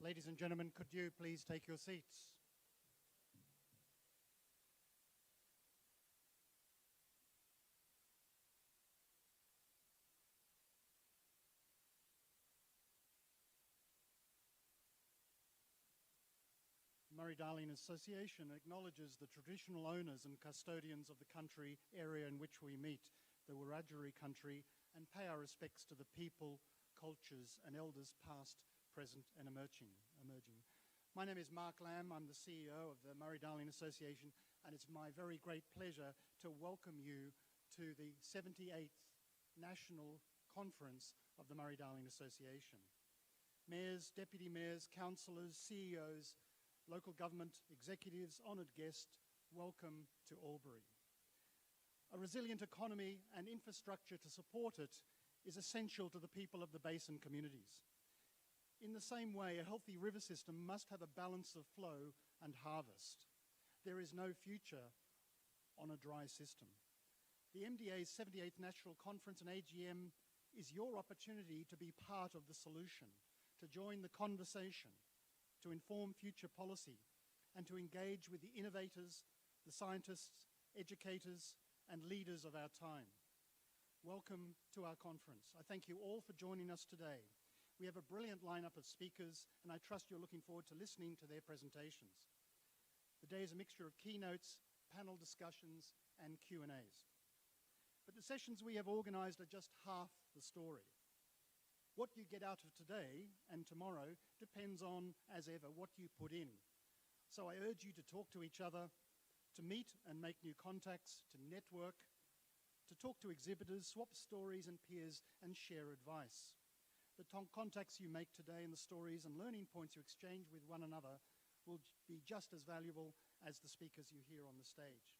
Ladies and gentlemen, could you please take your seats? Murray-Darling Association acknowledges the traditional owners and custodians of the country area in which we meet, the Wiradjuri country, and pay our respects to the people, cultures and elders past, present and emerging. My name is Mark Lamb. I'm the CEO of the Murray-Darling Association, and it's my very great pleasure to welcome you to the 78th National Conference of the Murray-Darling Association. Mayors, deputy mayors, councillors, CEOs, local government executives, honoured guests, welcome to Albury. A resilient economy and infrastructure to support it is essential to the people of the Basin Communities. In the same way, a healthy river system must have a balance of flow and harvest. There is no future on a dry system. The MDA's 78th National Conference and AGM is your opportunity to be part of the solution, to join the conversation, to inform future policy, and to engage with the innovators, the scientists, educators, and leaders of our time. Welcome to our conference. I thank you all for joining us today. We have a brilliant lineup of speakers, and I trust you're looking forward to listening to their presentations. The day is a mixture of keynotes, panel discussions, and Q&As. But the sessions we have organised are just half the story. What you get out of today and tomorrow depends on, as ever, what you put in. So I urge you to talk to each other, to meet and make new contacts, to network, to talk to exhibitors, swap stories and peers, and share advice. The contacts you make today and the stories and learning points you exchange with one another will be just as valuable as the speakers you hear on the stage.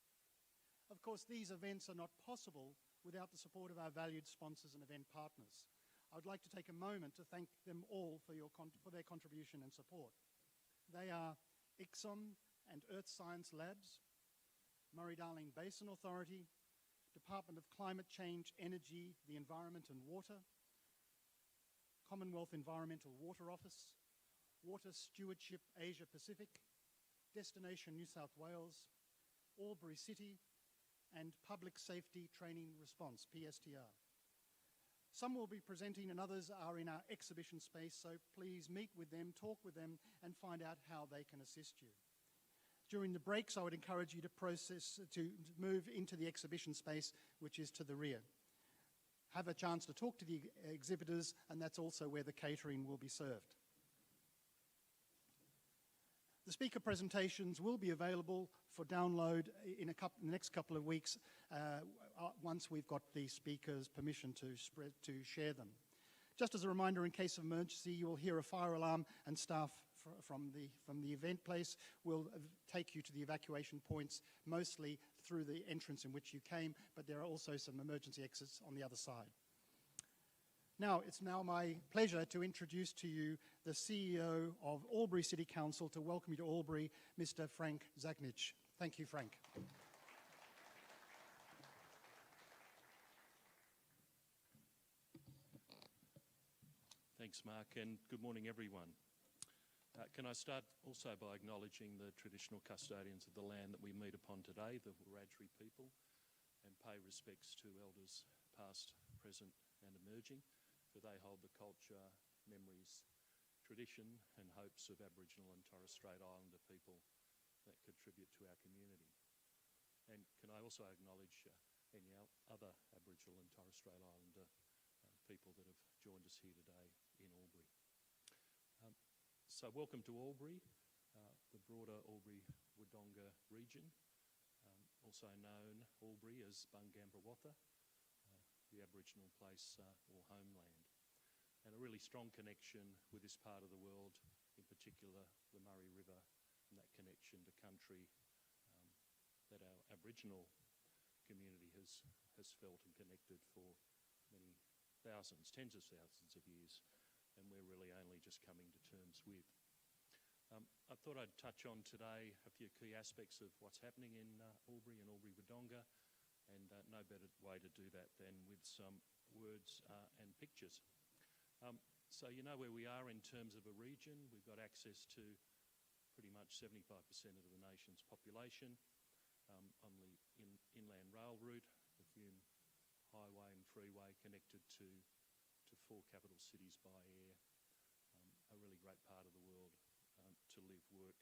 Of course, these events are not possible without the support of our valued sponsors and event partners. I would like to take a moment to thank them all for their contribution and support. They are ICSOM and Earth Science Labs, Murray-Darling Basin Authority, Department of Climate Change, Energy, the Environment and Water, Commonwealth Environmental Water Office, Water Stewardship Asia Pacific, Destination New South Wales, AlburyCity, and Public Safety Training Response, PSTR. Some will be presenting and others are in our exhibition space, so please meet with them, talk with them, and find out how they can assist you. During the breaks, I would encourage you to move into the exhibition space, which is to the rear. Have a chance to talk to the exhibitors, and that's also where the catering will be served. The speaker presentations will be available for download in the next couple of weeks once we've got the speakers' permission to share them. Just as a reminder, in case of emergency, you will hear a fire alarm, and staff from the event place will take you to the evacuation points, mostly through the entrance in which you came, but there are also some emergency exits on the other side. Now, it's now my pleasure to introduce to you the CEO of Albury City Council, to welcome you to Albury, Mr. Frank Zaknich. Thank you, Frank. Thanks, Mark, and good morning, everyone. Can I start also by acknowledging the traditional custodians of the land that we meet upon today, the Wiradjuri people, and pay respects to elders past, present and emerging, for they hold the culture, memories, tradition and hopes of Aboriginal and Torres Strait Islander people that contribute to our community. And can I also acknowledge any other Aboriginal and Torres Strait Islander people that have joined us here today in Albury. So welcome to Albury, the broader Albury-Wodonga region, also known Albury as Bungamberawatha, the Aboriginal place or homeland, and a really strong connection with this part of the world, in particular the Murray River and that connection to country that our Aboriginal community has felt and connected for many thousands, tens of thousands of years, and we're really only just coming to terms with. I thought I'd touch on today a few key aspects of what's happening in Albury and Albury-Wodonga, and no better way to do that than with some words and pictures. So you know where we are in terms of a region. We've got access to pretty much 75% of the nation's population on the inland rail route, the Hume Highway and Freeway, connected to 4 capital cities by air, a really great part of the world to live, work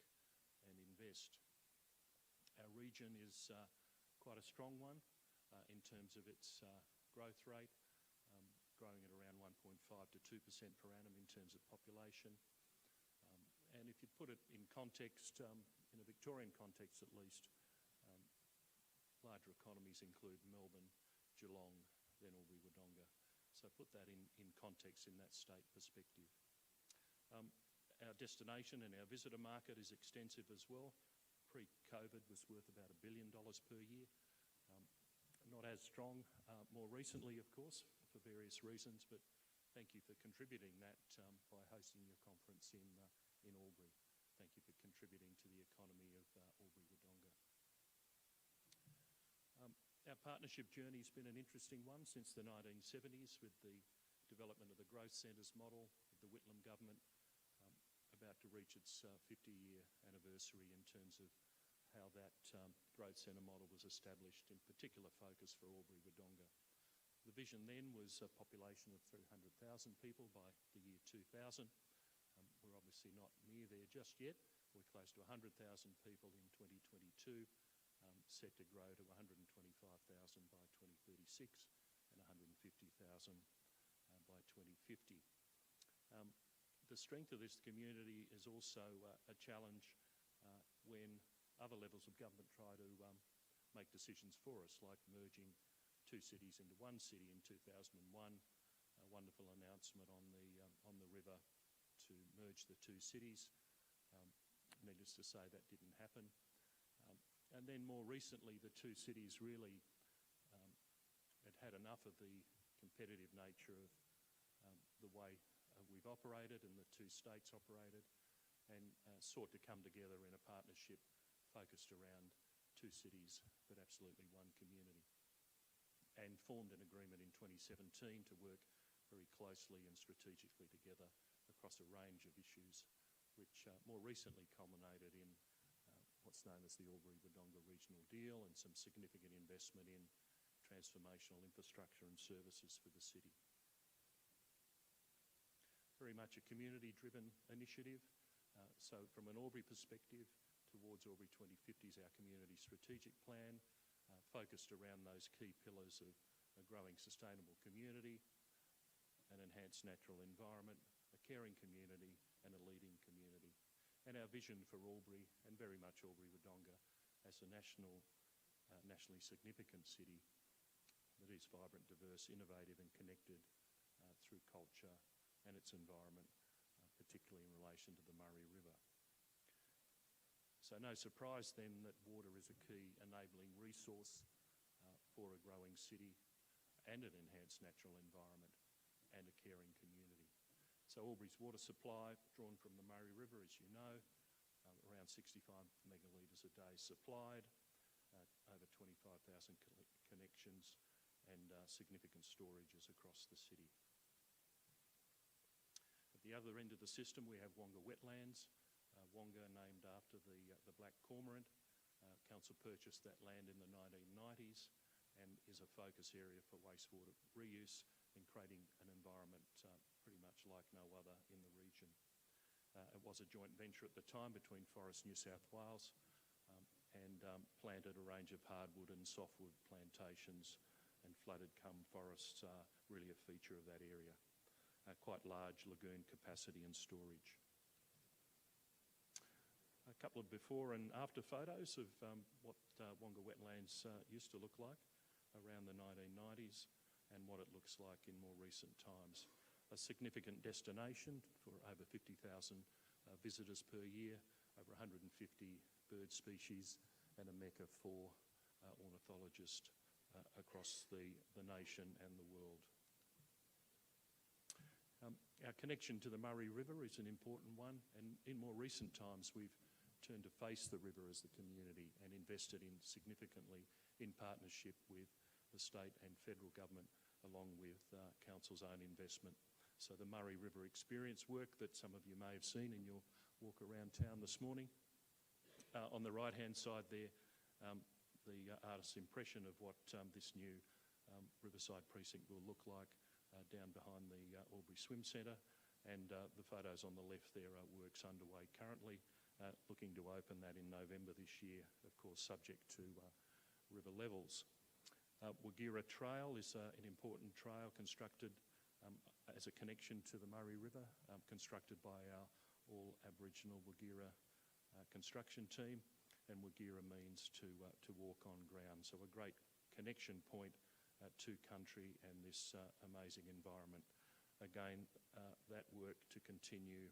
and invest. Our region is quite a strong one in terms of its growth rate, growing at around 1.5 to 2% per annum in terms of population. And if you put it in context, in a Victorian context at least, larger economies include Melbourne, Geelong, then Albury-Wodonga. So put that in context in that state perspective. Our destination and our visitor market is extensive as well. Pre-COVID was worth about $1 billion per year. Not as strong more recently, of course, for various reasons, but thank you for contributing that by hosting your conference in Albury. Thank you for contributing to the economy of Albury-Wodonga. Our partnership journey has been an interesting one since the 1970s with the development of the growth centres model of the Whitlam government, about to reach its 50-year anniversary in terms of how that growth centre model was established, in particular focus for Albury-Wodonga. The vision then was a population of 300,000 people by the year 2000. We're obviously not near there just yet. We're close to 100,000 people in 2022, set to grow to 125,000 by 2036 and 150,000 by 2050. The strength of this community is also a challenge when other levels of government try to make decisions for us, like merging 2 cities into 1 city in 2001, a wonderful announcement on the river to merge the 2 cities. Needless to say, that didn't happen. And then more recently, the 2 cities really had enough of the competitive nature of the way we've operated and the 2 states operated, and sought to come together in a partnership focused around 2 cities but absolutely 1 community, and formed an agreement in 2017 to work very closely and strategically together across a range of issues, which more recently culminated in what's known as the Albury-Wodonga Regional Deal and some significant investment in transformational infrastructure and services for the city. Very much a community-driven initiative. So from an Albury perspective, towards Albury 2050 is our community strategic plan, focused around those key pillars of a growing sustainable community, an enhanced natural environment, a caring community and a leading community. And our vision for Albury, and very much Albury-Wodonga, as a nationally significant city that is vibrant, diverse, innovative and connected through culture and its environment, particularly in relation to the Murray River. So no surprise then that water is a key enabling resource for a growing city and an enhanced natural environment and a caring community. So Albury's water supply, drawn from the Murray River, as you know, around 65 megalitres a day supplied, over 25,000 connections and significant storages across the city. At the other end of the system we have Wonga Wetlands, Wonga named after the black cormorant. Council purchased that land in the 1990s and is a focus area for wastewater reuse and creating an environment pretty much like no other in the region. It was a joint venture at the time between Forest New South Wales and planted a range of hardwood and softwood plantations, and flooded cum forests are really a feature of that area. Quite large lagoon capacity and storage. A couple of before and after photos of what Wonga Wetlands used to look like around the 1990s and what it looks like in more recent times. A significant destination for over 50,000 visitors per year, over 150 bird species, and a mecca for ornithologists across the nation and the world. Our connection to the Murray River is an important one, and in more recent times we've turned to face the river as the community and invested in significantly in partnership with the state and federal government, along with Council's own investment, So the Murray River Experience work that some of you may have seen in your walk around town this morning. On the right-hand side there, the artist's impression of what this new Riverside precinct will look like down behind the Albury Swim Centre, and the photos on the left there are works underway currently, looking to open that in November this year, of course subject to river levels. Wagira Trail is an important trail constructed as a connection to the Murray River, constructed by our all Aboriginal Wagira construction team, and Wagira means to walk on ground. So a great connection point to country and this amazing environment. Again, that work to continue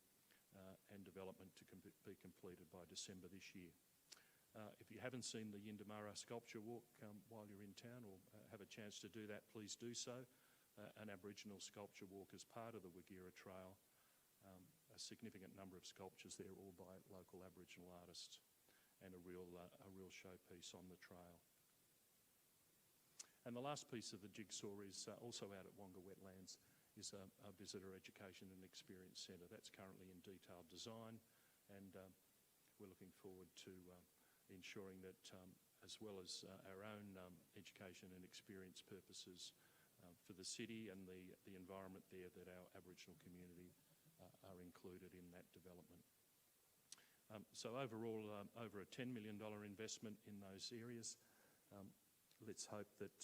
and development to be completed by December this year. If you haven't seen the Yindamara sculpture walk while you're in town, or have a chance to do that, please do so. An Aboriginal sculpture walk as part of the Wagira Trail. A significant number of sculptures there, all by local Aboriginal artists, and a real showpiece on the trail. And the last piece of the jigsaw is also out at Wonga Wetlands, is a visitor education and experience centre. That's currently in detailed design, and we're looking forward to ensuring that, as well as our own education and experience purposes for the city and the environment there, that our Aboriginal community are included in that development. So overall, over a $10 million investment in those areas. Let's hope that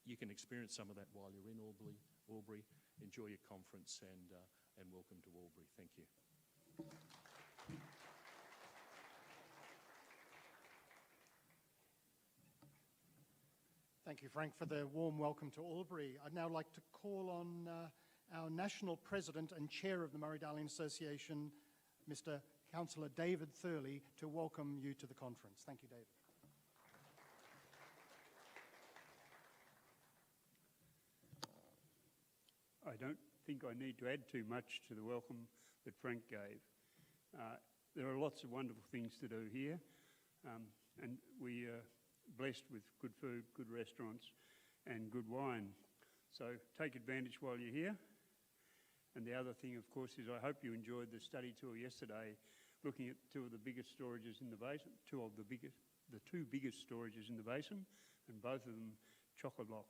you can experience some of that while you're in Albury. Enjoy your conference, and welcome to Albury. Thank you. Thank you, Frank, for the warm welcome to Albury. I'd now like to call on our National President and Chair of the Murray-Darling Association, Mr. Councillor David Thurley, to welcome you to the conference. Thank you, David. I don't think I need to add too much to the welcome that Frank gave. There are lots of wonderful things to do here, and we are blessed with good food, good restaurants and good wine. So take advantage while you're here. And the other thing, of course, is I hope you enjoyed the study tour yesterday, looking at two of the biggest storages in the basin, the two biggest storages in the basin, and both of them chock-a-block.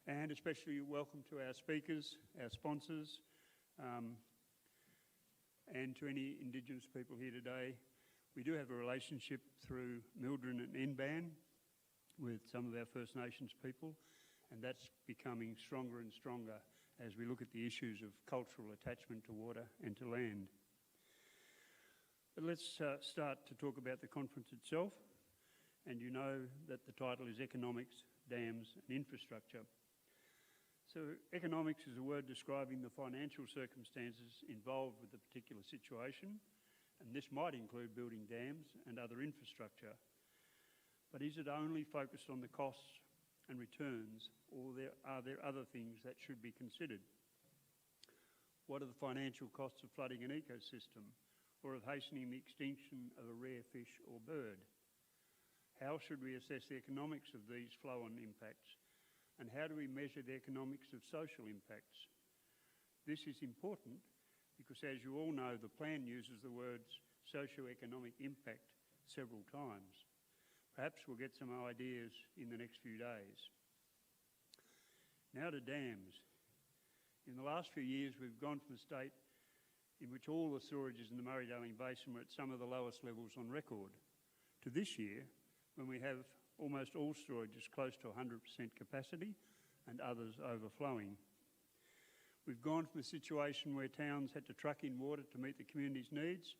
And especially welcome to our speakers, our sponsors, and to any Indigenous people here today. We do have a relationship through Mildren and NBAN with some of our First Nations people, and that's becoming stronger and stronger as we look at the issues of cultural attachment to water and to land. But let's start to talk about the conference itself, and you know that the title is Economics, Dams and Infrastructure. So economics is a word describing the financial circumstances involved with a particular situation, and this might include building dams and other infrastructure. But is it only focused on the costs and returns, or are there other things that should be considered? What are the financial costs of flooding an ecosystem, or of hastening the extinction of a rare fish or bird? How should we assess the economics of these flow-on impacts, and how do we measure the economics of social impacts? This is important because, as you all know, the plan uses the words socio-economic impact several times. Perhaps we'll get some ideas in the next few days. Now to dams. In the last few years, we've gone from a state in which all the storages in the Murray-Darling Basin were at some of the lowest levels on record, to this year, when we have almost all storages close to 100% capacity and others overflowing. We've gone from a situation where towns had to truck in water to meet the community's needs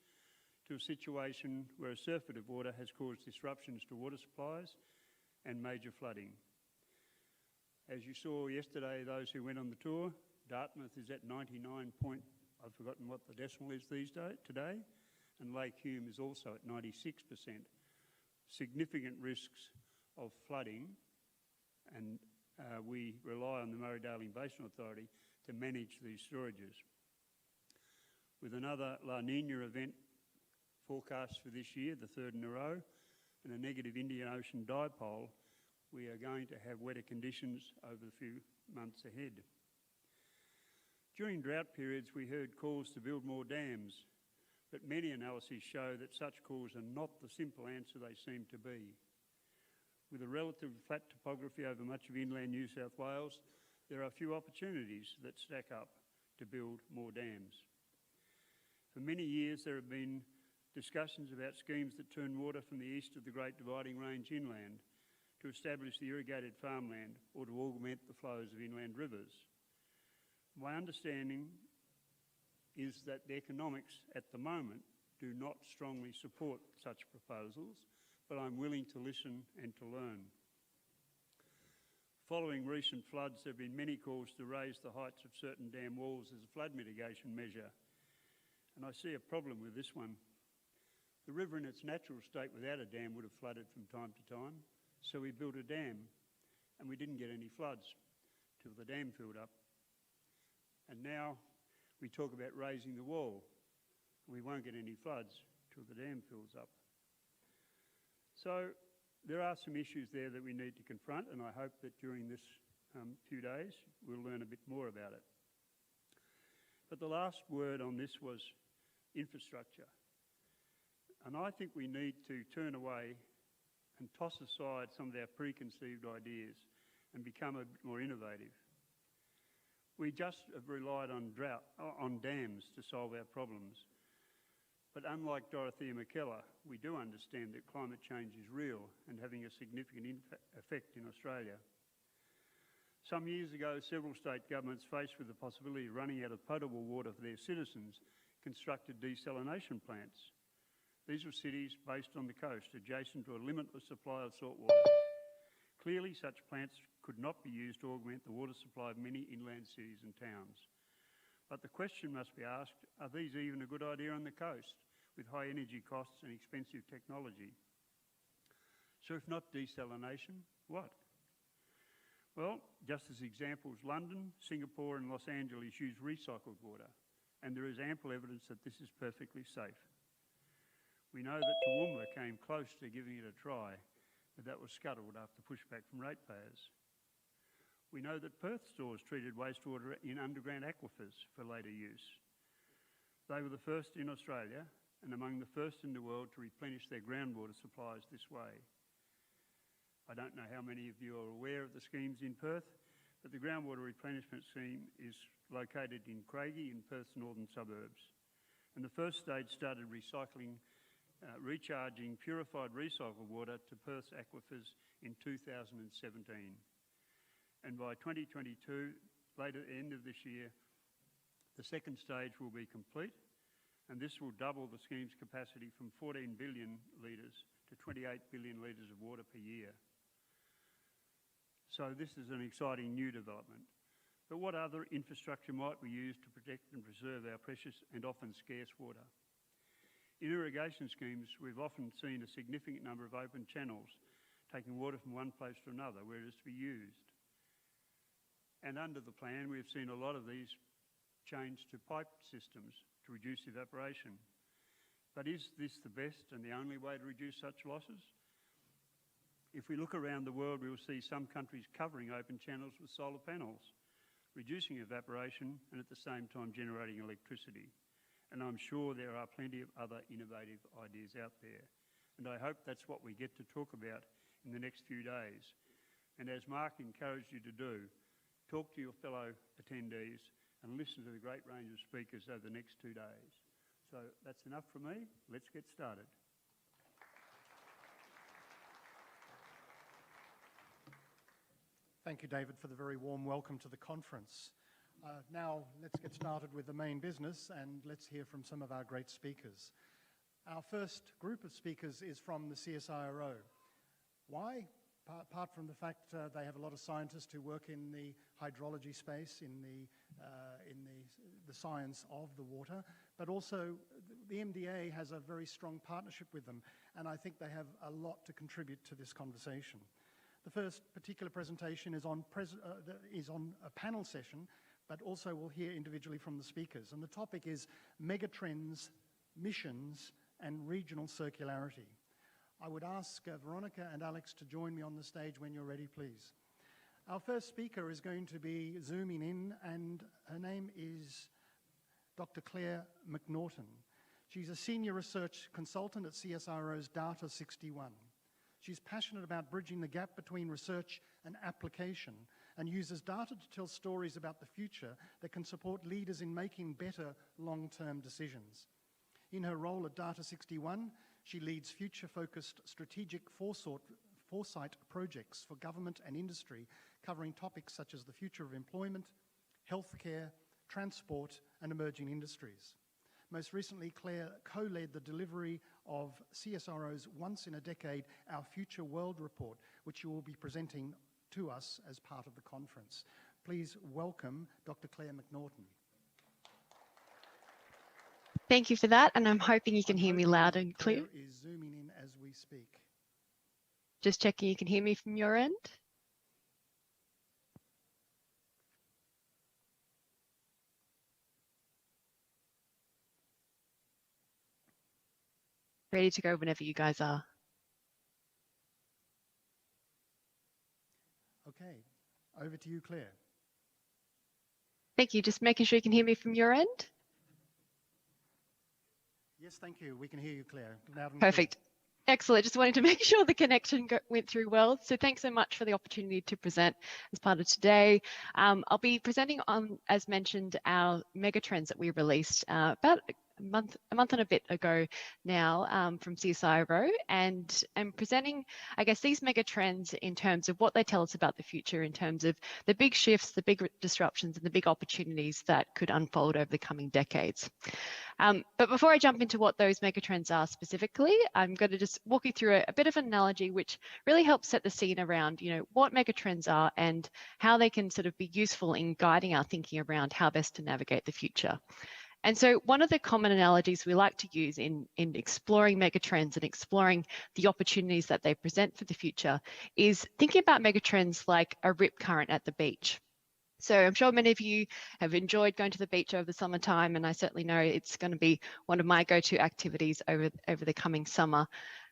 to a situation where a surfeit of water has caused disruptions to water supplies and major flooding. As you saw yesterday, those who went on the tour, Dartmouth is at 99 point, I've forgotten what the decimal is today, and Lake Hume is also at 96%. Significant risks of flooding, and we rely on the Murray-Darling Basin Authority to manage these storages. With another La Niña event forecast for this year, the third in a row, and a negative Indian Ocean dipole, we are going to have wetter conditions over the few months ahead. During drought periods, we heard calls to build more dams, but many analyses show that such calls are not the simple answer they seem to be. With a relatively flat topography over much of inland New South Wales, there are few opportunities that stack up to build more dams. For many years, there have been discussions about schemes that turn water from the east of the Great Dividing Range inland to establish the irrigated farmland or to augment the flows of inland rivers. My understanding is that the economics at the moment do not strongly support such proposals, but I'm willing to listen and to learn. Following recent floods, there have been many calls to raise the heights of certain dam walls as a flood mitigation measure, and I see a problem with this one. The river in its natural state without a dam would have flooded from time to time, so we built a dam, and we didn't get any floods till the dam filled up. And now we talk about raising the wall, and we won't get any floods till the dam fills up. So there are some issues there that we need to confront, and I hope that during this few days we'll learn a bit more about it. But the last word on this was infrastructure. And I think we need to turn away and toss aside some of our preconceived ideas and become a bit more innovative. We just have relied on dams to solve our problems. But unlike Dorothea McKellar, we do understand that climate change is real and having a significant effect in Australia. Some years ago, several state governments, faced with the possibility of running out of potable water for their citizens, constructed desalination plants. These were cities based on the coast, adjacent to a limitless supply of salt water. Clearly, such plants could not be used to augment the water supply of many inland cities and towns. But the question must be asked, are these even a good idea on the coast, with high energy costs and expensive technology? So if not desalination, what? Well, just as examples, London, Singapore and Los Angeles use recycled water, and there is ample evidence that this is perfectly safe. We know that Toowoomba came close to giving it a try, but that was scuttled after pushback from ratepayers. We know that Perth stores treated wastewater in underground aquifers for later use. They were the first in Australia and among the first in the world to replenish their groundwater supplies this way. I don't know how many of you are aware of the schemes in Perth, but the groundwater replenishment scheme is located in Craigie in Perth's northern suburbs. And the first stage started recharging purified recycled water to Perth's aquifers in 2017. And by 2022, later at the end of this year, the second stage will be complete, and this will double the scheme's capacity from 14 billion litres to 28 billion litres of water per year. So this is an exciting new development. But what other infrastructure might we use to protect and preserve our precious and often scarce water? In irrigation schemes, we've often seen a significant number of open channels taking water from one place to another where it is to be used. And under the plan, we've seen a lot of these change to pipe systems to reduce evaporation. But is this the best and the only way to reduce such losses? If we look around the world, we will see some countries covering open channels with solar panels, reducing evaporation and at the same time generating electricity. And I'm sure there are plenty of other innovative ideas out there. And I hope that's what we get to talk about in the next few days. And as Mark encouraged you to do, talk to your fellow attendees and listen to the great range of speakers over the next 2 days. So that's enough from me. Let's get started. Thank you, David, for the very warm welcome to the conference. Now let's get started with the main business and let's hear from some of our great speakers. Our first group of speakers is from the CSIRO. Why? Apart from the fact they have a lot of scientists who work in the hydrology space, in the science of the water, but also the MDA has a very strong partnership with them, and I think they have a lot to contribute to this conversation. The first particular presentation is on a panel session, but also we'll hear individually from the speakers, and the topic is megatrends, missions, and regional circularity. I would ask Veronica and Alex to join me on the stage when you're ready, please. Our first speaker is going to be zooming in, and her name is Dr. Claire McNaughton. She's a senior research consultant at CSIRO's Data 61. She's passionate about bridging the gap between research and application and uses data to tell stories about the future that can support leaders in making better long-term decisions. In her role at Data 61, she leads future-focused strategic foresight projects for government and industry, covering topics such as the future of employment, healthcare, transport, and emerging industries. Most recently, Claire co-led the delivery of CSIRO's Once in a Decade, Our Future World report, which she will be presenting to us as part of the conference. Please welcome Dr. Claire McNaughton. Thank you for that, and I'm hoping you can hear me loud and clear. Claire is zooming in as we speak. Just checking you can hear me from your end. Ready to go whenever you guys are. Okay, over to you, Claire. Thank you. Just making sure you can hear me from your end. Yes, thank you. We can hear you, Claire. Loud and Perfect. Excellent. Just wanting to make sure the connection went through well. So thanks so much for the opportunity to present as part of today. I'll be presenting on, as mentioned, our megatrends that we released about a month and a bit ago now from CSIRO, and presenting, I guess, these megatrends in terms of what they tell us about the future, in terms of the big shifts, the big disruptions, and the big opportunities that could unfold over the coming decades. But before I jump into what those megatrends are specifically, I'm going to just walk you through a bit of an analogy which really helps set the scene around, what megatrends are and how they can sort of be useful in guiding our thinking around how best to navigate the future. And so one of the common analogies we like to use in exploring megatrends and exploring the opportunities that they present for the future is thinking about megatrends like a rip current at the beach. So I'm sure many of you have enjoyed going to the beach over the summertime, and I certainly know it's going to be one of my go-to activities over the coming summer.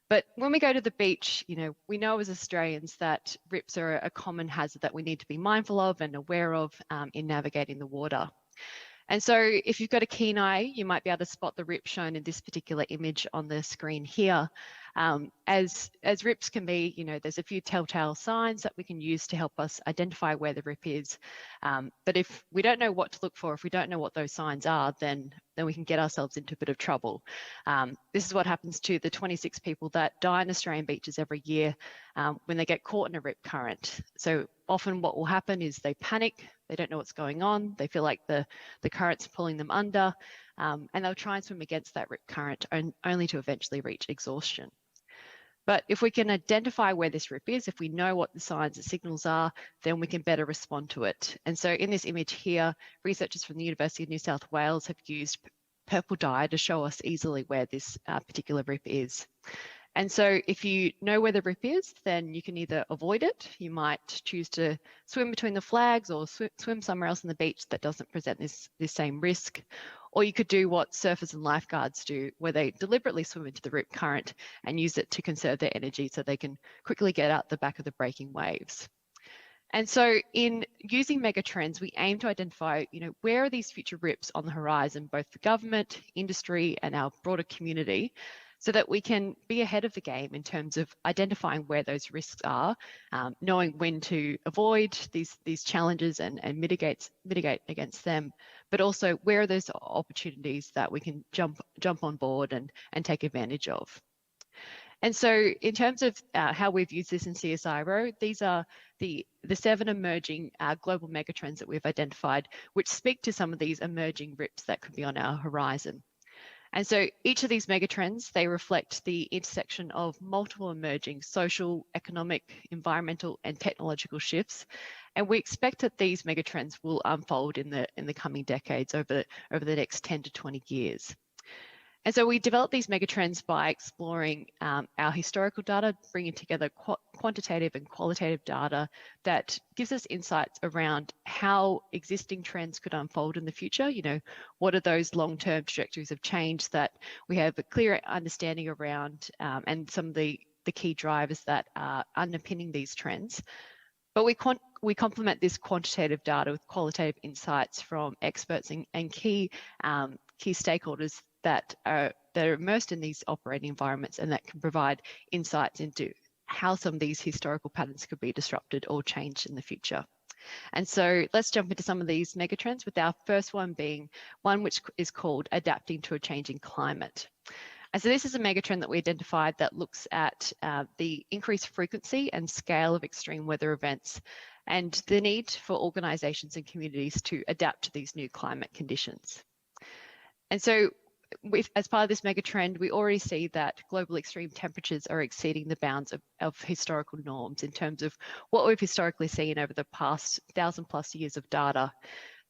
But when we go to the beach, we know as Australians that rips are a common hazard that we need to be mindful of and aware of in navigating the water. And so if you've got a keen eye, you might be able to spot the rip shown in this particular image on the screen here. As rips can be, there's a few telltale signs that we can use to help us identify where the rip is. But if we don't know what to look for, if we don't know what those signs are, then we can get ourselves into a bit of trouble. This is what happens to the 26 people that die on Australian beaches every year when they get caught in a rip current. So often what will happen is they panic, they don't know what's going on, they feel like the current's pulling them under, and they'll try and swim against that rip current only to eventually reach exhaustion. But if we can identify where this rip is, if we know what the signs and signals are, then we can better respond to it. And so in this image here, researchers from the University of New South Wales have used purple dye to show us easily where this particular rip is. And so if you know where the rip is, then you can either avoid it, you might choose to swim between the flags or swim somewhere else on the beach that doesn't present this same risk. Or you could do what surfers and lifeguards do, where they deliberately swim into the rip current and use it to conserve their energy so they can quickly get out the back of the breaking waves. And so in using megatrends, we aim to identify, where are these future rips on the horizon, both for government, industry, and our broader community, so that we can be ahead of the game in terms of identifying where those risks are, knowing when to avoid these challenges and mitigate against them, but also where are those opportunities that we can jump on board and take advantage of. And so in terms of how we've used this in CSIRO, these are the 7 emerging global megatrends that we've identified, which speak to some of these emerging rips that could be on our horizon. And so each of these megatrends, they reflect the intersection of multiple emerging social, economic, environmental, and technological shifts. And we expect that these megatrends will unfold in the coming decades over the next 10 to 20 years. And so we developed these megatrends by exploring our historical data, bringing together quantitative and qualitative data that gives us insights around how existing trends could unfold in the future. What are those long-term trajectories of change that we have a clear understanding around, and some of the key drivers that are underpinning these trends. But we complement this quantitative data with qualitative insights from experts and key stakeholders that are immersed in these operating environments and that can provide insights into how some of these historical patterns could be disrupted or changed in the future. And so let's jump into some of these megatrends, with our first one being one which is called adapting to a changing climate. And so this is a megatrend that we identified that looks at the increased frequency and scale of extreme weather events and the need for organisations and communities to adapt to these new climate conditions. And so as part of this megatrend, we already see that global extreme temperatures are exceeding the bounds of historical norms in terms of what we've historically seen over the past 1,000+ years of data.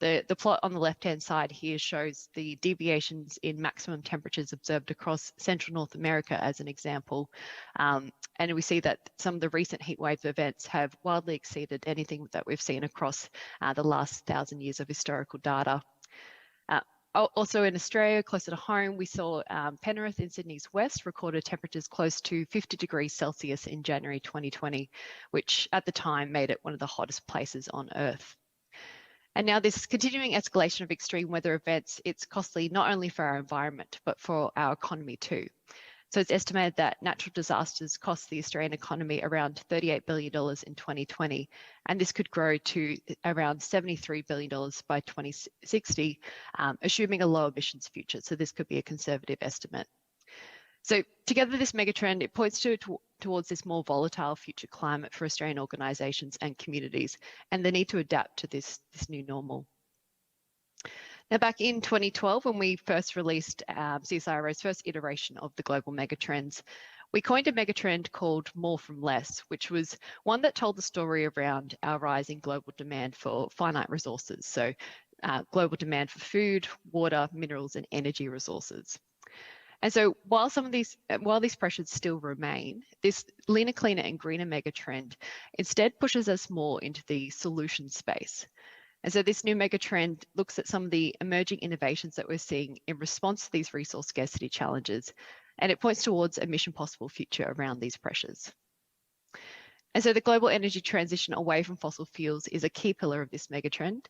The plot on the left-hand side here shows the deviations in maximum temperatures observed across central North America as an example. And we see that some of the recent heatwave events have wildly exceeded anything that we've seen across the last 1,000 years of historical data. Also in Australia, closer to home, we saw Penrith in Sydney's west recorded temperatures close to 50 degrees Celsius in January 2020, which at the time made it one of the hottest places on Earth. And now this continuing escalation of extreme weather events, it's costly not only for our environment, but for our economy too. So it's estimated that natural disasters cost the Australian economy around $38 billion in 2020, and this could grow to around $73 billion by 2060, assuming a low emissions future. So this could be a conservative estimate. So together, this megatrend, it points towards this more volatile future climate for Australian organisations and communities, and the need to adapt to this new normal. Now, back in 2012, when we first released CSIRO's first iteration of the global megatrends, we coined a megatrend called More from Less, which was one that told the story around our rising global demand for finite resources. So global demand for food, water, minerals, and energy resources. And so while these pressures still remain, this leaner, cleaner, and greener megatrend instead pushes us more into the solution space. And so this new megatrend looks at some of the emerging innovations that we're seeing in response to these resource scarcity challenges, and it points towards a mission possible future around these pressures. And so the global energy transition away from fossil fuels is a key pillar of this megatrend.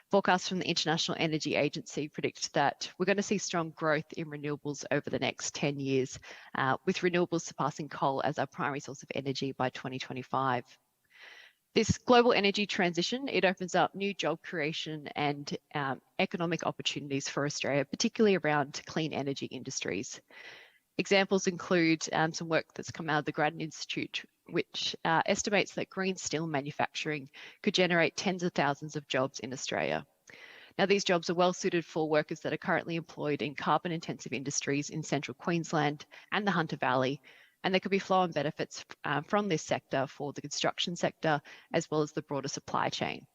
Forecasts from the International Energy Agency predict that we're going to see strong growth in renewables over the next 10 years, with renewables surpassing coal as our primary source of energy by 2025. This global energy transition, it opens up new job creation and economic opportunities for Australia, particularly around clean energy industries. Examples include some work that's come out of the Grattan Institute, which estimates that green steel manufacturing could generate tens of thousands of jobs in Australia. Now, these jobs are well suited for workers that are currently employed in carbon-intensive industries in central Queensland and the Hunter Valley, and there could be flow-on benefits from this sector for the construction sector, as well as the broader supply chain.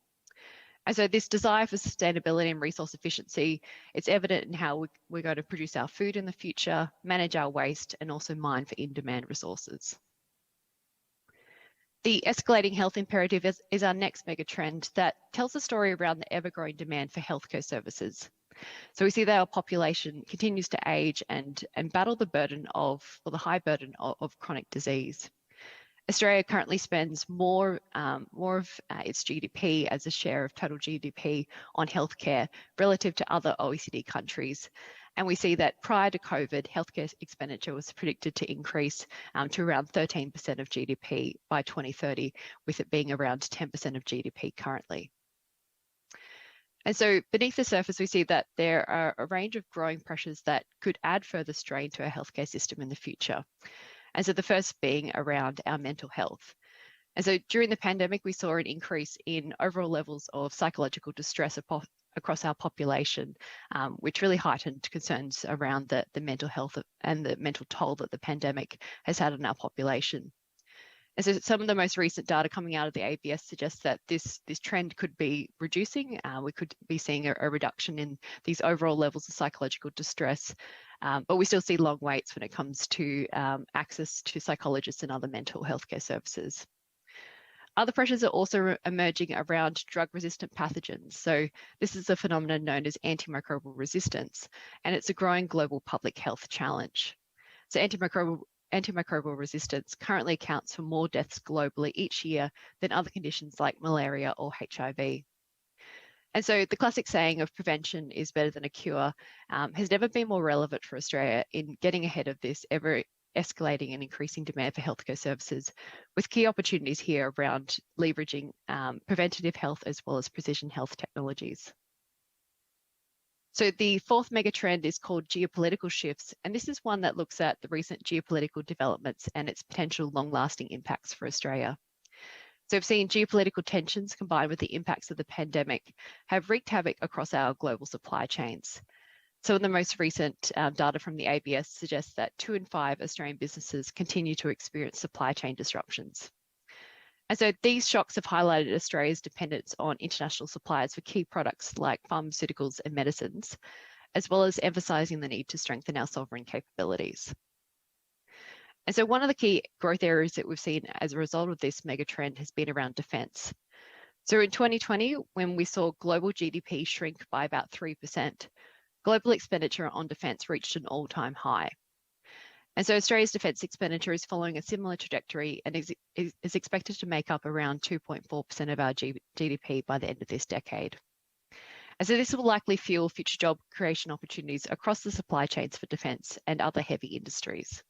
And so this desire for sustainability and resource efficiency, it's evident in how we're going to produce our food in the future, manage our waste, and also mine for in-demand resources. The escalating health imperative is our next megatrend that tells the story around the ever-growing demand for healthcare services. So we see that our population continues to age and battle the burden of, or the high burden of chronic disease. Australia currently spends more of its GDP as a share of total GDP on healthcare relative to other OECD countries. And we see that prior to COVID, healthcare expenditure was predicted to increase to around 13% of GDP by 2030, with it being around 10% of GDP currently. And so beneath the surface, we see that there are a range of growing pressures that could add further strain to our healthcare system in the future. And so the first being around our mental health. And so during the pandemic, we saw an increase in overall levels of psychological distress across our population, which really heightened concerns around the mental health and the mental toll that the pandemic has had on our population. And so some of the most recent data coming out of the ABS suggests that this trend could be reducing. We could be seeing a reduction in these overall levels of psychological distress, but we still see long waits when it comes to access to psychologists and other mental health care services. Other pressures are also emerging around drug-resistant pathogens. So this is a phenomenon known as antimicrobial resistance, and it's a growing global public health challenge. So antimicrobial antimicrobial resistance currently accounts for more deaths globally each year than other conditions like malaria or HIV. And so the classic saying of prevention is better than a cure has never been more relevant for Australia in getting ahead of this ever escalating and increasing demand for healthcare services, with key opportunities here around leveraging preventative health as well as precision health technologies. So the fourth mega trend is called geopolitical shifts, and this is one that looks at the recent geopolitical developments and its potential long-lasting impacts for Australia. So we've seen geopolitical tensions combined with the impacts of the pandemic have wreaked havoc across our global supply chains. So the most recent data from the ABS suggests that 2 in 5 Australian businesses continue to experience supply chain disruptions. And so these shocks have highlighted Australia's dependence on international suppliers for key products like pharmaceuticals and medicines, as well as emphasising the need to strengthen our sovereign capabilities. And so one of the key growth areas that we've seen as a result of this mega trend has been around defence. So in 2020, when we saw global GDP shrink by about 3%, global expenditure on defence reached an all-time high. And so Australia's defence expenditure is following a similar trajectory and is expected to make up around 2.4% of our GDP by the end of this decade. And so this will likely fuel future job creation opportunities across the supply chains for defence and other heavy industries.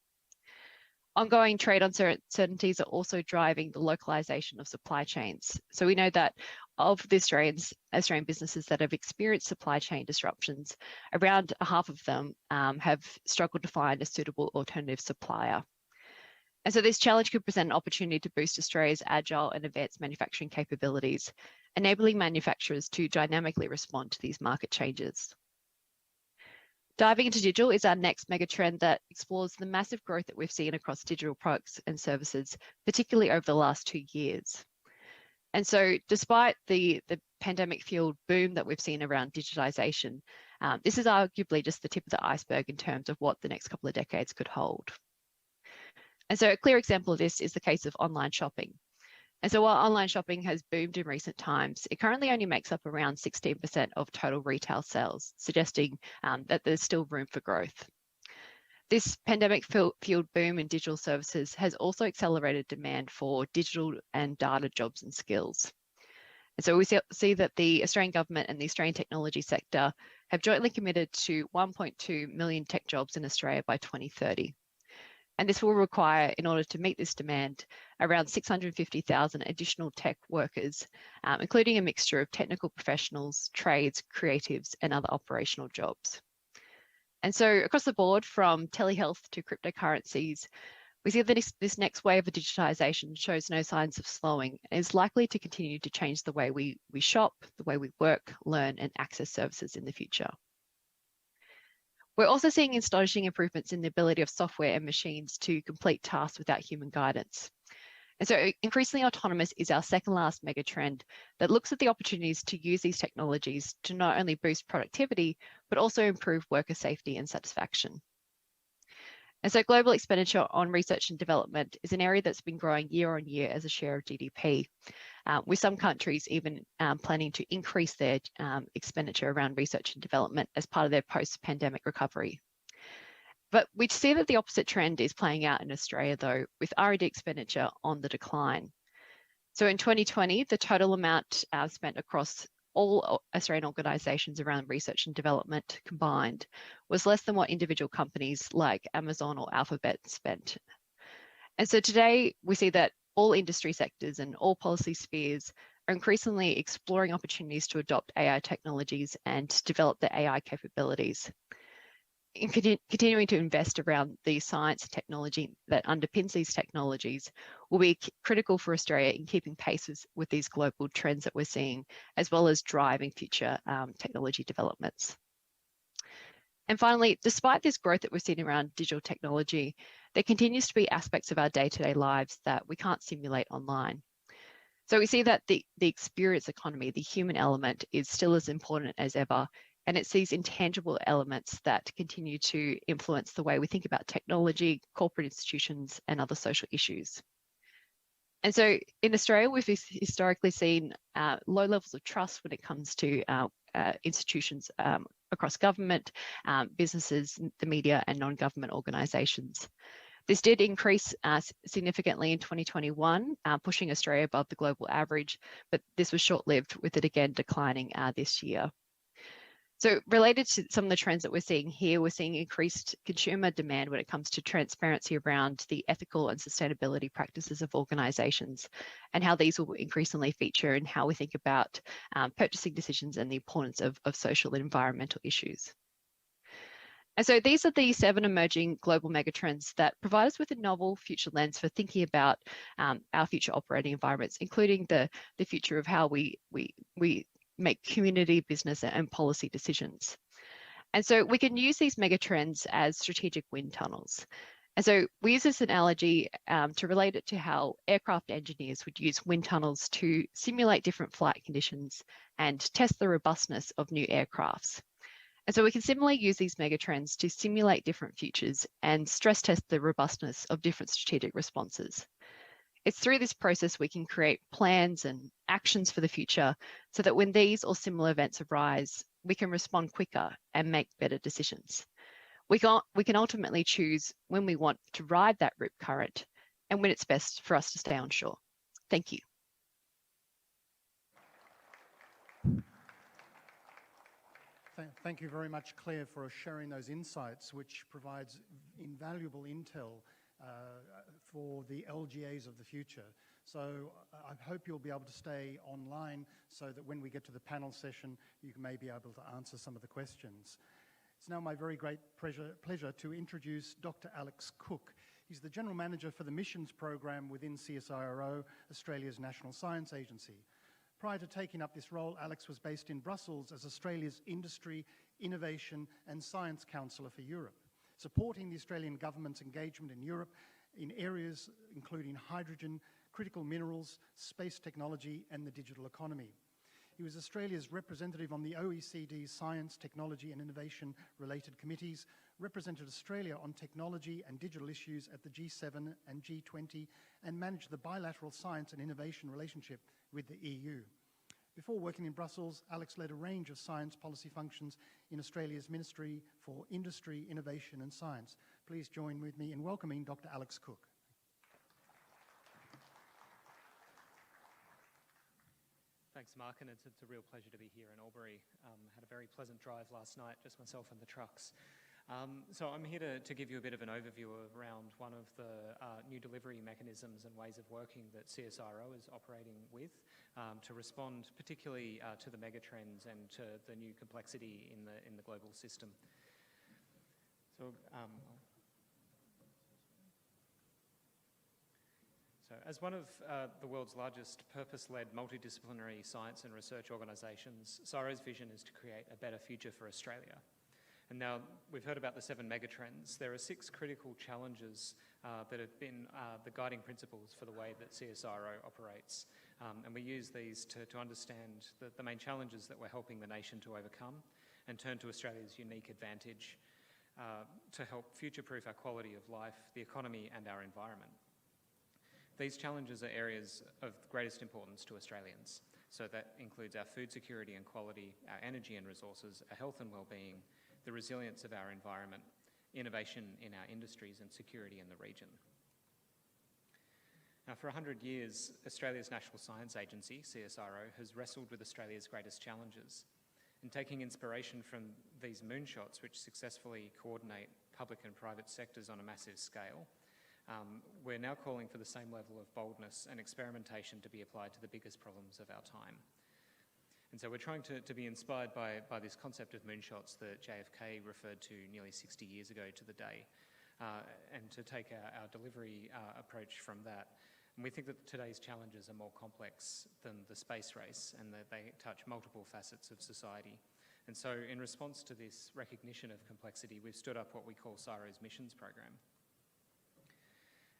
Ongoing trade uncertainties are also driving the localisation of supply chains. So we know that of the Australian businesses that have experienced supply chain disruptions, around half of them have struggled to find a suitable alternative supplier. And so this challenge could present an opportunity to boost Australia's agile and advanced manufacturing capabilities, enabling manufacturers to dynamically respond to these market changes. Diving into digital is our next mega trend that explores the massive growth that we've seen across digital products and services, particularly over the last 2 years. And so despite the pandemic-fueled boom that we've seen around digitization, this is arguably just the tip of the iceberg in terms of what the next couple of decades could hold. And so a clear example of this is the case of online shopping. And so while online shopping has boomed in recent times, it currently only makes up around 16% of total retail sales, suggesting that there's still room for growth. This pandemic-fueled boom in digital services has also accelerated demand for digital and data jobs and skills. And so we see that the Australian government and the Australian technology sector have jointly committed to 1.2 million tech jobs in Australia by 2030. And this will require, in order to meet this demand, around 650,000 additional tech workers, including a mixture of technical professionals, trades, creatives, and other operational jobs. And so across the board, from telehealth to cryptocurrencies, we see that this next wave of digitisation shows no signs of slowing and is likely to continue to change the way we shop, the way we work, learn, and access services in the future. We're also seeing astonishing improvements in the ability of software and machines to complete tasks without human guidance. And so increasingly autonomous is our second last mega trend that looks at the opportunities to use these technologies to not only boost productivity, but also improve worker safety and satisfaction. And so global expenditure on research and development is an area that's been growing year on year as a share of GDP, with some countries even planning to increase their expenditure around research and development as part of their post-pandemic recovery. But we see that the opposite trend is playing out in Australia, though, with R&D expenditure on the decline. So in 2020, the total amount spent across all Australian organisations around research and development combined was less than what individual companies like Amazon or Alphabet spent. And so today we see that all industry sectors and all policy spheres are increasingly exploring opportunities to adopt AI technologies and develop their AI capabilities. In continuing to invest around the science and technology that underpins these technologies will be critical for Australia in keeping pace with these global trends that we're seeing, as well as driving future technology developments. And finally, despite this growth that we've seen around digital technology, there continues to be aspects of our day-to-day lives that we can't simulate online. So we see that the experience economy, the human element, is still as important as ever. And it's these intangible elements that continue to influence the way we think about technology, corporate institutions, and other social issues. And so in Australia, we've historically seen low levels of trust when it comes to institutions across government, businesses, the media, and non-government organisations. This did increase significantly in 2021, pushing Australia above the global average, but this was short-lived, with it again declining this year. So related to some of the trends that we're seeing here, we're seeing increased consumer demand when it comes to transparency around the ethical and sustainability practices of organisations, and how these will increasingly feature in how we think about purchasing decisions and the importance of social and environmental issues. And so these are the 7 emerging global megatrends that provide us with a novel future lens for thinking about our future operating environments, including the future of how we make community, business, and policy decisions. And so we can use these megatrends as strategic wind tunnels. And so we use this analogy to relate it to how aircraft engineers would use wind tunnels to simulate different flight conditions and test the robustness of new aircrafts. And so we can similarly use these megatrends to simulate different futures and stress test the robustness of different strategic responses. It's through this process we can create plans and actions for the future so that when these or similar events arise, we can respond quicker and make better decisions. We can ultimately choose when we want to ride that rip current and when it's best for us to stay on shore. Thank you. Thank you very much, Claire, for sharing those insights, which provides invaluable intel for the LGAs of the future. So I hope you'll be able to stay online so that when we get to the panel session, you may be able to answer some of the questions. It's now my very great pleasure to introduce Dr. Alex Cook. He's the General Manager for the Missions Program within CSIRO, Australia's National Science Agency. Prior to taking up this role, Alex was based in Brussels as Australia's Industry, Innovation and Science Counsellor for Europe, supporting the Australian government's engagement in Europe in areas including hydrogen, critical minerals, space technology and the digital economy. He was Australia's representative on the OECD's Science, Technology and Innovation related committees, represented Australia on technology and digital issues at the G7 and G20, and managed the bilateral science and innovation relationship with the EU. Before working in Brussels, Alex led a range of science policy functions in Australia's Ministry for Industry, Innovation and Science. Please join with me in welcoming Dr. Alex Cook. Thanks, Mark, and it's a real pleasure to be here in Albury. Had a very pleasant drive last night, just myself and the trucks. So I'm here to give you a bit of an overview around one of the new delivery mechanisms and ways of working that CSIRO is operating with to respond particularly to the megatrends and to the new complexity in the global system. So as one of the world's largest purpose-led multidisciplinary science and research organisations, CSIRO's vision is to create a better future for Australia. And now we've heard about the 7 megatrends. There are 6 critical challenges that have been the guiding principles for the way that CSIRO operates. And we use these to understand the main challenges that we're helping the nation to overcome and turn to Australia's unique advantage to help future-proof our quality of life, the economy and our environment. These challenges are areas of greatest importance to Australians. So that includes our food security and quality, our energy and resources, our health and well-being, the resilience of our environment, innovation in our industries and security in the region. Now, for 100 years, Australia's National Science Agency, CSIRO, has wrestled with Australia's greatest challenges. And taking inspiration from these moonshots, which successfully coordinate public and private sectors on a massive scale, we're now calling for the same level of boldness and experimentation to be applied to the biggest problems of our time. And so we're trying to be inspired by this concept of moonshots that JFK referred to nearly 60 years ago to the day, and to take our delivery approach from that. And we think that today's challenges are more complex than the space race and that they touch multiple facets of society. And so in response to this recognition of complexity, we've stood up what we call CSIRO's Missions Program.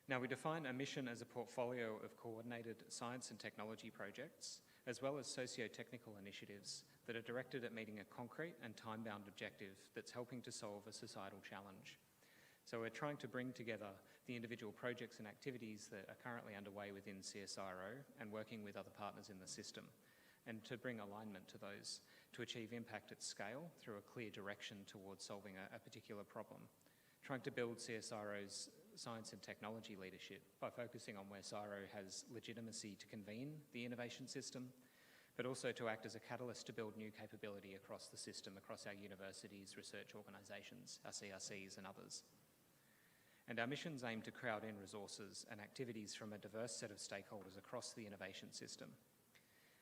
Now, we define a mission as a portfolio of coordinated science and technology projects, as well as socio-technical initiatives that are directed at meeting a concrete and time-bound objective that's helping to solve a societal challenge. So we're trying to bring together the individual projects and activities that are currently underway within CSIRO and working with other partners in the system, and to bring alignment to those to achieve impact at scale through a clear direction towards solving a particular problem. Trying to build CSIRO's science and technology leadership by focusing on where CSIRO has legitimacy to convene the innovation system, but also to act as a catalyst to build new capability across the system, across our universities, research organisations, our CRCs and others. And our missions aim to crowd in resources and activities from a diverse set of stakeholders across the innovation system.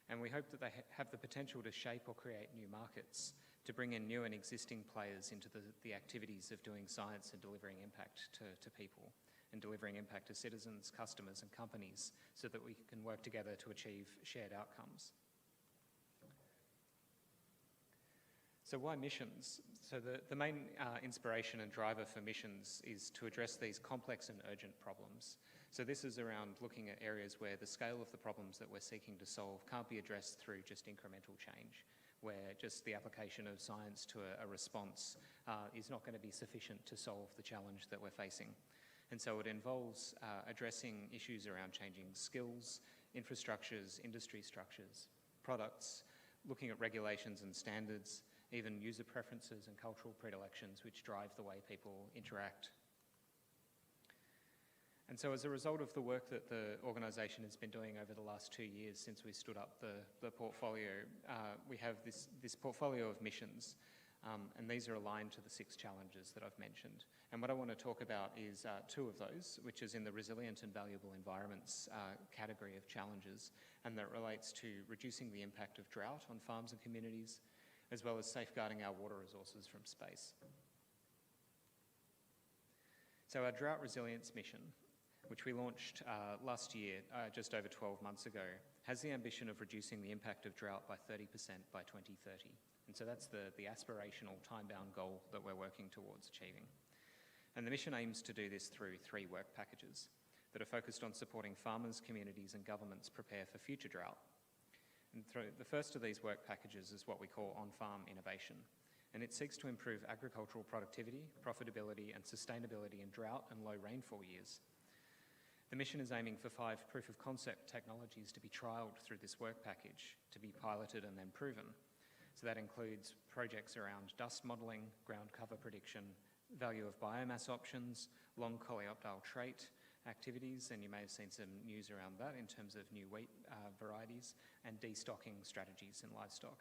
And we hope that they have the potential to shape or create new markets, to bring in new and existing players into the activities of doing science and delivering impact to people, and delivering impact to citizens, customers and companies, so that we can work together to achieve shared outcomes. So why missions? So the main inspiration and driver for missions is to address these complex and urgent problems. So this is around looking at areas where the scale of the problems that we're seeking to solve can't be addressed through just incremental change, where just the application of science to a response is not going to be sufficient to solve the challenge that we're facing. And so it involves addressing issues around changing skills, infrastructures, industry structures, products, looking at regulations and standards, even user preferences and cultural predilections which drive the way people interact. And so as a result of the work that the organisation has been doing over the last 2 years since we stood up the portfolio, we have this portfolio of missions, and these are aligned to the 6 challenges that I've mentioned. And what I want to talk about is 2 of those, which is in the resilient and valuable environments category of challenges, and that relates to reducing the impact of drought on farms and communities, as well as safeguarding our water resources from space. So our drought resilience mission, which we launched last year, just over 12 months ago, has the ambition of reducing the impact of drought by 30% by 2030. And so that's the aspirational time-bound goal that we're working towards achieving. And the mission aims to do this through 3 work packages that are focused on supporting farmers, communities and governments prepare for future drought. And the first of these work packages is what we call on-farm innovation, and it seeks to improve agricultural productivity, profitability and sustainability in drought and low rainfall years. The mission is aiming for 5 proof-of-concept technologies to be trialled through this work package, to be piloted and then proven. So that includes projects around dust modelling, ground cover prediction, value of biomass options, long coleoptile trait activities, and you may have seen some news around that in terms of new wheat varieties, and destocking strategies in livestock.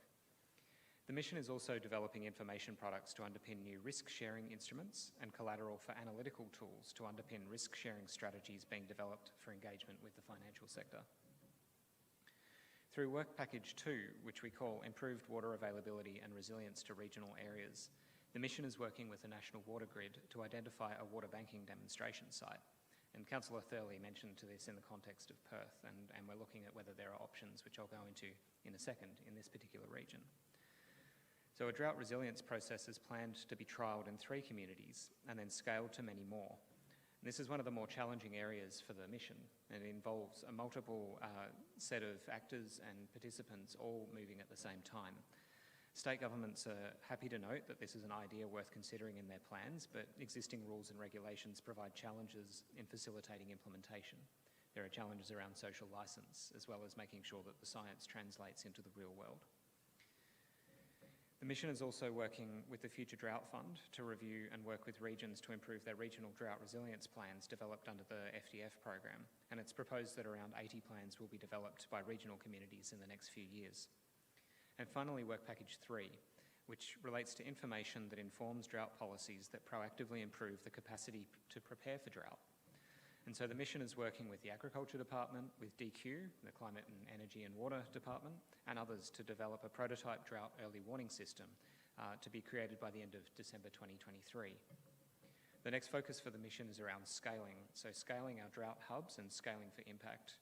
The mission is also developing information products to underpin new risk-sharing instruments and collateral for analytical tools to underpin risk-sharing strategies being developed for engagement with the financial sector. Through Work Package 2, which we call Improved Water Availability and Resilience to Regional Areas, the mission is working with the National Water Grid to identify a water banking demonstration site. And Councillor Thurley mentioned to this in the context of Perth, and we're looking at whether there are options, which I'll go into in a second, in this particular region. So a drought resilience process is planned to be trialled in 3 communities and then scaled to many more. And this is one of the more challenging areas for the mission, and it involves a multiple set of actors and participants all moving at the same time. State governments are happy to note that this is an idea worth considering in their plans, but existing rules and regulations provide challenges in facilitating implementation. There are challenges around social licence, as well as making sure that the science translates into the real world. The mission is also working with the Future Drought Fund to review and work with regions to improve their regional drought resilience plans developed under the FDF program, and it's proposed that around 80 plans will be developed by regional communities in the next few years. And finally, Work Package 3, which relates to information that informs drought policies that proactively improve the capacity to prepare for drought. And so the mission is working with the Agriculture Department, with DQ, the Climate and Energy and Water Department, and others to develop a prototype drought early warning system to be created by the end of December 2023. The next focus for the mission is around scaling, so scaling our drought hubs and scaling for impact.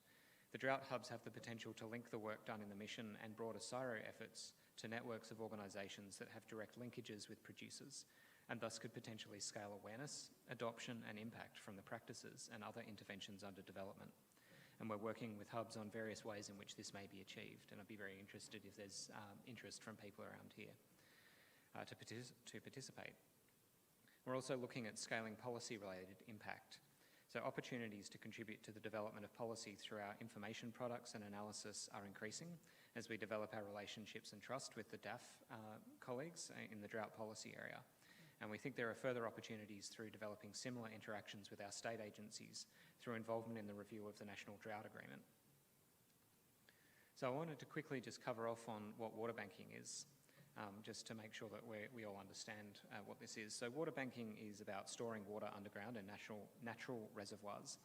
The drought hubs have the potential to link the work done in the mission and broader CSIRO efforts to networks of organisations that have direct linkages with producers, and thus could potentially scale awareness, adoption and impact from the practices and other interventions under development. And we're working with hubs on various ways in which this may be achieved, and I'd be very interested if there's interest from people around here to participate. We're also looking at scaling policy-related impact. So opportunities to contribute to the development of policy through our information products and analysis are increasing as we develop our relationships and trust with the DAF colleagues in the drought policy area. And we think there are further opportunities through developing similar interactions with our state agencies through involvement in the review of the National Drought Agreement. So I wanted to quickly just cover off on what water banking is, just to make sure that we all understand what this is. So water banking is about storing water underground in natural reservoirs,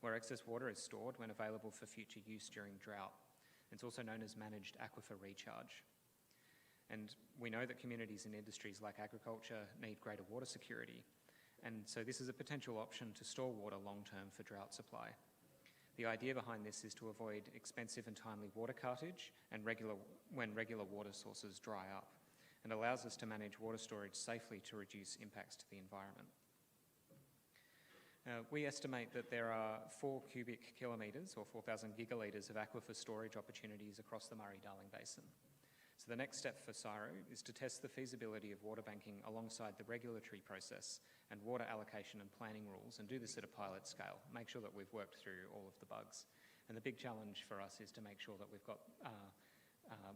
where excess water is stored when available for future use during drought. It's also known as managed aquifer recharge. And we know that communities and industries like agriculture need greater water security. And so this is a potential option to store water long-term for drought supply. The idea behind this is to avoid expensive and timely water cartage and when regular water sources dry up, and allows us to manage water storage safely to reduce impacts to the environment. We estimate that there are 4 cubic kilometres or 4,000 gigalitres of aquifer storage opportunities across the Murray-Darling Basin. So the next step for CSIRO is to test the feasibility of water banking alongside the regulatory process and water allocation and planning rules, and do this at a pilot scale, make sure that we've worked through all of the bugs. And the big challenge for us is to make sure that we've got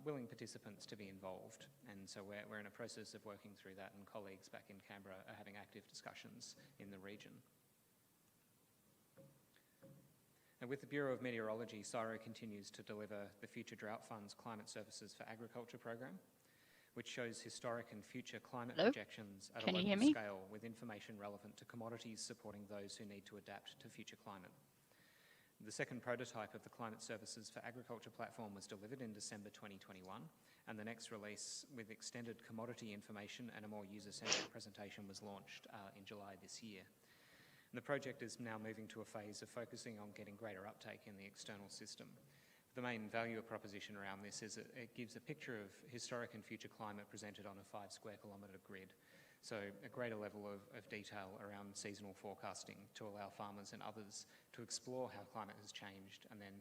willing participants to be involved. And so we're in a process of working through that, and colleagues back in Canberra are having active discussions in the region. And with the Bureau of Meteorology, CSIRO continues to deliver the Future Drought Fund's Climate Services for Agriculture program, which shows historic and future climate projections at a local scale with information relevant to commodities supporting those who need to adapt to future climate. The second prototype of the Climate Services for Agriculture platform was delivered in December 2021, and the next release with extended commodity information and a more user-centric presentation was launched in July this year. The project is now moving to a phase of focusing on getting greater uptake in the external system. The main value proposition around this is it gives a picture of historic and future climate presented on a 5 square kilometre grid. So a greater level of detail around seasonal forecasting to allow farmers and others to explore how climate has changed, and then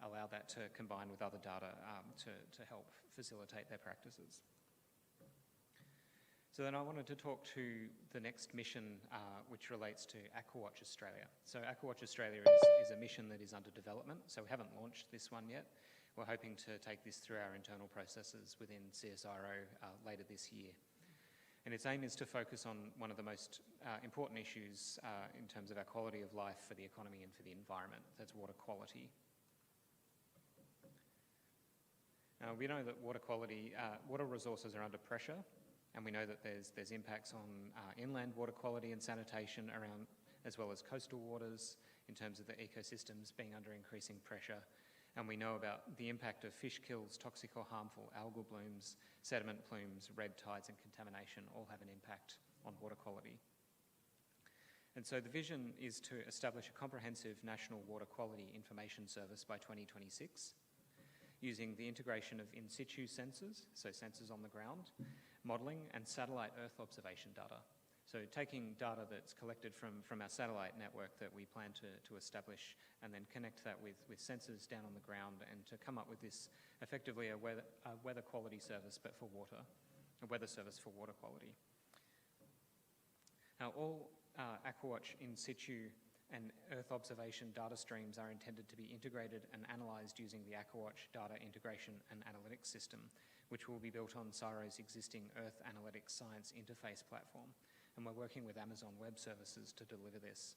allow that to combine with other data to help facilitate their practices. So then I wanted to talk to the next mission, which relates to AquaWatch Australia. So AquaWatch Australia is a mission that is under development, so we haven't launched this one yet. We're hoping to take this through our internal processes within CSIRO later this year. And its aim is to focus on one of the most important issues in terms of our quality of life for the economy and for the environment. That's water quality. We know that water resources are under pressure, and we know that there's impacts on inland water quality and sanitation around, as well as coastal waters in terms of the ecosystems being under increasing pressure. And we know about the impact of fish kills, toxic or harmful algal blooms, sediment plumes, red tides and contamination all have an impact on water quality. And so the vision is to establish a comprehensive national water quality information service by 2026, using the integration of in situ sensors, so sensors on the ground, modelling and satellite Earth observation data. So taking data that's collected from our satellite network that we plan to establish, and then connect that with sensors down on the ground, and to come up with this effectively a weather quality service, but for water, a weather service for water quality. Now all AquaWatch in situ and Earth observation data streams are intended to be integrated and analysed using the AquaWatch data integration and analytics system, which will be built on CSIRO's existing Earth Analytics Science Interface platform. And we're working with Amazon Web Services to deliver this.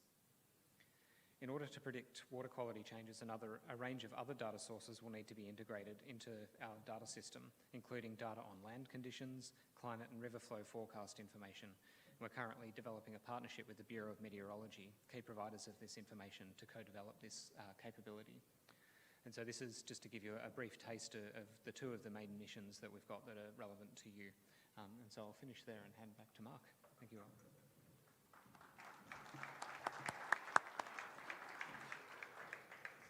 In order to predict water quality changes, a range of other data sources will need to be integrated into our data system, including data on land conditions, climate and river flow forecast information. We're currently developing a partnership with the Bureau of Meteorology, key providers of this information, to co-develop this capability. And so this is just to give you a brief taste of the 2 of the main missions that we've got that are relevant to you. And so I'll finish there and hand back to Mark. Thank you all.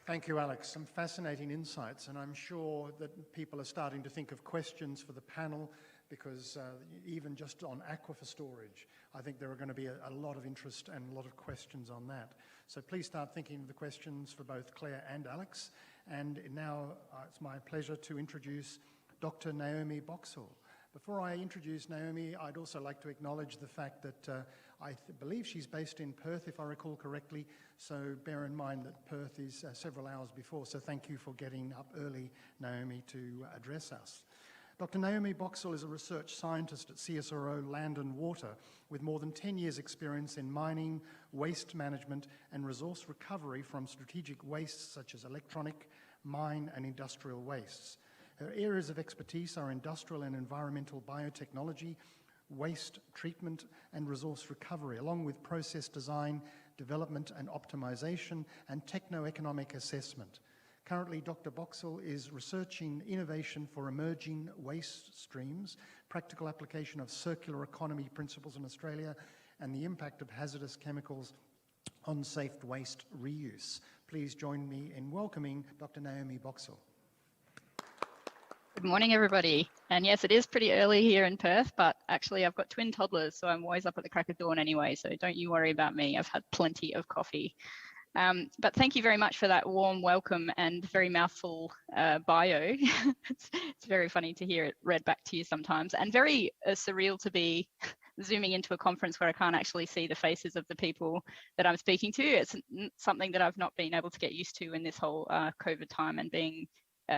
Thank you, Alex. Some fascinating insights, and I'm sure that people are starting to think of questions for the panel, because even just on aquifer storage, I think there are going to be a lot of interest and a lot of questions on that. So please start thinking of the questions for both Claire and Alex. And now it's my pleasure to introduce Dr. Naomi Boxall. Before I introduce Naomi, I'd also like to acknowledge the fact that I believe she's based in Perth, if I recall correctly, so bear in mind that Perth is several hours before, so thank you for getting up early, Naomi, to address us. Dr. Naomi Boxall is a research scientist at CSIRO Land and Water with more than 10 years' experience in mining, waste management and resource recovery from strategic wastes such as electronic, mine and industrial wastes. Her areas of expertise are industrial and environmental biotechnology, waste treatment and resource recovery, along with process design, development and optimization, and techno-economic assessment. Currently, Dr. Boxall is researching innovation for emerging waste streams, practical application of circular economy principles in Australia, and the impact of hazardous chemicals on safe waste reuse. Please join me in welcoming Dr. Naomi Boxall. Good morning, everybody. And yes, it is pretty early here in Perth, but actually I've got twin toddlers, so I'm always up at the crack of dawn anyway, so don't you worry about me. I've had plenty of coffee. But thank you very much for that warm welcome and very mouthful bio. It's very funny to hear it read back to you sometimes, and very surreal to be zooming into a conference where I can't actually see the faces of the people that I'm speaking to. It's something that I've not been able to get used to in this whole COVID time and being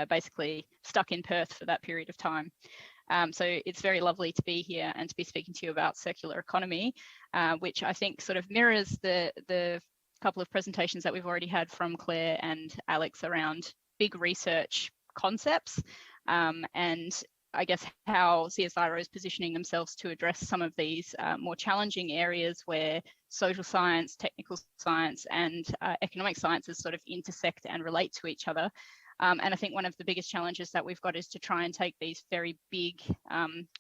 basically stuck in Perth for that period of time. So it's very lovely to be here and to be speaking to you about circular economy, which I think sort of mirrors the couple of presentations that we've already had from Claire and Alex around big research concepts, and I guess how CSIRO is positioning themselves to address some of these more challenging areas where social science, technical science and economic sciences sort of intersect and relate to each other. And I think one of the biggest challenges that we've got is to try and take these very big,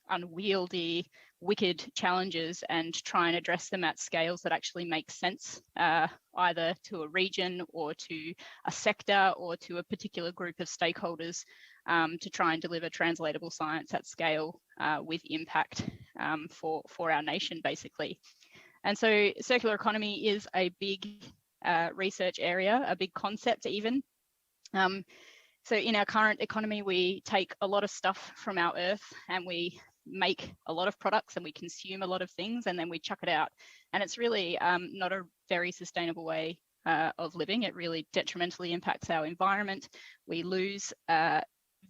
unwieldy, wicked challenges and try and address them at scales that actually make sense, either to a region or to a sector or to a particular group of stakeholders, to try and deliver translatable science at scale with impact for our nation, basically. And so circular economy is a big research area, a big concept even. So in our current economy, we take a lot of stuff from our earth and we make a lot of products and we consume a lot of things and then we chuck it out. And it's really not a very sustainable way of living. It really detrimentally impacts our environment. We lose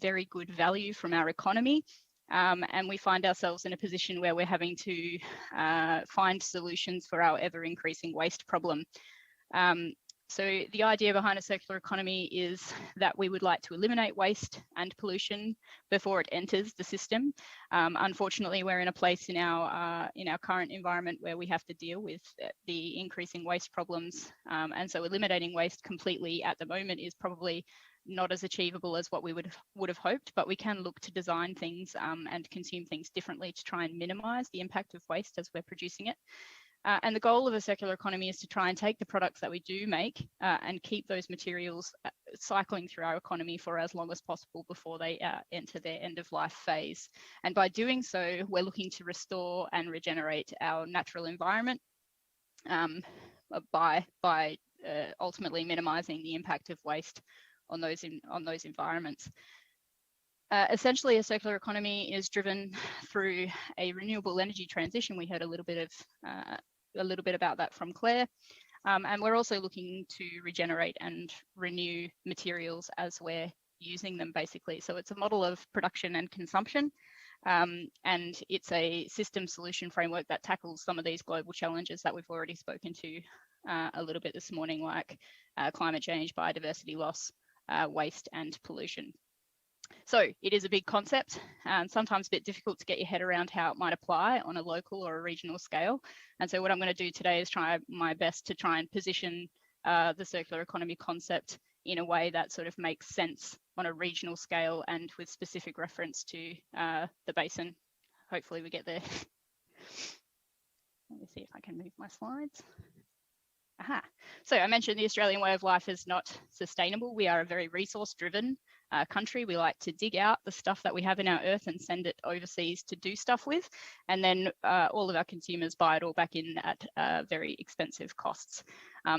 very good value from our economy. And we find ourselves in a position where we're having to find solutions for our ever increasing waste problem. So the idea behind a circular economy is that we would like to eliminate waste and pollution before it enters the system. Unfortunately, we're in a place in our current environment where we have to deal with the increasing waste problems. And so eliminating waste completely at the moment is probably not as achievable as what we would have hoped, but we can look to design things and consume things differently to try and minimize the impact of waste as we're producing it. And the goal of a circular economy is to try and take the products that we do make and keep those materials cycling through our economy for as long as possible before they enter their end of life phase. And by doing so, we're looking to restore and regenerate our natural environment by ultimately minimizing the impact of waste on those environments. Essentially, a circular economy is driven through a renewable energy transition. We heard a little bit about that from Claire, and we're also looking to regenerate and renew materials as we're using them, basically. So it's a model of production and consumption, and it's a system solution framework that tackles some of these global challenges that we've already spoken to a little bit this morning, like climate change, biodiversity loss, waste, and pollution. So it is a big concept and sometimes a bit difficult to get your head around how it might apply on a local or a regional scale. And so what I'm going to do today is try my best to try and position the circular economy concept in a way that sort of makes sense on a regional scale and with specific reference to the basin. Hopefully we get there. Let me see if I can move my slides. Aha. So I mentioned the Australian way of life is not sustainable. We are a very resource-driven country. We like to dig out the stuff that we have in our earth and send it overseas to do stuff with. And then all of our consumers buy it all back in at very expensive costs.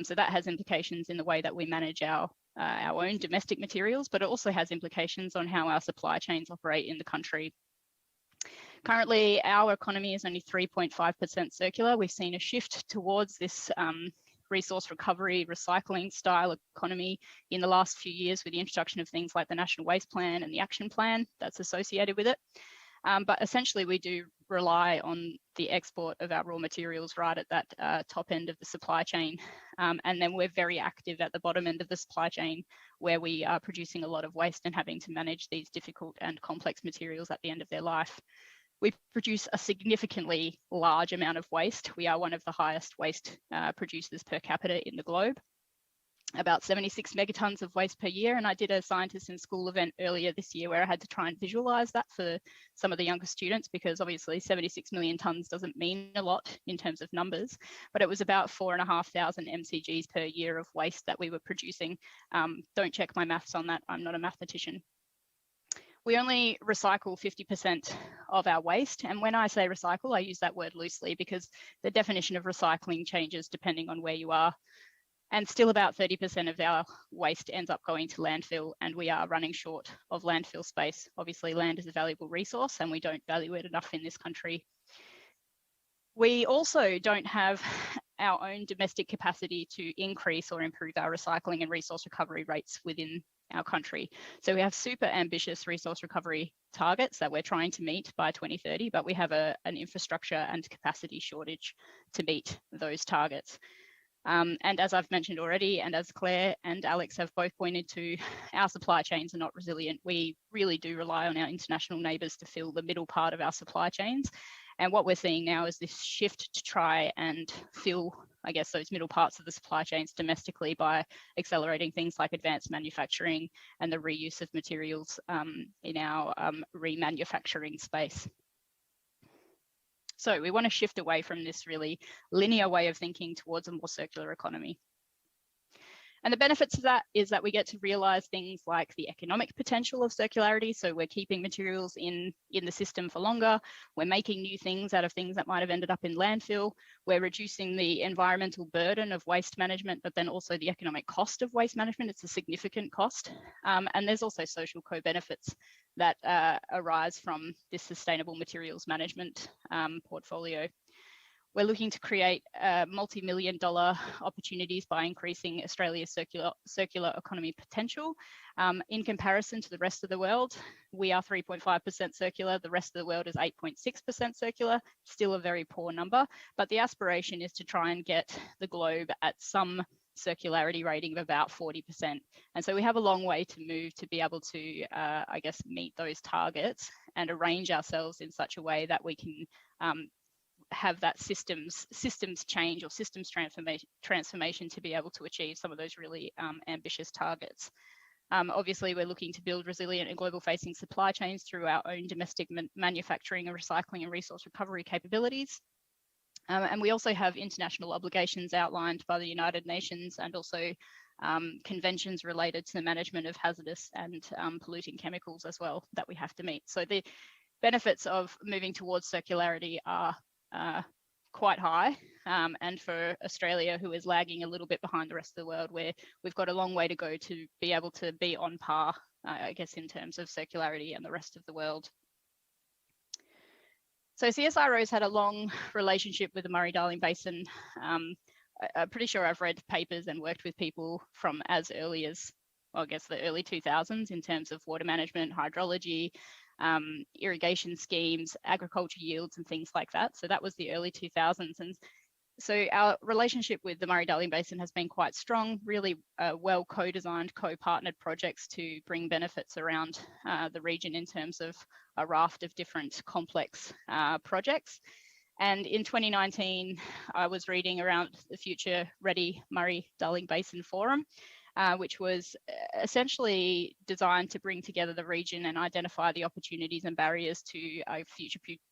So that has implications in the way that we manage our own domestic materials, but it also has implications on how our supply chains operate in the country. Currently, our economy is only 3.5% circular. We've seen a shift towards this resource recovery, recycling style economy in the last few years with the introduction of things like the National Waste Plan and the Action Plan that's associated with it. But essentially we do rely on the export of our raw materials right at that top end of the supply chain. And then we're very active at the bottom end of the supply chain where we are producing a lot of waste and having to manage these difficult and complex materials at the end of their life. We produce a significantly large amount of waste. We are one of the highest waste producers per capita in the globe. About 76 megatons of waste per year. And I did a scientist in school event earlier this year where I had to try and visualize that for some of the younger students, because obviously 76 million tons doesn't mean a lot in terms of numbers, but it was about 4,500 mcgs per year of waste that we were producing. Don't check my maths on that. I'm not a mathematician. We only recycle 50% of our waste. And when I say recycle, I use that word loosely because the definition of recycling changes depending on where you are. And still about 30% of our waste ends up going to landfill, and we are running short of landfill space. Obviously, land is a valuable resource and we don't value it enough in this country. We also don't have our own domestic capacity to increase or improve our recycling and resource recovery rates within our country. So we have super ambitious resource recovery targets that we're trying to meet by 2030, but we have an infrastructure and capacity shortage to meet those targets. And as I've mentioned already, and as Claire and Alex have both pointed to, our supply chains are not resilient. We really do rely on our international neighbours to fill the middle part of our supply chains. And what we're seeing now is this shift to try and fill, I guess, those middle parts of the supply chains domestically by accelerating things like advanced manufacturing and the reuse of materials in our remanufacturing space. So we want to shift away from this really linear way of thinking towards a more circular economy. And the benefits of that is that we get to realize things like the economic potential of circularity. So we're keeping materials in the system for longer. We're making new things out of things that might have ended up in landfill. We're reducing the environmental burden of waste management, but then also the economic cost of waste management. It's a significant cost. And there's also social co-benefits that arise from this sustainable materials management portfolio. We're looking to create multi-million-dollar opportunities by increasing Australia's circular economy potential. In comparison to the rest of the world, we are 3.5% circular. The rest of the world is 8.6% circular, still a very poor number. But the aspiration is to try and get the globe at some circularity rating of about 40%. And so we have a long way to move to be able to, I guess, meet those targets and arrange ourselves in such a way that we can have that systems change or systems transformation to be able to achieve some of those really ambitious targets. Obviously, we're looking to build resilient and global facing supply chains through our own domestic manufacturing and recycling and resource recovery capabilities. And we also have international obligations outlined by the United Nations and also conventions related to the management of hazardous and polluting chemicals as well that we have to meet. So the benefits of moving towards circularity are quite high, and for Australia, who is lagging a little bit behind the rest of the world, where we've got a long way to go to be able to be on par, I guess, in terms of circularity and the rest of the world. So CSIRO's had a long relationship with the Murray-Darling Basin. I'm pretty sure I've read papers and worked with people from as early as, well, I guess, the early 2000s in terms of water management, hydrology, irrigation schemes, agriculture yields and things like that. So that was the early 2000s. And so our relationship with the Murray-Darling Basin has been quite strong, really well co-designed, co-partnered projects to bring benefits around the region in terms of a raft of different complex projects. And in 2019, I was reading around the Future Ready Murray-Darling Basin Forum, which was essentially designed to bring together the region and identify the opportunities and barriers to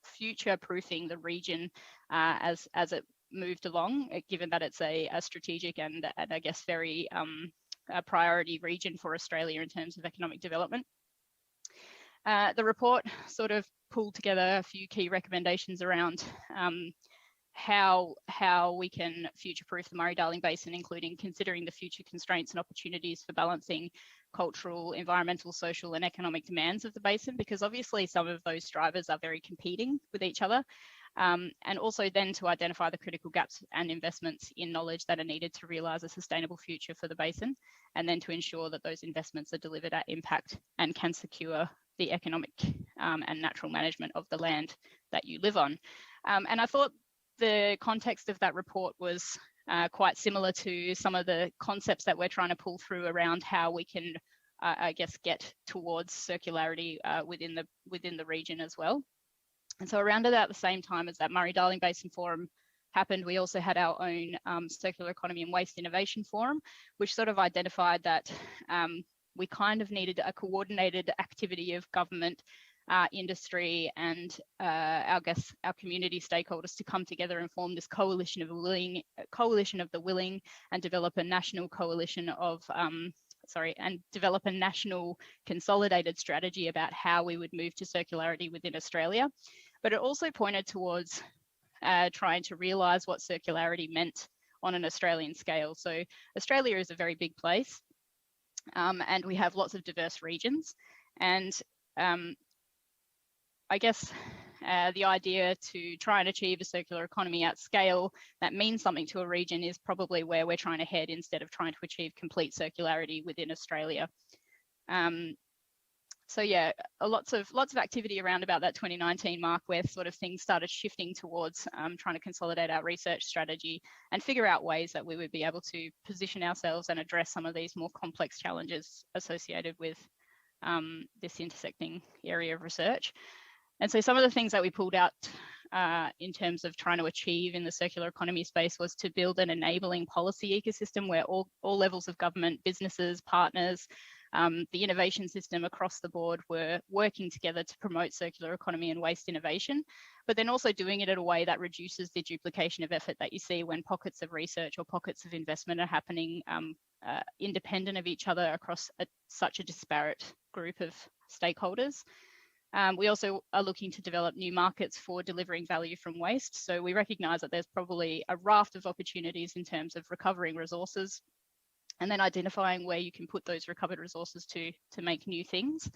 future-proofing the region as it moved along, given that it's a strategic and I guess very a priority region for Australia in terms of economic development. The report sort of pulled together a few key recommendations around how we can future-proof the Murray-Darling Basin, including considering the future constraints and opportunities for balancing cultural, environmental, social and economic demands of the basin, because obviously some of those drivers are very competing with each other. and also then to identify the critical gaps and investments in knowledge that are needed to realise a sustainable future for the basin, and then to ensure that those investments are delivered at impact and can secure the economic and natural management of the land that you live on. And I thought the context of that report was quite similar to some of the concepts that we're trying to pull through around how we can, I guess, get towards circularity within the region as well. And so around about the same time as that Murray-Darling Basin Forum happened, we also had our own Circular Economy and Waste Innovation Forum, which sort of identified that we kind of needed a coordinated activity of government, industry, and our community stakeholders to come together and form this coalition of the willing, and develop a national coalition of develop a national consolidated strategy about how we would move to circularity within Australia. But it also pointed towards trying to realise what circularity meant on an Australian scale. So Australia is a very big place, and we have lots of diverse regions. And I guess the idea to try and achieve a circular economy at scale that means something to a region is probably where we're trying to head, instead of trying to achieve complete circularity within Australia. So yeah, lots of activity around about that 2019 mark, where sort of things started shifting towards trying to consolidate our research strategy and figure out ways that we would be able to position ourselves and address some of these more complex challenges associated with this intersecting area of research. And so some of the things that we pulled out in terms of trying to achieve in the circular economy space was to build an enabling policy ecosystem where all levels of government, businesses, partners, the innovation system across the board were working together to promote circular economy and waste innovation, but then also doing it in a way that reduces the duplication of effort that you see when pockets of research or pockets of investment are happening independent of each other across such a disparate group of stakeholders. We also are looking to develop new markets for delivering value from waste. So we recognise that there's probably a raft of opportunities in terms of recovering resources, and then identifying where you can put those recovered resources to make new things,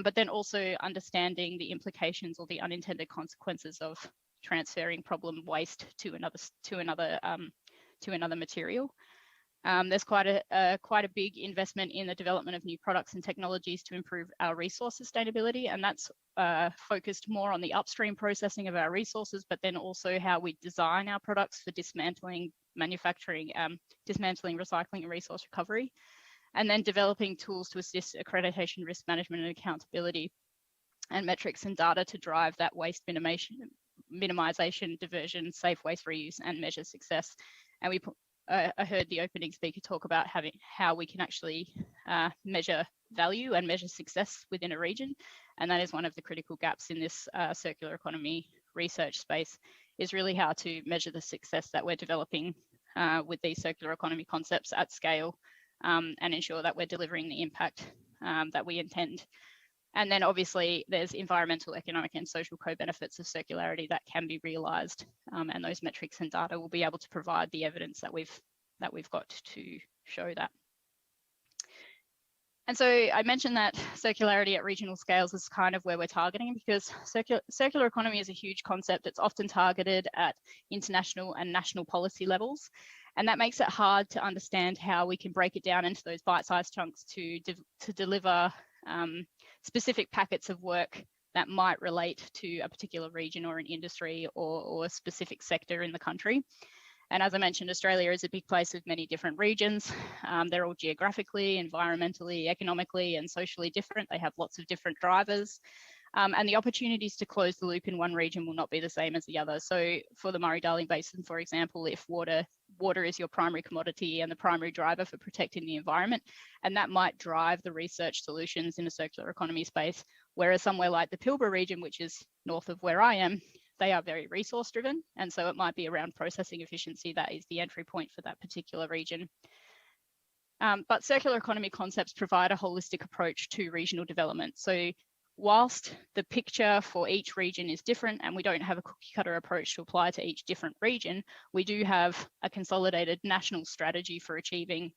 but then also understanding the implications or the unintended consequences of transferring problem waste to another material. There's quite a big investment in the development of new products and technologies to improve our resource sustainability, and that's focused more on the upstream processing of our resources, but then also how we design our products for dismantling, manufacturing, dismantling, recycling, and resource recovery, and then developing tools to assist accreditation, risk management, and accountability, and metrics and data to drive that waste minimization, diversion, safe waste reuse, and measure success. And I heard the opening speaker talk about how we can actually measure value and measure success within a region. And that is one of the critical gaps in this circular economy research space, is really how to measure the success that we're developing with these circular economy concepts at scale, and ensure that we're delivering the impact that we intend. And then obviously there's environmental, economic, and social co-benefits of circularity that can be realised, and those metrics and data will be able to provide the evidence that we've got to show that. And so I mentioned that circularity at regional scales is kind of where we're targeting, because circular economy is a huge concept. It's often targeted at international and national policy levels, and that makes it hard to understand how we can break it down into those bite-sized chunks to deliver specific packets of work that might relate to a particular region or an industry or a specific sector in the country. And as I mentioned, Australia is a big place with many different regions. They're all geographically, environmentally, economically, and socially different. They have lots of different drivers. And the opportunities to close the loop in one region will not be the same as the other. So for the Murray-Darling Basin, for example, if water is your primary commodity and the primary driver for protecting the environment, and that might drive the research solutions in a circular economy space, whereas somewhere like the Pilbara region, which is north of where I am, they are very resource driven. And so it might be around processing efficiency that is the entry point for that particular region. But circular economy concepts provide a holistic approach to regional development. So whilst the picture for each region is different and we don't have a cookie cutter approach to apply to each different region, we do have a consolidated national strategy for achieving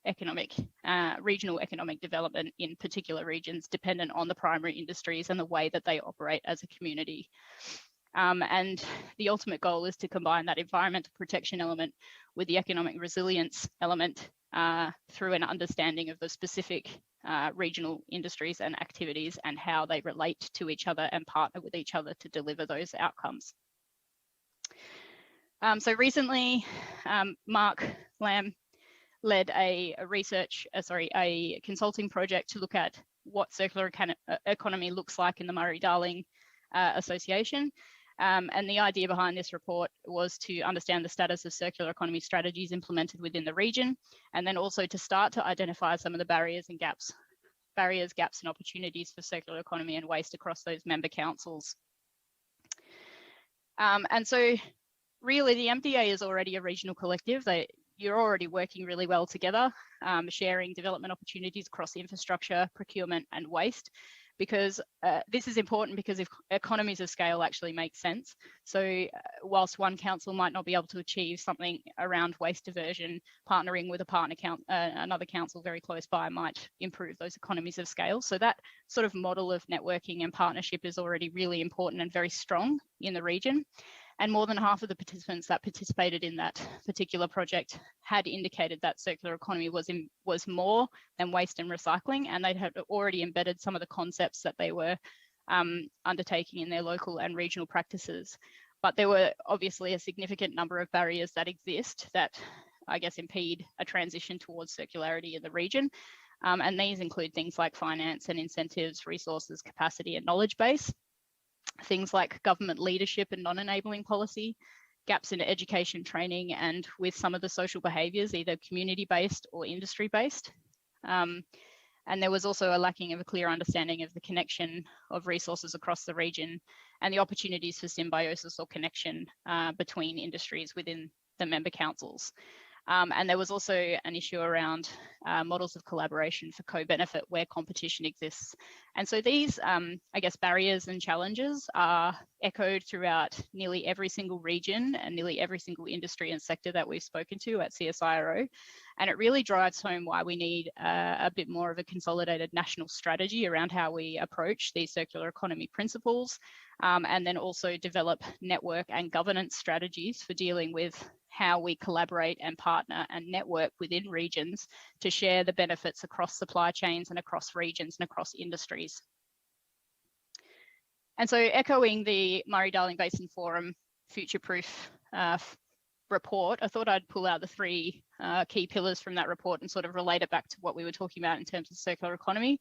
regional economic development in particular regions, dependent on the primary industries and the way that they operate as a community. And the ultimate goal is to combine that environmental protection element with the economic resilience element through an understanding of the specific regional industries and activities and how they relate to each other and partner with each other to deliver those outcomes. So recently, Mark Lamb led a consulting project to look at what circular economy looks like in the Murray-Darling Association. And the idea behind this report was to understand the status of circular economy strategies implemented within the region, and then also to start to identify some of the barriers, gaps and opportunities for circular economy and waste across those member councils. And so really the MDA is already a regional collective. You're already working really well together, sharing development opportunities across infrastructure, procurement and waste, because this is important because if economies of scale actually make sense. So whilst one council might not be able to achieve something around waste diversion, partnering with another council very close by might improve those economies of scale. So that sort of model of networking and partnership is already really important and very strong in the region. And more than half of the participants that participated in that particular project had indicated that circular economy was more than waste and recycling, and they had already embedded some of the concepts that they were undertaking in their local and regional practices. But there were obviously a significant number of barriers that exist that I guess impede a transition towards circularity in the region. And these include things like finance and incentives, resources, capacity and knowledge base. Things like government leadership and non-enabling policy, gaps in education training, and with some of the social behaviours, either community-based or industry-based. And there was also a lacking of a clear understanding of the connection of resources across the region and the opportunities for symbiosis or connection between industries within the member councils. And there was also an issue around models of collaboration for co-benefit where competition exists. And so these, I guess, barriers and challenges are echoed throughout nearly every single region and nearly every single industry and sector that we've spoken to at CSIRO. And it really drives home why we need a bit more of a consolidated national strategy around how we approach these circular economy principles, and then also develop network and governance strategies for dealing with how we collaborate and partner and network within regions to share the benefits across supply chains and across regions and across industries. And so echoing the Murray-Darling Basin Forum Future-Proof report, I thought I'd pull out the three key pillars from that report and sort of relate it back to what we were talking about in terms of circular economy.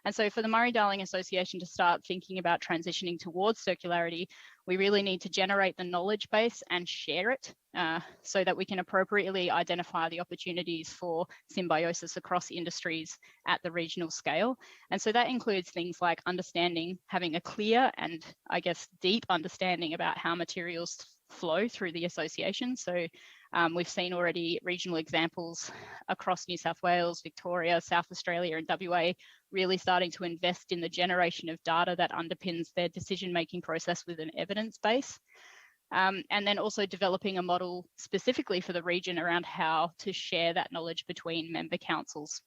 And so for the Murray-Darling Association to start thinking about transitioning towards circularity, we really need to generate the knowledge base and share it so that we can appropriately identify the opportunities for symbiosis across industries at the regional scale. And so that includes things like understanding, having a clear and I guess deep understanding about how materials flow through the association. So we've seen already regional examples across New South Wales, Victoria, South Australia and WA really starting to invest in the generation of data that underpins their decision-making process with an evidence base. And then also developing a model specifically for the region around how to share that knowledge between member councils.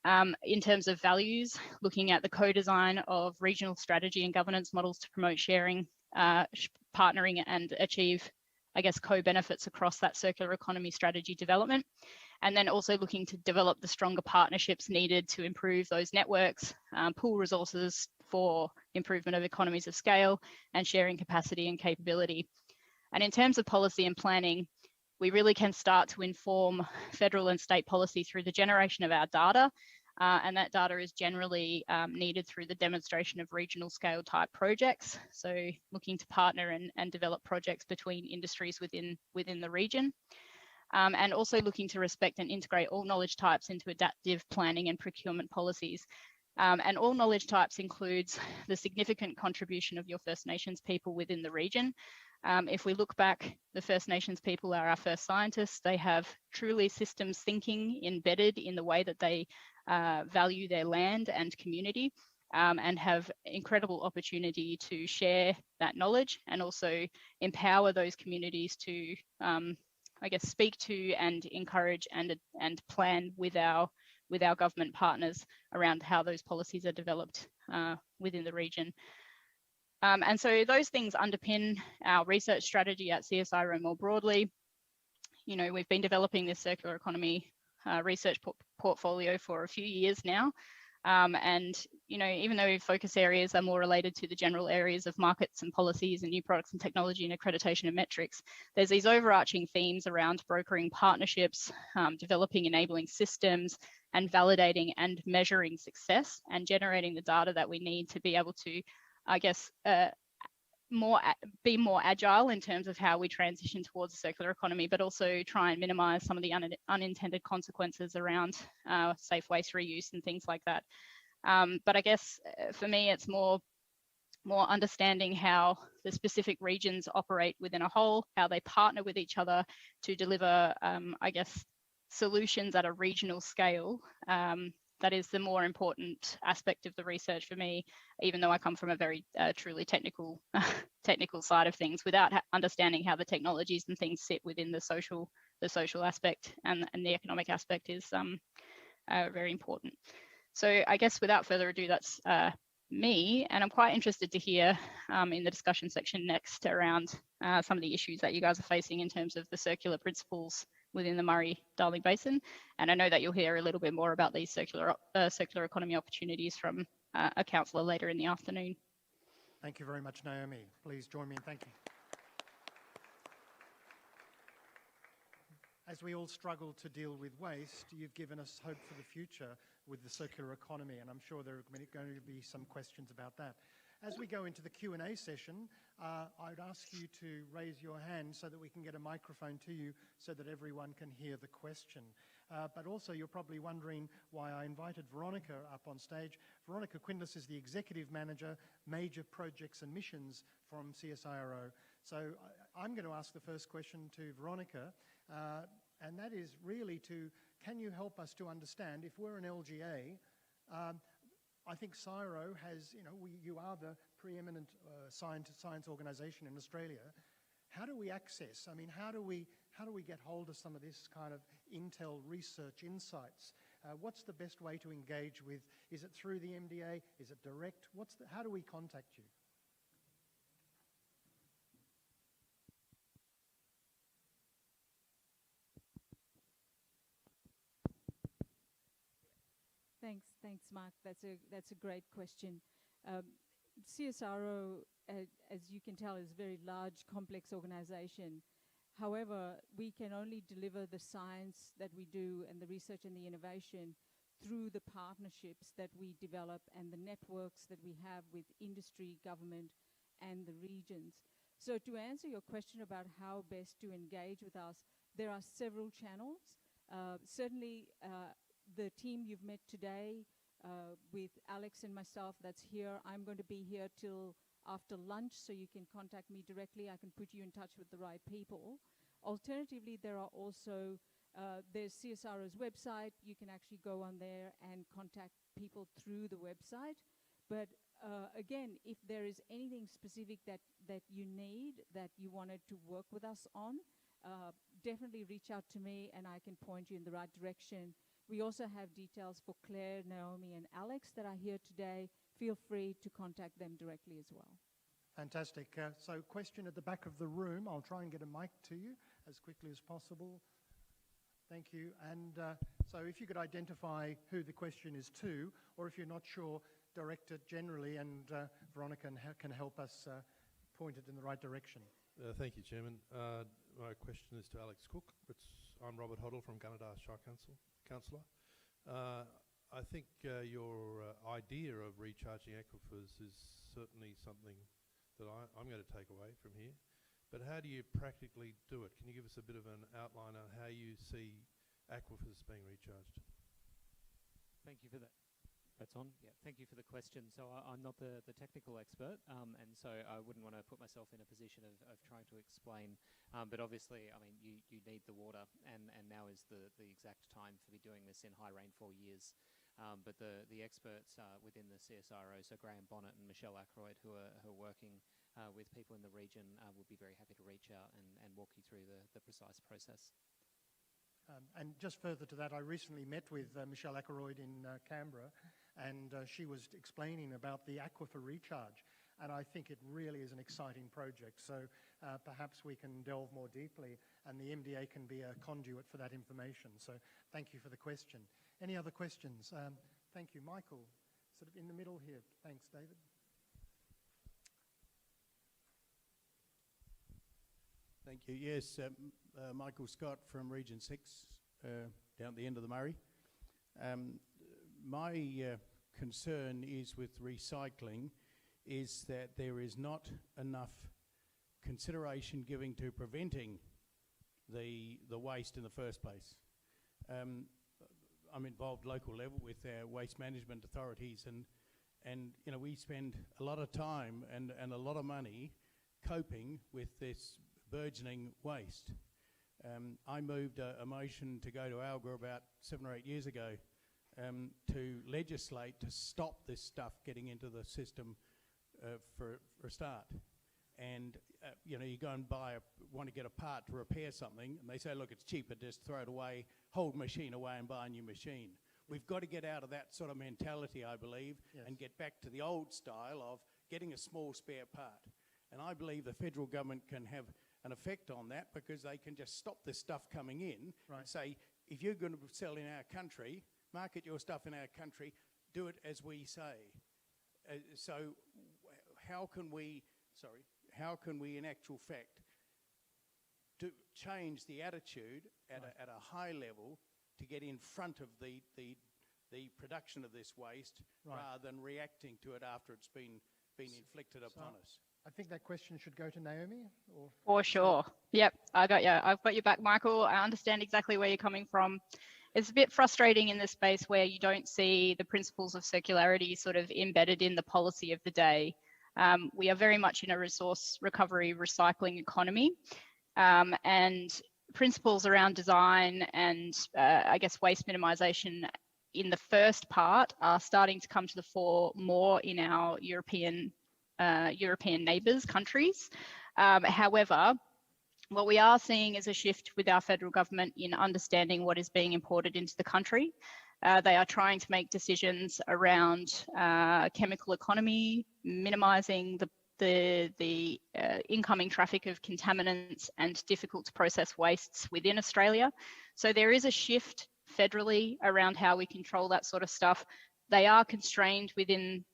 In terms of values, looking at the co-design of regional strategy and governance models to promote sharing, partnering and achieve, I guess, co-benefits across that circular economy strategy development. And then also looking to develop the stronger partnerships needed to improve those networks, pool resources for improvement of economies of scale and sharing capacity and capability. And in terms of policy and planning, we really can start to inform federal and state policy through the generation of our data. And that data is generally needed through the demonstration of regional scale type projects. So looking to partner and develop projects between industries within the region. And also looking to respect and integrate all knowledge types into adaptive planning and procurement policies. And all knowledge types includes the significant contribution of your First Nations people within the region. If we look back, the First Nations people are our first scientists. They have truly systems thinking embedded in the way that they value their land and community, and have incredible opportunity to share that knowledge and also empower those communities to I guess, speak to and encourage and plan with our government partners around how those policies are developed within the region. And so those things underpin our research strategy at CSIRO more broadly. You know, we've been developing this circular economy research portfolio for a few years now. And, you know, even though focus areas are more related to the general areas of markets and policies and new products and technology and accreditation and metrics, there's these overarching themes around brokering partnerships, developing enabling systems, and validating and measuring success and generating the data that we need to be able to, I guess, be more agile in terms of how we transition towards a circular economy, but also try and minimize some of the unintended consequences around safe waste reuse and things like that. But I guess for me, it's more understanding how the specific regions operate within a whole, how they partner with each other to deliver, I guess, solutions at a regional scale. That is the more important aspect of the research for me, even though I come from a very truly technical side of things, without understanding how the technologies and things sit within the social aspect and the economic aspect is very important. So I guess without further ado, that's me, and I'm quite interested to hear in the discussion section next around some of the issues that you guys are facing in terms of the circular principles within the Murray-Darling Basin. And I know that you'll hear a little bit more about these circular economy opportunities from a councillor later in the afternoon. Thank you very much, Naomi. Please join me in thanking. As we all struggle to deal with waste, you've given us hope for the future with the circular economy, and I'm sure there are going to be some questions about that. As we go into the Q&A session, I'd ask you to raise your hand so that we can get a microphone to you so that everyone can hear the question. But also, you're probably wondering why I invited Veronica up on stage. Veronica Quindlis is the Executive Manager, Major Projects and Missions from CSIRO. So I'm going to ask the first question to Veronica, and that is really can you help us to understand, if we're an LGA, I think CSIRO has, you are the preeminent science organisation in Australia. How do we access? I mean, how do we get hold of some of this kind of intel research insights? What's the best way to engage with? Is it through the MDA? Is it direct? How do we contact you? Thanks, Mark. That's a great question. CSIRO, as you can tell, is a very large, complex organisation. However, we can only deliver the science that we do and the research and the innovation through the partnerships that we develop and the networks that we have with industry, government, and the regions. So to answer your question about how best to engage with us, there are several channels. Certainly, the team you've met today with Alex and myself that's here, I'm going to be here till after lunch, so you can contact me directly. I can put you in touch with the right people. Alternatively, there are also, there's CSIRO's website. You can actually go on there and contact people through the website. But again, if there is anything specific that you need, that you wanted to work with us on, definitely reach out to me and I can point you in the right direction. We also have details for Claire, Naomi, and Alex that are here today. Feel free to contact them directly as well. Fantastic. So question at the back of the room. I'll try and get a mic to you as quickly as possible. Thank you. And so if you could identify who the question is to, or if you're not sure, direct it generally, and Veronica can help us point it in the right direction. Thank you, Chairman. My question is to Alex Cook. I'm Robert Hoddle from Gunnedah Shire Councillor. I think your idea of recharging aquifers is certainly something that I'm going to take away from here. But how do you practically do it? Can you give us a bit of an outline on how you see aquifers being recharged? Thank you for that. That's on? Yeah, thank you for the question. So I'm not the technical expert, and so I wouldn't want to put myself in a position of trying to explain. But obviously, I mean, you need the water, and now is the exact time to be doing this in high rainfall years. But the experts within the CSIRO, so Graham Bonnet and Michelle Ackroyd, who are working with people in the region, would be very happy to reach out and walk you through the precise process. And just further to that, I recently met with Michelle Ackroyd in Canberra, and she was explaining about the aquifer recharge. and I think it really is an exciting project. So perhaps we can delve more deeply, and the MDA can be a conduit for that information. So thank you for the question. Any other questions? Thank you. Michael, sort of in the middle here. Thanks, David. Thank you. Yes, Michael Scott from Region 6, down at the end of the Murray. My concern is with recycling is that there is not enough consideration given to preventing the waste in the first place. I'm involved local level with our waste management authorities, and you know, we spend a lot of time and a lot of money coping with this burgeoning waste. I moved a motion to go to Albury about 7 or 8 years ago to legislate to stop this stuff getting into the system for a start. And you know, you go and want to get a part to repair something, and they say, look, it's cheaper, just throw it away, hold machine away and buy a new machine. We've got to get out of that sort of mentality, I believe, yes, and get back to the old style of getting a small spare part. And I believe the federal government can have an effect on that, because they can just stop this stuff coming in, right, and say, if you're going to sell in our country, market your stuff in our country, do it as we say. So how can we in actual fact change the attitude at, right, at a high level to get in front of the production of this waste, right, rather than reacting to it after it's been inflicted upon us? I think that question should go to Naomi. For sure. Yep, I got you. I've got your back, Michael. I understand exactly where you're coming from. It's a bit frustrating in this space where you don't see the principles of circularity sort of embedded in the policy of the day. We are very much in a resource recovery recycling economy, and principles around design and I guess waste minimisation in the first part are starting to come to the fore more in our European neighbours countries. However, what we are seeing is a shift with our federal government in understanding what is being imported into the country. They are trying to make decisions around chemical economy, minimising the incoming traffic of contaminants and difficult to process wastes within Australia. So there is a shift federally around how we control that sort of stuff. They are constrained within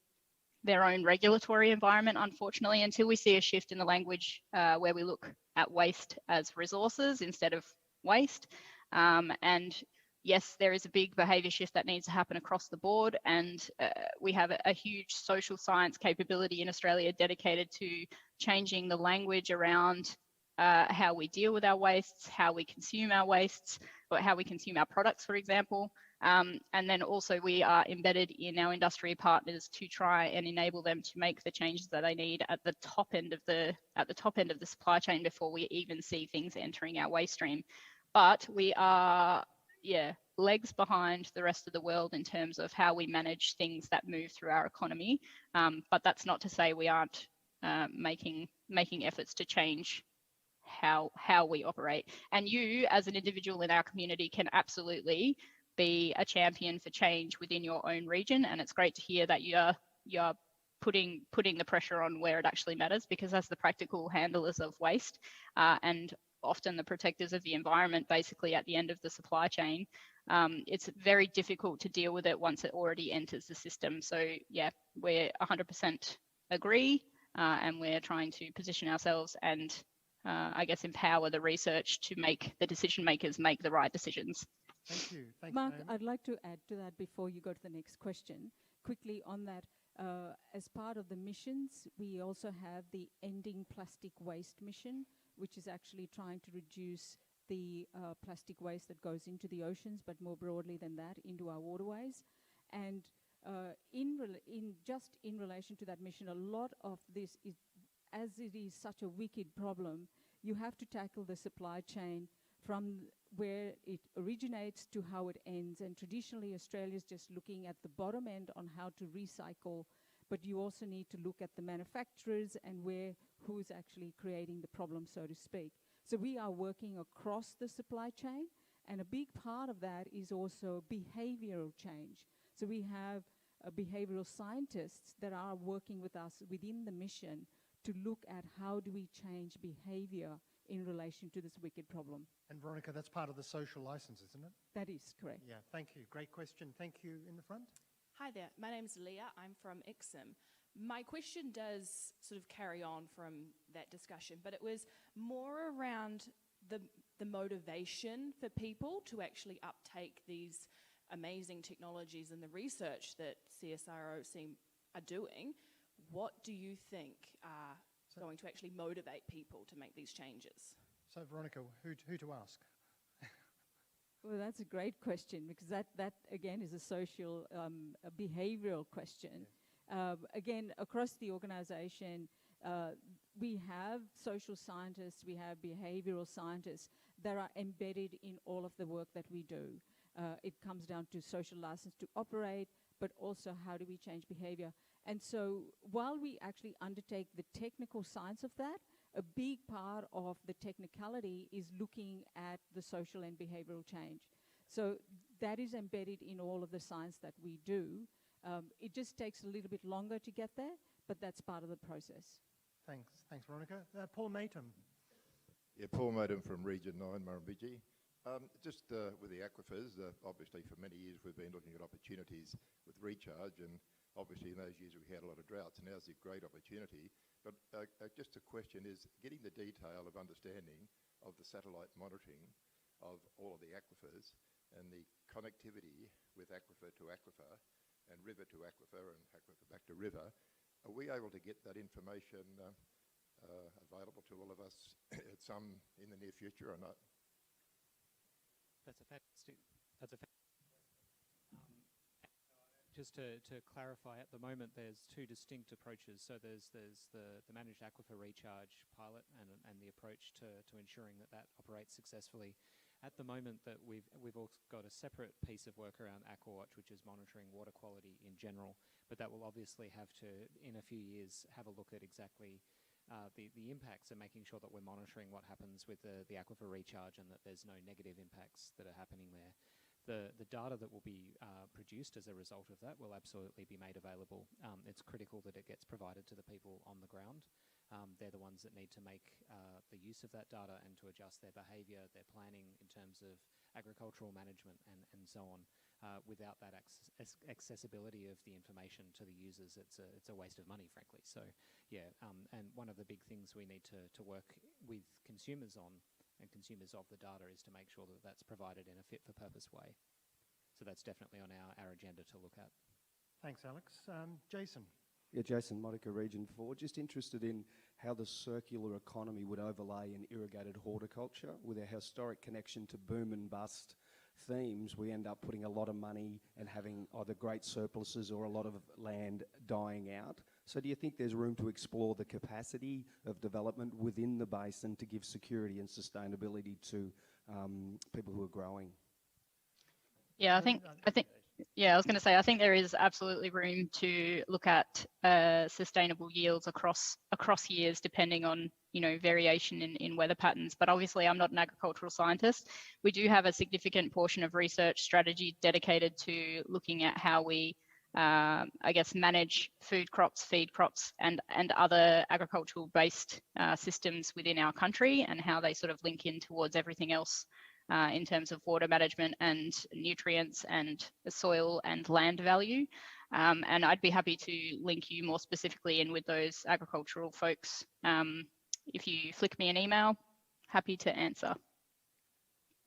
their own regulatory environment, unfortunately, until we see a shift in the language where we look at waste as resources instead of waste. And yes, there is a big behaviour shift that needs to happen across the board, and we have a huge social science capability in Australia dedicated to changing the language around how we deal with our wastes, how we consume our wastes, or how we consume our products, for example. And then also we are embedded in our industry partners to try and enable them to make the changes that they need at the top end of the supply chain before we even see things entering our waste stream. But we are, legs behind the rest of the world in terms of how we manage things that move through our economy. But that's not to say we aren't making efforts to change how we operate. And you, as an individual in our community, can absolutely be a champion for change within your own region, and it's great to hear that you're putting the pressure on where it actually matters, because as the practical handlers of waste and often the protectors of the environment, basically at the end of the supply chain, it's very difficult to deal with it once it already enters the system. So yeah, we're 100% agree, and we're trying to position ourselves and I guess empower the research to make the decision makers make the right decisions. Thank you. Thanks, Mark, Naomi. I'd like to add to that before you go to the next question. Quickly on that, as part of the missions, we also have the Ending Plastic Waste mission, which is actually trying to reduce the plastic waste that goes into the oceans, but more broadly than that, into our waterways. And in relation to that mission, a lot of this is, as it is such a wicked problem, you have to tackle the supply chain from where it originates to how it ends. And traditionally, Australia is just looking at the bottom end on how to recycle, but you also need to look at the manufacturers and who's actually creating the problem, so to speak. So we are working across the supply chain, and a big part of that is also behavioral change. So we have behavioral scientists that are working with us within the mission to look at how do we change behavior in relation to this wicked problem. And Veronica, that's part of the social license, isn't it? That is correct. Yeah, thank you. Great question. Thank you in the front. Hi there, my name's Leah, I'm from Ixom. My question does sort of carry on from that discussion, but it was more around the motivation for people to actually uptake these amazing technologies and the research that CSIRO are doing. What do you think are going to actually motivate people to make these changes? So Veronica, who to ask? Well, that's a great question, because that again is a social, a behavioral question. Again, across the organization, we have social scientists, we have behavioral scientists that are embedded in all of the work that we do. It comes down to social license to operate, but also how do we change behavior. And so while we actually undertake the technical science of that, a big part of the technicality is looking at the social and behavioral change. So that is embedded in all of the science that we do. It just takes a little bit longer to get there, but that's part of the process. Thanks, Veronica. Paul Matum. Yeah, Paul Matum from Region 9, Murrumbidgee. Just with the aquifers, obviously for many years we've been looking at opportunities with recharge, and obviously in those years we had a lot of droughts, and now's a great opportunity. But just a question is getting the detail of understanding of the satellite monitoring of all of the aquifers and the connectivity with aquifer to aquifer and river to aquifer and aquifer back to river. Are we able to get that information available to all of us at some in the near future or not? That's a just to clarify, at the moment there's two distinct approaches. So there's the managed aquifer recharge pilot and the approach to ensuring that operates successfully. At the moment that we've also got a separate piece of work around AquaWatch, which is monitoring water quality in general, but that will obviously have to, in a few years, have a look at exactly the impacts and making sure that we're monitoring what happens with the aquifer recharge and that there's no negative impacts that are happening there. The data that will be produced as a result of that will absolutely be made available. It's critical that it gets provided to the people on the ground. They're the ones that need to make the use of that data and to adjust their behaviour, their planning in terms of agricultural management and so on. Without that accessibility of the information to the users, it's a waste of money, frankly. So, yeah, and one of the big things we need to work with consumers on and consumers of the data is to make sure that that's provided in a fit-for-purpose way. So that's definitely on our agenda to look at. Thanks, Alex. Jason. Yeah, Jason, Monica, Region 4. Just interested in how the circular economy would overlay in irrigated horticulture. With our historic connection to boom and bust themes, we end up putting a lot of money and having either great surpluses or a lot of land dying out. So do you think there's room to explore the capacity of development within the basin to give security and sustainability to people who are growing? Yeah, I think. Yeah, I was going to say, I think there is absolutely room to look at sustainable yields across years, depending on, variation in weather patterns. But obviously, I'm not an agricultural scientist. We do have a significant portion of research strategy dedicated to looking at how we, manage food crops, feed crops, and other agricultural-based systems within our country, and how they sort of link in towards everything else. In terms of water management and nutrients and soil and land value. And I'd be happy to link you more specifically in with those agricultural folks. If you flick me an email, happy to answer.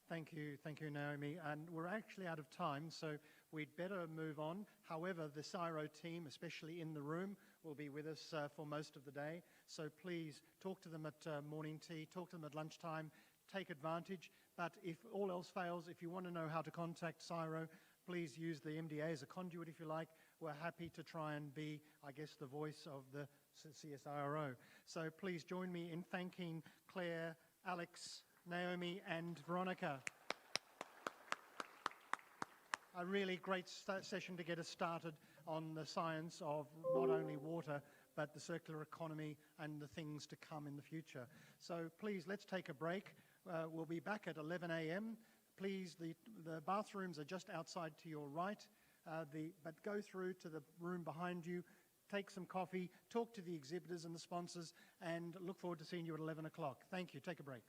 Thank you, Naomi. And we're actually out of time, so we'd better move on. However, the CSIRO team, especially in the room, will be with us for most of the day. So please talk to them at morning tea, talk to them at lunchtime, take advantage. But if all else fails, if you want to know how to contact CSIRO, please use the MDA as a conduit if you like. We're happy to try and be, the voice of the CSIRO. So please join me in thanking Claire, Alex, Naomi and Veronica. A really great session to get us started on the science of not only water, but the circular economy and the things to come in the future. So please, let's take a break. We'll be back at 11 a.m. Please, the bathrooms are just outside to your right. but go through to the room behind you, take some coffee, talk to the exhibitors and the sponsors, and look forward to seeing you at 11 o'clock. Thank you. Take a break.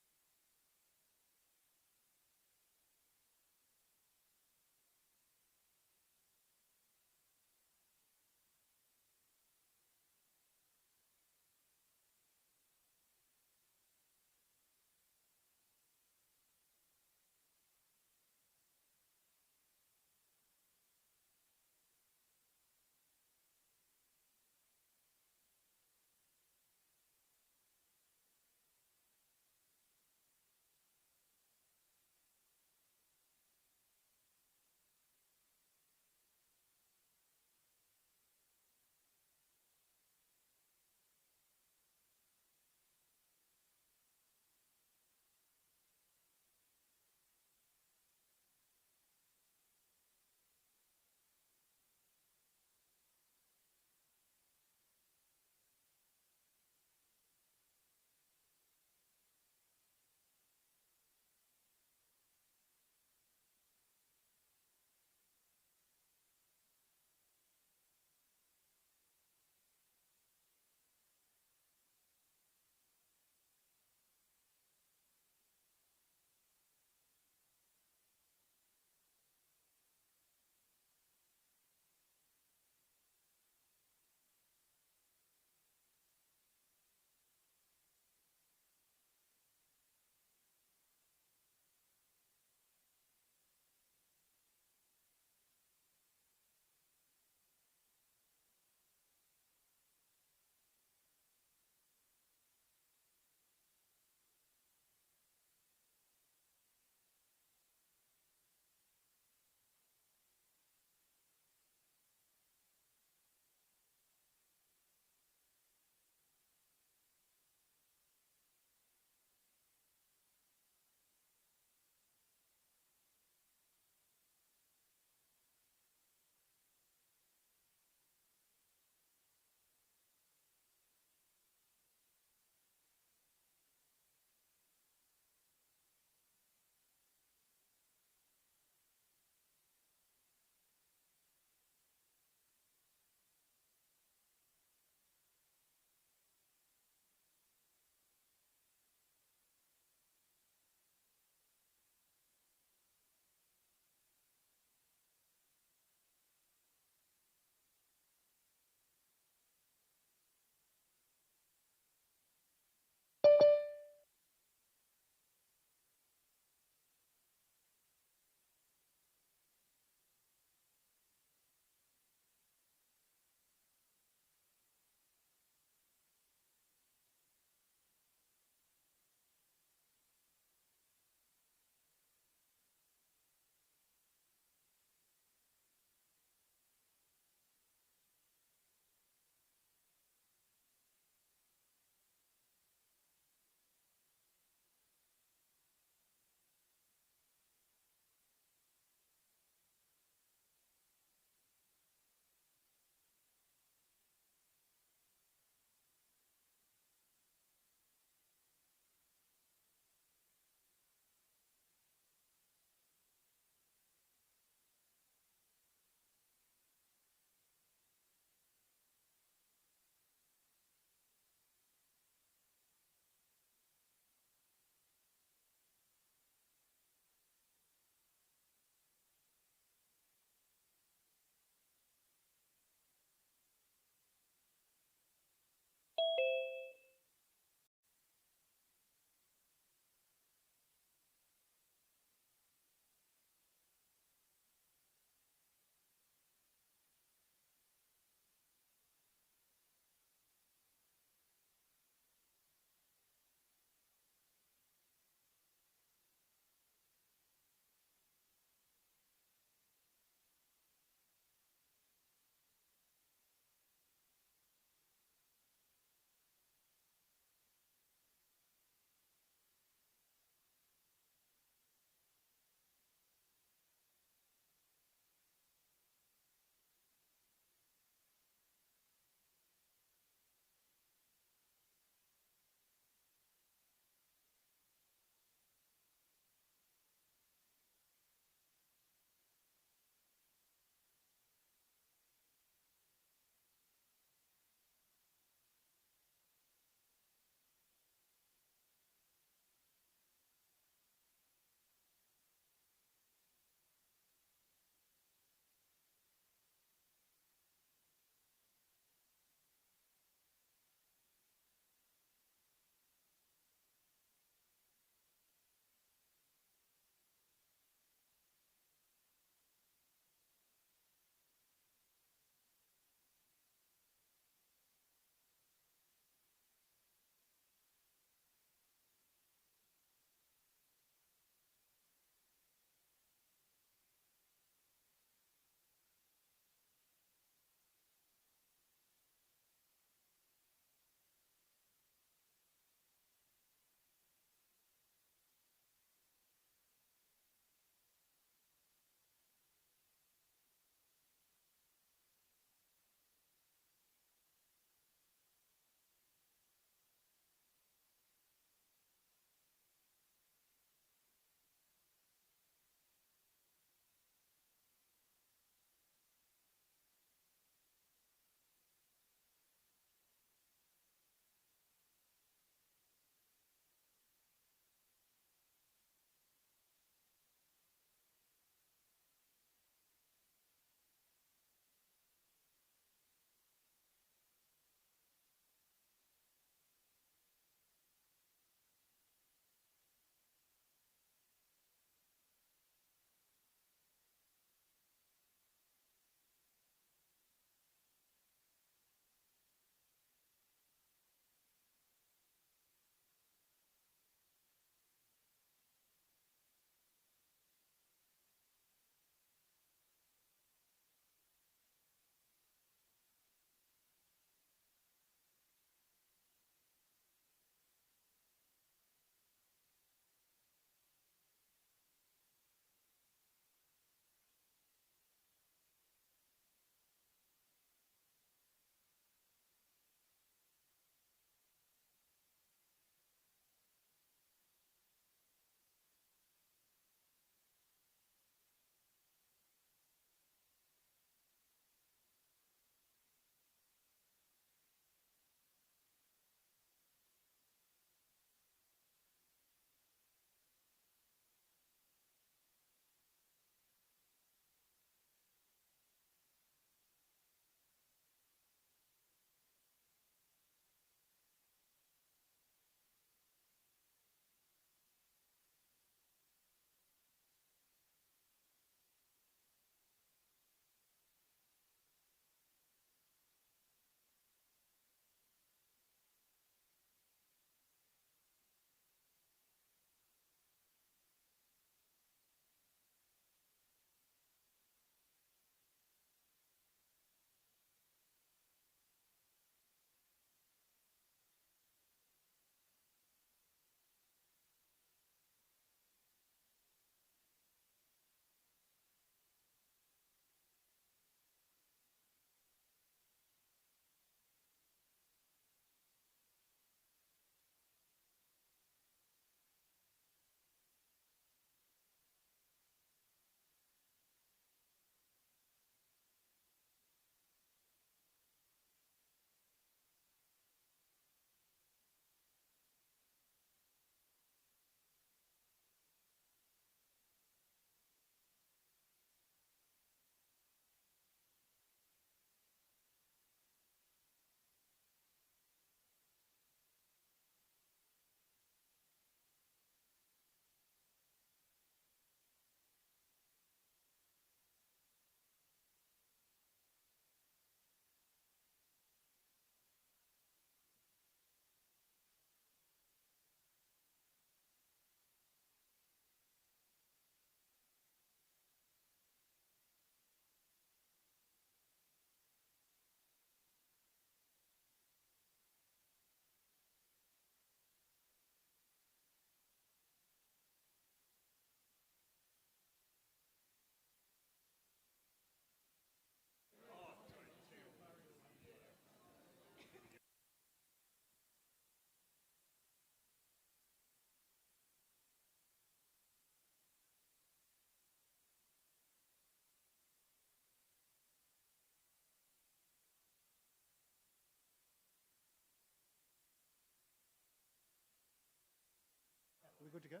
to go?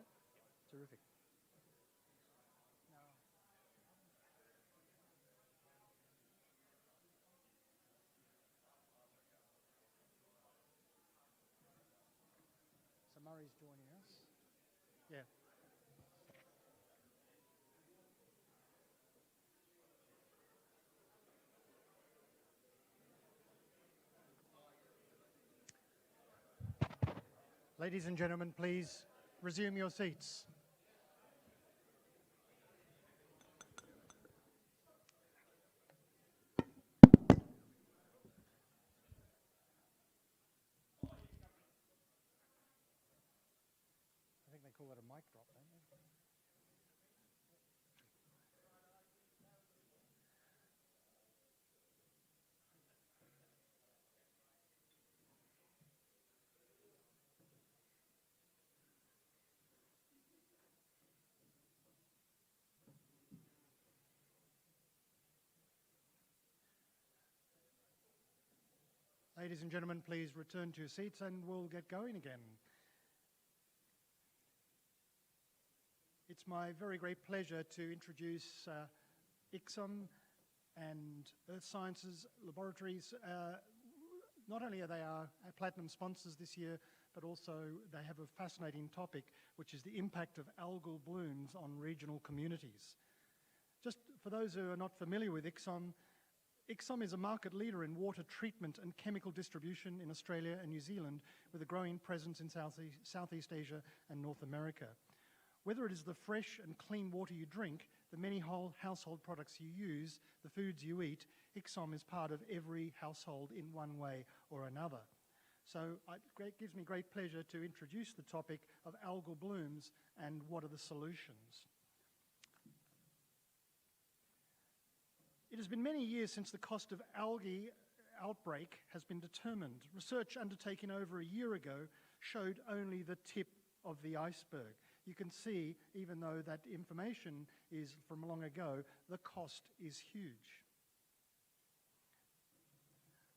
Terrific. So Murray's joining us. Yeah. Ladies and gentlemen, please resume your seats. I think they call it a mic drop, don't they? Ladies and gentlemen, please return to your seats and we'll get going again. It's my very great pleasure to introduce ICSOM and Earth Sciences Laboratories. Not only are they our platinum sponsors this year, but also they have a fascinating topic, which is the impact of algal blooms on regional communities. Just for those who are not familiar with ICSOM, ICSOM is a market leader in water treatment and chemical distribution in Australia and New Zealand, with a growing presence in Southeast Asia and North America. Whether it is the fresh and clean water you drink, the many household products you use, the foods you eat, ICSOM is part of every household in one way or another. So it gives me great pleasure to introduce the topic of algal blooms and what are the solutions. It has been many years since the cost of algae outbreak has been determined. Research undertaken over a year ago showed only the tip of the iceberg. You can see, even though that information is from long ago, the cost is huge.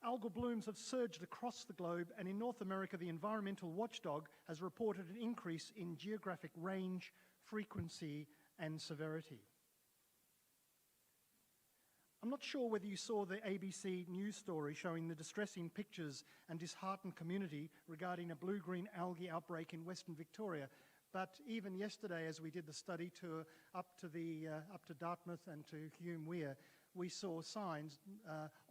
Algal blooms have surged across the globe, and in North America, the environmental watchdog has reported an increase in geographic range, frequency, and severity. I'm not sure whether you saw the ABC news story showing the distressing pictures and disheartened community regarding a blue-green algae outbreak in Western Victoria. But even yesterday, as we did the study tour up to Dartmouth and to Hume Weir, we saw signs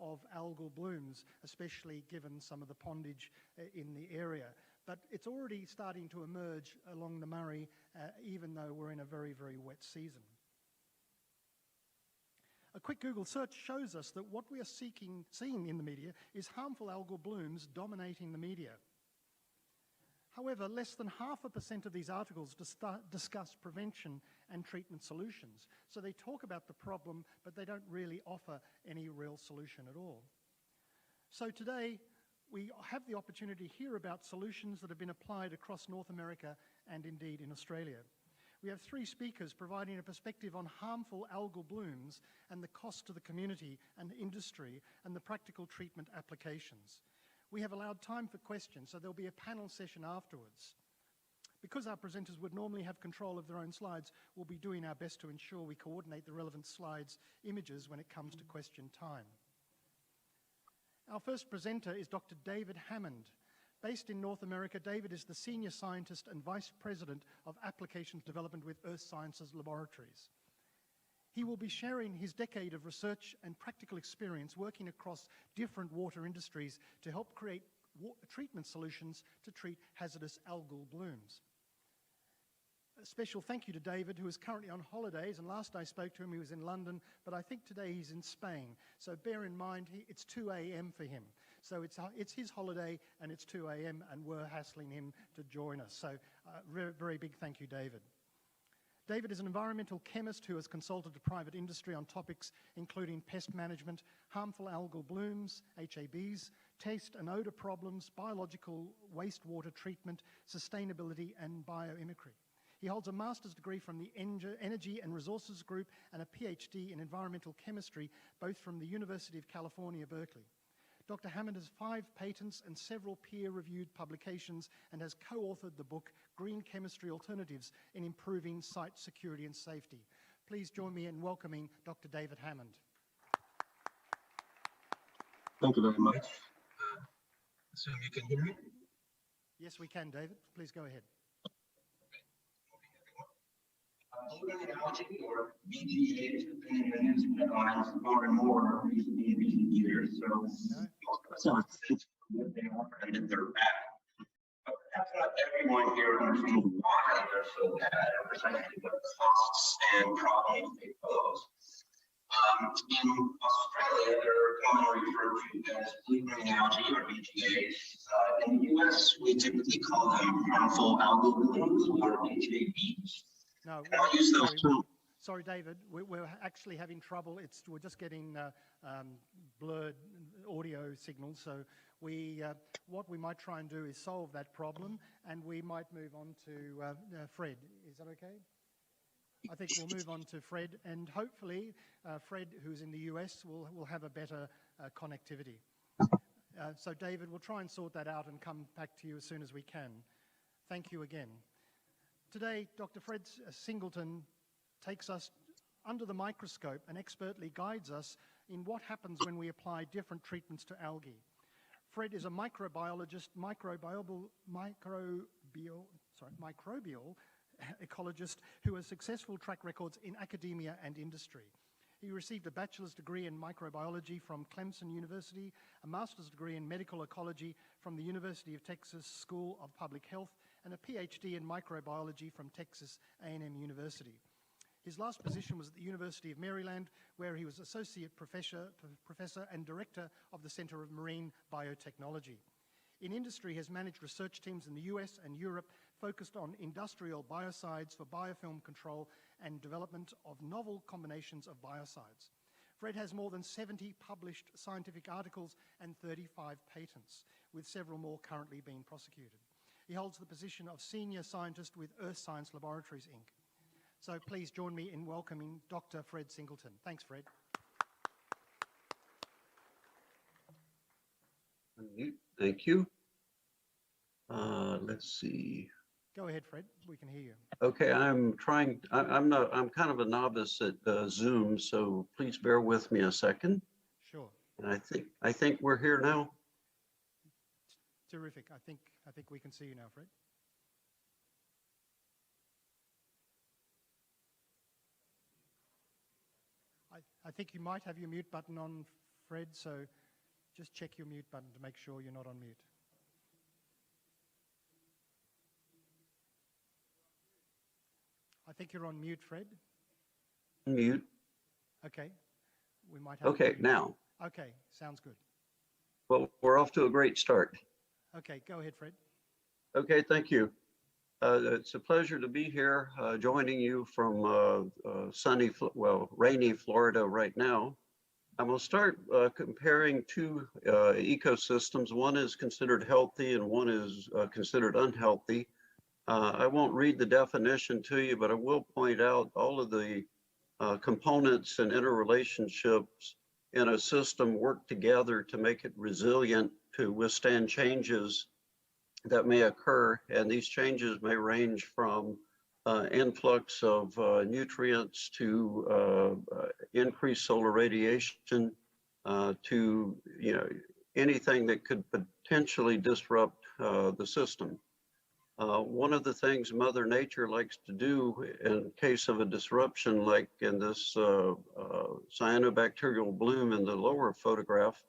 of algal blooms, especially given some of the pondage in the area. But it's already starting to emerge along the Murray, even though we're in a very, very wet season. A quick Google search shows us that what we are seeing in the media is harmful algal blooms dominating the media. However, less than 0.5% of these articles discuss prevention and treatment solutions. So they talk about the problem, but they don't really offer any real solution at all. So today, we have the opportunity to hear about solutions that have been applied across North America and indeed in Australia. We have 3 speakers providing a perspective on harmful algal blooms and the cost to the community and industry and the practical treatment applications. We have allowed time for questions, so there'll be a panel session afterwards. Because our presenters would normally have control of their own slides, we'll be doing our best to ensure we coordinate the relevant slides images when it comes to question time. Our first presenter is Dr. David Hammond. Based in North America, David is the Senior Scientist and Vice President of Applications Development with Earth Sciences Laboratories. He will be sharing his decade of research and practical experience working across different water industries to help create treatment solutions to treat hazardous algal blooms. A special thank you to David, who is currently on holidays, and last I spoke to him, he was in London, but I think today he's in Spain. So bear in mind, it's 2 a.m. for him. So it's his holiday, and it's 2 a.m., and we're hassling him to join us. So very, very big thank you, David. David is an environmental chemist who has consulted the private industry on topics including pest management, harmful algal blooms, HABs, taste and odour problems, biological wastewater treatment, sustainability, and biomimicry. He holds a master's degree from the Energy and Resources Group and a PhD in environmental chemistry, both from the University of California, Berkeley. Dr. Hammond has 5 patents and several peer-reviewed publications and has co-authored the book Green Chemistry Alternatives in Improving Site Security and Safety. Please join me in welcoming Dr. David Hammond. Thank you very much. Assume you can hear me? Yes, we can, David. Please go ahead. Technology, or BGA, has been in the news headlines more and more recently in recent years. So most of us think that they are and that they're bad. But perhaps not everyone here understands why they're so bad, or precisely what costs and problems they pose. In Australia, they're commonly referred to as blue-green algae, or BGAs. In the US, we typically call them harmful algal blooms, or BGABs. No, sorry, David, we're actually having trouble. We're just getting blurred audio signals. So what we might try and do is solve that problem, and we might move on to Fred. Is that okay? I think we'll move on to Fred, and hopefully Fred, who's in the US, will have a better connectivity. So David, we'll try and sort that out and come back to you as soon as we can. Thank you again. Today, Dr. Fred Singleton takes us under the microscope and expertly guides us in what happens when we apply different treatments to algae. Fred is a microbiologist, microbial ecologist who has successful track records in academia and industry. He received a bachelor's degree in microbiology from Clemson University, a master's degree in medical ecology from the University of Texas School of Public Health, and a PhD in microbiology from Texas A&M University. His last position was at the University of Maryland, where he was associate professor and director of the Center of Marine Biotechnology. In industry, he has managed research teams in the US and Europe focused on industrial biocides for biofilm control and development of novel combinations of biocides. Fred has more than 70 published scientific articles and 35 patents, with several more currently being prosecuted. He holds the position of Senior Scientist with Earth Science Laboratories, Inc. So please join me in welcoming Dr. Fred Singleton. Thanks, Fred. Thank you. Let's see. Go ahead, Fred. We can hear you. Okay, I'm kind of a novice at Zoom, so please bear with me a second. Sure. And I think we're here now. Terrific. I think we can see you now, Fred. I think you might have your mute button on, Fred, so just check your mute button to make sure you're not on mute. I think you're on mute, Fred. Mute. Okay. We might have. Okay, now. Okay, sounds good. Well, we're off to a great start. Okay, go ahead, Fred. Okay, thank you. It's a pleasure to be here, joining you from rainy Florida right now. I'm going to start comparing two ecosystems. One is considered healthy and one is considered unhealthy. I won't read the definition to you, but I will point out all of the components and interrelationships in a system work together to make it resilient to withstand changes that may occur, and these changes may range from influx of nutrients to increased solar radiation to anything that could potentially disrupt the system. One of the things Mother Nature likes to do in case of a disruption, like in this cyanobacterial bloom in the lower photograph,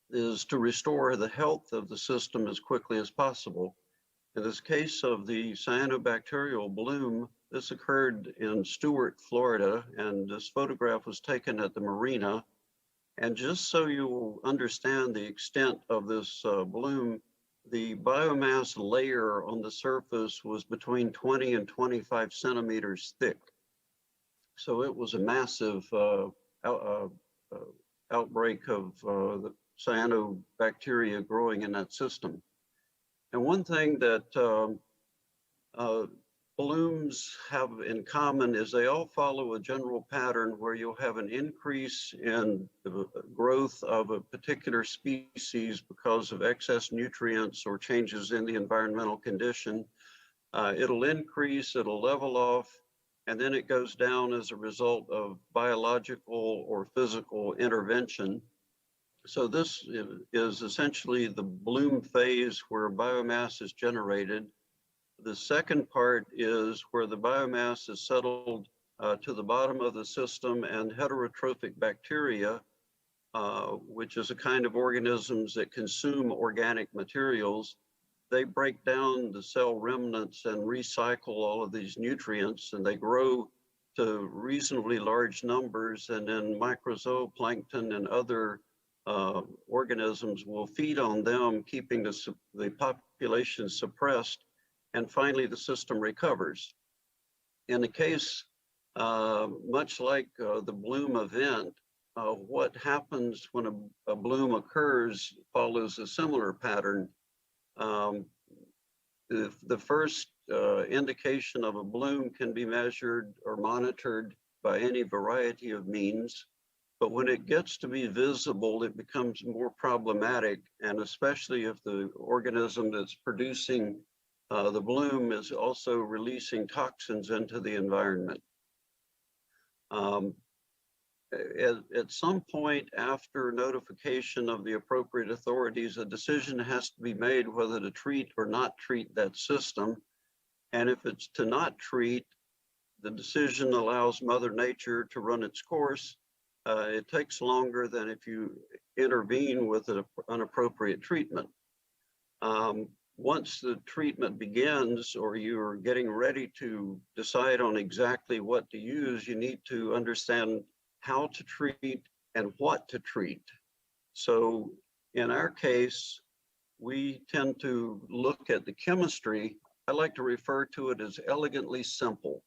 is to restore the health of the system as quickly as possible. In this case of the cyanobacterial bloom, this occurred in Stuart, Florida, and this photograph was taken at the marina. And just so you will understand the extent of this bloom, the biomass layer on the surface was between 20 and 25 centimeters thick. So it was a massive outbreak of the cyanobacteria growing in that system. And one thing that blooms have in common is they all follow a general pattern where you'll have an increase in the growth of a particular species because of excess nutrients or changes in the environmental condition. It'll increase, it'll level off, and then it goes down as a result of biological or physical intervention. So this is essentially the bloom phase where biomass is generated. The second part is where the biomass is settled to the bottom of the system, and heterotrophic bacteria, which is a kind of organisms that consume organic materials, they break down the cell remnants and recycle all of these nutrients, and they grow to reasonably large numbers, and then microzooplankton and other organisms will feed on them, keeping the population suppressed, and finally the system recovers. In the case, much like the bloom event, what happens when a bloom occurs follows a similar pattern. The first indication of a bloom can be measured or monitored by any variety of means, but when it gets to be visible, it becomes more problematic, and especially if the organism that's producing the bloom is also releasing toxins into the environment. At some point after notification of the appropriate authorities, a decision has to be made whether to treat or not treat that system. And if it's to not treat, the decision allows Mother Nature to run its course. It takes longer than if you intervene with an inappropriate treatment. Once the treatment begins, or you're getting ready to decide on exactly what to use, you need to understand how to treat and what to treat. So in our case, we tend to look at the chemistry. I like to refer to it as elegantly simple.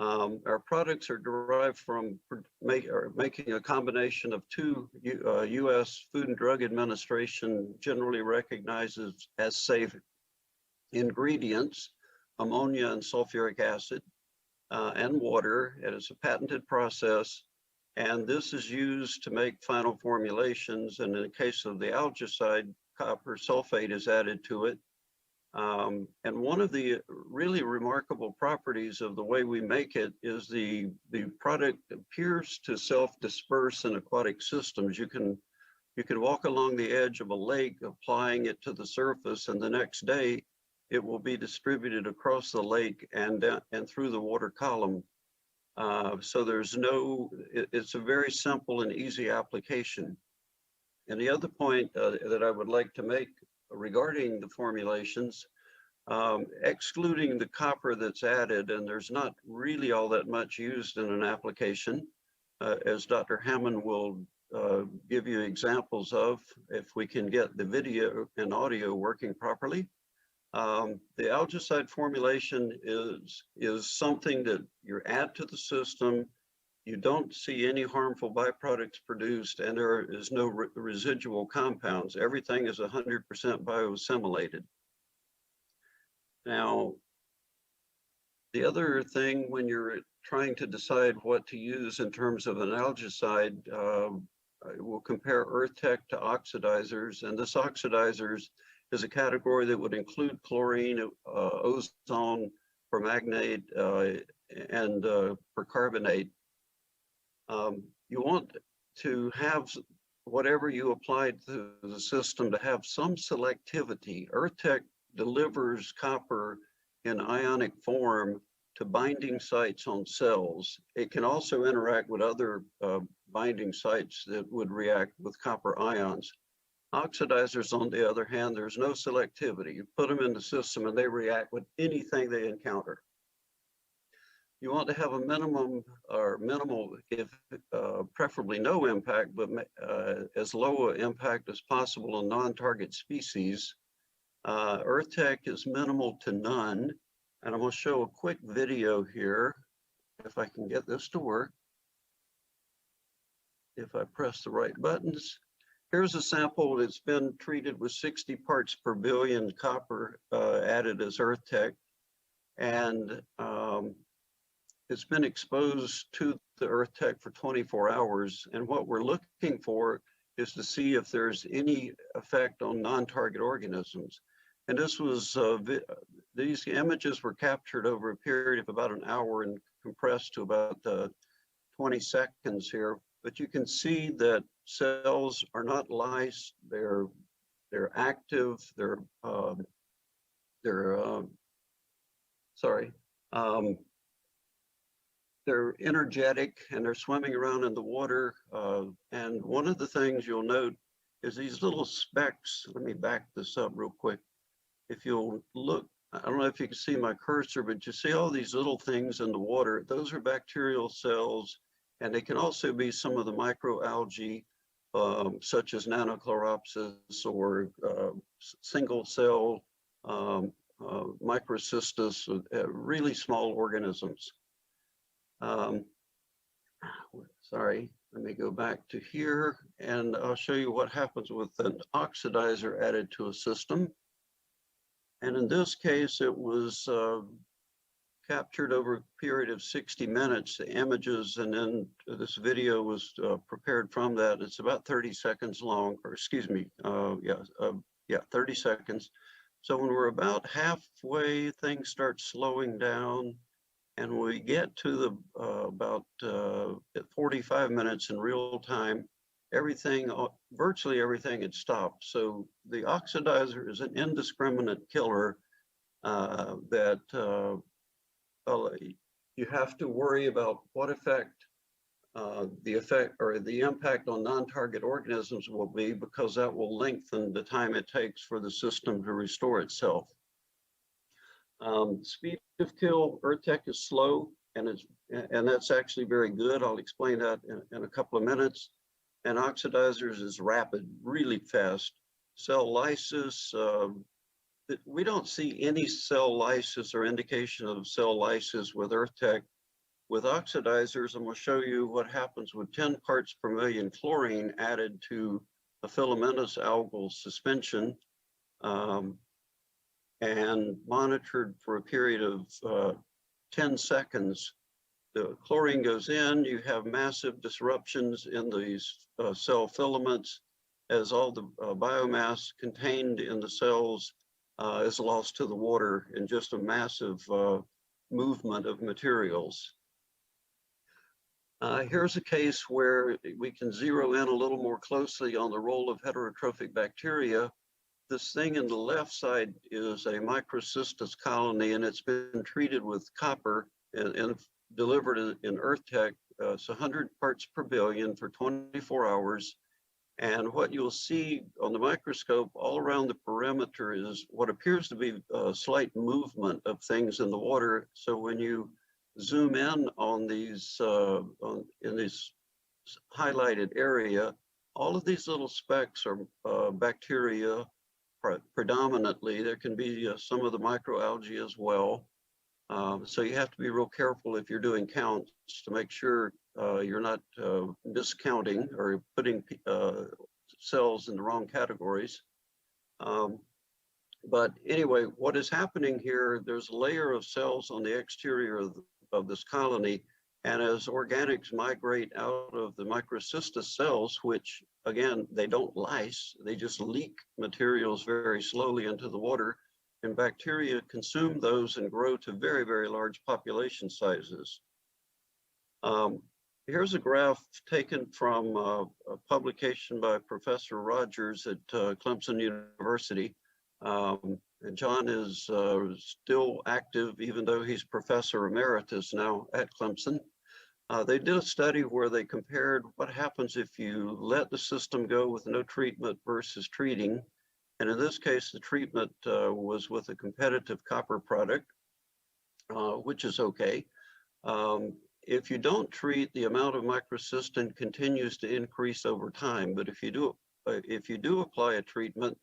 Our products are derived from making a combination of two U.S. Food and Drug Administration generally recognizes as safe ingredients, ammonia and sulfuric acid, and water. It is a patented process, and this is used to make final formulations. And in the case of the algicide, copper sulfate is added to it. And one of the really remarkable properties of the way we make it is the product appears to self-disperse in aquatic systems. You can walk along the edge of a lake applying it to the surface, and the next day it will be distributed across the lake and through the water column. So it's a very simple and easy application. And the other point that I would like to make regarding the formulations, excluding the copper that's added, and there's not really all that much used in an application, as Dr. Hammond will give you examples of if we can get the video and audio working properly. The algicide formulation is something that you add to the system. You don't see any harmful byproducts produced, and there is no residual compounds. Everything is 100% bioassimilated. Now, the other thing when you're trying to decide what to use in terms of an algicide, we'll compare EarthTech to oxidizers, and this oxidizers is a category that would include chlorine, ozone, permanganate, and percarbonate. You want to have whatever you apply to the system to have some selectivity. EarthTech delivers copper in ionic form to binding sites on cells. It can also interact with other binding sites that would react with copper ions. Oxidizers, on the other hand, there's no selectivity. You put them in the system and they react with anything they encounter. You want to have a minimum or minimal, if preferably no impact, but as low an impact as possible on non-target species. EarthTech is minimal to none. And I'm going to show a quick video here, if I can get this to work. If I press the right buttons. Here's a sample that's been treated with 60 parts per billion copper added as EarthTech. and it's been exposed to the Earth Tech for 24 hours. And what we're looking for is to see if there's any effect on non-target organisms. And this was, these images were captured over a period of about an hour and compressed to about 20 seconds here. But you can see that cells are not lice, they're active, they're energetic, and they're swimming around in the water. And one of the things you'll note is these little specks. Let me back this up real quick. If you'll look, I don't know if you can see my cursor, but you see all these little things in the water. Those are bacterial cells, and they can also be some of the microalgae, such as nanochloropsis or single cell microcystis, really small organisms. Sorry, let me go back to here, and I'll show you what happens with an oxidizer added to a system. And in this case, it was captured over a period of 60 minutes, the images, and then this video was prepared from that. It's about 30 seconds long, or excuse me, 30 seconds. So when we're about halfway, things start slowing down, and we get to the about 45 minutes in real time, everything, virtually everything had stopped. So the oxidizer is an indiscriminate killer that you have to worry about what effect the impact on non-target organisms will be, because that will lengthen the time it takes for the system to restore itself. Speed of kill, Earth Tech is slow, and that's actually very good. I'll explain that in a couple of minutes. And oxidizers is rapid, really fast. Cell lysis, we don't see any cell lysis or indication of cell lysis with Earth Tech. With oxidizers, I'm going to show you what happens with 10 parts per million chlorine added to a filamentous algal suspension and monitored for a period of 10 seconds. The chlorine goes in, you have massive disruptions in these cell filaments as all the biomass contained in the cells is lost to the water in just a massive movement of materials. Here's a case where we can zero in a little more closely on the role of heterotrophic bacteria. This thing in the left side is a microcystis colony, and it's been treated with copper and delivered in Earth Tech. It's 100 parts per billion for 24 hours. And what you'll see on the microscope all around the perimeter is what appears to be a slight movement of things in the water. So when you zoom in on these, in this highlighted area, all of these little specks are bacteria predominantly. There can be some of the microalgae as well. So you have to be real careful if you're doing counts to make sure you're not discounting or putting cells in the wrong categories. But anyway, what is happening here, there's a layer of cells on the exterior of this colony, and as organics migrate out of the microcystis cells, which again, they don't lyse, they just leak materials very slowly into the water, and bacteria consume those and grow to very, very large population sizes. Here's a graph taken from a publication by Professor Rogers at Clemson University. And John is still active, even though he's Professor Emeritus now at Clemson. They did a study where they compared what happens if you let the system go with no treatment versus treating. And in this case, the treatment was with a competitive copper product, which is okay. If you don't treat, the amount of microcystin continues to increase over time. But if you do apply a treatment,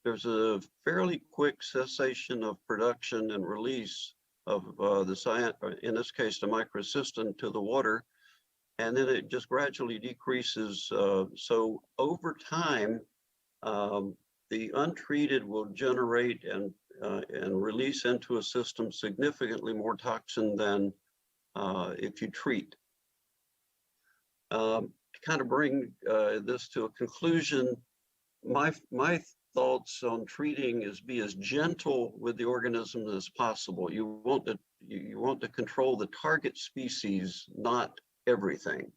there's a fairly quick cessation of production and release of in this case, the microcystin to the water, and then it just gradually decreases. So over time, the untreated will generate and release into a system significantly more toxin than if you treat. To kind of bring this to a conclusion, my thoughts on treating is be as gentle with the organism as possible. You want to control the target species, not everything.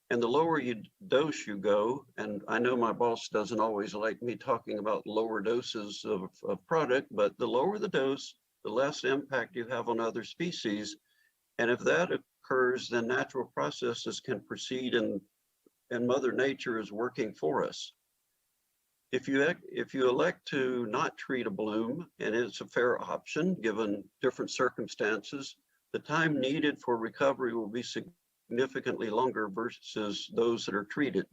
And the lower dose you go, and I know my boss doesn't always like me talking about lower doses of product, but the lower the dose, the less impact you have on other species. And if that occurs, then natural processes can proceed and Mother Nature is working for us. If you elect to not treat a bloom, and it's a fair option given different circumstances, the time needed for recovery will be significantly longer versus those that are treated.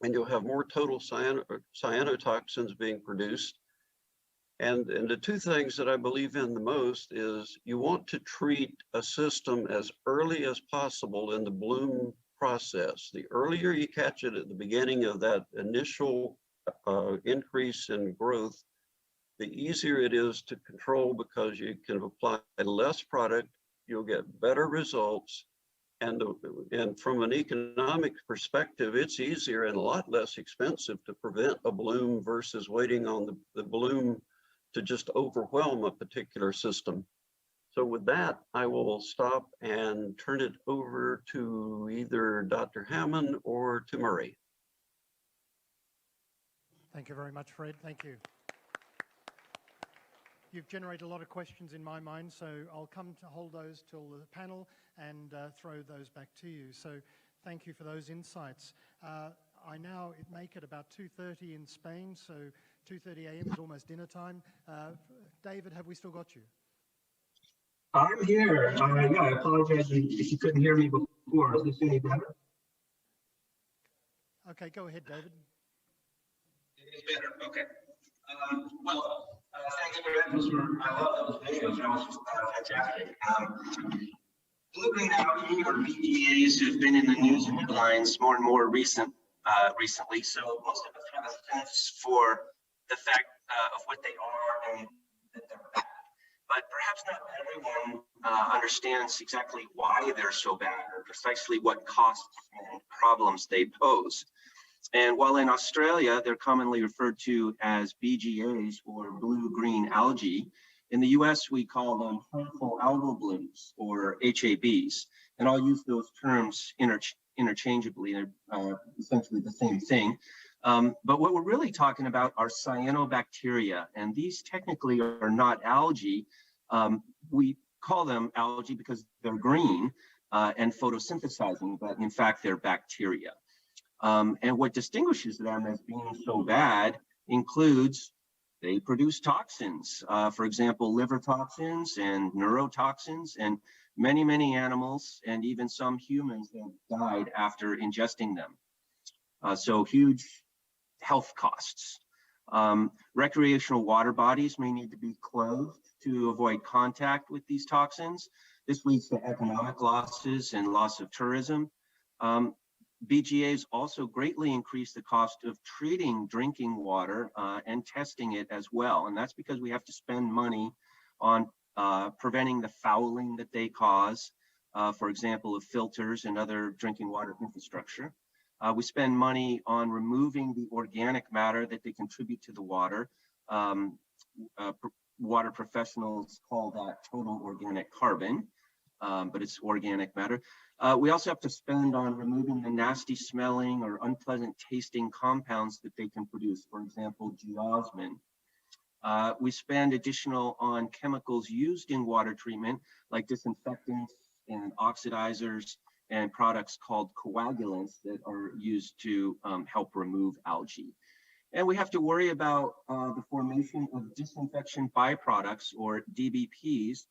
And you'll have more total cyanotoxins being produced. And the two things that I believe in the most is you want to treat a system as early as possible in the bloom process. The earlier you catch it at the beginning of that initial increase in growth, the easier it is to control because you can apply less product, you'll get better results. And from an economic perspective, it's easier and a lot less expensive to prevent a bloom versus waiting on the bloom to just overwhelm a particular system. So with that, I will stop and turn it over to either Dr. Hammond or to Murray. Thank you very much, Fred. Thank you. You've generated a lot of questions in my mind, so I'll come to hold those till the panel and throw those back to you. So thank you for those insights. I now make it about 2:30 in Spain, so 2:30 a.m. is almost dinner time. David, have we still got you? I'm here. Yeah, I apologize if you couldn't hear me before. Is this any better? Okay, go ahead, David. It is better. Okay. Thanks for that. I love those videos. That was fantastic. Blue-green algae, or BGAs, have been in the news headlines more and more recently. So most of us have a sense for the fact of what they are and that they're bad. But perhaps not everyone understands exactly why they're so bad or precisely what costs and problems they pose. And while in Australia, they're commonly referred to as BGAs, or blue-green algae, in the US, we call them harmful algal blooms, or HABs. And I'll use those terms interchangeably. They're essentially the same thing. But what we're really talking about are cyanobacteria, and these technically are not algae. We call them algae because they're green and photosynthesizing, but in fact, they're bacteria. And what distinguishes them as being so bad includes they produce toxins, for example, liver toxins and neurotoxins, and many, many animals and even some humans have died after ingesting them. So huge health costs. Recreational water bodies may need to be closed to avoid contact with these toxins. This leads to economic losses and loss of tourism. BGAs also greatly increase the cost of treating drinking water and testing it as well. And that's because we have to spend money on preventing the fouling that they cause, for example, of filters and other drinking water infrastructure. We spend money on removing the organic matter that they contribute to the water. Water professionals call that total organic carbon, but it's organic matter. We also have to spend on removing the nasty smelling or unpleasant tasting compounds that they can produce, for example, geosmin. We spend additional on chemicals used in water treatment, like disinfectants and oxidizers and products called coagulants that are used to help remove algae. And we have to worry about the formation of disinfection byproducts, or DBPs,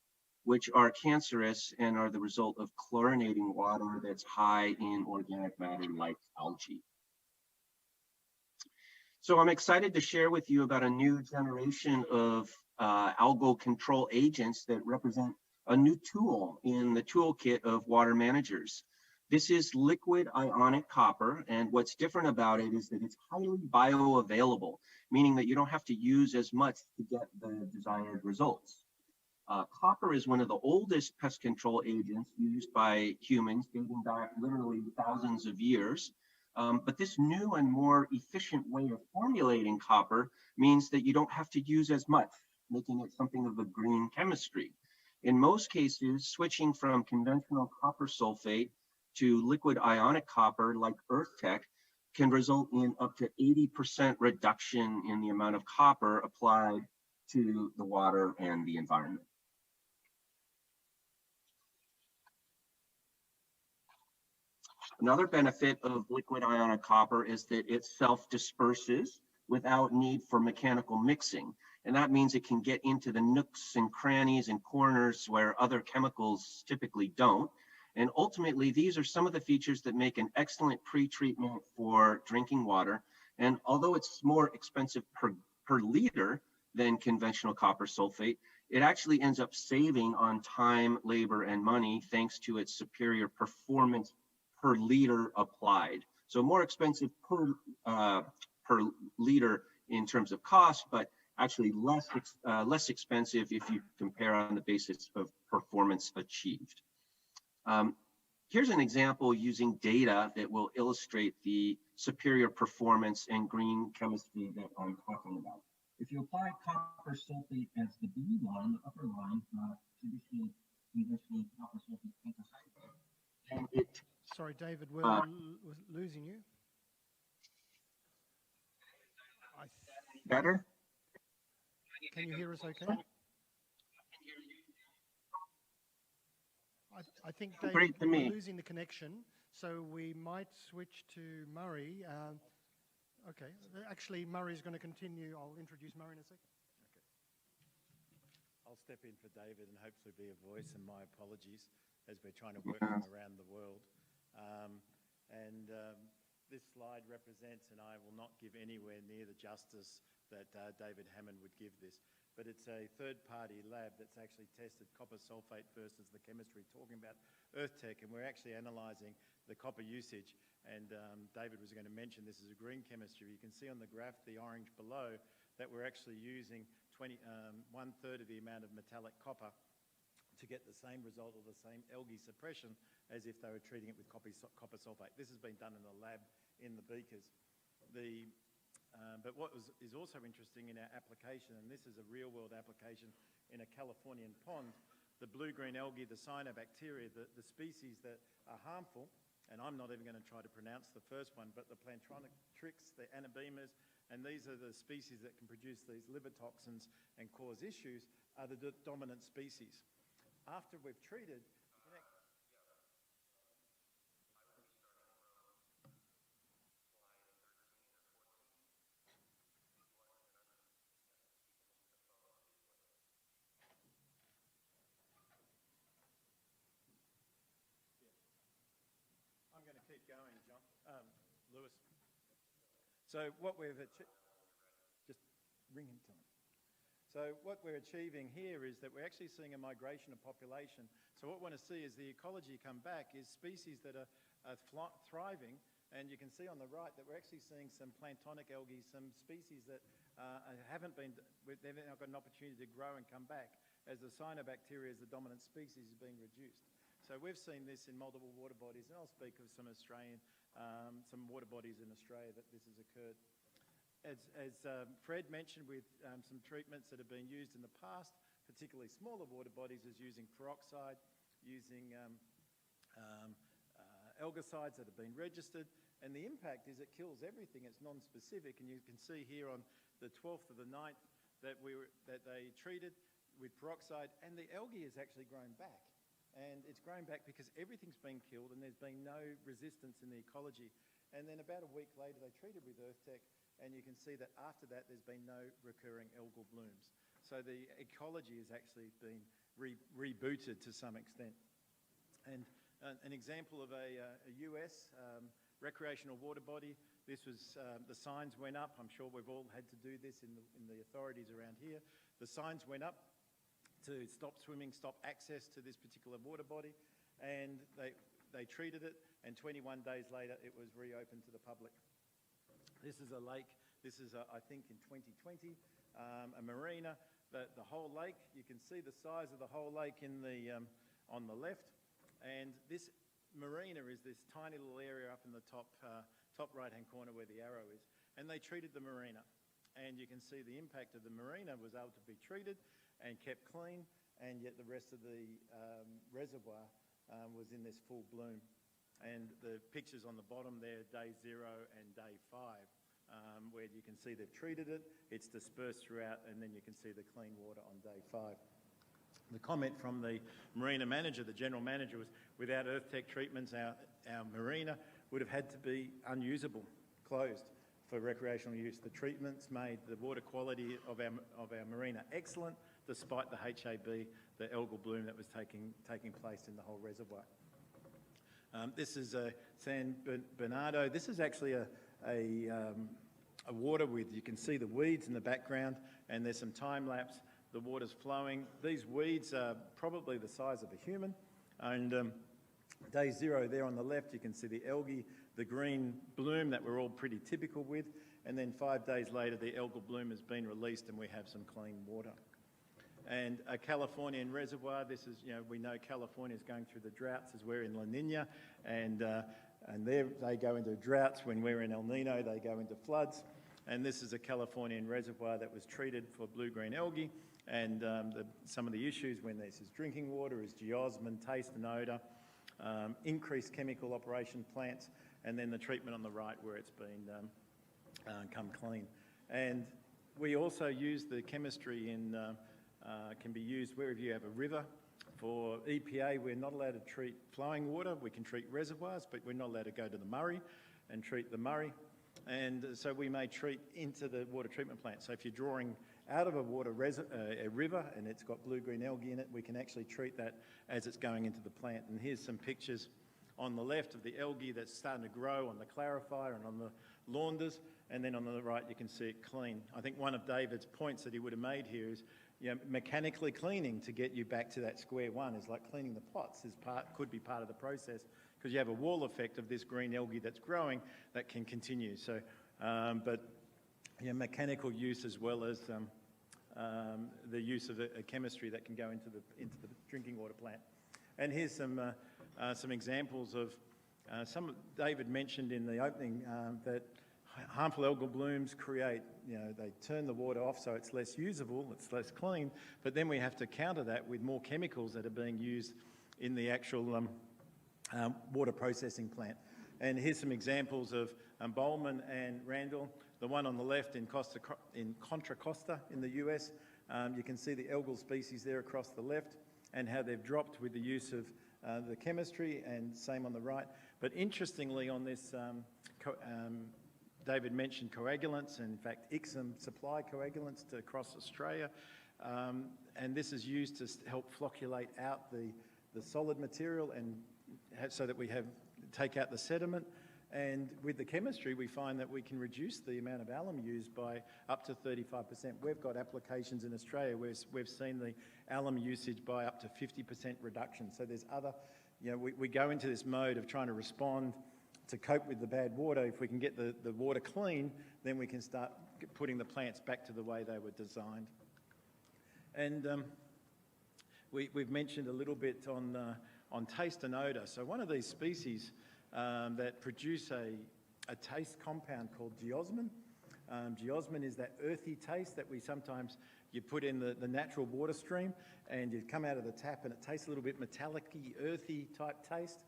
which are cancerous and are the result of chlorinating water that's high in organic matter like algae. So I'm excited to share with you about a new generation of algal control agents that represent a new tool in the toolkit of water managers. This is liquid ionic copper, and what's different about it is that it's highly bioavailable, meaning that you don't have to use as much to get the desired results. Copper is one of the oldest pest control agents used by humans, dating back literally thousands of years. But this new and more efficient way of formulating copper means that you don't have to use as much, making it something of a green chemistry. In most cases, switching from conventional copper sulfate to liquid ionic copper like EarthTech can result in up to 80% reduction in the amount of copper applied to the water and the environment. Another benefit of liquid ionic copper is that it self-disperses without need for mechanical mixing. And that means it can get into the nooks and crannies and corners where other chemicals typically don't. And ultimately, these are some of the features that make an excellent pre-treatment for drinking water. And although it's more expensive per liter than conventional copper sulfate, it actually ends up saving on time, labor, and money thanks to its superior performance per liter applied. So more expensive per liter in terms of cost, but actually less expensive if you compare on the basis of performance achieved. Here's an example using data that will illustrate the superior performance and green chemistry that I'm talking about. If you apply copper sulfate as the blue line, the upper line, traditional conventional copper sulfate pentoxide, and it. Sorry, David, we're losing you. Better? Can you hear us okay? I think, David, we're losing the connection, so we might switch to Murray. Okay, actually, Murray's going to continue. I'll introduce Murray in a second. Okay. I'll step in for David and hopefully be a voice, and my apologies as we're trying to work from around the world. This slide represents, and I will not give anywhere near the justice that David Hammond would give this, but it's a third-party lab that's actually tested copper sulfate versus the chemistry, talking about EarthTech, and we're actually analysing the copper usage. And David was going to mention this is a green chemistry. You can see on the graph, the orange below, that we're actually using 1/3 of the amount of metallic copper to get the same result or the same algae suppression as if they were treating it with copper sulfate. This has been done in a lab in the beakers. But what is also interesting in our application, and this is a real-world application in a Californian pond, the blue-green algae, the cyanobacteria, the species that are harmful, and I'm not even going to try to pronounce the first one, but the Plantronotrix, the anabemas, and these are the species that can produce these liver toxins and cause issues, are the dominant species. After we've treated, I'm going to keep going, John. Lewis. So what we've achieved, just ring him time. So what we're achieving here is that we're actually seeing a migration of population. So what we want to see is the ecology come back, is species that are thriving, and you can see on the right that we're actually seeing some planktonic algae, some species that they've now got an opportunity to grow and come back as the cyanobacteria as the dominant species is being reduced. So we've seen this in multiple water bodies, and I'll speak of some water bodies in Australia that this has occurred. As Fred mentioned, with some treatments that have been used in the past, particularly smaller water bodies, is using peroxide, using algicides that have been registered, and the impact is it kills everything. It's non-specific, and you can see here on the 12th of the 9th that they treated with peroxide, and the algae has actually grown back. And it's grown back because everything's been killed and there's been no resistance in the ecology. And then about a week later, they treated with EarthTech, and you can see that after that, there's been no recurring algal blooms. So the ecology has actually been rebooted to some extent. And an example of a US recreational water body, this was, the signs went up. I'm sure we've all had to do this in the authorities around here. The signs went up to stop swimming, stop access to this particular water body, and they treated it, and 21 days later it was reopened to the public. This is a lake. This is, I think, in 2020, a marina. The whole lake, you can see the size of the whole lake in the, on the left. And this marina is this tiny little area up in the top right-hand corner where the arrow is. And they treated the marina. And you can see the impact of the marina was able to be treated and kept clean, and yet the rest of the reservoir was in this full bloom. And the pictures on the bottom there, day 0 and day 5. Where you can see they've treated it, it's dispersed throughout, and then you can see the clean water on day 5. The comment from the marina manager, the general manager, was without earth tech treatments, our marina would have had to be unusable, closed for recreational use. The treatments made the water quality of our marina excellent, despite the HAB, the algal bloom that was taking place in the whole reservoir. This is San Bernardo. This is actually a water with, you can see the weeds in the background, and there's some time lapse. The water's flowing. These weeds are probably the size of a human. And day 0 there on the left, you can see the algae, the green bloom that we're all pretty typical with. And then 5 days later, the algal bloom has been released and we have some clean water. And a Californian reservoir, this is, we know California is going through the droughts as we're in La Nina, and there they go into droughts. When we're in El Nino, they go into floods. And this is a Californian reservoir that was treated for blue-green algae. And some of the issues when this is drinking water is geosmin, taste and odour, increased chemical operation plants, and then the treatment on the right where it's been come clean. And we also use the chemistry in, can be used wherever you have a river. For EPA, we're not allowed to treat flowing water. We can treat reservoirs, but we're not allowed to go to the Murray and treat the Murray. And so we may treat into the water treatment plant. So if you're drawing out of a river and it's got blue-green algae in it, we can actually treat that as it's going into the plant. And here's some pictures on the left of the algae that's starting to grow on the clarifier and on the launders. And then on the right, you can see it clean. I think one of David's points that he would have made here is, mechanically cleaning to get you back to that square one is like cleaning the pots, could be part of the process, because you have a wall effect of this green algae that's growing that can continue. So, mechanical use as well as the use of a chemistry that can go into the drinking water plant. And here's some examples of David mentioned in the opening that harmful algal blooms create, they turn the water off so it's less usable, it's less clean, but then we have to counter that with more chemicals that are being used in the actual water processing plant. And here's some examples of Bowman and Randall. The one on the left in Contra Costa in the US, you can see the algal species there across the left and how they've dropped with the use of the chemistry, and same on the right. But interestingly on this, David mentioned coagulants, and in fact ICSM supply coagulants to across Australia, and this is used to help flocculate out the solid material and so that we take out the sediment. And with the chemistry, we find that we can reduce the amount of alum used by up to 35%. We've got applications in Australia where we've seen the alum usage by up to 50% reduction. So there's other, we go into this mode of trying to respond to cope with the bad water. If we can get the water clean, then we can start putting the plants back to the way they were designed. And we've mentioned a little bit on taste and odour. So one of these species that produce a taste compound called geosmin. Geosmin is that earthy taste that you put in the natural water stream, and you come out of the tap and it tastes a little bit metallic-y, earthy type taste.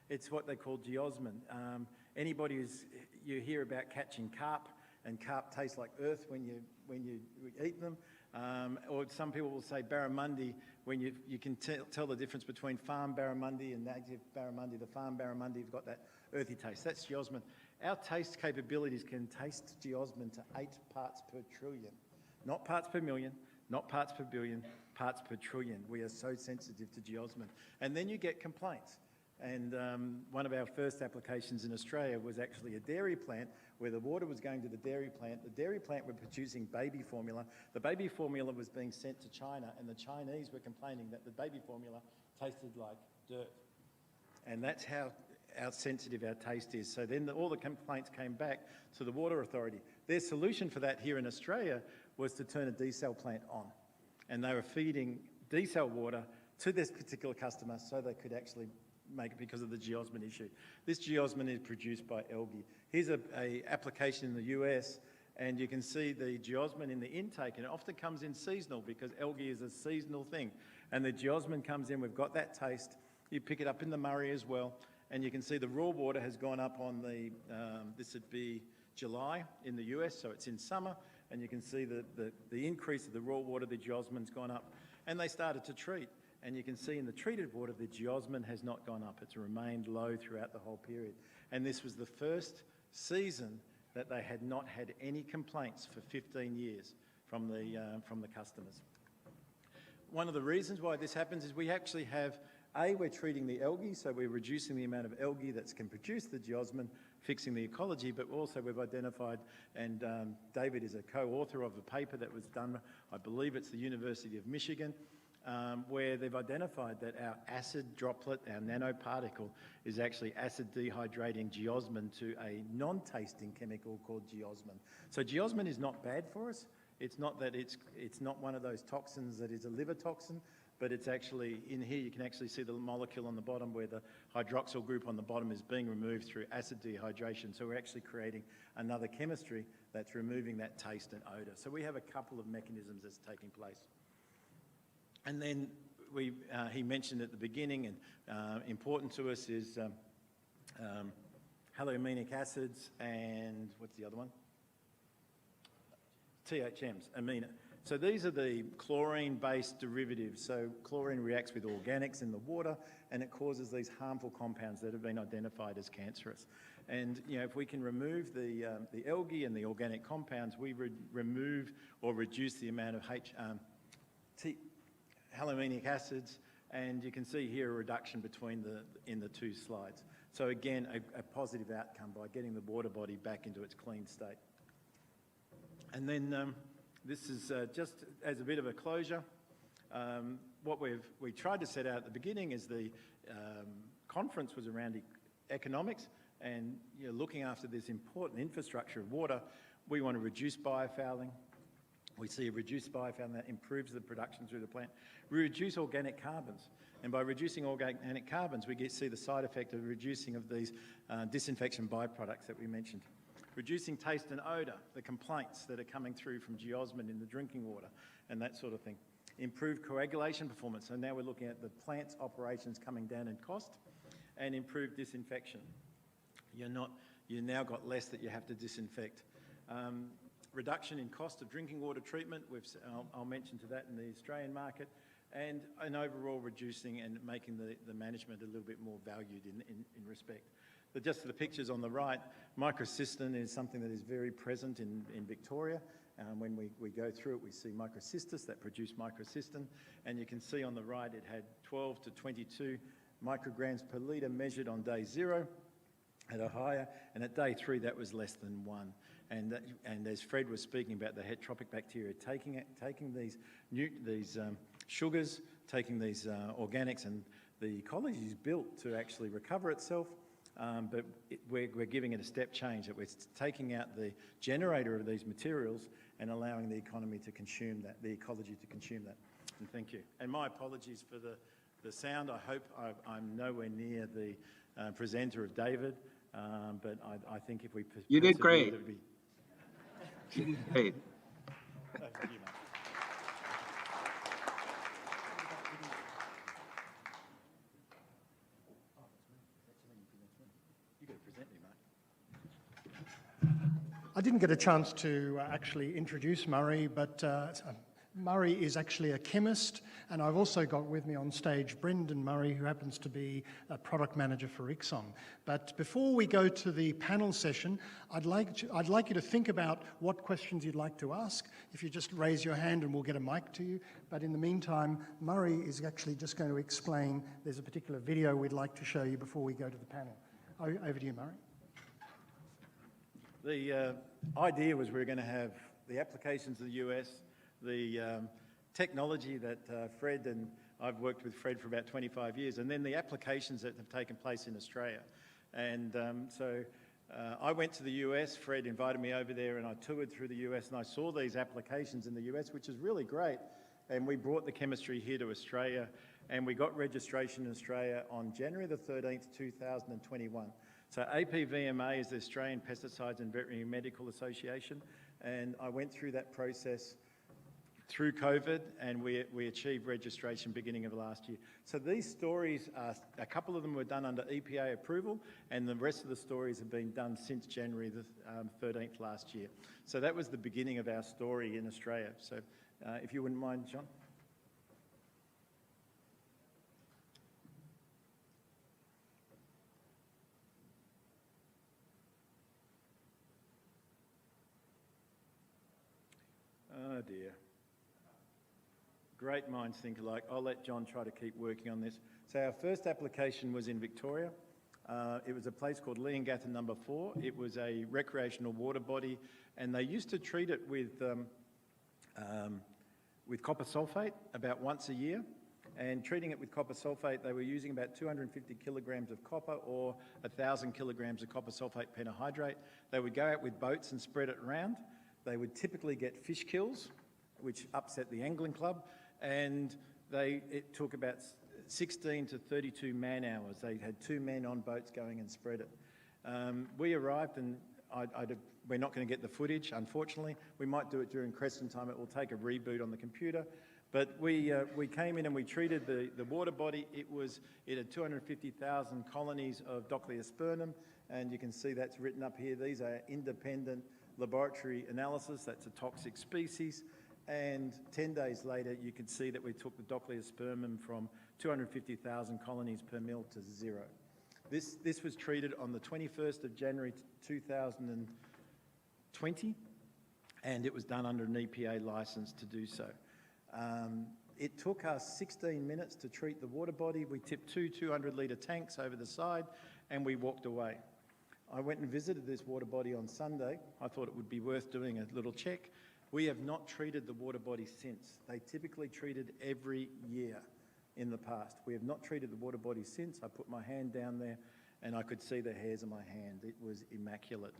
It's what they call geosmin. You hear about catching carp, and carp taste like earth when you eat them. Or some people will say barramundi, when you can tell the difference between farm barramundi and native barramundi. The farm barramundi have got that earthy taste. That's geosmin. Our taste capabilities can taste geosmin to 8 parts per trillion. Not parts per million, not parts per billion, parts per trillion. We are so sensitive to geosmin. And then you get complaints. And one of our first applications in Australia was actually a dairy plant where the water was going to the dairy plant. The dairy plant were producing baby formula. The baby formula was being sent to China, and the Chinese were complaining that the baby formula tasted like dirt. And that's how sensitive our taste is. So then all the complaints came back to the Water Authority. Their solution for that here in Australia was to turn a desal plant on. And they were feeding desal water to this particular customer so they could actually make it because of the geosmin issue. This geosmin is produced by algae. Here's a application in the US, and you can see the geosmin in the intake, and it often comes in seasonal because algae is a seasonal thing. And the geosmin comes in, we've got that taste. You pick it up in the Murray as well, and you can see the raw water has gone up on the, this would be July in the US, so it's in summer, and you can see the increase of the raw water, the geosmin's gone up, and they started to treat. And you can see in the treated water, the geosmin has not gone up. It's remained low throughout the whole period. And this was the first season that they had not had any complaints for 15 years from the customers. One of the reasons why this happens is we actually have, we're treating the algae, so we're reducing the amount of algae that can produce the geosmin, fixing the ecology, but also we've identified, and David is a co-author of a paper that was done, I believe it's the University of Michigan, where they've identified that our acid droplet, our nanoparticle, is actually acid dehydrating geosmin to a non-tasting chemical called geosmin. So geosmin is not bad for us. It's not that it's not one of those toxins that is a liver toxin, but it's actually, in here you can actually see the molecule on the bottom where the hydroxyl group on the bottom is being removed through acid dehydration. So we're actually creating another chemistry that's removing that taste and odour. So we have a couple of mechanisms that's taking place. And then he mentioned at the beginning, and important to us is haloaminic acids and what's the other one? THMs, amino. So these are the chlorine-based derivatives. So chlorine reacts with organics in the water, and it causes these harmful compounds that have been identified as cancerous. And you know, if we can remove the algae and the organic compounds, we remove or reduce the amount of haloaminic acids, and you can see here a reduction between in the two slides. So again, a positive outcome by getting the water body back into its clean state. And then this is just as a bit of a closure. What we tried to set out at the beginning is the conference was around economics and looking after this important infrastructure of water. We want to reduce biofouling. We see a reduced biofouling that improves the production through the plant. We reduce organic carbons, and by reducing organic carbons, we see the side effect of reducing of these disinfection byproducts that we mentioned. Reducing taste and odour, the complaints that are coming through from geosmin in the drinking water, and that sort of thing. Improved coagulation performance, so now we're looking at the plant's operations coming down in cost, and improved disinfection. You've now got less that you have to disinfect. Reduction in cost of drinking water treatment, I'll mention to that in the Australian market, and an overall reducing and making the management a little bit more valued in respect. But just the pictures on the right, microcystin is something that is very present in Victoria. When we go through it, we see microcystis that produce microcystin, and you can see on the right it had 12 to 22 micrograms per litre measured on day 0 at a higher, and at day 3 that was less than 1. And as Fred was speaking about the heterotropic bacteria, taking these sugars, taking these organics, and the ecology is built to actually recover itself, but we're giving it a step change, that we're taking out the generator of these materials and allowing the economy to consume that, the ecology to consume that. And thank you. And my apologies for the sound. I hope I'm nowhere near the presenter of David, but I think if we... You did great. You did great. Thank you, mate. You got to present me, mate. I didn't get a chance to actually introduce Murray, but Murray is actually a chemist, and I've also got with me on stage Brendan Murray, who happens to be a product manager for Ixom. But before we go to the panel session, I'd like you to think about what questions you'd like to ask. If you just raise your hand and we'll get a mic to you. But in the meantime, Murray is actually just going to explain, there's a particular video we'd like to show you before we go to the panel. Over to you, Murray. The idea was we were going to have the applications of the US, the technology that Fred and I've worked with Fred for about 25 years, and then the applications that have taken place in Australia. And I went to the US, Fred invited me over there, and I toured through the US, and I saw these applications in the US, which is really great. And we brought the chemistry here to Australia, and we got registration in Australia on January the 13th, 2021. So APVMA is the Australian Pesticides and Veterinary Medical Association, and I went through that process through COVID, and we achieved registration beginning of last year. So these stories, a couple of them were done under EPA approval, and the rest of the stories have been done since January the 13th last year. So that was the beginning of our story in Australia. So if you wouldn't mind, John. Oh dear. Great minds think alike. I'll let John try to keep working on this. So our first application was in Victoria. It was a place called Leongatha number 4. It was a recreational water body, and they used to treat it with copper sulfate about once a year. And treating it with copper sulfate, they were using about 250 kilograms of copper or 1,000 kilograms of copper sulfate pentahydrate. They would go out with boats and spread it around. They would typically get fish kills, which upset the angling club, and it took about 16 to 32 man hours. They had 2 men on boats going and spread it. We arrived, and we're not going to get the footage, unfortunately. We might do it during Crescent time. It will take a reboot on the computer. But we came in and we treated the water body. It had 250,000 colonies of Docleospernum, and you can see that's written up here. These are independent laboratory analysis. That's a toxic species. And 10 days later, you can see that we took the Docleospernum from 250,000 colonies per mil to 0. This was treated on the 21st of January 2020, and it was done under an EPA license to do so. It took us 16 minutes to treat the water body. We tipped 2 200-litre tanks over the side, and we walked away. I went and visited this water body on Sunday. I thought it would be worth doing a little check. We have not treated the water body since. They typically treated every year in the past. We have not treated the water body since. I put my hand down there and I could see the hairs on my hand. It was immaculate.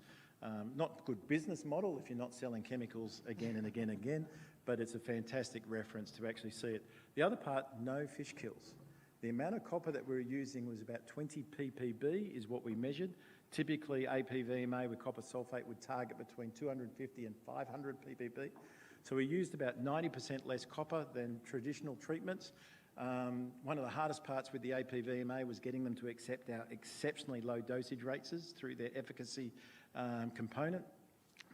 Not good business model if you're not selling chemicals again and again and again, but it's a fantastic reference to actually see it. The other part, no fish kills. The amount of copper that we were using was about 20 ppb is what we measured. Typically, APVMA with copper sulfate would target between 250 and 500 ppb. So we used about 90% less copper than traditional treatments. One of the hardest parts with the APVMA was getting them to accept our exceptionally low dosage rates through their efficacy component.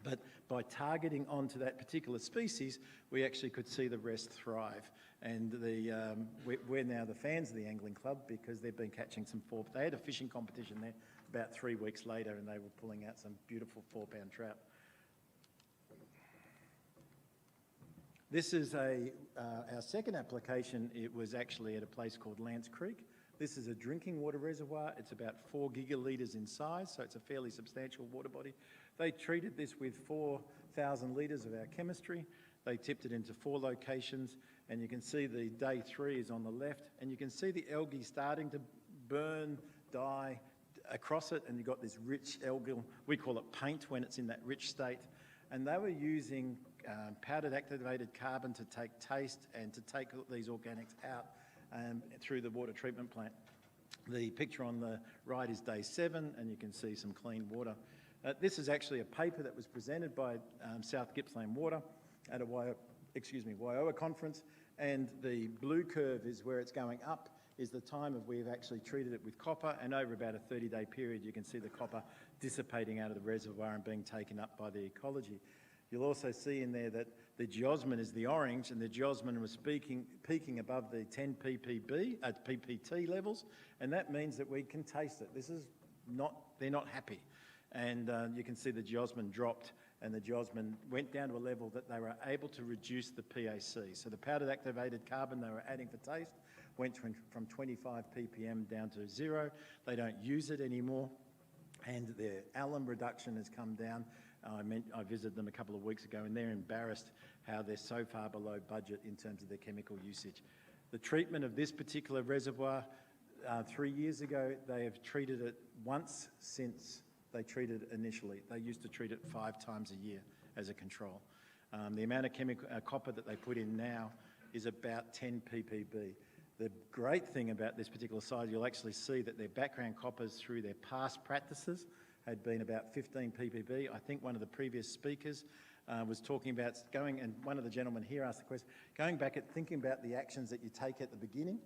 But by targeting onto that particular species, we actually could see the rest thrive. And we're now the fans of the Angling Club because they've been catching some they had a fishing competition there about 3 weeks later, and they were pulling out some beautiful 4-pound trout. This is our second application. It was actually at a place called Lance Creek. This is a drinking water reservoir. It's about 4 gigalitres in size, so it's a fairly substantial water body. They treated this with 4,000 litres of our chemistry. They tipped it into 4 locations, and you can see the day 3 is on the left, and you can see the algae starting to burn, die across it, and you've got this rich algal, we call it paint when it's in that rich state. And they were using powdered activated carbon to take taste and to take these organics out through the water treatment plant. The picture on the right is day 7, and you can see some clean water. This is actually a paper that was presented by South Gippsland Water at a WIOA conference, and the blue curve is where it's going up, is the time of we've actually treated it with copper, and over about a 30-day period you can see the copper dissipating out of the reservoir and being taken up by the ecology. You'll also see in there that the geosmin is the orange, and the geosmin was peaking above the 10 ppb at PPT levels, and that means that we can taste it. They're not happy. And you can see the geosmin dropped, and the geosmin went down to a level that they were able to reduce the PAC. So the powdered activated carbon they were adding for taste went from 25 ppm down to 0. They don't use it anymore, and their alum reduction has come down. I visited them a couple of weeks ago, and they're embarrassed how they're so far below budget in terms of their chemical usage. The treatment of this particular reservoir 3 years ago, they have treated it once since they treated it initially. They used to treat it 5 times a year as a control. The amount of copper that they put in now is about 10 ppb. The great thing about this particular site, you'll actually see that their background coppers through their past practices had been about 15 ppb. I think one of the previous speakers was talking about going, and one of the gentlemen here asked the question, going back at thinking about the actions that you take at the beginning,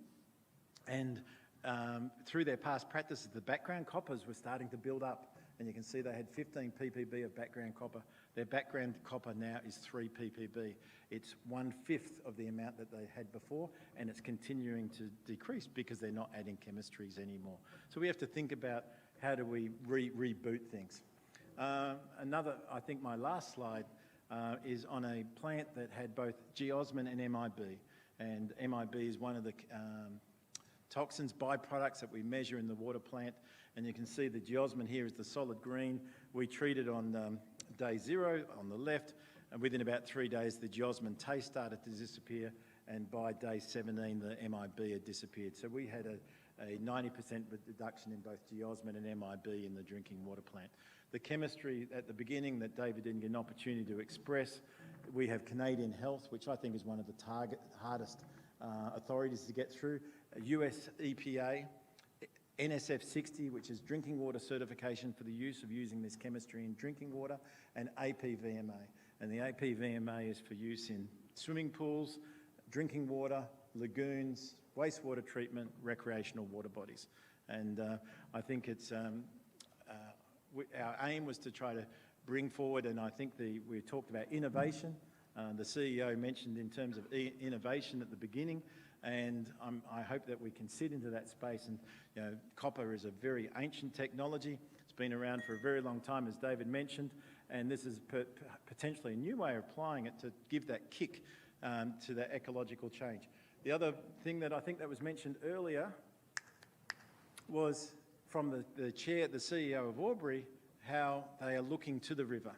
and through their past practices, the background coppers were starting to build up. And you can see they had 15 ppb of background copper. Their background copper now is 3 ppb. It's 1/5 of the amount that they had before, and it's continuing to decrease because they're not adding chemistries anymore. So we have to think about how do we reboot things. I think my last slide is on a plant that had both geosmin and MIB. And MIB is one of the toxins, byproducts that we measure in the water plant. And you can see the geosmin here is the solid green. We treated on day 0 on the left, and within about 3 days, the geosmin taste started to disappear, and by day 17, the MIB had disappeared. So we had a 90% reduction in both geosmin and MIB in the drinking water plant. The chemistry at the beginning that David didn't get an opportunity to express, we have Canadian Health, which I think is one of the hardest authorities to get through, US EPA, NSF 60, which is drinking water certification for the use of using this chemistry in drinking water, and APVMA. And the APVMA is for use in swimming pools, drinking water, lagoons, wastewater treatment, recreational water bodies. And I think it's, our aim was to try to bring forward, and I think we talked about innovation. The CEO mentioned in terms of innovation at the beginning, and I hope that we can sit into that space. And you know, copper is a very ancient technology. It's been around for a very long time, as David mentioned, and this is potentially a new way of applying it to give that kick to that ecological change. The other thing that I think that was mentioned earlier was from the chair, the CEO of Albury, how they are looking to the river.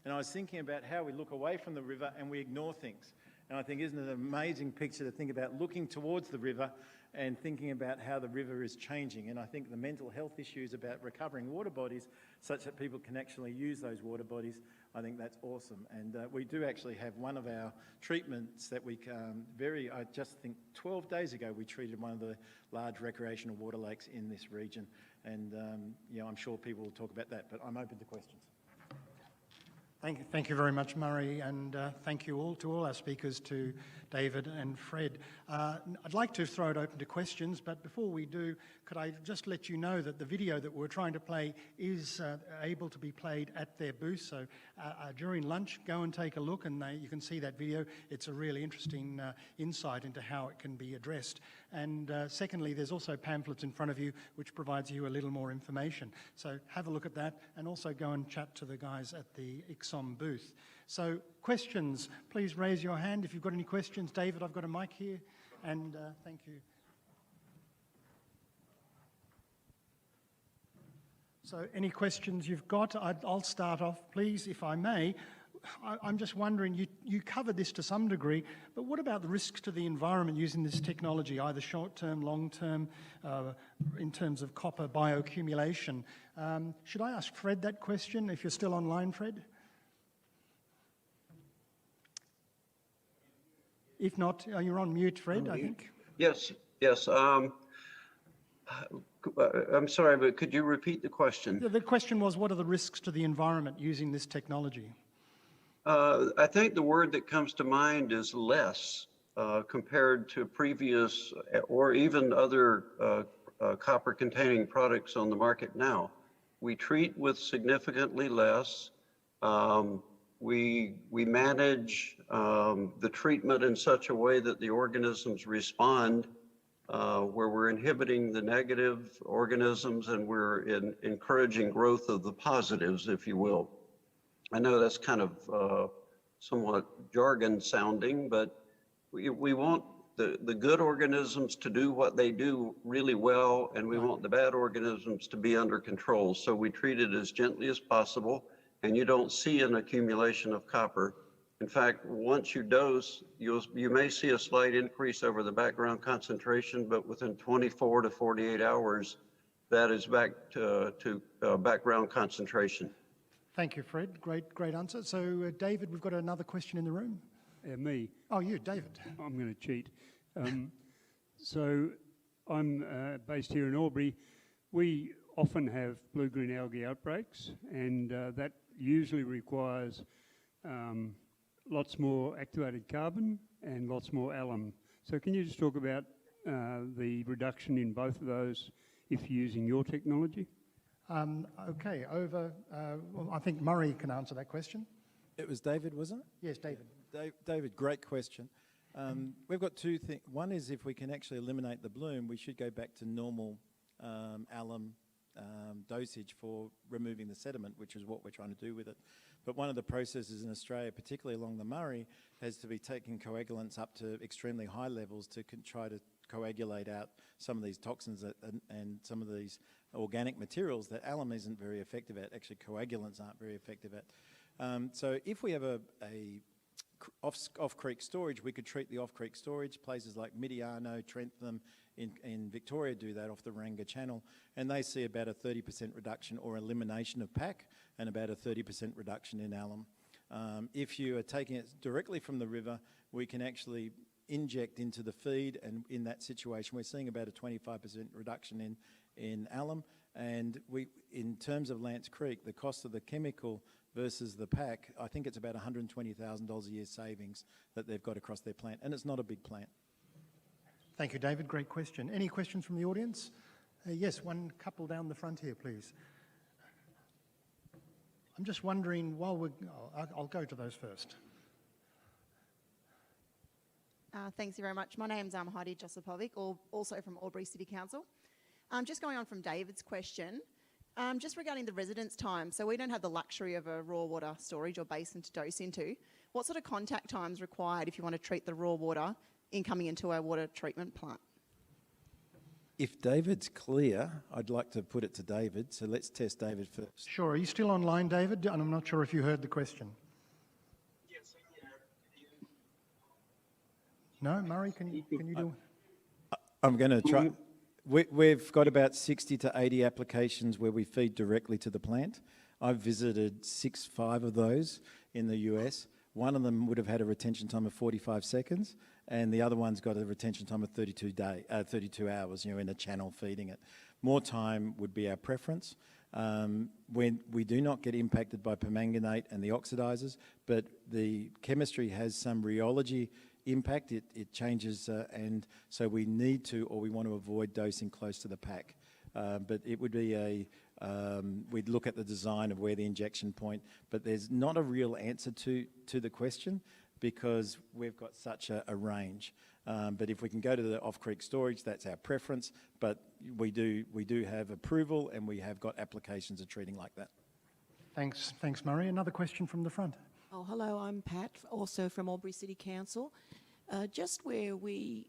And I was thinking about how we look away from the river and we ignore things. And I think, isn't it an amazing picture to think about looking towards the river and thinking about how the river is changing. And I think the mental health issues about recovering water bodies such that people can actually use those water bodies, I think that's awesome. And we do actually have one of our treatments that we I just think 12 days ago, we treated one of the large recreational water lakes in this region. And you know, I'm sure people will talk about that, but I'm open to questions. Thank you very much, Murray, and thank you all to all our speakers, to David and Fred. I'd like to throw it open to questions, but before we do, could I just let you know that the video that we're trying to play is able to be played at their booth. So during lunch, go and take a look, and you can see that video. It's a really interesting insight into how it can be addressed. And secondly, there's also pamphlets in front of you which provides you a little more information. So have a look at that, and also go and chat to the guys at the ICSOM booth. So questions, please raise your hand if you've got any questions. David, I've got a mic here, and thank you. So any questions you've got? I'll start off, please, if I may. I'm just wondering, you covered this to some degree, but what about the risks to the environment using this technology, either short-term, long-term, in terms of copper bioaccumulation? Should I ask Fred that question, if you're still online, Fred? If not, you're on mute, Fred, I think. Yes. I'm sorry, but could you repeat the question? The question was, what are the risks to the environment using this technology? I think the word that comes to mind is less compared to previous or even other copper-containing products on the market now. We treat with significantly less. We manage the treatment in such a way that the organisms respond, where we're inhibiting the negative organisms and we're encouraging growth of the positives, if you will. I know that's kind of somewhat jargon sounding, but we want the good organisms to do what they do really well, and we want the bad organisms to be under control. So we treat it as gently as possible, and you don't see an accumulation of copper. In fact, once you dose, you may see a slight increase over the background concentration, but within 24 to 48 hours, that is back to background concentration. Thank you, Fred. Great answer. So, David, we've got another question in the room. Me. Oh, you, David. I'm going to cheat. So I'm based here in Albury. We often have blue-green algae outbreaks, and that usually requires lots more activated carbon and lots more alum. So can you just talk about the reduction in both of those if you're using your technology? Okay, well, I think Murray can answer that question. It was David, wasn't it? Yes, David. David, great question. We've got two things. One is if we can actually eliminate the bloom, we should go back to normal alum dosage for removing the sediment, which is what we're trying to do with it. But one of the processes in Australia, particularly along the Murray, has to be taking coagulants up to extremely high levels to try to coagulate out some of these toxins and some of these organic materials that alum isn't very effective at. Actually, coagulants aren't very effective at. So if we have a off-creek storage, we could treat the off-creek storage. Places like Midiano, Trentham in Victoria do that off the Waranga Channel, and they see about a 30% reduction or elimination of PAC and about a 30% reduction in alum. If you are taking it directly from the river, we can actually inject into the feed, and in that situation we're seeing about a 25% reduction in alum. And in terms of Lance Creek, the cost of the chemical versus the PAC, I think it's about $120,000 a year savings that they've got across their plant, and it's not a big plant. Thank you, David. Great question. Any questions from the audience? Yes, one couple down the front here, please. I'm just wondering, I'll go to those first. Thanks very much. My name's Heidi Josipovic, also from Albury City Council. Just going on from David's question, just regarding the residence time, so we don't have the luxury of a raw water storage or basin to dose into. What sort of contact times required if you want to treat the raw water incoming into our water treatment plant? If David's clear, I'd like to put it to David, so let's test David first. Sure. Are you still online, David? And I'm not sure if you heard the question. Yes, No, Murray, can you do? I'm going to try. We've got about 60 to 80 applications where we feed directly to the plant. I've visited 5 of those in the US. One of them would have had a retention time of 45 seconds, and the other one's got a retention time of 32 hours, in a channel feeding it. More time would be our preference. When we do not get impacted by permanganate and the oxidizers, but the chemistry has some rheology impact. It changes, and so we need to, or we want to avoid dosing close to the PAC. But it would be we'd look at the design of where the injection point, but there's not a real answer to the question because we've got such a range. But if we can go to the off-creek storage, that's our preference, but we do have approval and we have got applications of treating like that. Thanks, Murray. Another question from the front. Oh, hello, I'm Pat, also from Albury City Council. Just where we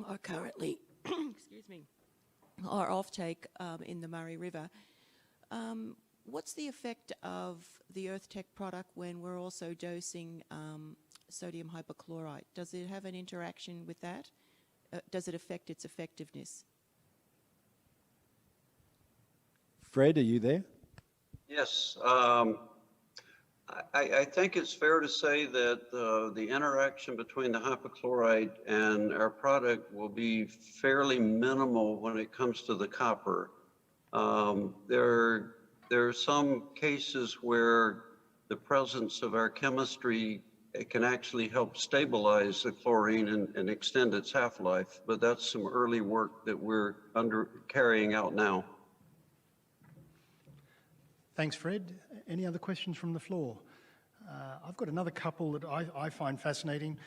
are currently, excuse me, our offtake in the Murray River, what's the effect of the EarthTech product when we're also dosing sodium hypochlorite? Does it have an interaction with that? Does it affect its effectiveness? Fred, are you there? Yes. I think it's fair to say that the interaction between the hypochlorite and our product will be fairly minimal when it comes to the copper. There are some cases where the presence of our chemistry can actually help stabilize the chlorine and extend its half-life, but that's some early work that we're carrying out now. Thanks, Fred. Any other questions from the floor? I've got another couple that I find fascinating.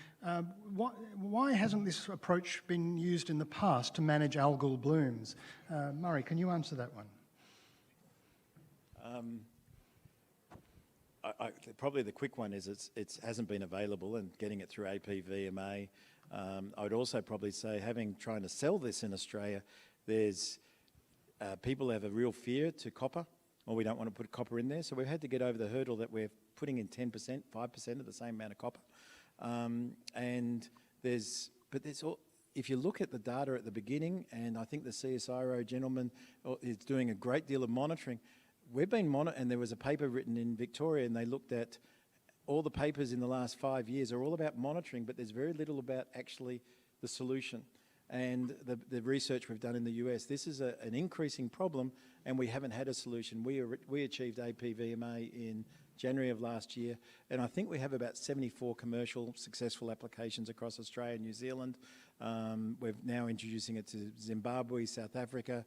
Why hasn't this approach been used in the past to manage algal blooms? Murray, can you answer that one? Probably the quick one is it hasn't been available, and getting it through APVMA. I would also probably say, trying to sell this in Australia, there's people have a real fear to copper, or we don't want to put copper in there. So we've had to get over the hurdle that we're putting in 10%, 5% of the same amount of copper. If you look at the data at the beginning, and I think the CSIRO gentleman is doing a great deal of monitoring, and there was a paper written in Victoria, and they looked at all the papers in the last 5 years are all about monitoring, but there's very little about actually the solution. And the research we've done in the US, this is an increasing problem, and we haven't had a solution. We achieved APVMA in January of last year, and I think we have about 74 commercial successful applications across Australia and New Zealand. We're now introducing it to Zimbabwe, South Africa,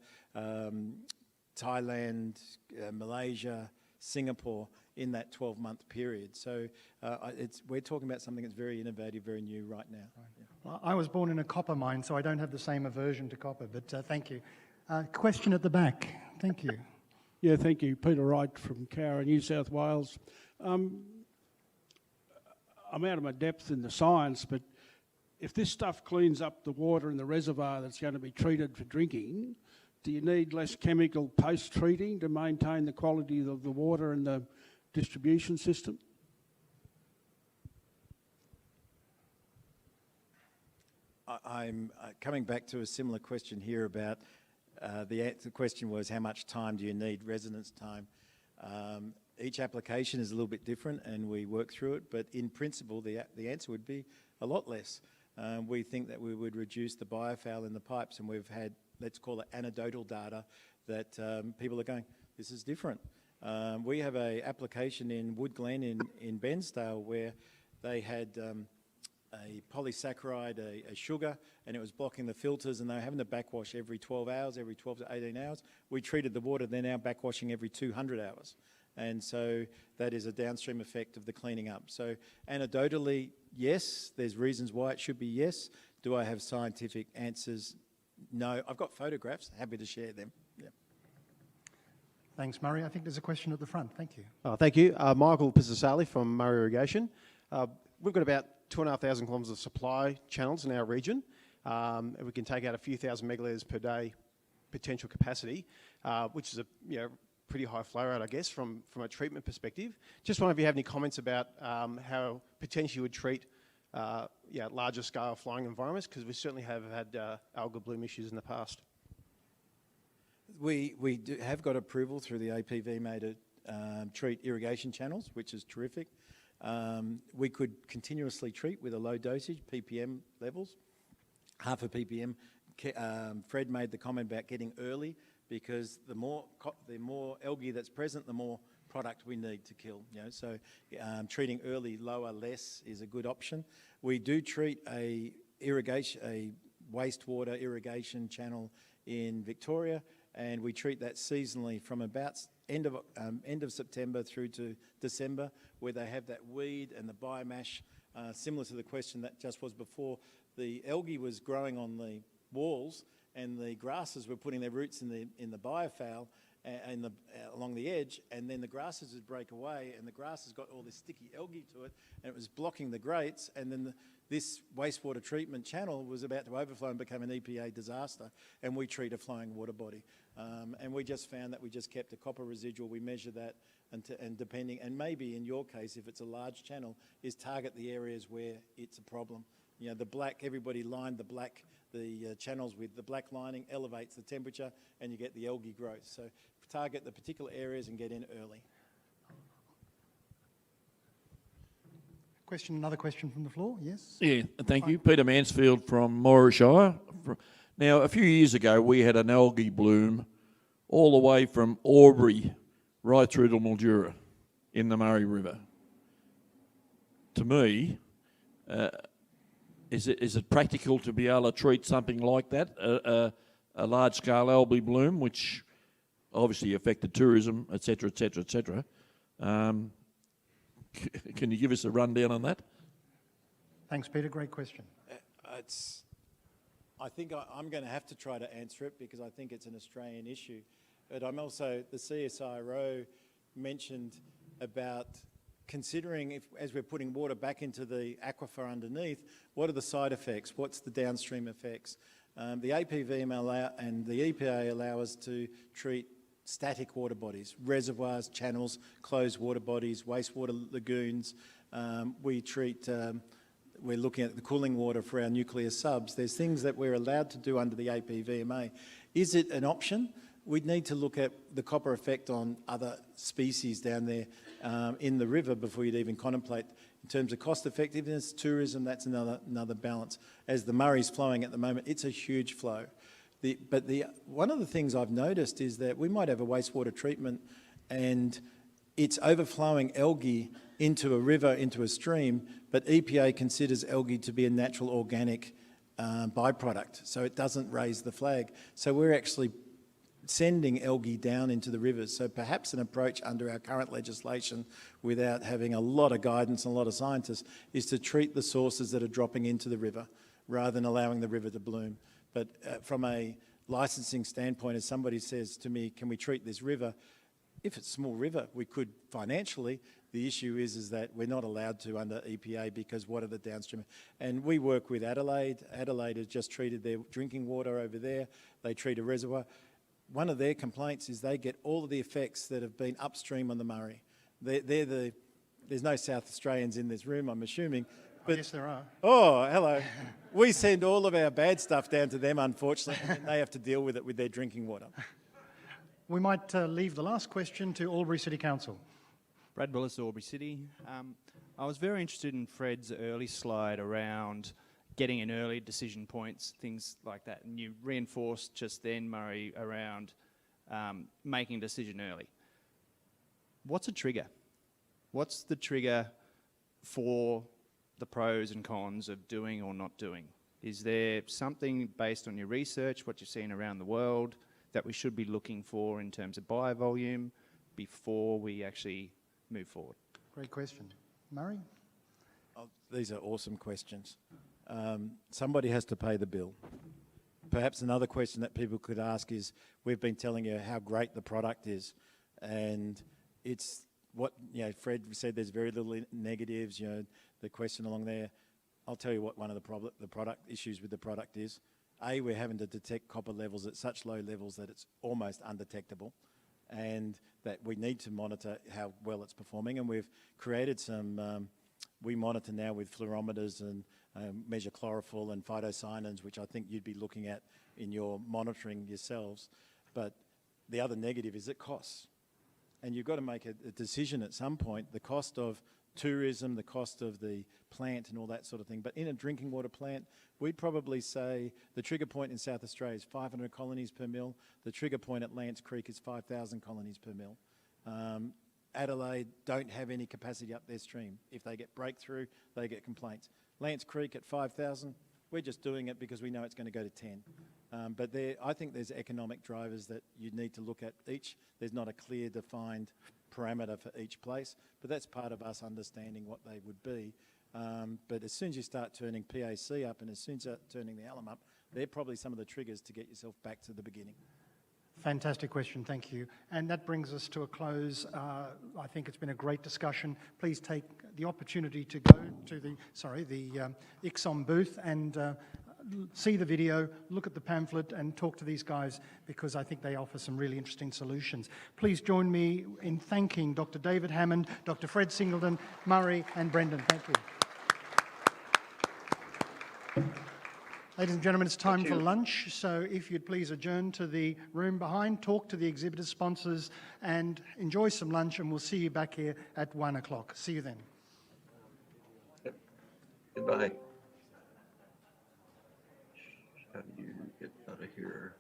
Thailand, Malaysia, Singapore in that 12-month period. So we're talking about something that's very innovative, very new right now. Right. Yeah. Well, I was born in a copper mine, so I don't have the same aversion to copper, but thank you. Question at the back. Thank you. Yeah, thank you. Peter Wright from Cowra, New South Wales. I'm out of my depth in the science, but if this stuff cleans up the water in the reservoir that's going to be treated for drinking, do you need less chemical post-treating to maintain the quality of the water in the distribution system? I'm coming back to a similar question here about the question was how much time do you need, residence time. Each application is a little bit different and we work through it, but in principle the answer would be a lot less. We think that we would reduce the biofoul in the pipes, and we've had, let's call it anecdotal data, that people are going, this is different. We have an application in Wood Glen in Bensdale where they had a polysaccharide, a sugar, and it was blocking the filters, and they were having to backwash every 12 hours, every 12 to 18 hours. We treated the water, they're now backwashing every 200 hours. And so that is a downstream effect of the cleaning up. So anecdotally, yes, there's reasons why it should be yes. Do I have scientific answers? No. I've got photographs, happy to share them. Yeah. Thanks, Murray. I think there's a question at the front. Thank you. Thank you. Michael Pisasali from Murray Irrigation. We've got about 2,500 kilometres of supply channels in our region. And we can take out a few thousand megalitres per day potential capacity, which is a pretty high flow rate, I guess, from a treatment perspective. Just wonder if you have any comments about how potentially you would treat larger scale flying environments, because we certainly have had algal bloom issues in the past. We have got approval through the APVMA to treat irrigation channels, which is terrific. We could continuously treat with a low dosage, ppm levels, half a ppm. Fred made the comment about getting early, because the more algae that's present, the more product we need to kill. So treating early, lower, less is a good option. We do treat a wastewater irrigation channel in Victoria, and we treat that seasonally from about end of September through to December, where they have that weed and the biomass, similar to the question that just was before. The algae was growing on the walls, and the grasses were putting their roots in the biofoul along the edge, and then the grasses would break away, and the grass has got all this sticky algae to it, and it was blocking the grates, and then this wastewater treatment channel was about to overflow and become an EPA disaster, and we treat a flowing water body. And we just found that we just kept a copper residual. We measure that, and depending, and maybe in your case, if it's a large channel, is target the areas where it's a problem. The black, everybody lined the channels with the black lining, elevates the temperature, and you get the algae growth. So target the particular areas and get in early. Another question from the floor, yes? Yeah, thank you. Peter Mansfield from Morayshire. Now, a few years ago, we had an algae bloom all the way from Albury right through to Mildura in the Murray River. To me, is it practical to be able to treat something like that, a large-scale algae bloom, which obviously affected tourism, etc., etc., etc.? Can you give us a rundown on that? Thanks, Peter. Great question. I think I'm going to have to try to answer it, because I think it's an Australian issue. But I'm also, the CSIRO mentioned about considering, as we're putting water back into the aquifer underneath, what are the side effects? What's the downstream effects? The APVM and the EPA allow us to treat static water bodies, reservoirs, channels, closed water bodies, wastewater lagoons. We treat we're looking at the cooling water for our nuclear subs. There's things that we're allowed to do under the APVMA. Is it an option? We'd need to look at the copper effect on other species down there in the river before you'd even contemplate. In terms of cost effectiveness, tourism, that's another balance. As the Murray's flowing at the moment, it's a huge flow. One of the things I've noticed is that we might have a wastewater treatment and it's overflowing algae into a river, into a stream, but EPA considers algae to be a natural organic byproduct, so it doesn't raise the flag. So we're actually sending algae down into the rivers. So perhaps an approach under our current legislation, without having a lot of guidance and a lot of scientists, is to treat the sources that are dropping into the river rather than allowing the river to bloom. But from a licensing standpoint, as somebody says to me, can we treat this river? If it's a small river, we could financially. The issue is that we're not allowed to under EPA because what are the downstream? And we work with Adelaide. Adelaide has just treated their drinking water over there. They treat a reservoir. One of their complaints is they get all of the effects that have been upstream on the Murray. There's no South Australians in this room, I'm assuming. But, yes, there are. Oh, hello. We send all of our bad stuff down to them, unfortunately, and they have to deal with it with their drinking water. We might leave the last question to Albury City Council. Brad Willis, Albury City. I was very interested in Fred's early slide around getting in early decision points, things like that. And you reinforced just then, Murray, around making a decision early. What's a trigger? What's the trigger for the pros and cons of doing or not doing? Is there something based on your research, what you've seen around the world, that we should be looking for in terms of buyer volume before we actually move forward? Great question. Murray? Oh, these are awesome questions. Somebody has to pay the bill. Perhaps another question that people could ask is, we've been telling you how great the product is, and it's what, Fred said, there's very little negatives, the question along there. I'll tell you what one of the product issues with the product is. A, we're having to detect copper levels at such low levels that it's almost undetectable, and that we need to monitor how well it's performing. And we've created some, we monitor now with fluorometers and measure chlorophyll and phytocyanins, which I think you'd be looking at in your monitoring yourselves. But the other negative is it costs. And you've got to make a decision at some point, the cost of tourism, the cost of the plant and all that sort of thing. But in a drinking water plant, we'd probably say the trigger point in South Australia is 500 colonies per mil. The trigger point at Lance Creek is 5,000 colonies per mil. Adelaide don't have any capacity up their stream. If they get breakthrough, they get complaints. Lance Creek at 5,000, we're just doing it because we know it's going to go to 10. But I think there's economic drivers that you need to look at each. There's not a clear defined parameter for each place, but that's part of us understanding what they would be. But as soon as you start turning PAC up and as soon as you start turning the alum up, they're probably some of the triggers to get yourself back to the beginning. Fantastic question, thank you. And that brings us to a close. I think it's been a great discussion. Please take the opportunity to go to the ICSOM booth and see the video, look at the pamphlet and talk to these guys, because I think they offer some really interesting solutions. Please join me in thanking Dr. David Hammond, Dr. Fred Singleton, Murray and Brendan. Thank you. Ladies and gentlemen, it's time for lunch, so if you'd please adjourn to the room behind, talk to the exhibitor sponsors and enjoy some lunch, and we'll see you back here at 1 o'clock. See you then. Goodbye. How do you get out of here?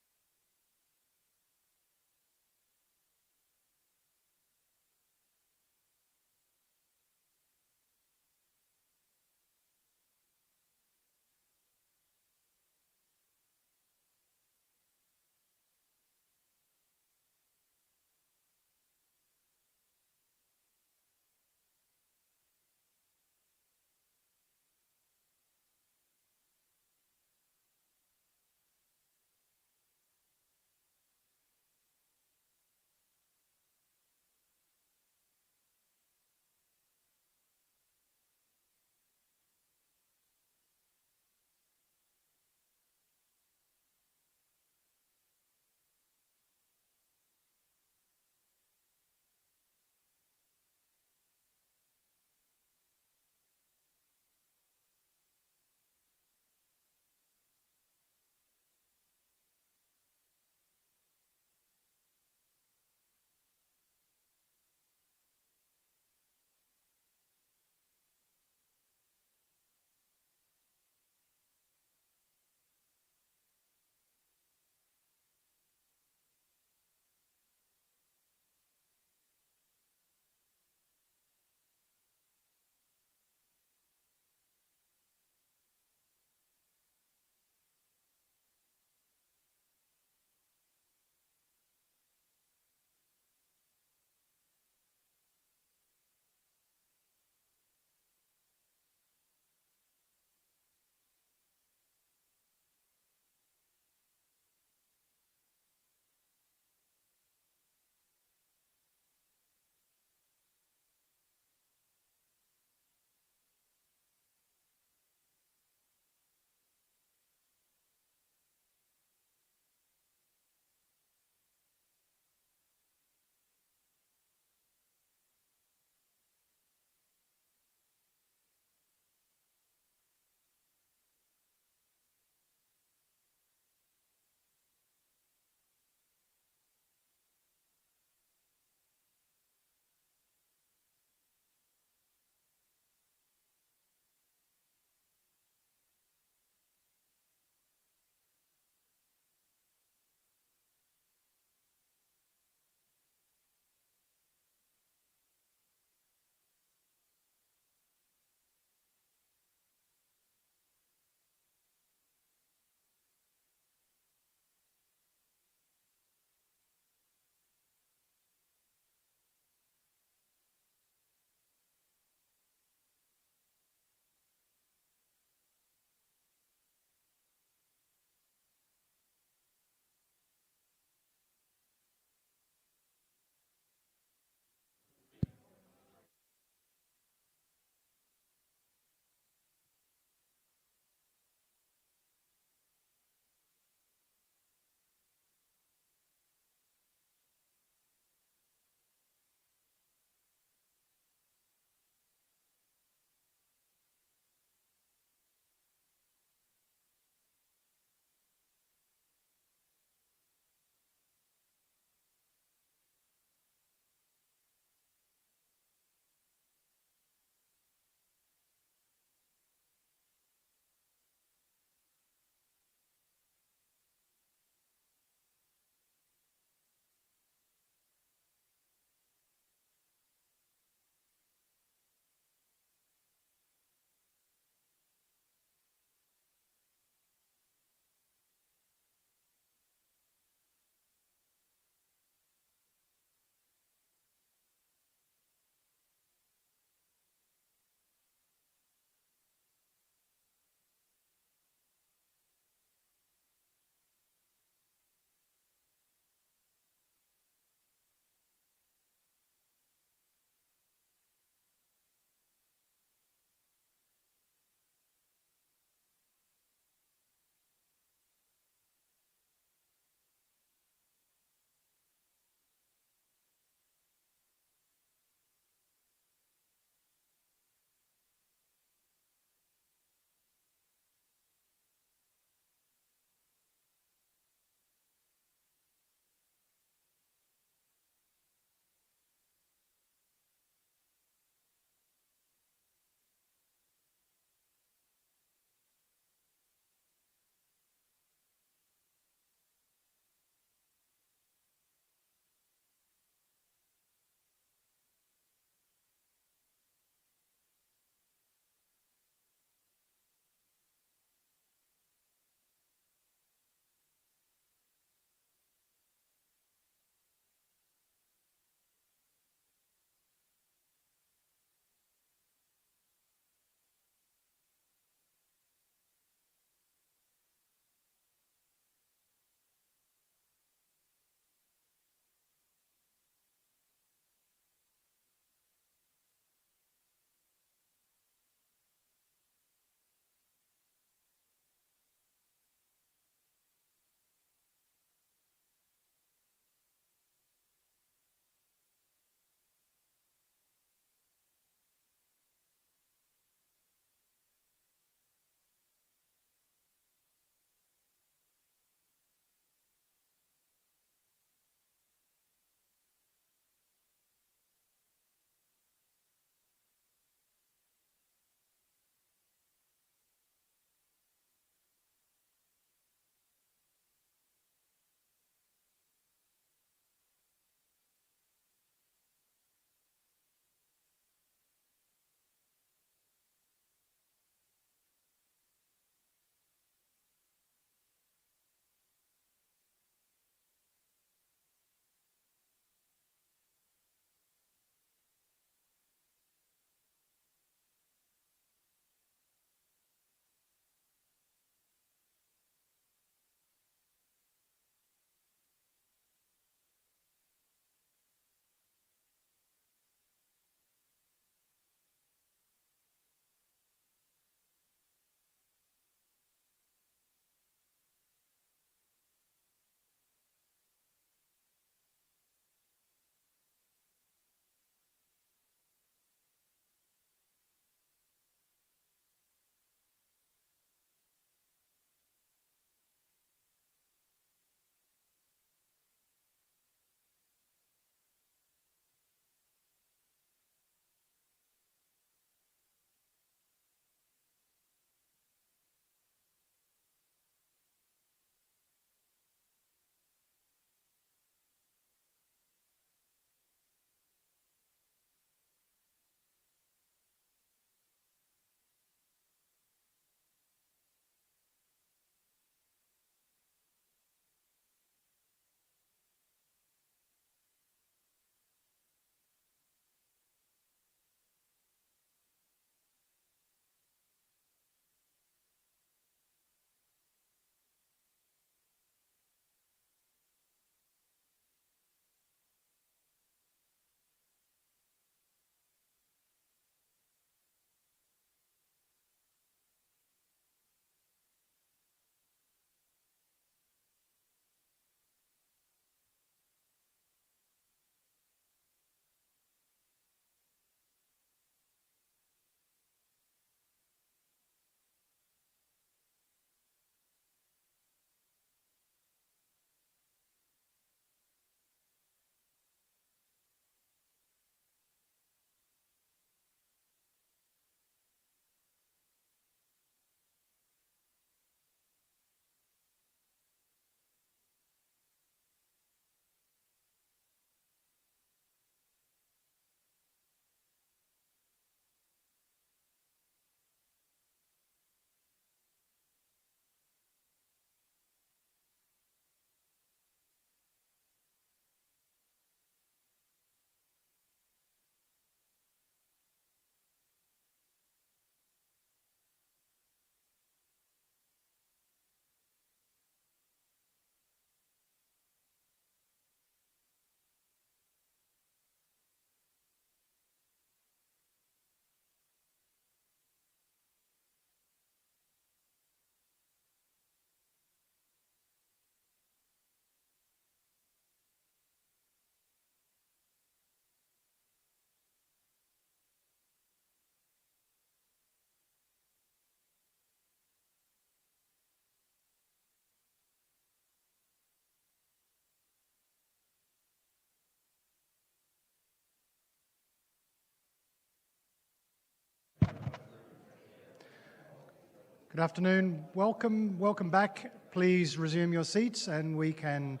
Good afternoon. Welcome back. Please resume your seats and we can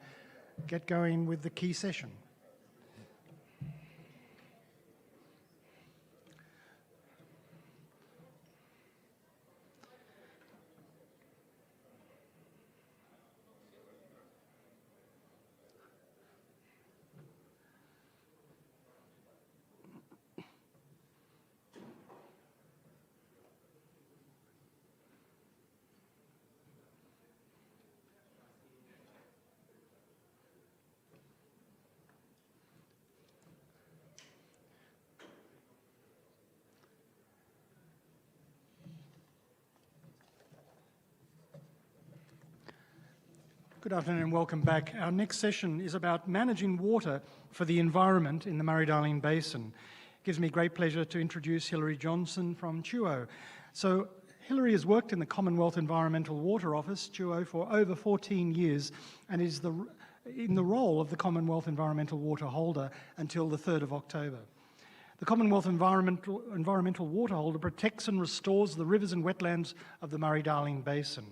get going with the key session. Good afternoon and welcome back. Our next session is about managing water for the environment in the Murray-Darling Basin. It gives me great pleasure to introduce Hilary Johnson from TUO. So Hilary has worked in the Commonwealth Environmental Water Office, TUO, for over 14 years and is in the role of the Commonwealth Environmental Water Holder until the 3rd of October. The Commonwealth Environmental Water Holder protects and restores the rivers and wetlands of the Murray-Darling Basin.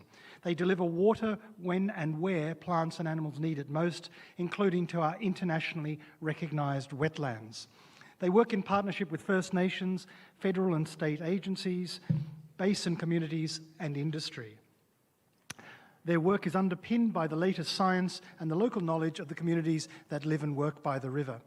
They deliver water when and where plants and animals need it most, including to our internationally recognised wetlands. They work in partnership with First Nations, federal and state agencies, basin communities and industry. Their work is underpinned by the latest science and the local knowledge of the communities that live and work by the river.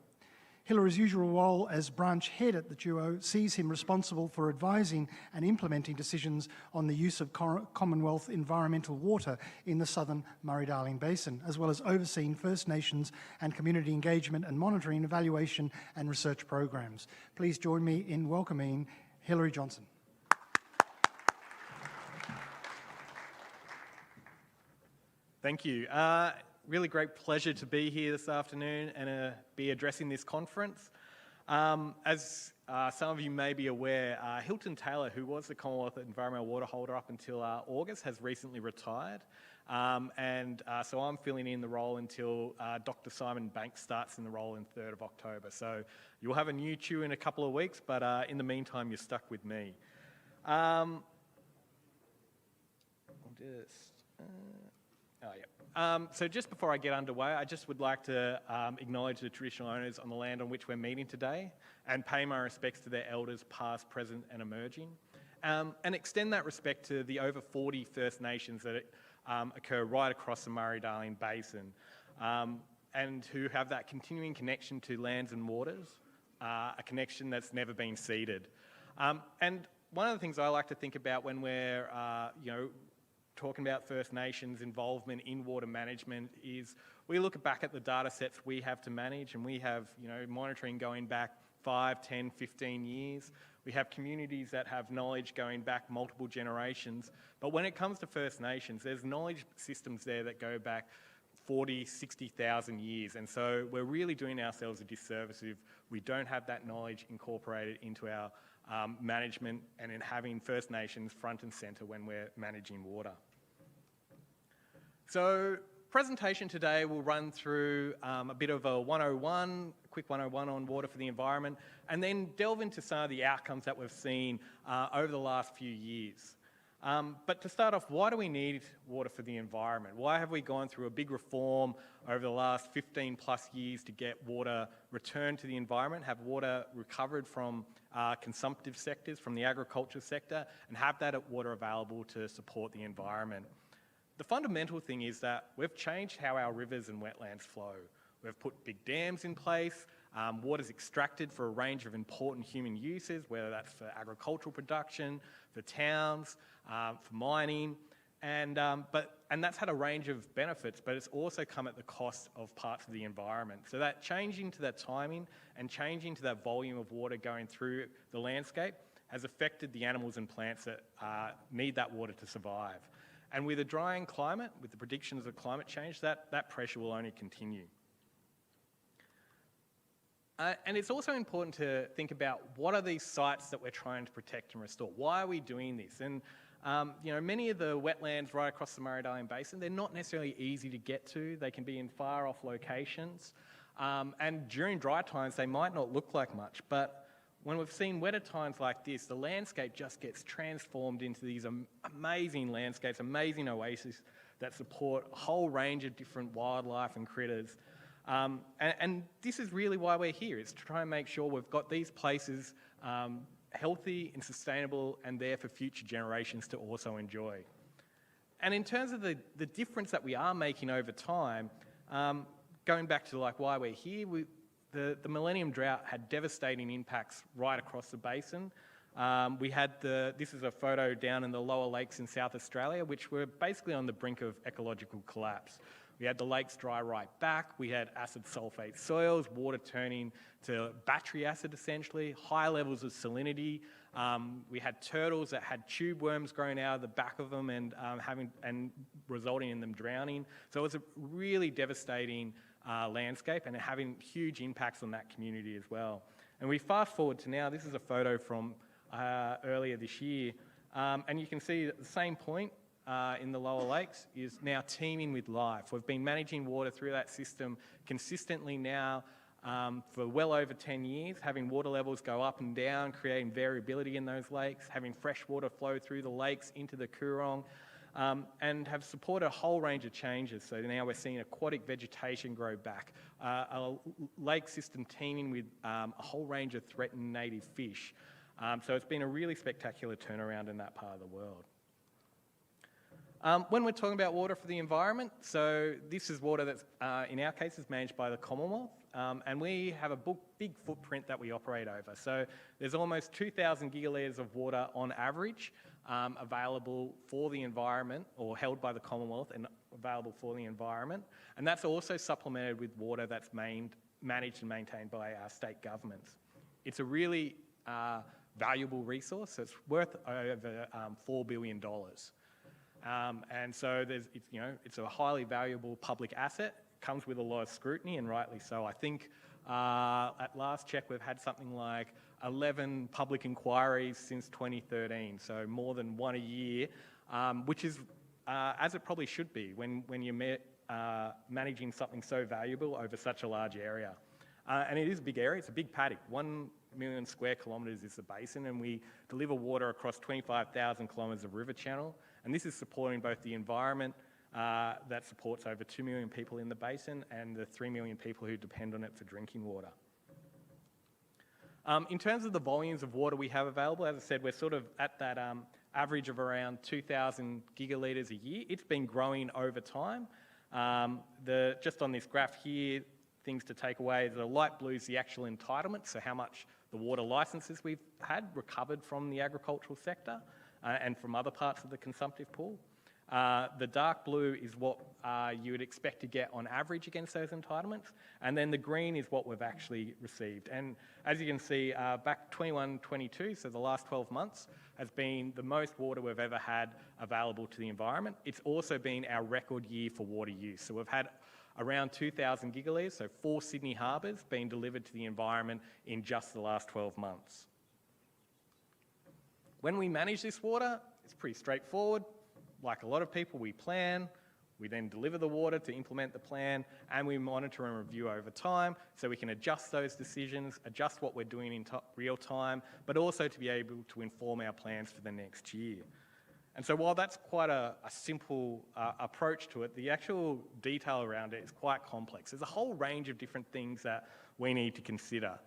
Hilary's usual role as branch head at the TUO sees him responsible for advising and implementing decisions on the use of Commonwealth environmental water in the southern Murray-Darling Basin, as well as overseeing First Nations and community engagement and monitoring, evaluation and research programs. Please join me in welcoming Hilary Johnson. Thank you. Really great pleasure to be here this afternoon and be addressing this conference. As some of you may be aware, Hilton Taylor, who was the Commonwealth Environmental Water Holder up until August, has recently retired. So I'm filling in the role until Dr. Simon Banks starts in the role in 3rd of October. So you'll have a new TUO in a couple of weeks, but in the meantime, you're stuck with me. So just before I get underway, I just would like to acknowledge the traditional owners on the land on which we're meeting today and pay my respects to their elders past, present and emerging, and extend that respect to the over 40 First Nations that occur right across the Murray-Darling Basin and who have that continuing connection to lands and waters, a connection that's never been ceded. And one of the things I like to think about when we're, talking about First Nations involvement in water management is we look back at the data sets we have to manage, and we have, monitoring going back 5, 10, 15 years. We have communities that have knowledge going back multiple generations. But when it comes to First Nations, there's knowledge systems there that go back 40, 60,000 years. And so we're really doing ourselves a disservice if we don't have that knowledge incorporated into our management and in having First Nations front and centre when we're managing water. So presentation today will run through a bit of a 101, quick 101 on water for the environment, and then delve into some of the outcomes that we've seen over the last few years. But to start off, why do we need water for the environment? Why have we gone through a big reform over the last 15 plus years to get water returned to the environment, have water recovered from consumptive sectors, from the agriculture sector, and have that water available to support the environment? The fundamental thing is that we've changed how our rivers and wetlands flow. We've put big dams in place, water's extracted for a range of important human uses, whether that's for agricultural production, for towns, for mining, and that's had a range of benefits, but it's also come at the cost of parts of the environment. So that changing to that timing and changing to that volume of water going through the landscape has affected the animals and plants that need that water to survive. And with a drying climate, with the predictions of climate change, that pressure will only continue. And it's also important to think about what are these sites that we're trying to protect and restore? Why are we doing this? And many of the wetlands right across the Murray-Darling Basin, they're not necessarily easy to get to. They can be in far off locations. And during dry times, they might not look like much, but when we've seen wetter times like this, the landscape just gets transformed into these amazing landscapes, amazing oases that support a whole range of different wildlife and critters. And this is really why we're here, is to try and make sure we've got these places healthy and sustainable and there for future generations to also enjoy. And in terms of the difference that we are making over time, going back to like why we're here, the Millennium Drought had devastating impacts right across the basin. We had this is a photo down in the lower lakes in South Australia, which were basically on the brink of ecological collapse. We had the lakes dry right back, we had acid sulfate soils, water turning to battery acid essentially, high levels of salinity. We had turtles that had tube worms growing out of the back of them and resulting in them drowning. So it was a really devastating landscape and having huge impacts on that community as well. And we fast forward to now, this is a photo from earlier this year, and you can see at the same point in the lower lakes is now teeming with life. We've been managing water through that system consistently now for well over 10 years, having water levels go up and down, creating variability in those lakes, having fresh water flow through the lakes into the Coorong, and have supported a whole range of changes. So now we're seeing aquatic vegetation grow back, a lake system teeming with a whole range of threatened native fish. So it's been a really spectacular turnaround in that part of the world. When we're talking about water for the environment, so this is water that's, in our case, is managed by the Commonwealth, and we have a big footprint that we operate over. So there's almost 2,000 gigalitres of water on average available for the environment, or held by the Commonwealth and available for the environment. And that's also supplemented with water that's managed and maintained by our state governments. It's a really valuable resource. So it's worth over $4 billion. And so it's a highly valuable public asset, comes with a lot of scrutiny, and rightly so. I think at last check we've had something like 11 public inquiries since 2013, so more than one a year, which is as it probably should be when you're managing something so valuable over such a large area. And it is a big area, it's a big paddock. 1 million square kilometres is the basin, and we deliver water across 25,000 kilometres of river channel. And this is supporting both the environment that supports over 2 million people in the basin and the 3 million people who depend on it for drinking water. In terms of the volumes of water we have available, as I said, we're sort of at that average of around 2,000 gigalitres a year. It's been growing over time. Just on this graph here, things to take away, the light blue is the actual entitlement, so how much the water licences we've had recovered from the agricultural sector and from other parts of the consumptive pool. The dark blue is what you would expect to get on average against those entitlements, and then the green is what we've actually received. And as you can see, back 21-22, so the last 12 months, has been the most water we've ever had available to the environment. It's also been our record year for water use. So we've had around 2,000 gigalitres, so 4 Sydney harbours being delivered to the environment in just the last 12 months. When we manage this water, it's pretty straightforward. Like a lot of people, we plan, we then deliver the water to implement the plan, and we monitor and review over time so we can adjust those decisions, adjust what we're doing in real time, but also to be able to inform our plans for the next year. And so while that's quite a simple approach to it, the actual detail around it is quite complex. There's a whole range of different things that we need to consider.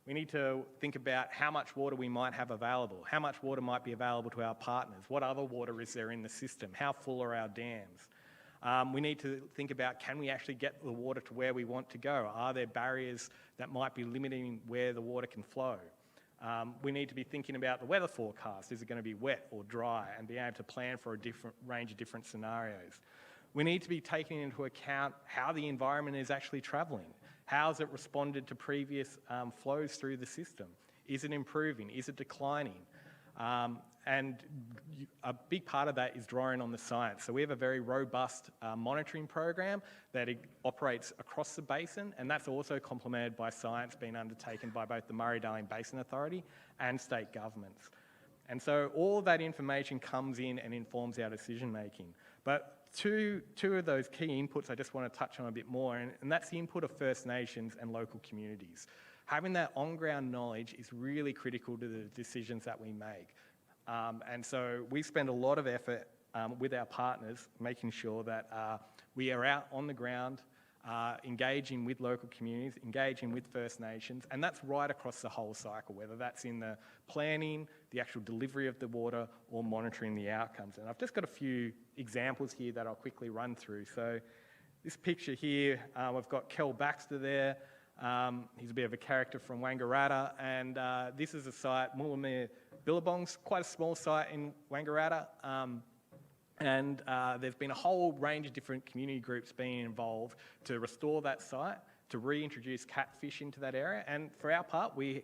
We need to think about how much water we might have available, how much water might be available to our partners, what other water is there in the system, how full are our dams. We need to think about, can we actually get the water to where we want to go? Are there barriers that might be limiting where the water can flow? We need to be thinking about the weather forecast. Is it going to be wet or dry? And be able to plan for a different range of different scenarios. We need to be taking into account how the environment is actually travelling. How has it responded to previous flows through the system? Is it improving? Is it declining? And a big part of that is drawing on the science. So we have a very robust monitoring program that operates across the basin, and that's also complemented by science being undertaken by both the Murray-Darling Basin Authority and state governments. And so all of that information comes in and informs our decision making. But two of those key inputs I just want to touch on a bit more, and that's the input of First Nations and local communities. Having that on-ground knowledge is really critical to the decisions that we make. And so we spend a lot of effort with our partners making sure that we are out on the ground, engaging with local communities, engaging with First Nations, and that's right across the whole cycle, whether that's in the planning, the actual delivery of the water, or monitoring the outcomes. And I've just got a few examples here that I'll quickly run through. So this picture here, we've got Kel Baxter there. He's a bit of a character from Wangaratta, and this is a site, Moolamere Billabong's quite a small site in Wangaratta. And there's been a whole range of different community groups being involved to restore that site, to reintroduce catfish into that area. And for our part, we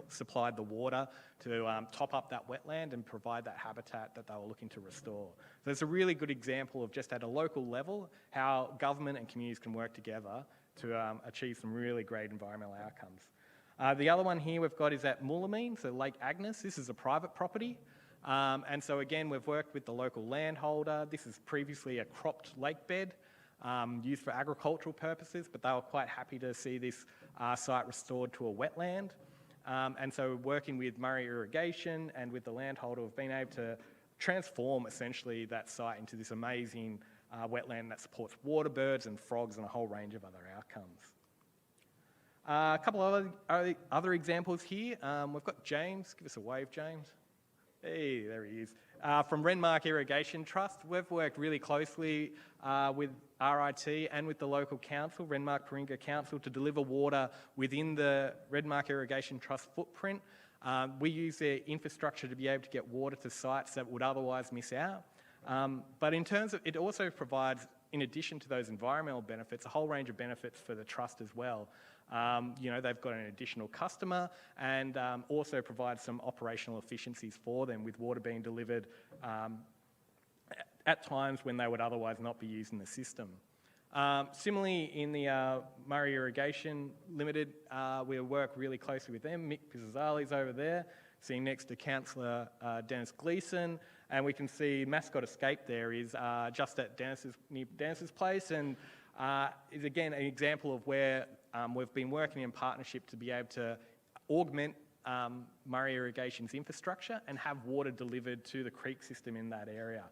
supplied the water to top up that wetland and provide that habitat that they were looking to restore. So it's a really good example of just at a local level, how government and communities can work together to achieve some really great environmental outcomes. The other one here we've got is at Moolameen, so Lake Agnes. This is a private property. And so again, we've worked with the local landholder. This is previously a cropped lake bed used for agricultural purposes, but they were quite happy to see this site restored to a wetland. And so working with Murray Irrigation and with the landholder, we've been able to transform essentially that site into this amazing wetland that supports water birds and frogs and a whole range of other outcomes. A couple of other examples here. We've got James. Give us a wave, James. Hey, there he is. From Renmark Irrigation Trust, we've worked really closely with RIT and with the local council, Renmark Paringa Council, to deliver water within the Renmark Irrigation Trust footprint. We use their infrastructure to be able to get water to sites that would otherwise miss out. But in terms of, it also provides, in addition to those environmental benefits, a whole range of benefits for the trust as well. You know, they've got an additional customer and also provides some operational efficiencies for them with water being delivered at times when they would otherwise not be using the system. Similarly, in the Murray Irrigation Limited, we work really closely with them. Mick Pizzazali's over there, sitting next to Councillor Dennis Gleeson, and we can see Mascot Escape there is just at near Dennis's place, and is again an example of where we've been working in partnership to be able to augment Murray Irrigation's infrastructure and have water delivered to the creek system in that area.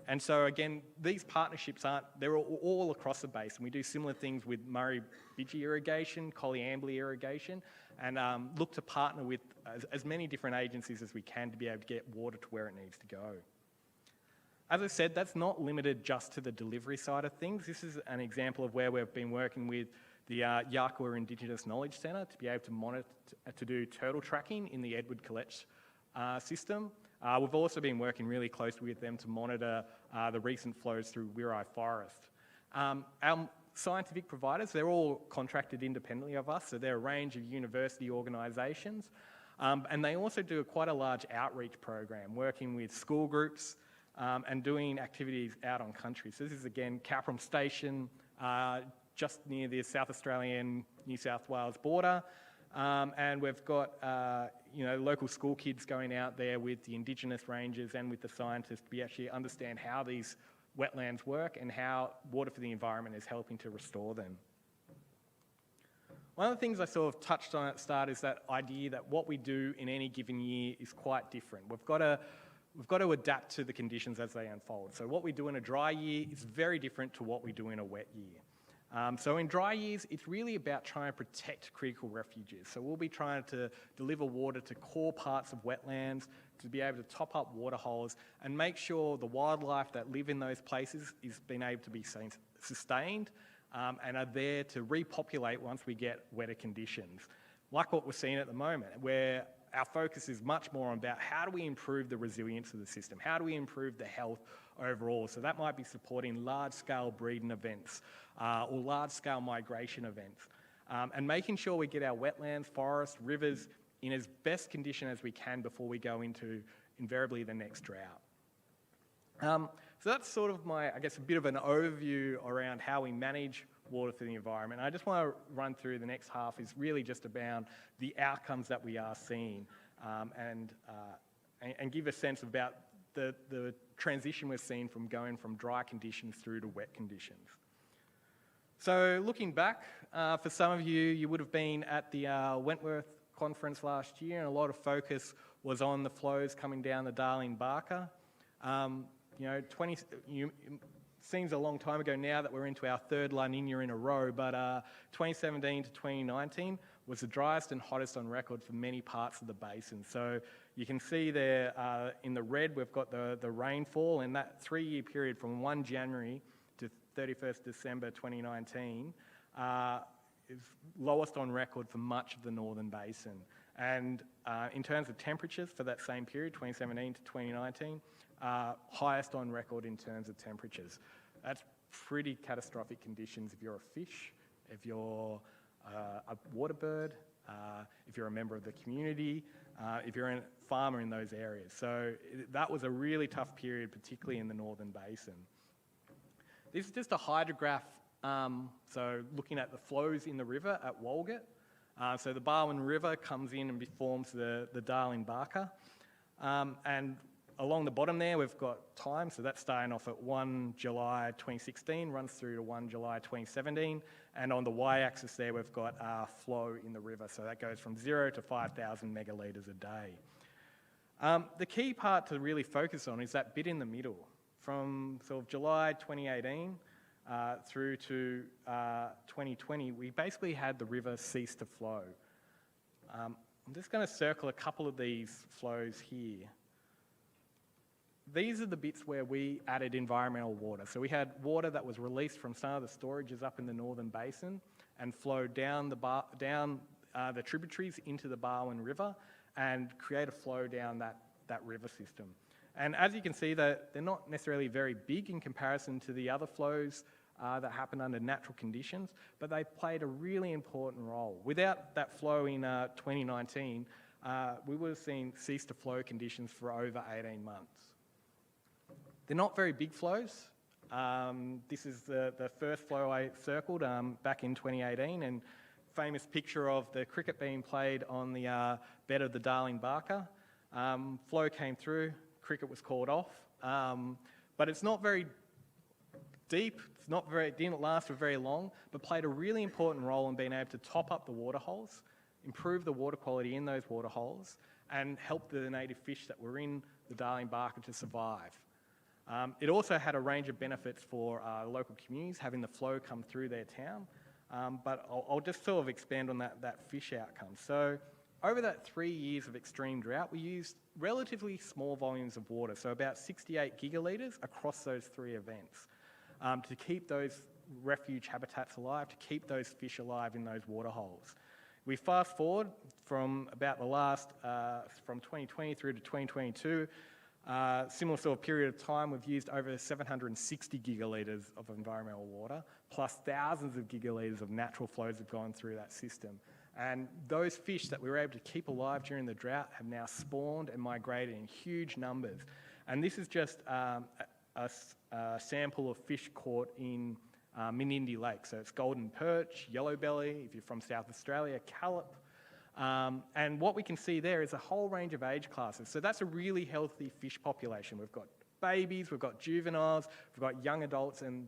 And so again, these partnerships they're all across the basin. We do similar things with Murray Bidgie Irrigation, Colliambly Irrigation, and look to partner with as many different agencies as we can to be able to get water to where it needs to go. As I said, that's not limited just to the delivery side of things. This is an example of where we've been working with the Yarkwa Indigenous Knowledge Centre to be able to monitor, to do turtle tracking in the Edward Colletch system. We've also been working really closely with them to monitor the recent flows through Wirrai Forest. Our scientific providers, they're all contracted independently of us, so they're a range of university organisations, and they also do quite a large outreach program, working with school groups and doing activities out on country. So this is again Cowpram Station, just near the South Australian New South Wales border, and we've got you know, local school kids going out there with the Indigenous rangers and with the scientists to actually understand how these wetlands work and how water for the environment is helping to restore them. One of the things I sort of touched on at the start is that idea that what we do in any given year is quite different. We've got to adapt to the conditions as they unfold. So what we do in a dry year is very different to what we do in a wet year. So in dry years, it's really about trying to protect critical refuges. So we'll be trying to deliver water to core parts of wetlands, to be able to top up water holes and make sure the wildlife that live in those places is being able to be sustained and are there to repopulate once we get wetter conditions. Like what we're seeing at the moment, where our focus is much more about how do we improve the resilience of the system? How do we improve the health overall? So that might be supporting large-scale breeding events or large-scale migration events and making sure we get our wetlands, forests, rivers in as best condition as we can before we go into invariably the next drought. So that's sort of my, I guess, a bit of an overview around how we manage water for the environment. I just want to run through the next half is really just about the outcomes that we are seeing and give a sense about the transition we're seeing from going from dry conditions through to wet conditions. So looking back, for some of you, you would have been at the Wentworth conference last year, and a lot of focus was on the flows coming down the Darling Barker. Seems a long time ago now that we're into our third La Nina in a row, but 2017 to 2019 was the driest and hottest on record for many parts of the basin. So you can see there in the red, we've got the rainfall, and that 3-year period from 1 January to 31st December 2019 is lowest on record for much of the northern basin. And in terms of temperatures for that same period, 2017 to 2019, highest on record in terms of temperatures. That's pretty catastrophic conditions if you're a fish, if you're a water bird, if you're a member of the community, if you're a farmer in those areas. So that was a really tough period, particularly in the northern basin. This is just a hydrograph, so looking at the flows in the river at Walgett. So the Barwon River comes in and forms the Darling Barker. And along the bottom there, we've got time. So that's starting off at 1 July 2016, runs through to 1 July 2017. And on the y-axis there, we've got flow in the river. So that goes from 0 to 5,000 megalitres a day. The key part to really focus on is that bit in the middle. From sort of July 2018 through to 2020, we basically had the river cease to flow. I'm just going to circle a couple of these flows here. These are the bits where we added environmental water. So we had water that was released from some of the storages up in the northern basin and flowed down the tributaries into the Barwon River and create a flow down that river system. And as you can see, they're not necessarily very big in comparison to the other flows that happen under natural conditions, but they played a really important role. Without that flow in 2019, we would have seen cease to flow conditions for over 18 months. They're not very big flows. This is the first flow I circled back in 2018, and famous picture of the cricket being played on the bed of the Darling Barker. Flow came through, cricket was called off, but it's not very deep, it didn't last for very long, but played a really important role in being able to top up the water holes, improve the water quality in those water holes, and help the native fish that were in the Darling Barker to survive. It also had a range of benefits for local communities, having the flow come through their town, but I'll just sort of expand on that fish outcome. So over that 3 years of extreme drought, we used relatively small volumes of water, so about 68 gigalitres across those 3 events, to keep those refuge habitats alive, to keep those fish alive in those water holes. We fast forward from about the last, from 2020 through to 2022, similar sort of period of time, we've used over 760 gigalitres of environmental water, plus thousands of gigalitres of natural flows have gone through that system. And those fish that we were able to keep alive during the drought have now spawned and migrated in huge numbers. And this is just a sample of fish caught in Menindee Lake. So it's golden perch, yellow belly, if you're from South Australia, callop. And what we can see there is a whole range of age classes. So that's a really healthy fish population. We've got babies, we've got juveniles, we've got young adults and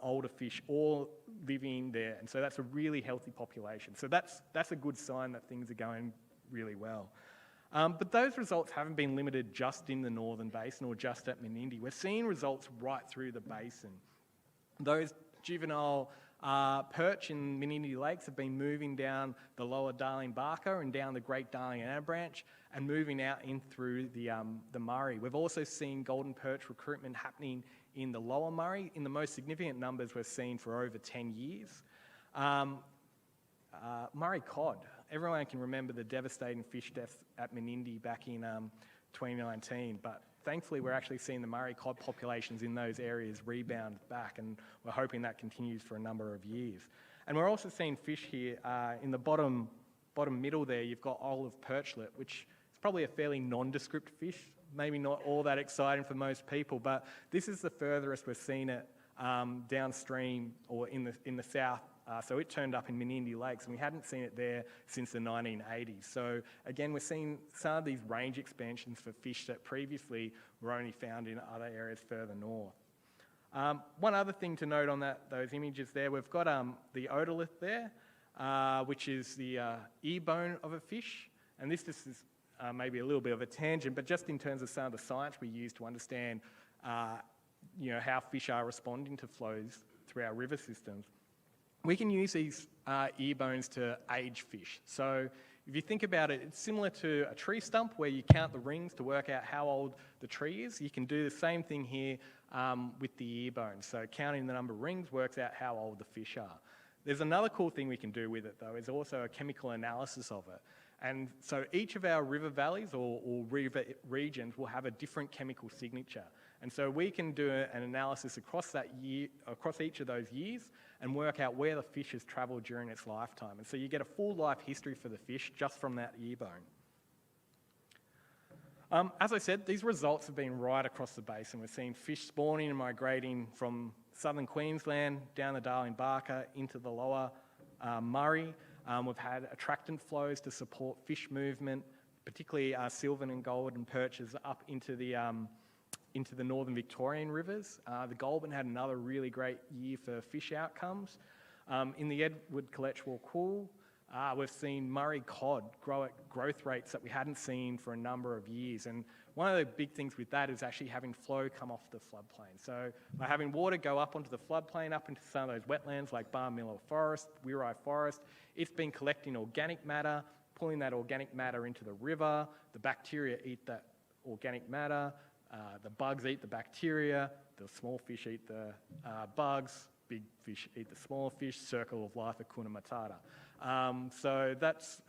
older fish all living there. And so that's a really healthy population. So that's a good sign that things are going really well. But those results haven't been limited just in the northern basin or just at Menindee. We're seeing results right through the basin. Those juvenile perch in Menindee Lakes have been moving down the lower Darling Barker and down the Great Darling Anna Branch and moving out in through the Murray. We've also seen golden perch recruitment happening in the lower Murray in the most significant numbers we've seen for over 10 years. Murray cod. Everyone can remember the devastating fish deaths at Menindee back in 2019, but thankfully we're actually seeing the Murray cod populations in those areas rebound back, and we're hoping that continues for a number of years. And we're also seeing fish here in the bottom middle there. You've got olive perchlet, which is probably a fairly nondescript fish, maybe not all that exciting for most people, but this is the furthest we've seen it downstream or in the south. So it turned up in Menindee Lakes, and we hadn't seen it there since the 1980s. So again, we're seeing some of these range expansions for fish that previously were only found in other areas further north. One other thing to note on those images there, we've got the otolith there, which is the ear bone of a fish. And this is maybe a little bit of a tangent, but just in terms of some of the science we use to understand how fish are responding to flows through our river systems, we can use these ear bones to age fish. So if you think about it, it's similar to a tree stump where you count the rings to work out how old the tree is. You can do the same thing here with the ear bones. So counting the number of rings works out how old the fish are. There's another cool thing we can do with it though, is also a chemical analysis of it. And so each of our river valleys or river regions will have a different chemical signature. And so we can do an analysis across each of those years and work out where the fish has travelled during its lifetime. And so you get a full life history for the fish just from that ear bone. As I said, these results have been right across the basin. We're seeing fish spawning and migrating from southern Queensland down the Darling Barker into the lower Murray. We've had attractant flows to support fish movement, particularly sylvan and golden perches up into the northern Victorian rivers. The Goulburn had another really great year for fish outcomes. In the Edward Collectual Cool, we've seen Murray cod grow at growth rates that we hadn't seen for a number of years. And one of the big things with that is actually having flow come off the floodplain. So by having water go up onto the floodplain, up into some of those wetlands like Barmilla Forest, Wirrai Forest, it's been collecting organic matter, pulling that organic matter into the river. The bacteria eat that organic matter. The bugs eat the bacteria. The small fish eat the bugs. Big fish eat the smaller fish. Circle of life, Hakuna Matata. So that's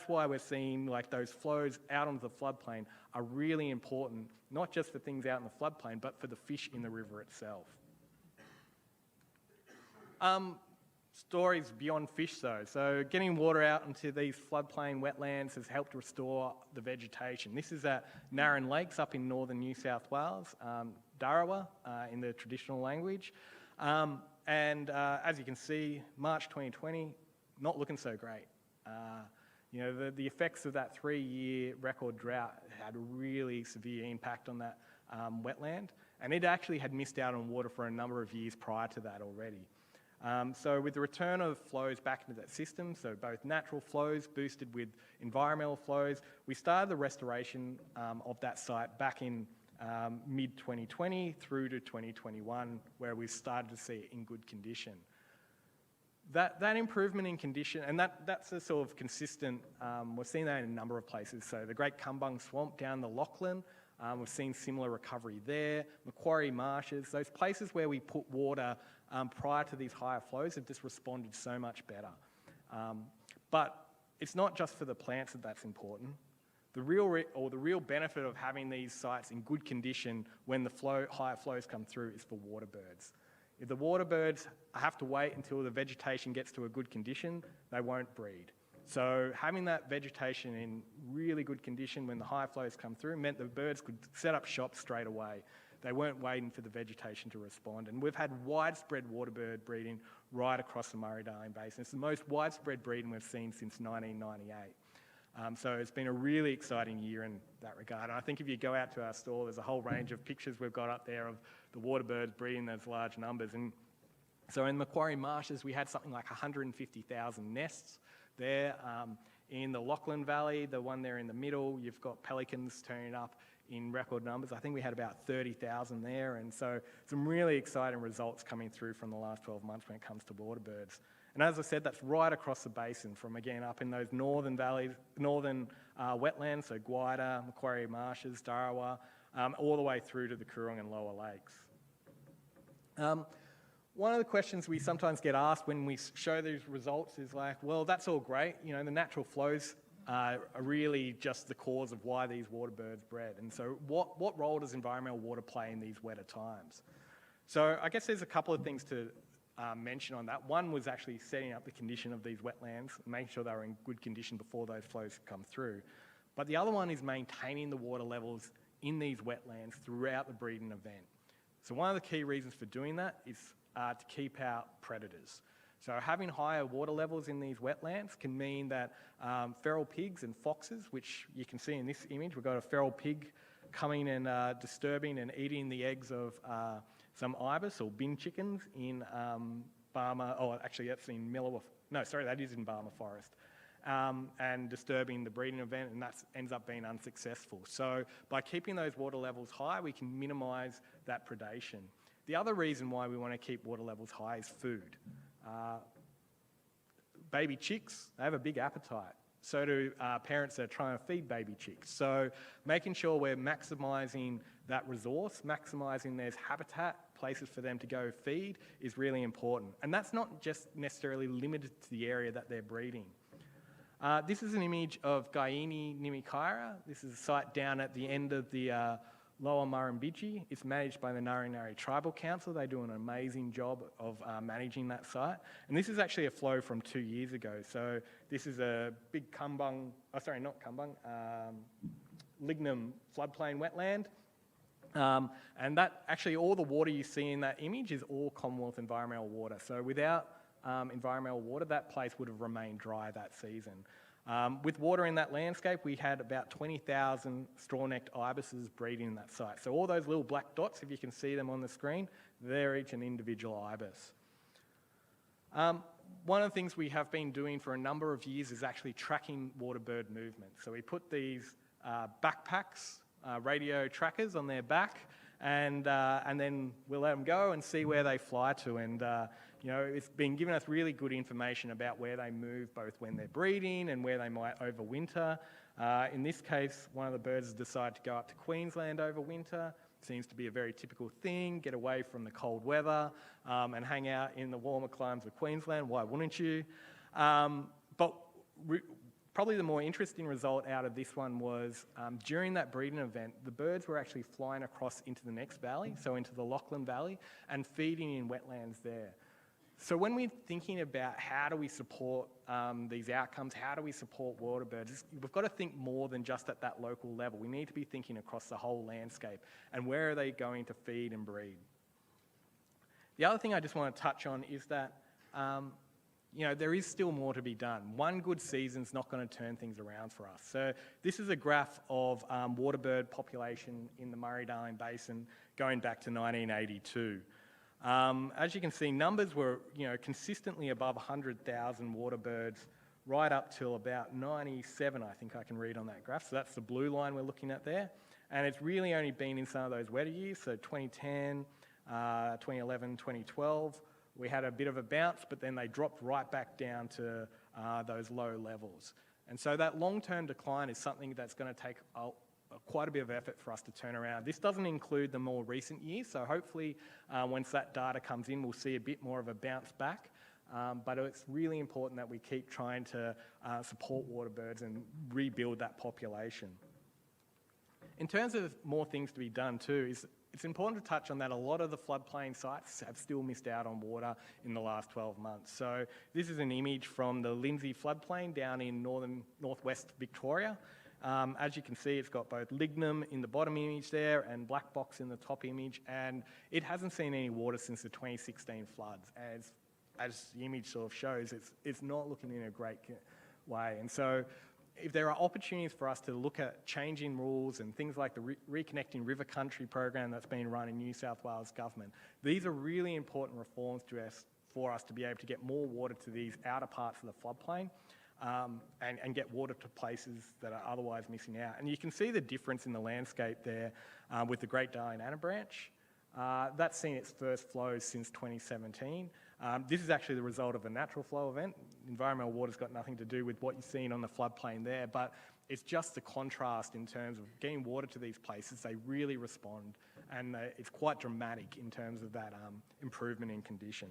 why we're seeing like those flows out onto the floodplain are really important, not just for things out in the floodplain, but for the fish in the river itself. Stories beyond fish though. So getting water out into these floodplain wetlands has helped restore the vegetation. This is at Narran Lakes up in northern New South Wales, Darawa in the traditional language. As you can see, March 2020, not looking so great. The effects of that 3-year record drought had a really severe impact on that wetland, and it actually had missed out on water for a number of years prior to that already. So with the return of flows back into that system, so both natural flows boosted with environmental flows, we started the restoration of that site back in mid-2020 through to 2021, where we started to see it in good condition. That improvement in condition, and that's a sort of consistent, we've seen that in a number of places. So the Great Cumbung Swamp down the Lachlan, we've seen similar recovery there. Macquarie Marshes, those places where we put water prior to these higher flows have just responded so much better. But it's not just for the plants that's important. The real benefit of having these sites in good condition when the higher flows come through is for water birds. If the water birds have to wait until the vegetation gets to a good condition, they won't breed. So having that vegetation in really good condition when the high flows come through meant the birds could set up shop straight away. They weren't waiting for the vegetation to respond. And we've had widespread waterbird breeding right across the Murray-Darling Basin. It's the most widespread breeding we've seen since 1998. So it's been a really exciting year in that regard. And I think if you go out to our store, there's a whole range of pictures we've got up there of the waterbirds breeding those large numbers. And so in Macquarie Marshes, we had something like 150,000 nests there. In the Lachlan Valley, the one there in the middle, you've got pelicans turning up in record numbers. I think we had about 30,000 there. And so some really exciting results coming through from the last 12 months when it comes to waterbirds. And as I said, that's right across the basin from, again, up in those northern valleys, northern wetlands, so Gwydir, Macquarie Marshes, Darawa, all the way through to the Coorong and Lower Lakes. One of the questions we sometimes get asked when we show these results is like, well, that's all great. You know, the natural flows are really just the cause of why these waterbirds bred. And so what role does environmental water play in these wetter times? So I guess there's a couple of things to mention on that. One was actually setting up the condition of these wetlands, making sure they were in good condition before those flows come through. But the other one is maintaining the water levels in these wetlands throughout the breeding event. So one of the key reasons for doing that is to keep out predators. So having higher water levels in these wetlands can mean that feral pigs and foxes, which you can see in this image, we've got a feral pig coming and disturbing and eating the eggs of some ibis or bin chickens in Barmah, oh actually that's in Miller, no sorry, that is in Barmah Forest. And disturbing the breeding event, and that ends up being unsuccessful. So by keeping those water levels high, we can minimise that predation. The other reason why we want to keep water levels high is food. Baby chicks, they have a big appetite. So do parents that are trying to feed baby chicks. So making sure we're maximising that resource, maximising their habitat, places for them to go feed is really important. And that's not just necessarily limited to the area that they're breeding. This is an image of Guyini Nimikaira. This is a site down at the end of the Lower Murrumbidgee. It's managed by the Ngari Ngari Tribal Council. They do an amazing job of managing that site. And this is actually a flow from 2 years ago. So this is a big Kumbung, oh sorry, not Kumbung, lignum floodplain wetland. And that actually all the water you see in that image is all Commonwealth environmental water. So without environmental water, that place would have remained dry that season. With water in that landscape, we had about 20,000 straw-necked ibises breeding in that site. So all those little black dots, if you can see them on the screen, they're each an individual ibis. One of the things we have been doing for a number of years is actually tracking waterbird movement. So we put these backpacks, radio trackers on their back, and then we'll let them go and see where they fly to. And you know, it's been giving us really good information about where they move, both when they're breeding and where they might overwinter. In this case, one of the birds has decided to go up to Queensland over winter. Seems to be a very typical thing, get away from the cold weather and hang out in the warmer climes of Queensland. Why wouldn't you? But probably the more interesting result out of this one was during that breeding event, the birds were actually flying across into the next valley, so into the Lachlan Valley, and feeding in wetlands there. So when we're thinking about how do we support these outcomes, how do we support water birds, we've got to think more than just at that local level. We need to be thinking across the whole landscape and where are they going to feed and breed. The other thing I just want to touch on is that you know, there is still more to be done. One good season's not going to turn things around for us. So this is a graph of waterbird population in the Murray-Darling Basin going back to 1982. As you can see, numbers were, you know, consistently above 100,000 water birds right up till about 97, I think I can read on that graph. So that's the blue line we're looking at there. And it's really only been in some of those wetter years, so 2010, 2011, 2012. We had a bit of a bounce, but then they dropped right back down to those low levels. And so that long-term decline is something that's going to take quite a bit of effort for us to turn around. This doesn't include the more recent years, so hopefully once that data comes in, we'll see a bit more of a bounce back. But it's really important that we keep trying to support water birds and rebuild that population. In terms of more things to be done too, it's important to touch on that a lot of the floodplain sites have still missed out on water in the last 12 months. So this is an image from the Lindsay floodplain down in northwest Victoria. As you can see, it's got both lignum in the bottom image there and black box in the top image, and it hasn't seen any water since the 2016 floods. As the image sort of shows, it's not looking in a great way. And so if there are opportunities for us to look at changing rules and things like the Reconnecting River Country program that's been run in New South Wales government, these are really important reforms for us to be able to get more water to these outer parts of the floodplain. And get water to places that are otherwise missing out. And you can see the difference in the landscape there with the Great Darling Anna Branch. That's seen its first flows since 2017. This is actually the result of a natural flow event. Environmental water's got nothing to do with what you're seeing on the floodplain there, but it's just the contrast in terms of getting water to these places. They really respond, and it's quite dramatic in terms of that improvement in condition.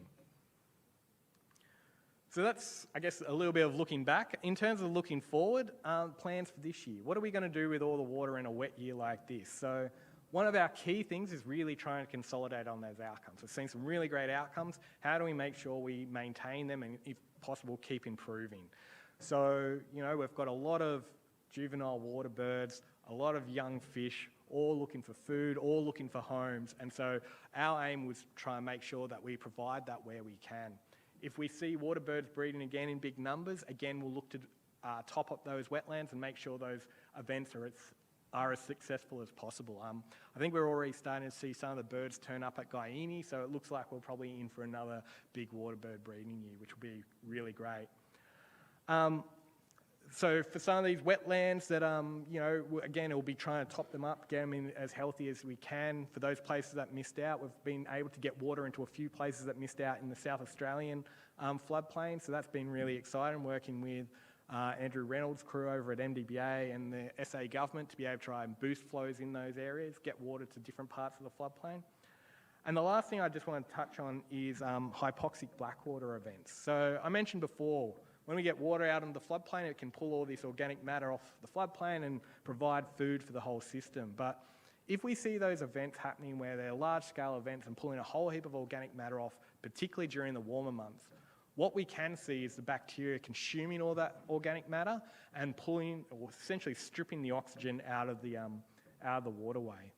So that's, I guess, a little bit of looking back. In terms of looking forward, plans for this year. What are we going to do with all the water in a wet year like this? So one of our key things is really trying to consolidate on those outcomes. We've seen some really great outcomes. How do we make sure we maintain them and, if possible, keep improving? So, you know, we've got a lot of juvenile water birds, a lot of young fish, all looking for food, all looking for homes. And so our aim was to try and make sure that we provide that where we can. If we see water birds breeding again in big numbers, again, we'll look to top up those wetlands and make sure those events are as successful as possible. I think we're already starting to see some of the birds turn up at Guiini, so it looks like we're probably in for another big water bird breeding year, which will be really great. So for some of these wetlands that, you know, again, we'll be trying to top them up, get them in as healthy as we can. For those places that missed out, we've been able to get water into a few places that missed out in the South Australian floodplain, so that's been really exciting, working with Andrew Reynolds' crew over at MDBA and the SA government to be able to try and boost flows in those areas, get water to different parts of the floodplain. And the last thing I just want to touch on is hypoxic blackwater events. So I mentioned before, when we get water out into the floodplain, it can pull all this organic matter off the floodplain and provide food for the whole system. But if we see those events happening where they're large-scale events and pulling a whole heap of organic matter off, particularly during the warmer months, what we can see is the bacteria consuming all that organic matter and pulling, or essentially stripping the oxygen out of the waterway.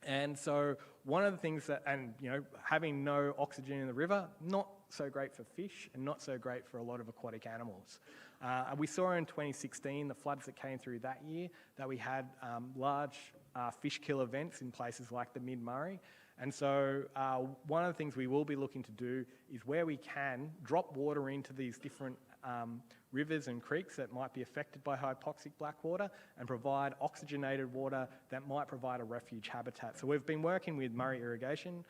And so one of the things that, and you know, having no oxygen in the river, not so great for fish and not so great for a lot of aquatic animals. We saw in 2016, the floods that came through that year, that we had large fish kill events in places like the Mid-Murray. And so one of the things we will be looking to do is, where we can, drop water into these different rivers and creeks that might be affected by hypoxic blackwater and provide oxygenated water that might provide a refuge habitat. So we've been working with Murray Irrigation.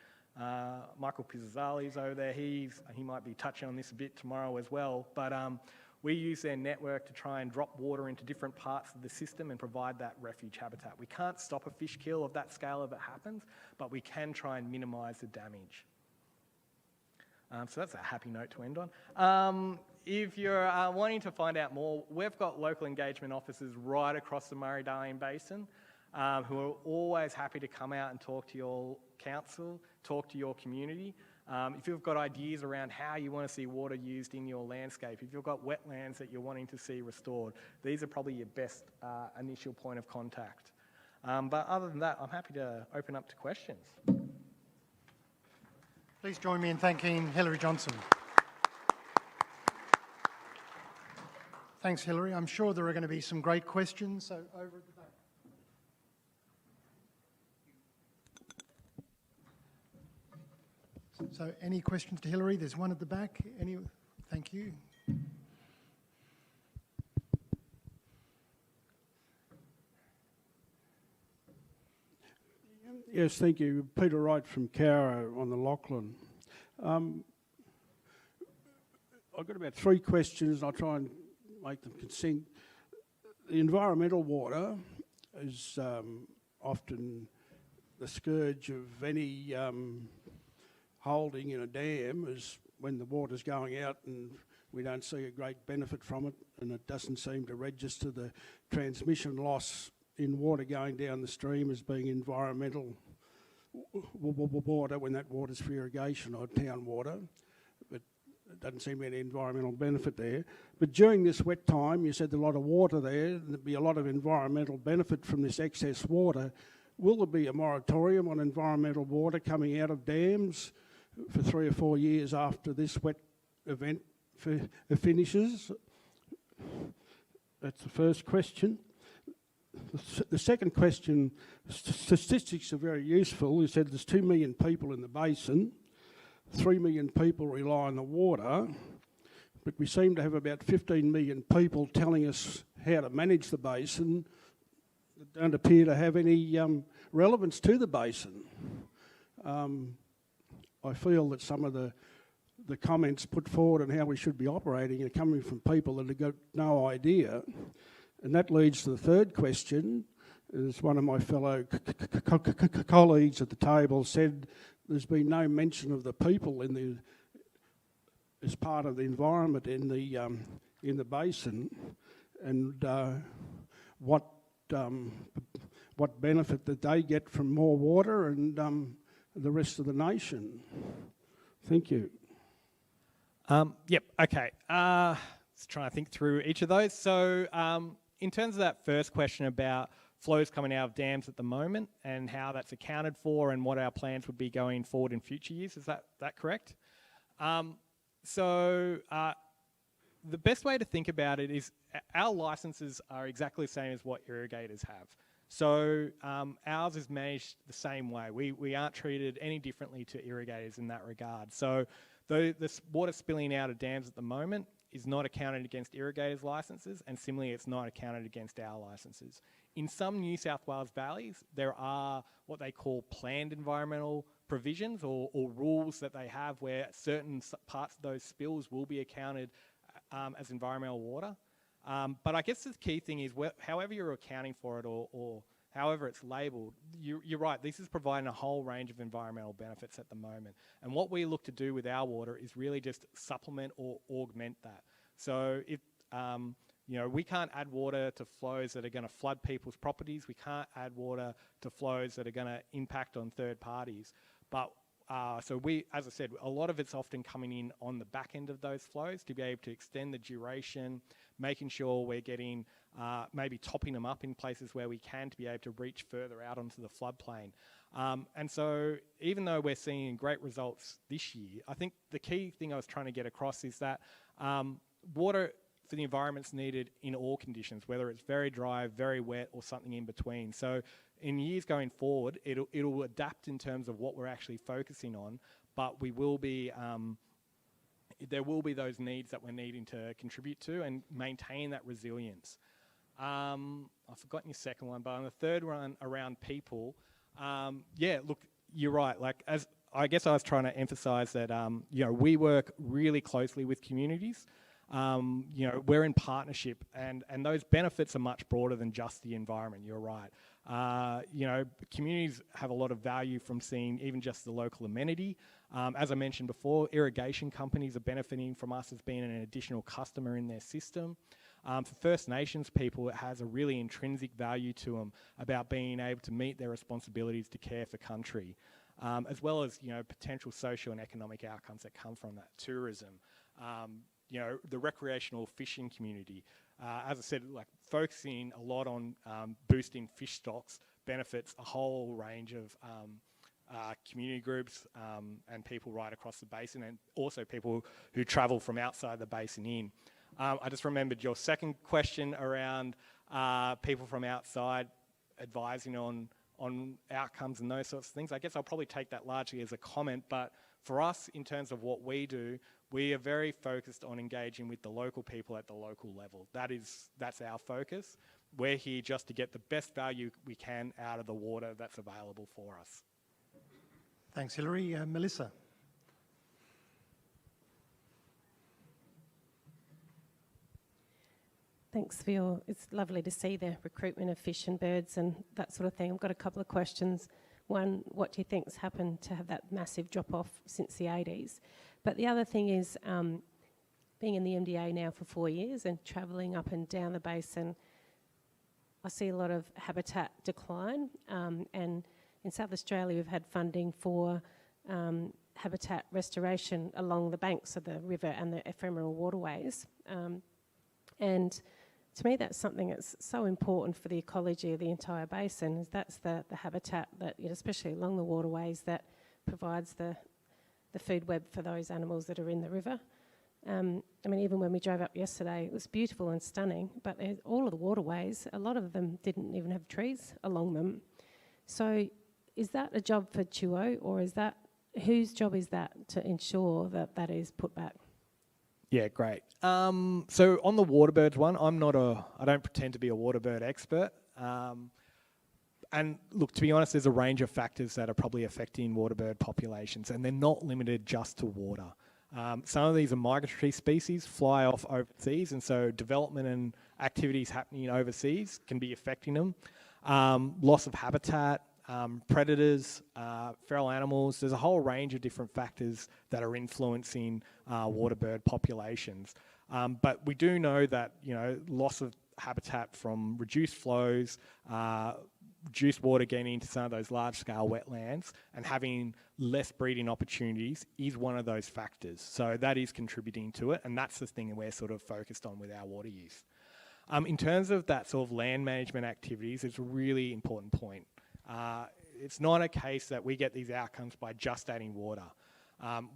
Michael Pizzazzali's over there. He might be touching on this a bit tomorrow as well. But we use their network to try and drop water into different parts of the system and provide that refuge habitat. We can't stop a fish kill of that scale if it happens, but we can try and minimise the damage. So that's a happy note to end on. If you're wanting to find out more, we've got local engagement officers right across the Murray-Darling Basin who are always happy to come out and talk to your council, talk to your community. If you've got ideas around how you want to see water used in your landscape, if you've got wetlands that you're wanting to see restored, these are probably your best initial point of contact. But other than that, I'm happy to open up to questions. Please join me in thanking Hilary Johnson. Thanks, Hilary. I'm sure there are going to be some great questions, so over at the back. So any questions to Hilary? There's one at the back. Thank you. Yes, thank you. Peter Wright from Cowra on the Lachlan. I've got about 3 questions. I'll try and make them succinct. The environmental water is often the scourge of any holding in a dam, is when the water's going out and we don't see a great benefit from it, and it doesn't seem to register the transmission loss in water going down the stream as being environmental water when that water's for irrigation or town water. But it doesn't seem to be any environmental benefit there. But during this wet time, you said there's a lot of water there, and there'd be a lot of environmental benefit from this excess water. Will there be a moratorium on environmental water coming out of dams for 3 or 4 years after this wet event finishes? That's the first question. The second question, statistics are very useful. You said there's 2 million people in the basin, 3 million people rely on the water, but we seem to have about 15 million people telling us how to manage the basin that don't appear to have any relevance to the basin. I feel that some of the comments put forward on how we should be operating are coming from people that have got no idea. And that leads to the third question. As one of my fellow colleagues at the table said, there's been no mention of the people as part of the environment in the basin, and what benefit that they get from more water and the rest of the nation. Thank you. Yep, okay. Let's try and think through each of those. So in terms of that first question about flows coming out of dams at the moment and how that's accounted for and what our plans would be going forward in future years, is that correct? So the best way to think about it is our licenses are exactly the same as what irrigators have. So ours is managed the same way. We aren't treated any differently to irrigators in that regard. So the water spilling out of dams at the moment is not accounted against irrigators' licences, and similarly it's not accounted against our licences. In some New South Wales valleys, there are what they call planned environmental provisions or rules that they have where certain parts of those spills will be accounted as environmental water. But I guess the key thing is however you're accounting for it or however it's labelled, you're right, this is providing a whole range of environmental benefits at the moment. And what we look to do with our water is really just supplement or augment that. So if, you know, we can't add water to flows that are going to flood people's properties. We can't add water to flows that are going to impact on third parties. But so we, as I said, a lot of it's often coming in on the back end of those flows to be able to extend the duration, making sure we're getting, maybe topping them up in places where we can to be able to reach further out onto the floodplain. And so even though we're seeing great results this year, I think the key thing I was trying to get across is that water for the environment's needed in all conditions, whether it's very dry, very wet, or something in between. So in years going forward, it'll adapt in terms of what we're actually focusing on, but we will be, there will be those needs that we're needing to contribute to and maintain that resilience. I've forgotten your second one, but on the third one around people, yeah, look, you're right. Like, as I guess I was trying to emphasise that, you know, we work really closely with communities. You know, we're in partnership, and those benefits are much broader than just the environment. You're right. You know, communities have a lot of value from seeing even just the local amenity. As I mentioned before, irrigation companies are benefiting from us as being an additional customer in their system. For First Nations people, it has a really intrinsic value to them about being able to meet their responsibilities to care for country, as well as, you know, potential social and economic outcomes that come from that. Tourism, you know, the recreational fishing community. As I said, like focusing a lot on boosting fish stocks benefits a whole range of community groups and people right across the basin, and also people who travel from outside the basin in. I just remembered your second question around people from outside advising on outcomes and those sorts of things. I guess I'll probably take that largely as a comment, but for us, in terms of what we do, we are very focused on engaging with the local people at the local level. That's our focus. We're here just to get the best value we can out of the water that's available for us. Thanks, Hilary. Melissa. Thanks for it's lovely to see the recruitment of fish and birds and that sort of thing. I've got a couple of questions. One, what do you think's happened to have that massive drop-off since the 80s? But the other thing is, being in the MDA now for 4 years and travelling up and down the basin, I see a lot of habitat decline. And in South Australia, we've had funding for habitat restoration along the banks of the river and the ephemeral waterways. And to me, that's something that's so important for the ecology of the entire basin, is that's the habitat that, you know, especially along the waterways, that provides the food web for those animals that are in the river. I mean, even when we drove up yesterday, it was beautiful and stunning, but all of the waterways, a lot of them didn't even have trees along them. So is that a job for TUO, or is that, whose job is that to ensure that that is put back? Yeah, great. So on the waterbirds one, I don't pretend to be a waterbird expert. And look, to be honest, there's a range of factors that are probably affecting waterbird populations, and they're not limited just to water. Some of these are migratory species, fly off overseas, and so development and activities happening overseas can be affecting them. Loss of habitat, predators, feral animals. There's a whole range of different factors that are influencing waterbird populations. But we do know that, you know, loss of habitat from reduced flows, reduced water getting into some of those large-scale wetlands, and having less breeding opportunities is one of those factors. So that is contributing to it, and that's the thing we're sort of focused on with our water use. In terms of that sort of land management activities, it's a really important point. It's not a case that we get these outcomes by just adding water.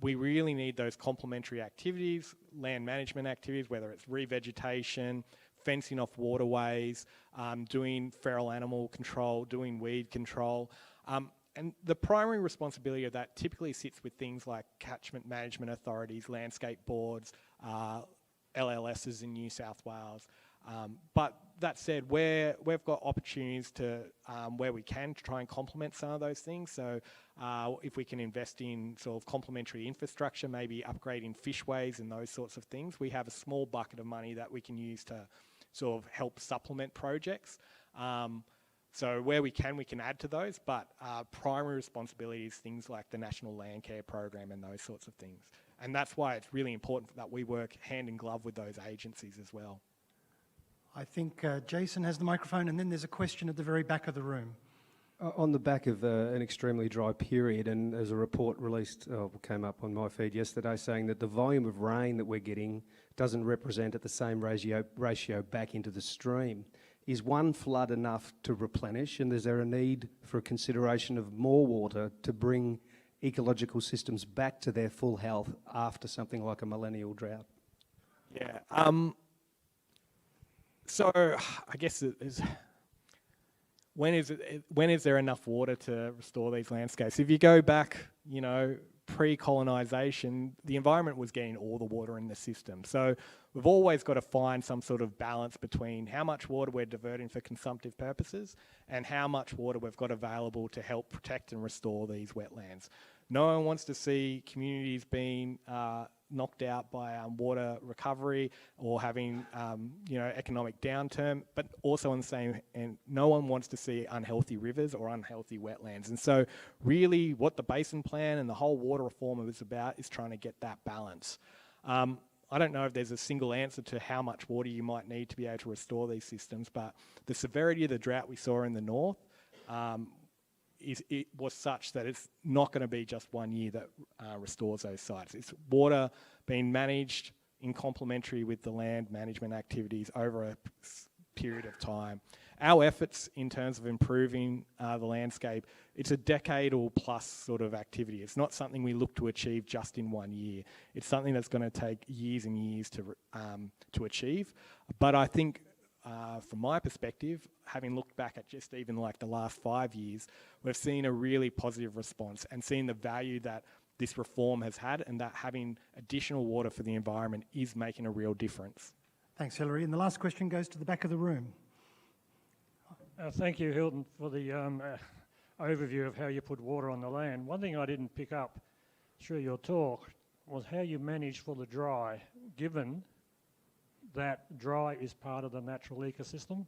We really need those complementary activities, land management activities, whether it's revegetation, fencing off waterways, doing feral animal control, doing weed control. And the primary responsibility of that typically sits with things like catchment management authorities, landscape boards, LLSs in New South Wales. But that said, we've got opportunities to, where we can, to try and complement some of those things. So if we can invest in sort of complementary infrastructure, maybe upgrading fishways and those sorts of things, we have a small bucket of money that we can use to sort of help supplement projects. So where we can add to those, but primary responsibility is things like the National Land Care Program and those sorts of things. And that's why it's really important that we work hand in glove with those agencies as well. I think Jason has the microphone, and then there's a question at the very back of the room. On the back of an extremely dry period, and as a report released, came up on my feed yesterday, saying that the volume of rain that we're getting doesn't represent at the same ratio back into the stream. Is one flood enough to replenish, and is there a need for a consideration of more water to bring ecological systems back to their full health after something like a millennial drought? Yeah. So I guess when is there enough water to restore these landscapes? If you go back, pre-colonisation, the environment was getting all the water in the system. So we've always got to find some sort of balance between how much water we're diverting for consumptive purposes and how much water we've got available to help protect and restore these wetlands. No one wants to see communities being knocked out by water recovery or having economic downturn, but also on the same end, no one wants to see unhealthy rivers or unhealthy wetlands. And so really what the Basin Plan and the whole water reform is about is trying to get that balance. I don't know if there's a single answer to how much water you might need to be able to restore these systems, but the severity of the drought we saw in the north it was such that it's not going to be just 1 year that restores those sites. It's water being managed in complementary with the land management activities over a period of time. Our efforts in terms of improving the landscape, it's a decade or plus sort of activity. It's not something we look to achieve just in 1 year. It's something that's going to take years and years to achieve. But I think from my perspective, having looked back at just even like the last 5 years, we've seen a really positive response and seen the value that this reform has had, and that having additional water for the environment is making a real difference. Thanks, Hilary. And the last question goes to the back of the room. Thank you, Hilton, for the overview of how you put water on the land. One thing I didn't pick up through your talk was how you manage for the dry, given that dry is part of the natural ecosystem.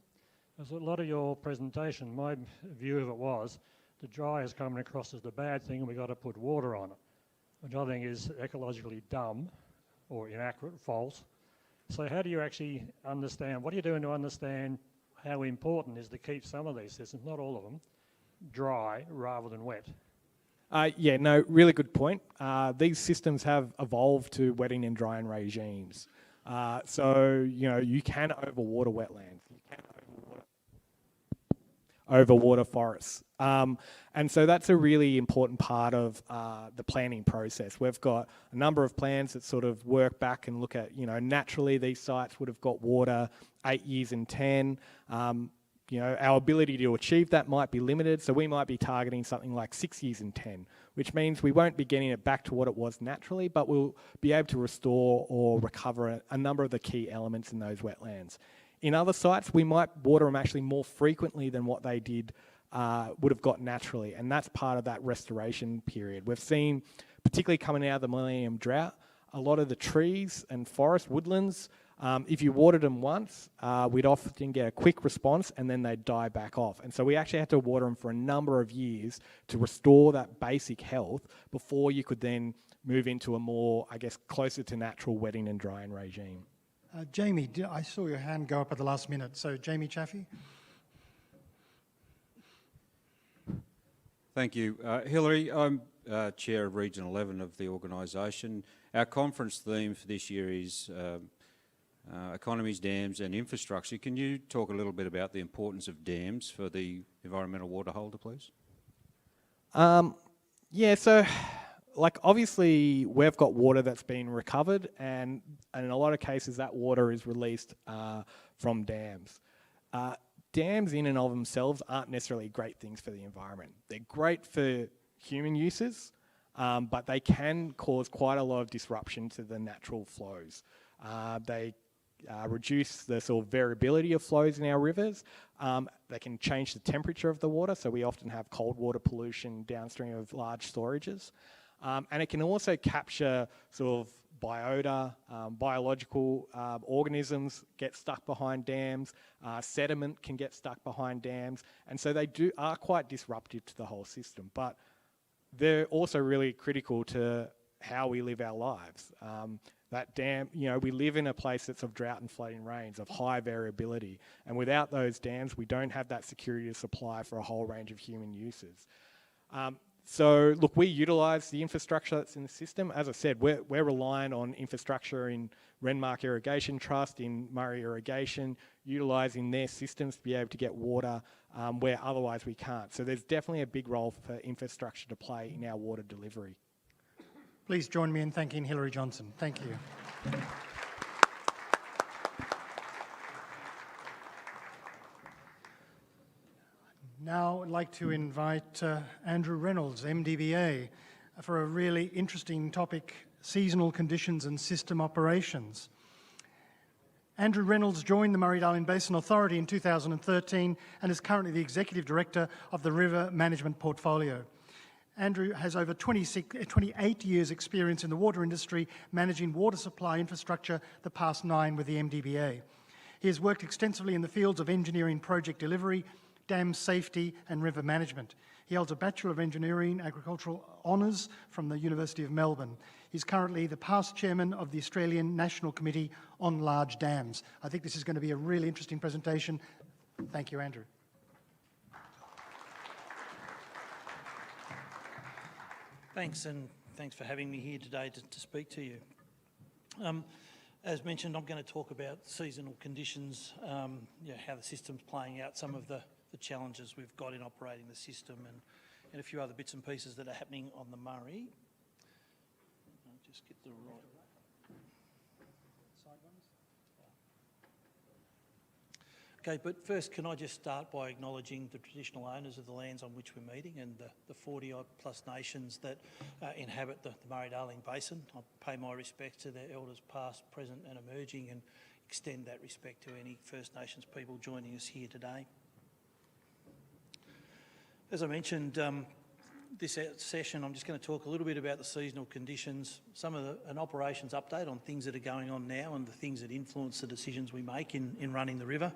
As a lot of your presentation, my view of it was the dry is coming across as the bad thing and we've got to put water on it, which I think is ecologically dumb or inaccurate, false. So how do you actually understand, what are you doing to understand how important it is to keep some of these systems, not all of them, dry rather than wet? Yeah, no, really good point. These systems have evolved to wetting and drying regimes. So, you can overwater wetlands, you can overwater forests. And so that's a really important part of the planning process. We've got a number of plans that sort of work back and look at, naturally these sites would have got water 8 years in 10. Our ability to achieve that might be limited, so we might be targeting something like 6 years in 10, which means we won't be getting it back to what it was naturally, but we'll be able to restore or recover a number of the key elements in those wetlands. In other sites, we might water them actually more frequently than what they did would have got naturally, and that's part of that restoration period. We've seen, particularly coming out of the millennium drought, a lot of the trees and forest woodlands, if you watered them once, we'd often get a quick response and then they'd die back off. And so we actually had to water them for a number of years to restore that basic health before you could then move into a more, closer to natural wetting and drying regime. Jamie, I saw your hand go up at the last minute. So Jamie Chaffee. Thank you. Hilary, I'm Chair of Region 11 of the organisation. Our conference theme for this year is economies, dams and infrastructure. Can you talk a little bit about the importance of dams for the environmental water holder, please? Yeah, so obviously we've got water that's been recovered, and in a lot of cases that water is released from dams. Dams in and of themselves aren't necessarily great things for the environment. They're great for human uses, but they can cause quite a lot of disruption to the natural flows. They reduce the sort of variability of flows in our rivers. They can change the temperature of the water, so we often have cold water pollution downstream of large storages. And it can also capture sort of biota, biological organisms get stuck behind dams, sediment can get stuck behind dams, and so they are quite disruptive to the whole system. But they're also really critical to how we live our lives. That dam, we live in a place that's of drought and flooding rains, of high variability. And without those dams, we don't have that security of supply for a whole range of human uses. So look, we utilise the infrastructure that's in the system. As I said, we're relying on infrastructure in Renmark Irrigation Trust, in Murray Irrigation, utilising their systems to be able to get water where otherwise we can't. So there's definitely a big role for infrastructure to play in our water delivery. Please join me in thanking Hilary Johnson. Thank you. Now I'd like to invite Andrew Reynolds, MDBA, for a really interesting topic, seasonal conditions and system operations. Andrew Reynolds joined the Murray-Darling Basin Authority in 2013 and is currently the Executive Director of the River Management Portfolio. Andrew has over 28 years' experience in the water industry, managing water supply infrastructure, the past 9 with the MDBA. He has worked extensively in the fields of engineering project delivery, dam safety and river management. He holds a Bachelor of Engineering Agricultural Honours from the University of Melbourne. He's currently the past chairman of the Australian National Committee on Large Dams. I think this is going to be a really interesting presentation. Thank you, Andrew. Thanks, and thanks for having me here today to speak to you. As mentioned, I'm going to talk about seasonal conditions, how the system's playing out, some of the challenges we've got in operating the system, and a few other bits and pieces that are happening on the Murray. I'll just get the right... Okay, but first, can I just start by acknowledging the traditional owners of the lands on which we're meeting and the 40-odd plus nations that inhabit the Murray-Darling Basin. I pay my respect to their elders past, present and emerging, and extend that respect to any First Nations people joining us here today. As I mentioned, this session I'm just going to talk a little bit about the seasonal conditions, an operations update on things that are going on now and the things that influence the decisions we make in running the river,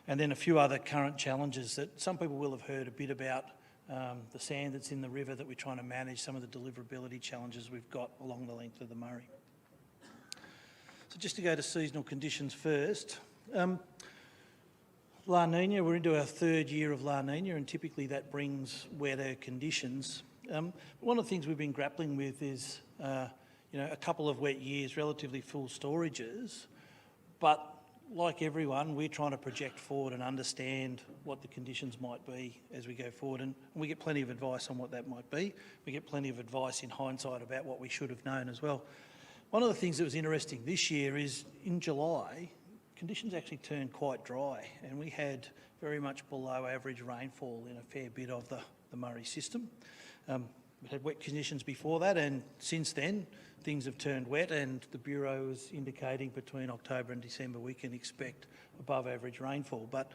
and then a few other current challenges that some people will have heard a bit about, the sand that's in the river that we're trying to manage, some of the deliverability challenges we've got along the length of the Murray. So just to go to seasonal conditions first. La Nina, we're into our 3rd year of La Nina, and typically that brings wetter conditions. One of the things we've been grappling with is, a couple of wet years, relatively full storages, but like everyone, we're trying to project forward and understand what the conditions might be as we go forward, and we get plenty of advice on what that might be. We get plenty of advice in hindsight about what we should have known as well. One of the things that was interesting this year is in July, conditions actually turned quite dry, and we had very much below average rainfall in a fair bit of the Murray system. We had wet conditions before that, and since then things have turned wet, and the Bureau is indicating between October and December we can expect above average rainfall. But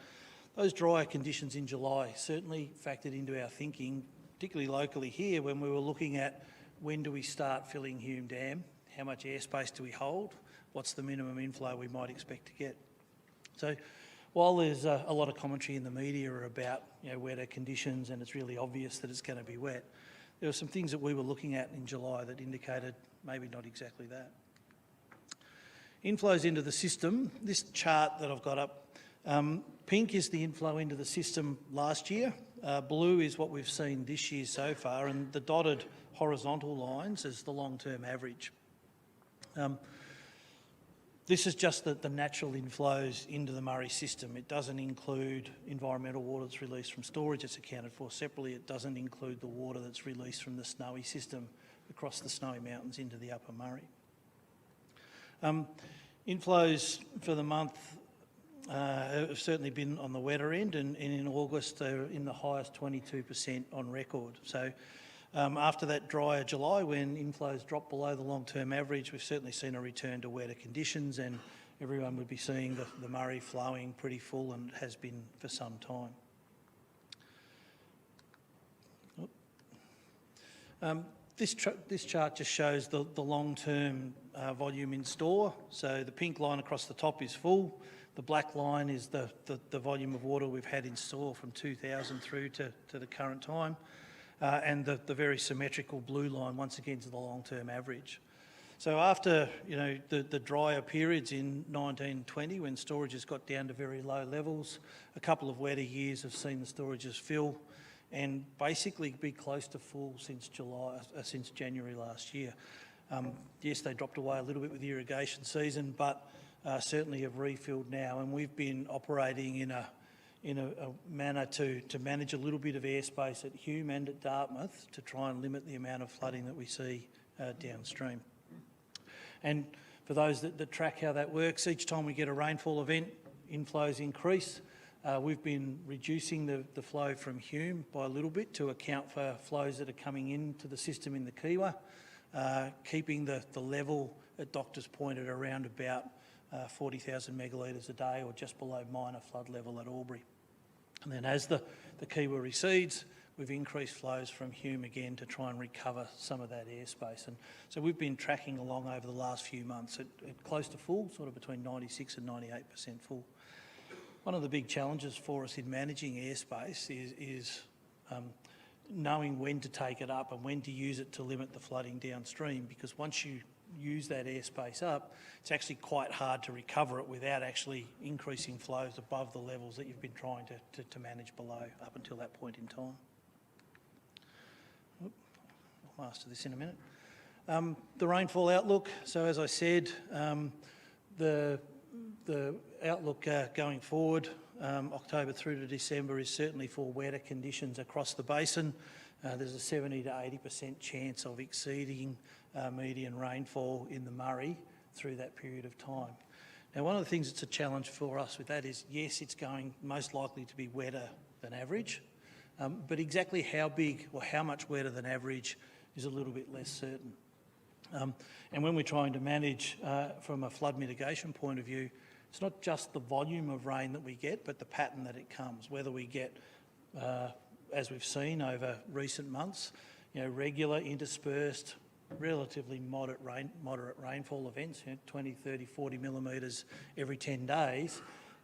those drier conditions in July certainly factored into our thinking, particularly locally here, when we were looking at when do we start filling Hume Dam, how much airspace do we hold, what's the minimum inflow we might expect to get. So while there's a lot of commentary in the media about wetter conditions and it's really obvious that it's going to be wet, there were some things that we were looking at in July that indicated maybe not exactly that. Inflows into the system, this chart that I've got up, pink is the inflow into the system last year, blue is what we've seen this year so far, and the dotted horizontal lines is the long-term average. This is just the natural inflows into the Murray system. It doesn't include environmental water that's released from storage, it's accounted for separately. It doesn't include the water that's released from the Snowy system across the Snowy Mountains into the Upper Murray. Inflows for the month have certainly been on the wetter end, and in August they're in the highest 22% on record. So after that drier July, when inflows dropped below the long-term average, we've certainly seen a return to wetter conditions, and everyone would be seeing the Murray flowing pretty full, and has been for some time. This chart just shows the long-term volume in store. So the pink line across the top is full. The black line is the volume of water we've had in store from 2000 through to the current time. And the very symmetrical blue line, once again, to the long-term average. So after the drier periods in 1920, when storages got down to very low levels, a couple of wetter years have seen the storages fill and basically be close to full since January last year. Yes, they dropped away a little bit with the irrigation season, but certainly have refilled now, and we've been operating in a manner to manage a little bit of airspace at Hume and at Dartmouth to try and limit the amount of flooding that we see downstream. And for those that track how that works, each time we get a rainfall event, inflows increase. We've been reducing the flow from Hume by a little bit to account for flows that are coming into the system in the Kiewa, keeping the level at Doctor's Point at around about 40,000 megalitres a day, or just below minor flood level at Albury. And then as the Kiewa recedes, we've increased flows from Hume again to try and recover some of that airspace. And so we've been tracking along over the last few months at close to full, sort of between 96 and 98% full. One of the big challenges for us in managing airspace is knowing when to take it up and when to use it to limit the flooding downstream, because once you use that airspace up, it's actually quite hard to recover it without actually increasing flows above the levels that you've been trying to manage below up until that point in time. I'll master this in a minute. The rainfall outlook. So as I said, the outlook going forward, October through to December, is certainly for wetter conditions across the basin. There's a 70 to 80% chance of exceeding median rainfall in the Murray through that period of time. Now, one of the things that's a challenge for us with that is, yes, it's going most likely to be wetter than average, but exactly how big or how much wetter than average is a little bit less certain. And when we're trying to manage from a flood mitigation point of view, it's not just the volume of rain that we get, but the pattern that it comes, whether we get, as we've seen over recent months, regular, interspersed, relatively moderate rainfall events, 20, 30, 40 millimetres every 10 days,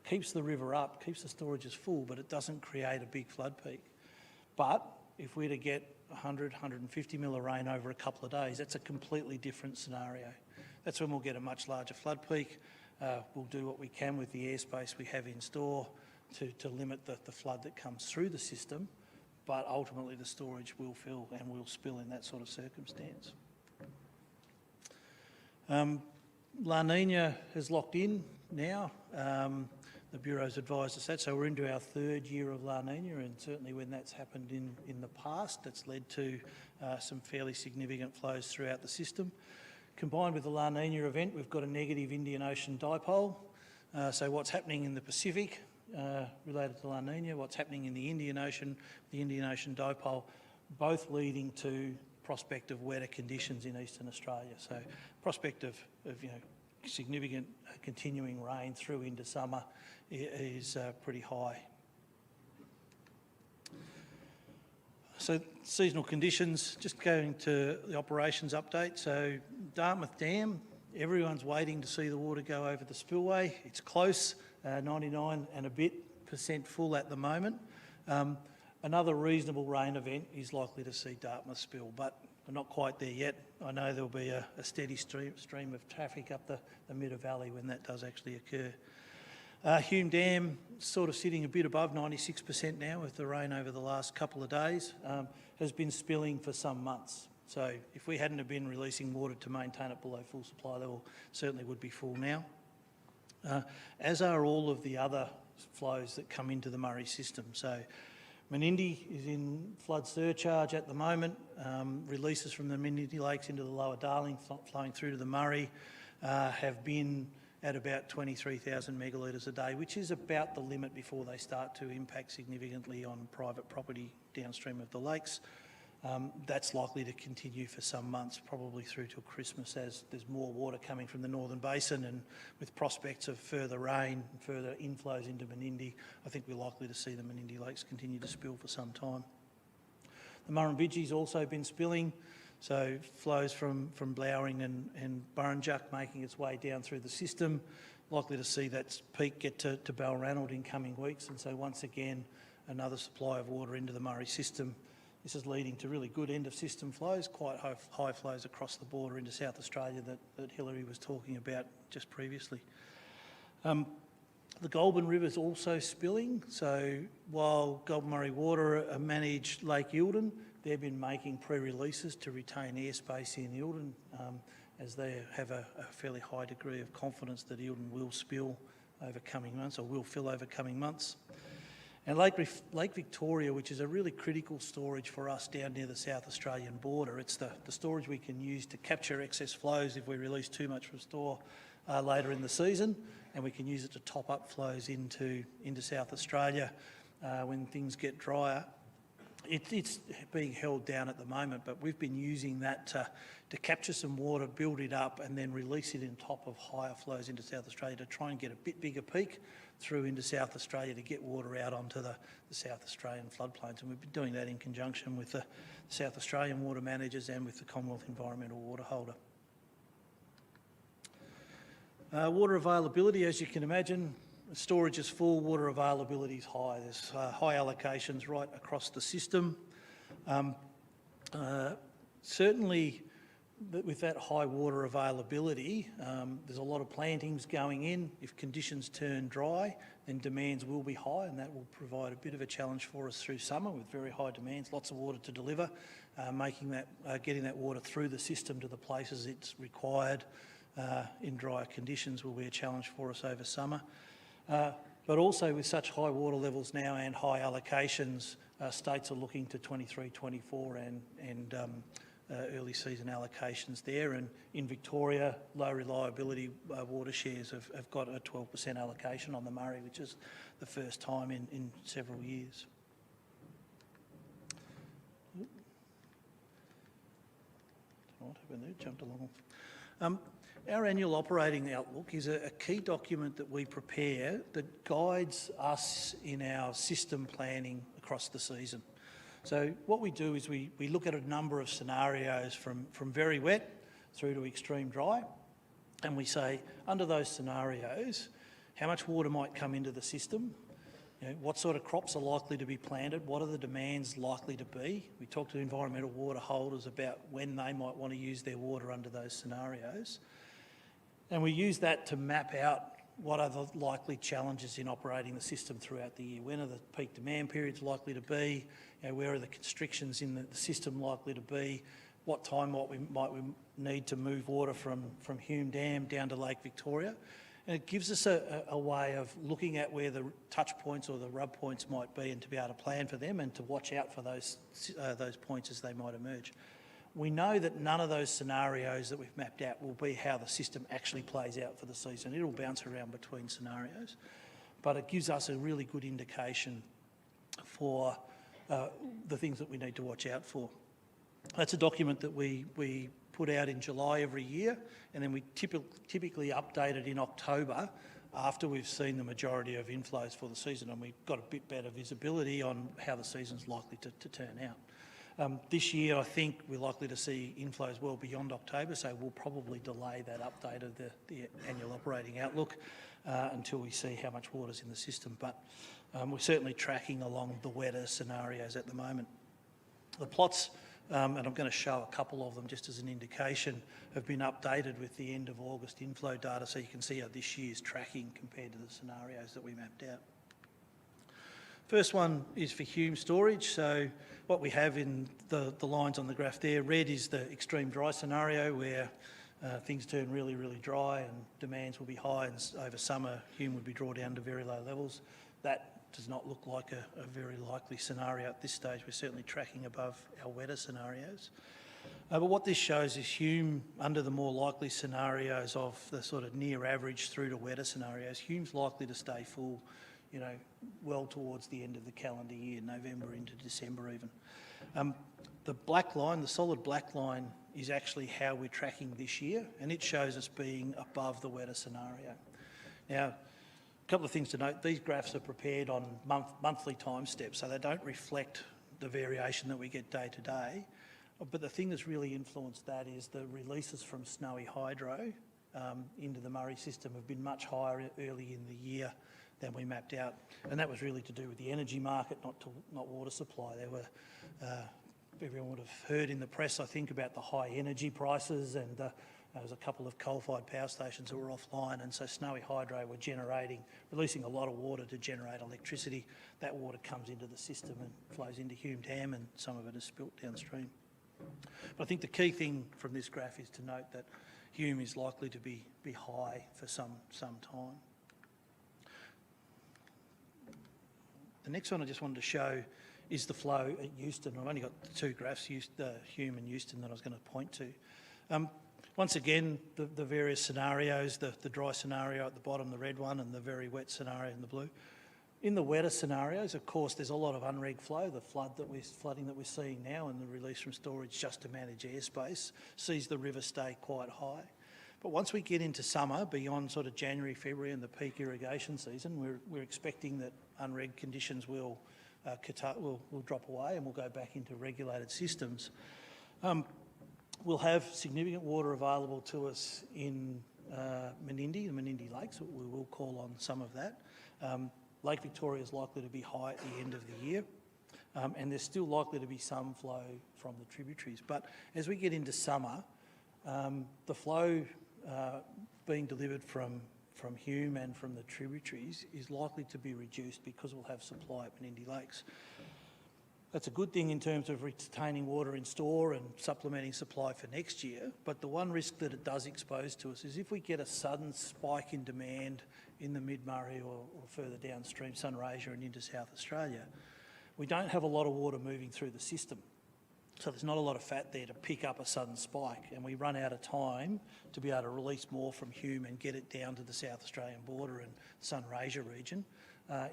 keeps the river up, keeps the storages full, but it doesn't create a big flood peak. But if we're to get 100, 150 mil of rain over a couple of days, that's a completely different scenario. That's when we'll get a much larger flood peak. We'll do what we can with the airspace we have in store to limit the flood that comes through the system, but ultimately the storage will fill and will spill in that sort of circumstance. La Nina has locked in now. The Bureau's advised us that, so we're into our third year of La Nina, and certainly when that's happened in the past, that's led to some fairly significant flows throughout the system. Combined with the La Nina event, we've got a negative Indian Ocean dipole. So what's happening in the Pacific related to La Nina, what's happening in the Indian Ocean dipole, both leading to prospect of wetter conditions in eastern Australia. So prospect of significant continuing rain through into summer is pretty high. So seasonal conditions, just going to the operations update. So Dartmouth Dam, everyone's waiting to see the water go over the spillway. It's close, 99% and a bit full at the moment. Another reasonable rain event is likely to see Dartmouth spill, but we're not quite there yet. I know there'll be a steady stream of traffic up the Middle Valley when that does actually occur. Hume Dam sort of sitting a bit above 96% now with the rain over the last couple of days, has been spilling for some months. So if we hadn't have been releasing water to maintain it below full supply level, certainly would be full now. As are all of the other flows that come into the Murray system. So Menindee is in flood surcharge at the moment. Releases from the Menindee Lakes into the Lower Darling flowing through to the Murray have been at about 23,000 megalitres a day, which is about the limit before they start to impact significantly on private property downstream of the lakes. That's likely to continue for some months, probably through till Christmas, as there's more water coming from the Northern Basin, and with prospects of further rain and further inflows into Menindee, I think we're likely to see the Menindee lakes continue to spill for some time. The Murrumbidgee's also been spilling, so flows from Blowering and Burrinjuck making its way down through the system. Likely to see that peak get to Balranald in coming weeks, and so once again another supply of water into the Murray system. This is leading to really good end-of-system flows, quite high flows across the border into South Australia that Hillary was talking about just previously. The Goulburn River's also spilling, so while Goulburn Murray Water manage Lake Eildon, they've been making pre-releases to retain airspace in Eildon, as they have a fairly high degree of confidence that Eildon will spill over coming months, or will fill over coming months. And Lake Victoria, which is a really critical storage for us down near the South Australian border, it's the storage we can use to capture excess flows if we release too much from store later in the season, and we can use it to top up flows into South Australia when things get drier. It's being held down at the moment, but we've been using that to capture some water, build it up, and then release it in top of higher flows into South Australia to try and get a bit bigger peak through into South Australia to get water out onto the South Australian floodplains. And we've been doing that in conjunction with the South Australian water managers and with the Commonwealth Environmental Water Holder. Water availability, as you can imagine, storage is full, water availability is high. There's high allocations right across the system. Certainly, with that high water availability, there's a lot of plantings going in. If conditions turn dry, then demands will be high, and that will provide a bit of a challenge for us through summer with very high demands, lots of water to deliver. Getting that water through the system to the places it's required in drier conditions will be a challenge for us over summer. But also with such high water levels now and high allocations, states are looking to 23-24 and early season allocations there, and in Victoria, low reliability watershares have got a 12% allocation on the Murray, which is the first time in several years. What happened there? Jumped along. Our annual operating outlook is a key document that we prepare that guides us in our system planning across the season. So what we do is we look at a number of scenarios from very wet through to extreme dry, and we say, under those scenarios, how much water might come into the system, what sort of crops are likely to be planted, what are the demands likely to be. We talk to environmental water holders about when they might want to use their water under those scenarios. And we use that to map out what are the likely challenges in operating the system throughout the year. When are the peak demand periods likely to be? Where are the constrictions in the system likely to be? What time might we need to move water from Hume Dam down to Lake Victoria? And it gives us a way of looking at where the touch points or the rub points might be, and to be able to plan for them and to watch out for those points as they might emerge. We know that none of those scenarios that we've mapped out will be how the system actually plays out for the season. It'll bounce around between scenarios, but it gives us a really good indication for the things that we need to watch out for. That's a document that we put out in July every year, and then we typically update it in October after we've seen the majority of inflows for the season, and we've got a bit better visibility on how the season's likely to turn out. This year, I think we're likely to see inflows well beyond October, so we'll probably delay that update of the annual operating outlook until we see how much water's in the system. But we're certainly tracking along the wetter scenarios at the moment. The plots, and I'm going to show a couple of them just as an indication, have been updated with the end of August inflow data, so you can see how this year's tracking compared to the scenarios that we mapped out. First one is for Hume storage. So what we have in the lines on the graph there, red is the extreme dry scenario where things turn really, really dry and demands will be high, and over summer Hume would be drawn down to very low levels. That does not look like a very likely scenario at this stage. We're certainly tracking above our wetter scenarios. But what this shows is Hume, under the more likely scenarios of the sort of near average through to wetter scenarios, Hume's likely to stay full, you know, well towards the end of the calendar year, November into December even. The black line, the solid black line, is actually how we're tracking this year, and it shows us being above the wetter scenario. Now, a couple of things to note, these graphs are prepared on monthly time steps, so they don't reflect the variation that we get day to day. But the thing that's really influenced that is the releases from snowy hydro into the Murray system have been much higher early in the year than we mapped out. And that was really to do with the energy market, not water supply. There were, everyone would have heard in the press, I think, about the high energy prices, and there was a couple of coal-fired power stations that were offline, and so snowy hydro were releasing a lot of water to generate electricity. That water comes into the system and flows into Hume Dam, and some of it is spilt downstream. But I think the key thing from this graph is to note that Hume is likely to be high for some time. The next one I just wanted to show is the flow at Euston. I've only got the two graphs, Hume and Euston, that I was going to point to. Once again, the various scenarios, the dry scenario at the bottom, the red one, and the very wet scenario in the blue. In the wetter scenarios, of course, there's a lot of unreg flow. The flooding that we're seeing now and the release from storage just to manage airspace sees the river stay quite high. But once we get into summer, beyond sort of January, February and the peak irrigation season, we're expecting that unreg conditions will drop away and we'll go back into regulated systems. We'll have significant water available to us in Menindee, the Menindee Lakes. We will call on some of that. Lake Victoria is likely to be high at the end of the year, and there's still likely to be some flow from the tributaries. But as we get into summer, the flow being delivered from Hume and from the tributaries is likely to be reduced because we'll have supply at Menindee Lakes. That's a good thing in terms of retaining water in store and supplementing supply for next year, but the one risk that it does expose to us is if we get a sudden spike in demand in the mid-Murray or further downstream, Sunraysia and into South Australia, we don't have a lot of water moving through the system. So there's not a lot of fat there to pick up a sudden spike, and we run out of time to be able to release more from Hume and get it down to the South Australian border and Sunraysia region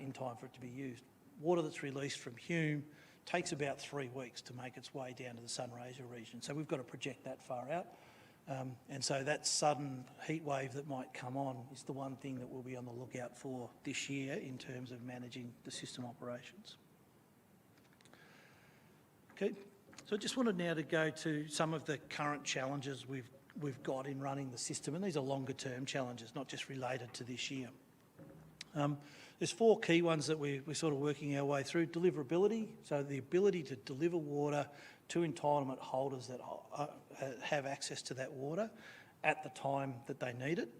in time for it to be used. Water that's released from Hume takes about 3 weeks to make its way down to the Sunraysia region. So we've got to project that far out. And so that sudden heat wave that might come on is the one thing that we'll be on the lookout for this year in terms of managing the system operations. Okay, so I just wanted now to go to some of the current challenges we've got in running the system, and these are longer term challenges, not just related to this year. There's 4 key ones that we're sort of working our way through. Deliverability, so the ability to deliver water to entitlement holders that have access to that water at the time that they need it.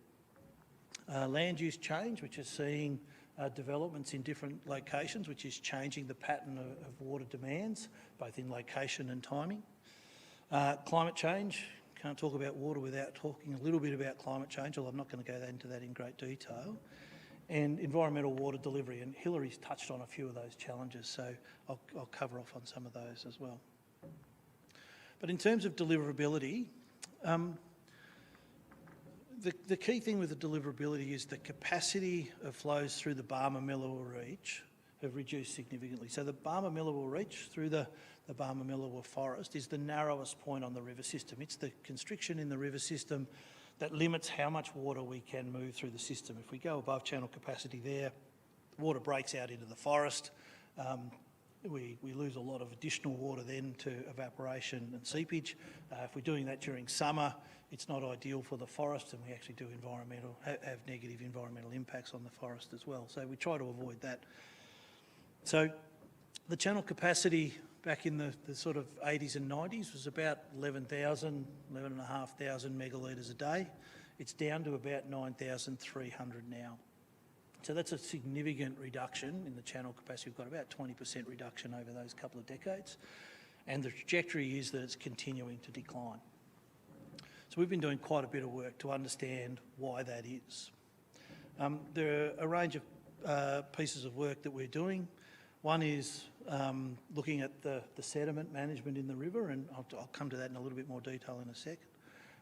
Land use change, which is seeing developments in different locations, which is changing the pattern of water demands, both in location and timing. Climate change, can't talk about water without talking a little bit about climate change, although I'm not going to go into that in great detail. And environmental water delivery, and Hillary's touched on a few of those challenges, so I'll cover off on some of those as well. But in terms of deliverability, the key thing with the deliverability is the capacity of flows through the Barmah-Millawar Reach have reduced significantly. So the Barmah-Millawar Reach through the Barmah-Millawar Forest is the narrowest point on the river system. It's the constriction in the river system that limits how much water we can move through the system. If we go above channel capacity there, water breaks out into the forest. We lose a lot of additional water then to evaporation and seepage. If we're doing that during summer, it's not ideal for the forest, and we actually do have negative environmental impacts on the forest as well. So we try to avoid that. So the channel capacity back in the sort of 80s and 90s was about 11,500 megalitres a day. It's down to about 9,300 now. So that's a significant reduction in the channel capacity. We've got about 20% reduction over those couple of decades. And the trajectory is that it's continuing to decline. So we've been doing quite a bit of work to understand why that is. There are a range of pieces of work that we're doing. One is looking at the sediment management in the river, and I'll come to that in a little bit more detail in a second.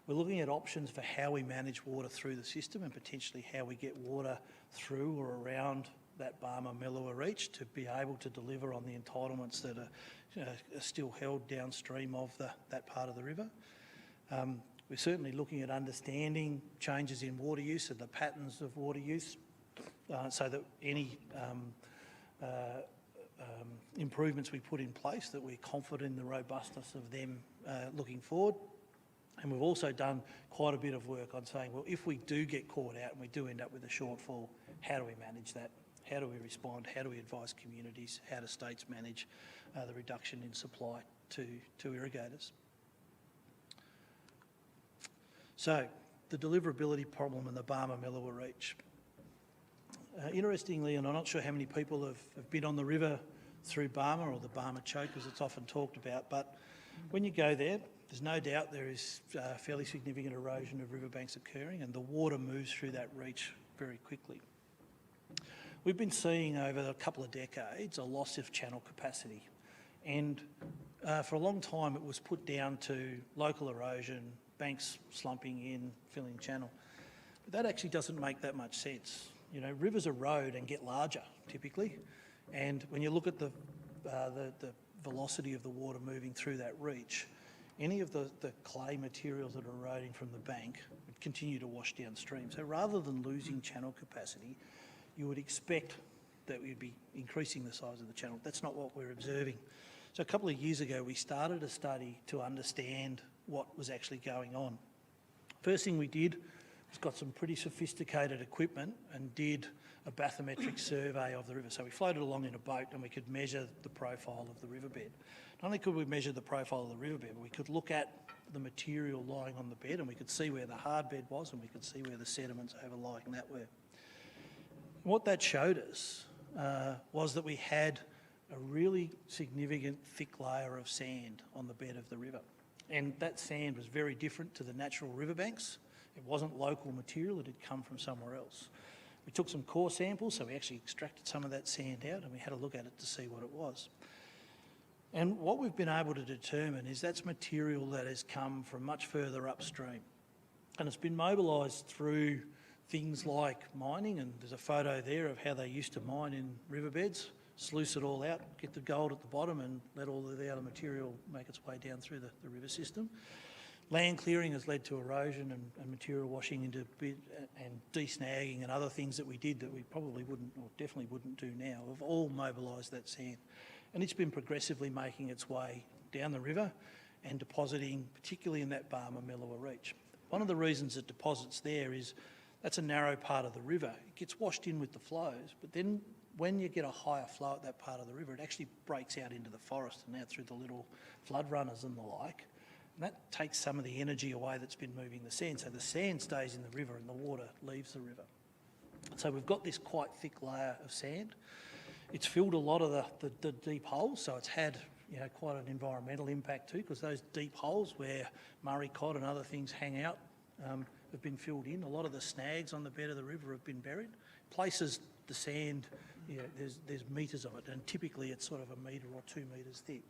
We're looking at options for how we manage water through the system and potentially how we get water through or around that Barmah-Melua Reach to be able to deliver on the entitlements that are still held downstream of that part of the river. We're certainly looking at understanding changes in water use and the patterns of water use so that any improvements we put in place, that we're confident in the robustness of them looking forward. And we've also done quite a bit of work on saying, well, if we do get caught out and we do end up with a shortfall, how do we manage that? How do we respond? How do we advise communities? How do states manage the reduction in supply to irrigators? So, the deliverability problem in the Barmah-Melua Reach. Interestingly, and I'm not sure how many people have been on the river through Barmah, or the Barmah Choke as it's often talked about, but when you go there, there's no doubt there is fairly significant erosion of riverbanks occurring, and the water moves through that reach very quickly. We've been seeing over a couple of decades a loss of channel capacity, and for a long time it was put down to local erosion, banks slumping in, filling channel. But that actually doesn't make that much sense. You know, rivers erode and get larger typically, and when you look at the velocity of the water moving through that reach, any of the clay materials that are eroding from the bank would continue to wash downstream. So rather than losing channel capacity, you would expect that we'd be increasing the size of the channel. That's not what we're observing. So a couple of years ago, we started a study to understand what was actually going on. First thing we did was got some pretty sophisticated equipment and did a bathymetric survey of the river. So we floated along in a boat and we could measure the profile of the riverbed. Not only could we measure the profile of the riverbed, but we could look at the material lying on the bed and we could see where the hard bed was and we could see where the sediments overlying that were. What that showed us was that we had a really significant thick layer of sand on the bed of the river. And that sand was very different to the natural riverbanks. It wasn't local material, it had come from somewhere else. We took some core samples, so we actually extracted some of that sand out and we had a look at it to see what it was. And what we've been able to determine is that's material that has come from much further upstream. And it's been mobilised through things like mining, and there's a photo there of how they used to mine in riverbeds, sluice it all out, get the gold at the bottom and let all of the other material make its way down through the river system. Land clearing has led to erosion and material washing into and de-snagging and other things that we did that we probably wouldn't, or definitely wouldn't do now. We've all mobilised that sand. And it's been progressively making its way down the river and depositing, particularly in that Barmah-Melua Reach. One of the reasons it deposits there is that's a narrow part of the river. It gets washed in with the flows, but then when you get a higher flow at that part of the river, it actually breaks out into the forest and out through the little flood runners and the like. And that takes some of the energy away that's been moving the sand. So the sand stays in the river and the water leaves the river. So we've got this quite thick layer of sand. It's filled a lot of the deep holes, so it's had quite an environmental impact too, because those deep holes where Murray cod and other things hang out have been filled in. A lot of the snags on the bed of the river have been buried. Places the sand, there's metres of it, and typically it's sort of 1 metre or 2 metres thick.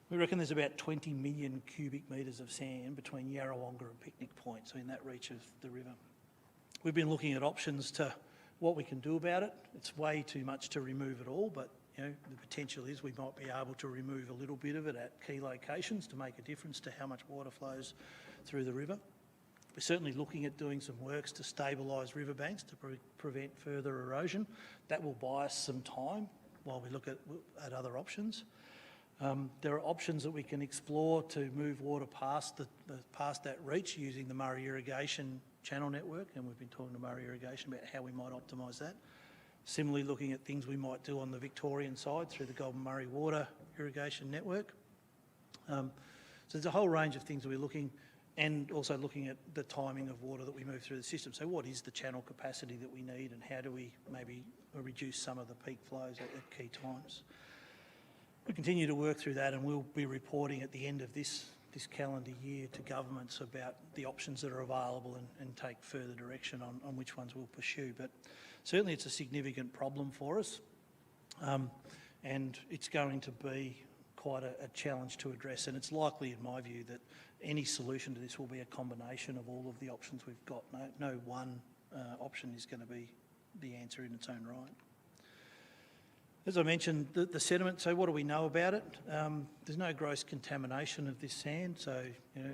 We reckon there's about 20 million cubic metres of sand between Yarrawonga and Picnic Point, so in that reach of the river. We've been looking at options to what we can do about it. It's way too much to remove it all, but the potential is we might be able to remove a little bit of it at key locations to make a difference to how much water flows through the river. We're certainly looking at doing some works to stabilise riverbanks to prevent further erosion. That will buy us some time while we look at other options. There are options that we can explore to move water past that reach using the Murray Irrigation Channel Network, and we've been talking to Murray Irrigation about how we might optimise that. Similarly, looking at things we might do on the Victorian side through the Golden Murray Water Irrigation Network. So there's a whole range of things that we're looking, and also looking at the timing of water that we move through the system. So what is the channel capacity that we need, and how do we maybe reduce some of the peak flows at key times? We continue to work through that, and we'll be reporting at the end of this calendar year to governments about the options that are available and take further direction on which ones we'll pursue. But certainly it's a significant problem for us. and it's going to be quite a challenge to address, and it's likely, in my view, that any solution to this will be a combination of all of the options we've got. No one option is going to be the answer in its own right. As I mentioned, the sediment, so what do we know about it? There's no gross contamination of this sand, so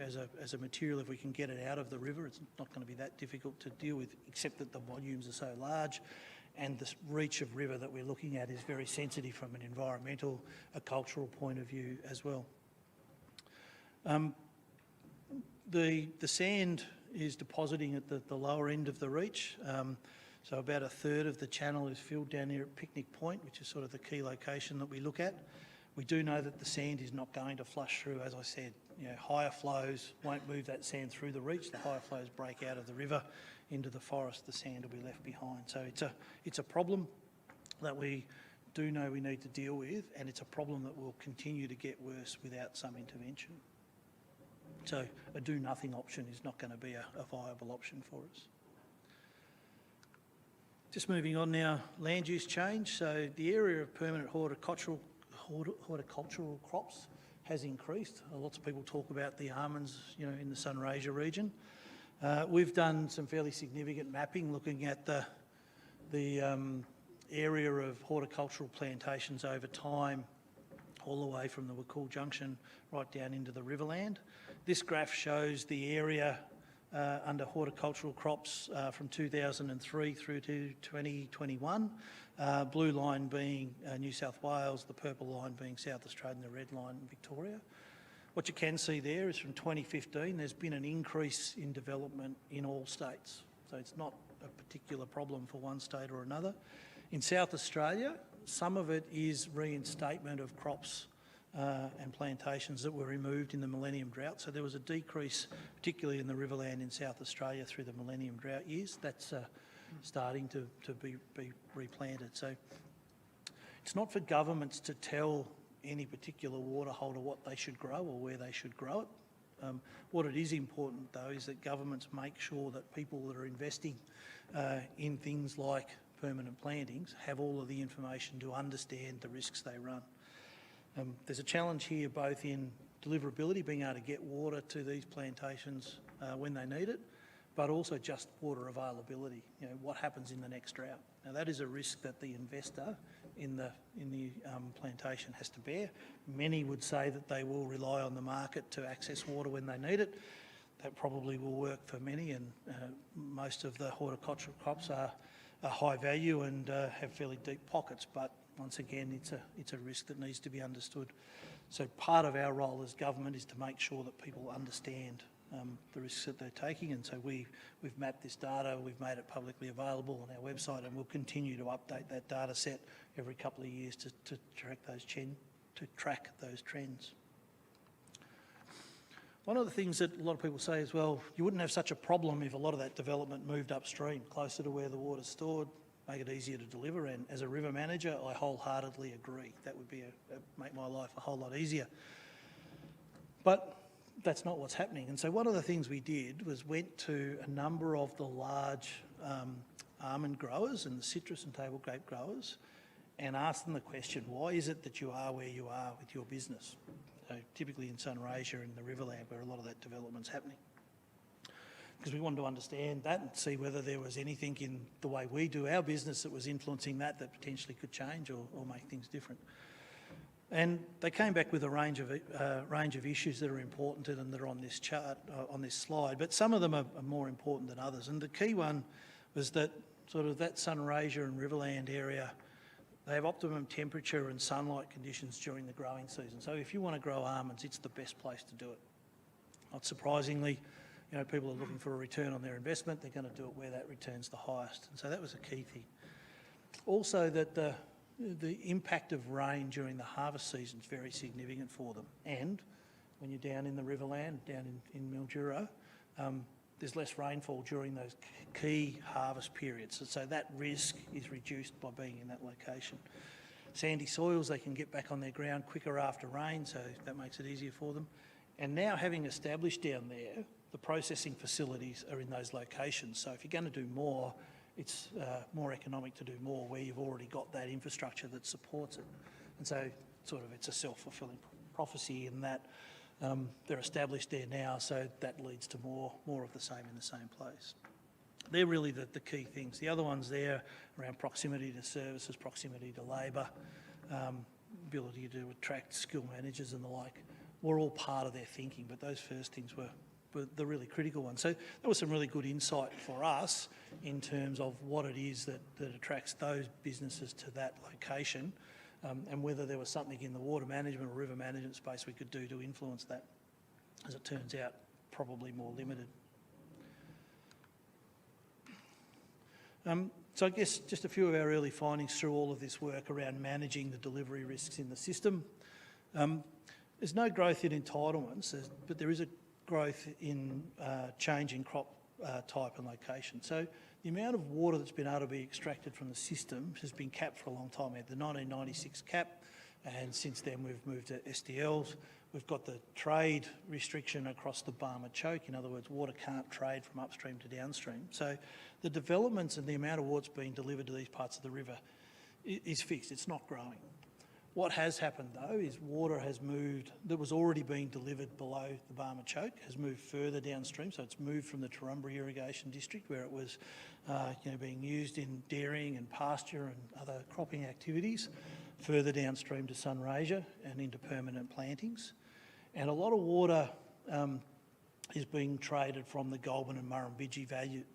as a material, if we can get it out of the river, it's not going to be that difficult to deal with, except that the volumes are so large, and the reach of river that we're looking at is very sensitive from an environmental, a cultural point of view as well. The sand is depositing at the lower end of the reach. So about a third of the channel is filled down here at Picnic Point, which is sort of the key location that we look at. We do know that the sand is not going to flush through, as I said. Higher flows won't move that sand through the reach. The higher flows break out of the river into the forest. The sand will be left behind. So it's a problem that we do know we need to deal with, and it's a problem that will continue to get worse without some intervention. So a do-nothing option is not going to be a viable option for us. Just moving on now, land use change. So the area of permanent horticultural crops has increased. Lots of people talk about the almonds, in the Sunraysia region. We've done some fairly significant mapping looking at the area of horticultural plantations over time, all the way from the Wakul Junction right down into the Riverland. This graph shows the area under horticultural crops from 2003 through to 2021. Blue line being New South Wales, the purple line being South Australia, and the red line Victoria. What you can see there is from 2015 there's been an increase in development in all states. So it's not a particular problem for one state or another. In South Australia, some of it is reinstatement of crops and plantations that were removed in the Millennium Drought. So there was a decrease, particularly in the Riverland in South Australia through the Millennium Drought years. That's starting to be replanted. So it's not for governments to tell any particular water holder what they should grow or where they should grow it. What it is important, though, is that governments make sure that people that are investing in things like permanent plantings have all of the information to understand the risks they run. There's a challenge here both in deliverability, being able to get water to these plantations when they need it, but also just water availability. What happens in the next drought? Now that is a risk that the investor in the plantation has to bear. Many would say that they will rely on the market to access water when they need it. That probably will work for many, and most of the horticultural crops are high value and have fairly deep pockets, but once again, it's a risk that needs to be understood. So part of our role as government is to make sure that people understand the risks that they're taking, and so we've mapped this data, we've made it publicly available on our website, and we'll continue to update that data set every couple of years to track those trends. One of the things that a lot of people say is, well, you wouldn't have such a problem if a lot of that development moved upstream, closer to where the water's stored, make it easier to deliver, and as a river manager, I wholeheartedly agree. That would be make my life a whole lot easier. But that's not what's happening. And so one of the things we did was went to a number of the large almond growers and the citrus and table grape growers and asked them the question, why is it that you are where you are with your business? So typically in Sunraysia and the Riverland where a lot of that development's happening. Because we wanted to understand that and see whether there was anything in the way we do our business that was influencing that potentially could change or make things different. And they came back with a range of issues that are important to them that are on this chart, on this slide, but some of them are more important than others. And the key one was that sort of that Sunraysia and Riverland area, they have optimum temperature and sunlight conditions during the growing season. So if you want to grow almonds, it's the best place to do it. Not surprisingly, people are looking for a return on their investment. They're going to do it where that return's the highest. And so that was a key thing. Also that the impact of rain during the harvest season is very significant for them. And when you're down in the Riverland, down in Mildura, there's less rainfall during those key harvest periods. So that risk is reduced by being in that location. Sandy soils, they can get back on their ground quicker after rain, so that makes it easier for them. And now having established down there, the processing facilities are in those locations. So if you're going to do more, it's more economic to do more where you've already got that infrastructure that supports it. And so sort of it's a self-fulfilling prophecy in that they're established there now, so that leads to more of the same in the same place. They're really the key things. The other ones there around proximity to services, proximity to labour, ability to attract skilled managers and the like, were all part of their thinking, but those first things were the really critical ones. So there was some really good insight for us in terms of what it is that attracts those businesses to that location, and whether there was something in the water management or river management space we could do to influence that. As it turns out, probably more limited. So I guess just a few of our early findings through all of this work around managing the delivery risks in the system. There's no growth in entitlements, but there is a growth in change in crop type and location. So the amount of water that's been able to be extracted from the system has been capped for a long time. We had the 1996 cap, and since then we've moved to SDLs. We've got the trade restriction across the Barmah Choke. In other words, water can't trade from upstream to downstream. So the developments and the amount of water that's being delivered to these parts of the river is fixed. It's not growing. What has happened though is water has moved, that was already being delivered below the Barmah Choke, has moved further downstream. So it's moved from the Turrumbra Irrigation District, where it was being used in dairying and pasture and other cropping activities, further downstream to Sunraysia and into permanent plantings. And a lot of water is being traded from the Goulburn and Murrumbidgee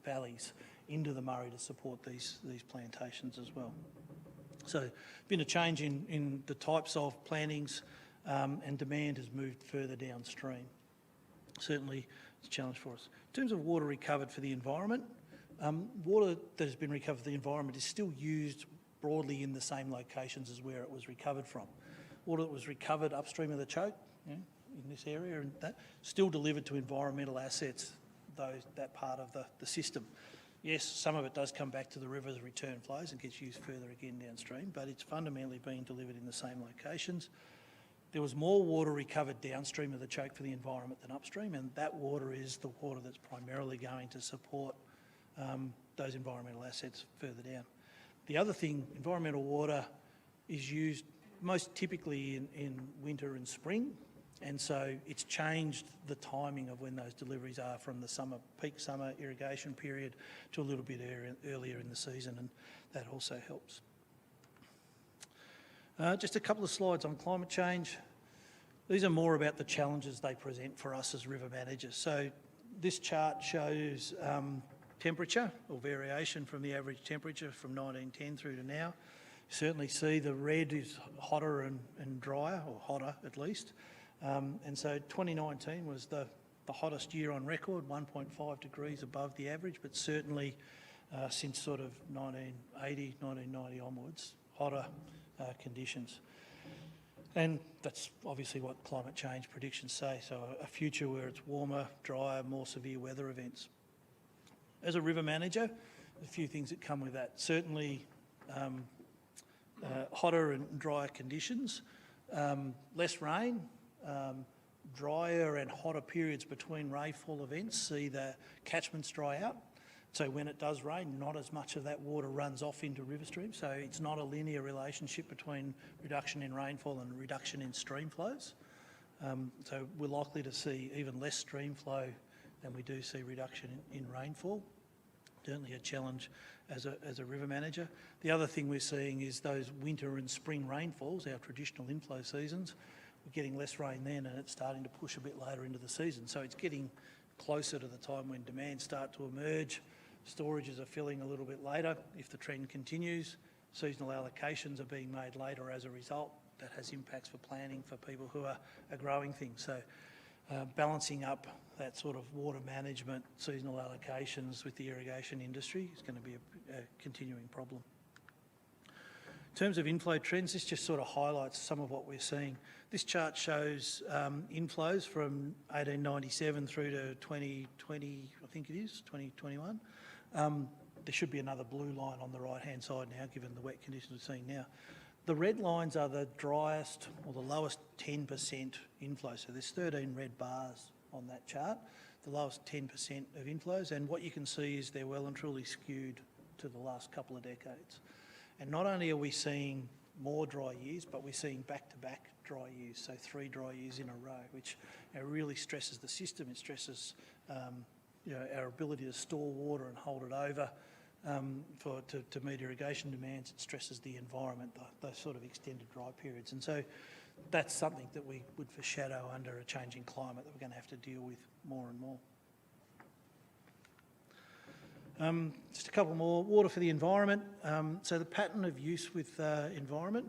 valleys into the Murray to support these plantations as well. So been a change in the types of plantings, and demand has moved further downstream. Certainly it's a challenge for us. In terms of water recovered for the environment, water that has been recovered for the environment is still used broadly in the same locations as where it was recovered from. Water that was recovered upstream of the choke, in this area, and that still delivered to environmental assets, that part of the system. Yes, some of it does come back to the river as return flows and gets used further again downstream, but it's fundamentally being delivered in the same locations. There was more water recovered downstream of the choke for the environment than upstream, and that water is the water that's primarily going to support those environmental assets further down. The other thing, environmental water is used most typically in winter and spring, and so it's changed the timing of when those deliveries are from the peak summer irrigation period to a little bit earlier in the season, and that also helps. Just a couple of slides on climate change. These are more about the challenges they present for us as river managers. So this chart shows temperature or variation from the average temperature from 1910 through to now. You certainly see the red is hotter and drier, or hotter at least. And so 2019 was the hottest year on record, 1.5 degrees above the average, but certainly since sort of 1980, 1990 onwards, hotter conditions. And that's obviously what climate change predictions say, so a future where it's warmer, drier, more severe weather events. As a river manager, a few things that come with that. Certainly hotter and drier conditions, less rain, drier and hotter periods between rainfall events see the catchments dry out. So when it does rain, not as much of that water runs off into river streams. So it's not a linear relationship between reduction in rainfall and reduction in stream flows. So we're likely to see even less stream flow than we do see reduction in rainfall. Certainly a challenge as a river manager. The other thing we're seeing is those winter and spring rainfalls, our traditional inflow seasons. We're getting less rain then, and it's starting to push a bit later into the season. So it's getting closer to the time when demands start to emerge. Storages are filling a little bit later if the trend continues. Seasonal allocations are being made later as a result. That has impacts for planning for people who are growing things. So balancing up that sort of water management, seasonal allocations with the irrigation industry is going to be a continuing problem. In terms of inflow trends, this just sort of highlights some of what we're seeing. This chart shows inflows from 1897 through to 2020, I think it is, 2021. There should be another blue line on the right-hand side now, given the wet conditions we're seeing now. The red lines are the driest or the lowest 10% inflow. So there's 13 red bars on that chart, the lowest 10% of inflows. And what you can see is they're well and truly skewed to the last couple of decades. And not only are we seeing more dry years, but we're seeing back-to-back dry years, so 3 dry years in a row, which really stresses the system. It stresses our ability to store water and hold it over to meet irrigation demands. It stresses the environment, those sort of extended dry periods. And so that's something that we would foreshadow under a changing climate that we're going to have to deal with more and more. Just a couple more. Water for the environment. So the pattern of use with environment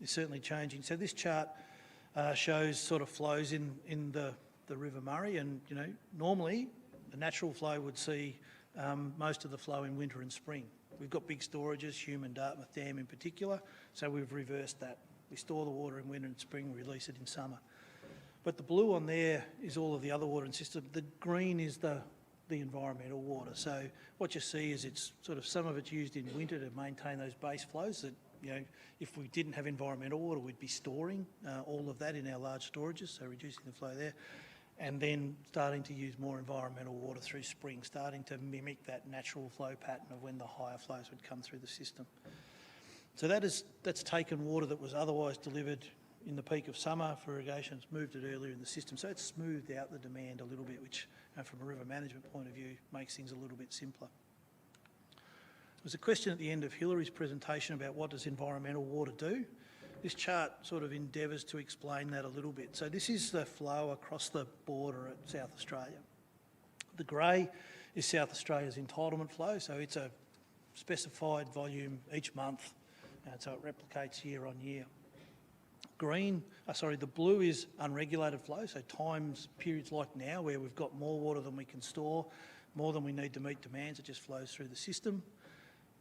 is certainly changing. So this chart shows sort of flows in the River Murray, and normally the natural flow would see most of the flow in winter and spring. We've got big storages, Hume and Dartmouth Dam in particular, so we've reversed that. We store the water in winter and spring, release it in summer. But the blue on there is all of the other water in the system. The green is the environmental water. So what you see is it's sort of some of it's used in winter to maintain those base flows that, if we didn't have environmental water, we'd be storing all of that in our large storages, so reducing the flow there. And then starting to use more environmental water through spring, starting to mimic that natural flow pattern of when the higher flows would come through the system. So that's taken water that was otherwise delivered in the peak of summer for irrigation, it's moved it earlier in the system. So it's smoothed out the demand a little bit, which from a river management point of view makes things a little bit simpler. There was a question at the end of Hillary's presentation about what does environmental water do. This chart sort of endeavours to explain that a little bit. So this is the flow across the border at South Australia. The grey is South Australia's entitlement flow, so it's a specified volume each month, and so it replicates year on year. The blue is unregulated flow, so periods like now where we've got more water than we can store, more than we need to meet demands, it just flows through the system.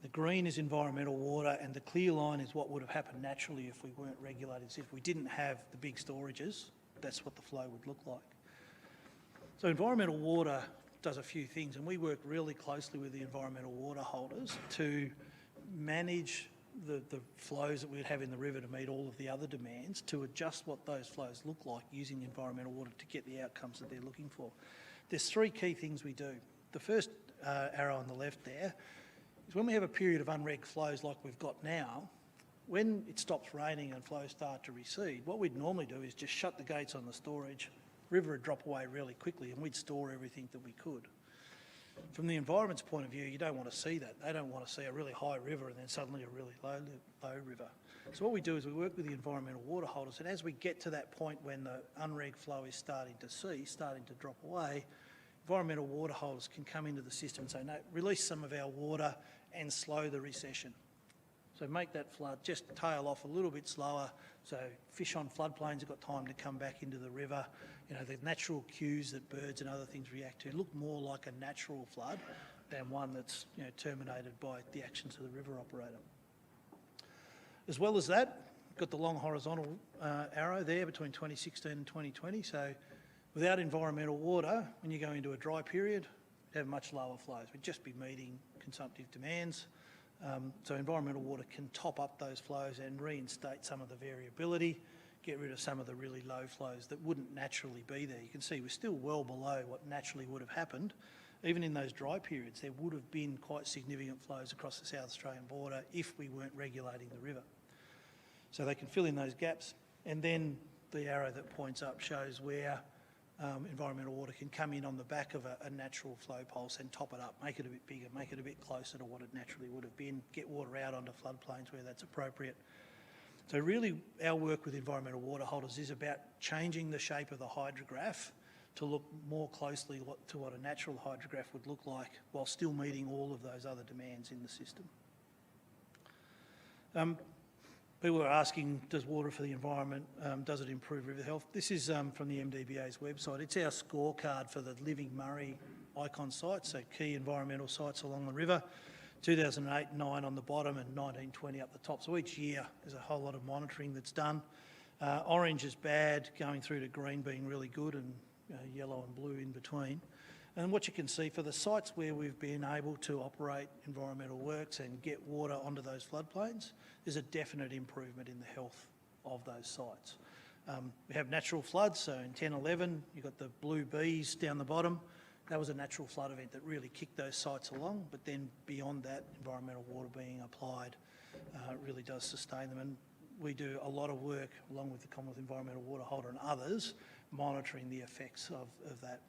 The green is environmental water, and the clear line is what would have happened naturally if we weren't regulated. So if we didn't have the big storages, that's what the flow would look like. So environmental water does a few things, and we work really closely with the environmental water holders to manage the flows that we'd have in the river to meet all of the other demands, to adjust what those flows look like using environmental water to get the outcomes that they're looking for. There's 3 key things we do. The first arrow on the left there is when we have a period of unreg flows like we've got now, when it stops raining and flows start to recede, what we'd normally do is just shut the gates on the storage, river would drop away really quickly and we'd store everything that we could. From the environment's point of view, you don't want to see that. They don't want to see a really high river and then suddenly a really low river. So what we do is we work with the environmental water holders, and as we get to that point when the unreg flow is starting to cease, starting to drop away, environmental water holders can come into the system and say, no, release some of our water and slow the recession. So make that flood just tail off a little bit slower, so fish on floodplains have got time to come back into the river. The natural cues that birds and other things react to look more like a natural flood than one that's terminated by the actions of the river operator. As well as that, got the long horizontal arrow there between 2016 and 2020. So without environmental water, when you go into a dry period, you have much lower flows. We'd just be meeting consumptive demands. So environmental water can top up those flows and reinstate some of the variability, get rid of some of the really low flows that wouldn't naturally be there. You can see we're still well below what naturally would have happened. Even in those dry periods, there would have been quite significant flows across the South Australian border if we weren't regulating the river. So they can fill in those gaps, and then the arrow that points up shows where environmental water can come in on the back of a natural flow pulse and top it up, make it a bit bigger, make it a bit closer to what it naturally would have been, get water out onto floodplains where that's appropriate. So really our work with environmental water holders is about changing the shape of the hydrograph to look more closely to what a natural hydrograph would look like while still meeting all of those other demands in the system. People are asking, does water for the environment, does it improve river health? This is from the MDBA's website. It's our scorecard for the Living Murray icon sites, so key environmental sites along the river. 2008, 9 on the bottom and 1920 up the top. So each year there's a whole lot of monitoring that's done. Orange is bad, going through to green being really good, and yellow and blue in between. And what you can see for the sites where we've been able to operate environmental works and get water onto those floodplains, there's a definite improvement in the health of those sites. We have natural floods, so in 10, 11, you've got the blue Bs down the bottom. That was a natural flood event that really kicked those sites along, but then beyond that, environmental water being applied really does sustain them. And we do a lot of work, along with the Commonwealth Environmental Water Holder and others, monitoring the effects of that.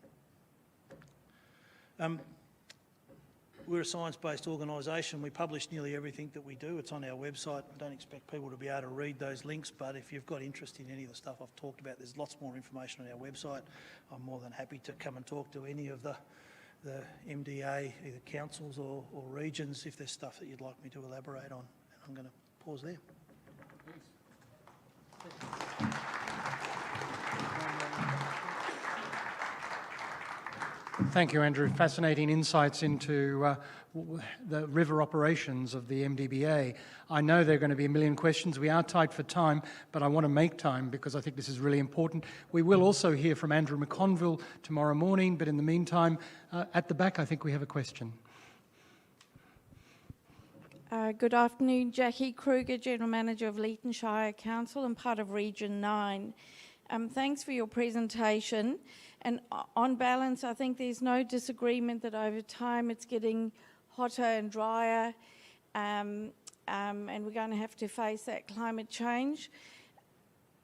We're a science-based organisation. We publish nearly everything that we do. It's on our website. I don't expect people to be able to read those links, but if you've got interest in any of the stuff I've talked about, there's lots more information on our website. I'm more than happy to come and talk to any of the MDA, either councils or regions, if there's stuff that you'd like me to elaborate on. And I'm going to pause there. Thank you, Andrew. Fascinating insights into the river operations of the MDBA. I know there are going to be a million questions. We are tight for time, but I want to make time because I think this is really important. We will also hear from Andrew McConville tomorrow morning, but in the meantime, at the back, I think we have a question. Good afternoon, Jackie Kruger, General Manager of Leeton Shire Council and part of Region 9. Thanks for your presentation. And on balance, I think there's no disagreement that over time it's getting hotter and drier, and we're going to have to face that climate change.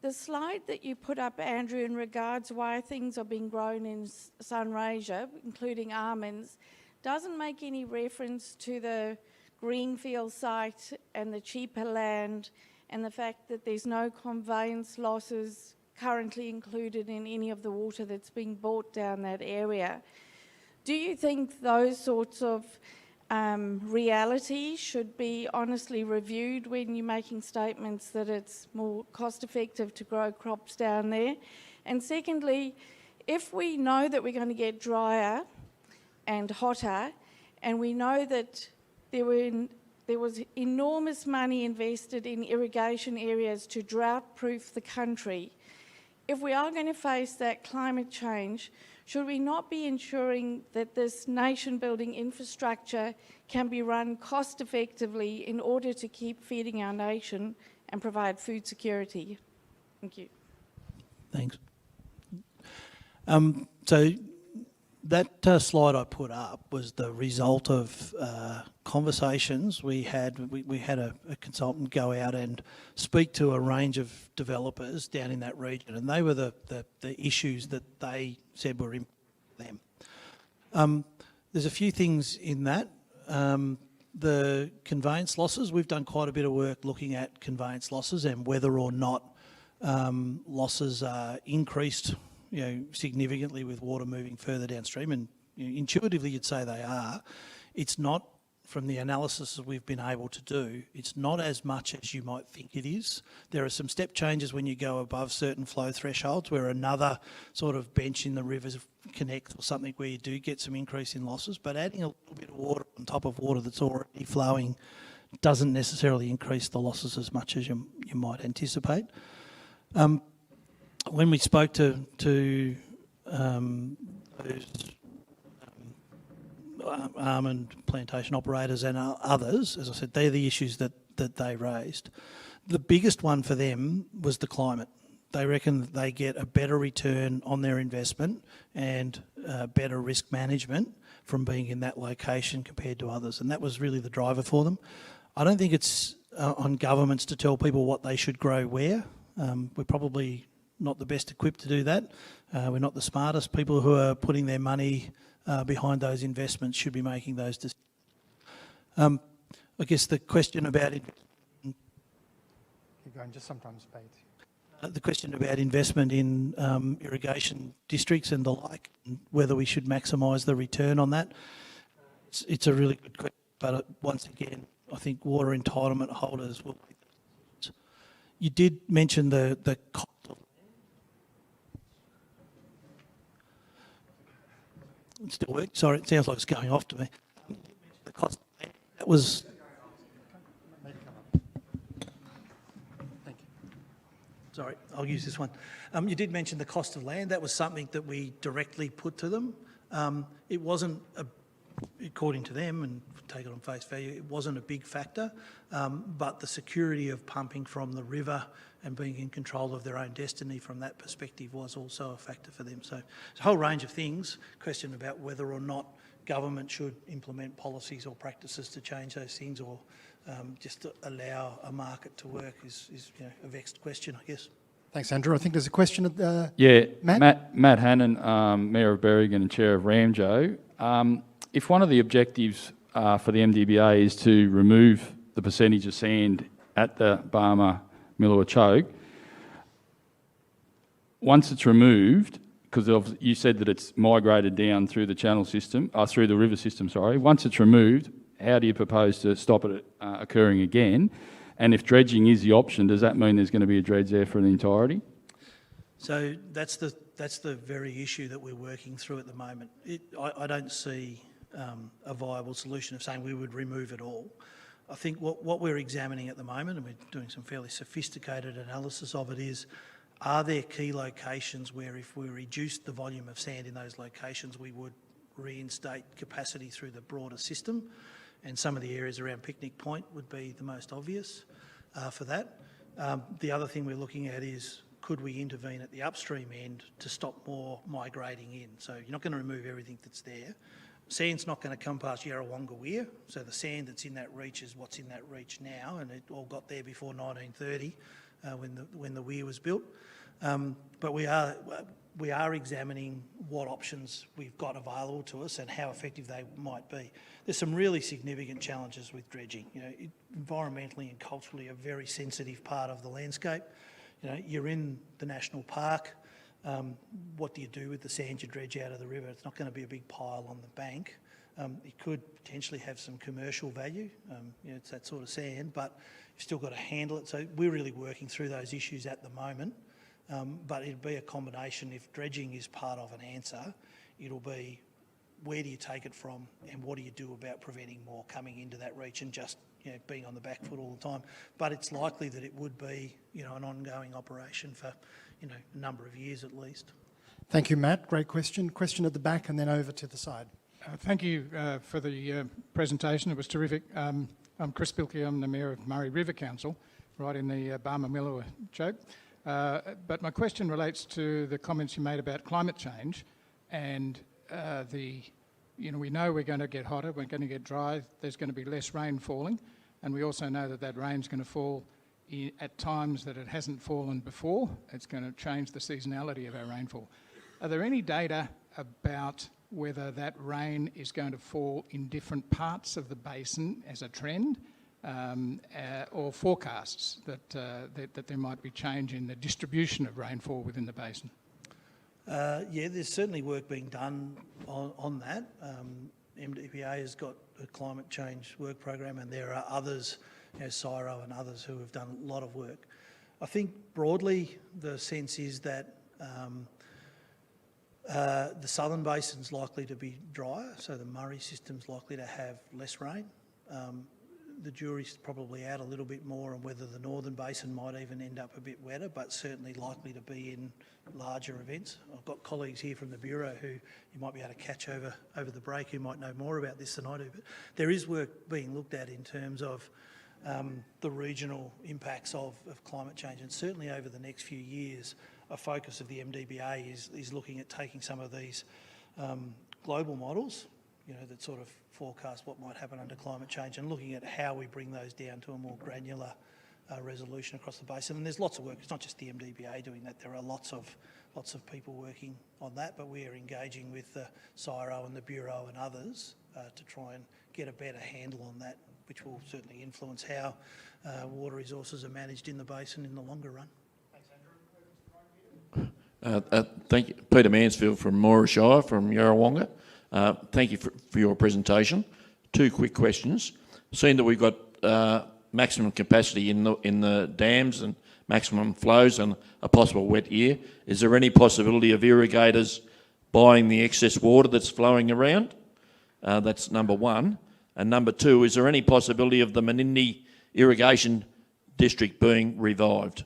The slide that you put up, Andrew, in regards why things are being grown in Sunraysia, including almonds, doesn't make any reference to the greenfield site and the cheaper land and the fact that there's no conveyance losses currently included in any of the water that's being brought down that area. Do you think those sorts of realities should be honestly reviewed when you're making statements that it's more cost effective to grow crops down there? And secondly, if we know that we're going to get drier and hotter, and we know that there was enormous money invested in irrigation areas to drought-proof the country, if we are going to face that climate change, should we not be ensuring that this nation-building infrastructure can be run cost-effectively in order to keep feeding our nation and provide food security? Thank you. Thanks. So that slide I put up was the result of conversations we had. We had a consultant go out and speak to a range of developers down in that region, and they were the issues that they said were important for them. There's a few things in that. The conveyance losses, we've done quite a bit of work looking at conveyance losses and whether or not losses are increased significantly with water moving further downstream, and intuitively you'd say they are. It's not, from the analysis that we've been able to do, it's not as much as you might think it is. There are some step changes when you go above certain flow thresholds where another sort of bench in the rivers connects or something where you do get some increase in losses, but adding a little bit of water on top of water that's already flowing doesn't necessarily increase the losses as much as you might anticipate. When we spoke to those almond plantation operators and others, as I said, they're the issues that they raised. The biggest one for them was the climate. They reckon that they get a better return on their investment and better risk management from being in that location compared to others, and that was really the driver for them. I don't think it's on governments to tell people what they should grow where. We're probably not the best equipped to do that. We're not the smartest. People who are putting their money behind those investments should be making those decisions. I guess the question about Keep going, just sometimes fades. The question about investment in irrigation districts and the like, and whether we should maximise the return on that, it's a really good question. But once again, I think water entitlement holders will. You did mention the cost of it still works. Sorry, it sounds like it's going off to me. The cost of land, that was. Thank you. Sorry, I'll use this one. You did mention the cost of land. That was something that we directly put to them. It wasn't according to them, and take it on face value, it wasn't a big factor, but the security of pumping from the river and being in control of their own destiny from that perspective was also a factor for them. So it's a whole range of things. Question about whether or not government should implement policies or practices to change those things, or just to allow a market to work is a vexed question, I guess. Thanks, Andrew. I think there's a question at the... Yeah, Matt? Matt Hannon, Mayor of Berrigan and Chair of Ramjo. If one of the objectives for the MDBA is to remove the percentage of sand at the Barmer Millua Choke, once it's removed, because you said that it's migrated down through the channel system, through the river system, sorry. Once it's removed, how do you propose to stop it occurring again? And if dredging is the option, does that mean there's going to be a dredge there for the entirety? So that's the very issue that we're working through at the moment. I don't see a viable solution of saying we would remove it all. I think what we're examining at the moment, and we're doing some fairly sophisticated analysis of it, is are there key locations where if we reduced the volume of sand in those locations, we would reinstate capacity through the broader system? And some of the areas around Picnic Point would be the most obvious for that. The other thing we're looking at is, could we intervene at the upstream end to stop more migrating in? So you're not going to remove everything that's there. Sand's not going to come past Yarrawonga Weir, so the sand that's in that reach is what's in that reach now, and it all got there before 1930 when the weir was built. But we are examining what options we've got available to us and how effective they might be. There's some really significant challenges with dredging. Environmentally and culturally a very sensitive part of the landscape. You're in the national park. What do you do with the sand you dredge out of the river? It's not going to be a big pile on the bank. It could potentially have some commercial value. It's that sort of sand, but you've still got to handle it. So we're really working through those issues at the moment. But it'd be a combination. If dredging is part of an answer, it'll be where do you take it from and what do you do about preventing more coming into that reach and just being on the back foot all the time. But it's likely that it would be an ongoing operation for a number of years at least. Thank you, Matt. Great question. Question at the back and then over to the side. Thank you for the presentation. It was terrific. I'm Chris Bilkey. I'm the Mayor of Murray River Council, right in the Barmer Millua Choke. But my question relates to the comments you made about climate change and we know we're going to get hotter, we're going to get dry, there's going to be less rain falling, and we also know that rain's going to fall at times that it hasn't fallen before. It's going to change the seasonality of our rainfall. Are there any data about whether that rain is going to fall in different parts of the basin as a trend, or forecasts that there might be change in the distribution of rainfall within the basin? Yeah, there's certainly work being done on that. MDBA has got a climate change work program, and there are others, CSIRO and others, who have done a lot of work. I think broadly the sense is that the southern basin's likely to be drier, so the Murray system's likely to have less rain. The jury's probably out a little bit more on whether the northern basin might even end up a bit wetter, but certainly likely to be in larger events. I've got colleagues here from the Bureau who you might be able to catch over the break who might know more about this than I do. But there is work being looked at in terms of the regional impacts of climate change, and certainly over the next few years a focus of the MDBA is looking at taking some of these global models, that sort of forecast what might happen under climate change, and looking at how we bring those down to a more granular resolution across the basin. And there's lots of work. It's not just the MDBA doing that. There are lots of people working on that, but we are engaging with the CSIRO and the Bureau and others to try and get a better handle on that, which will certainly influence how water resources are managed in the basin in the longer run. Thank you. Peter Mansfield from Moira Shire, from Yarrawonga. Thank you for your presentation. Two quick questions. Seeing that we've got maximum capacity in the dams and maximum flows and a possible wet year, is there any possibility of irrigators buying the excess water that's flowing around? That's number one. And number two, is there any possibility of the Menindee irrigation district being revived?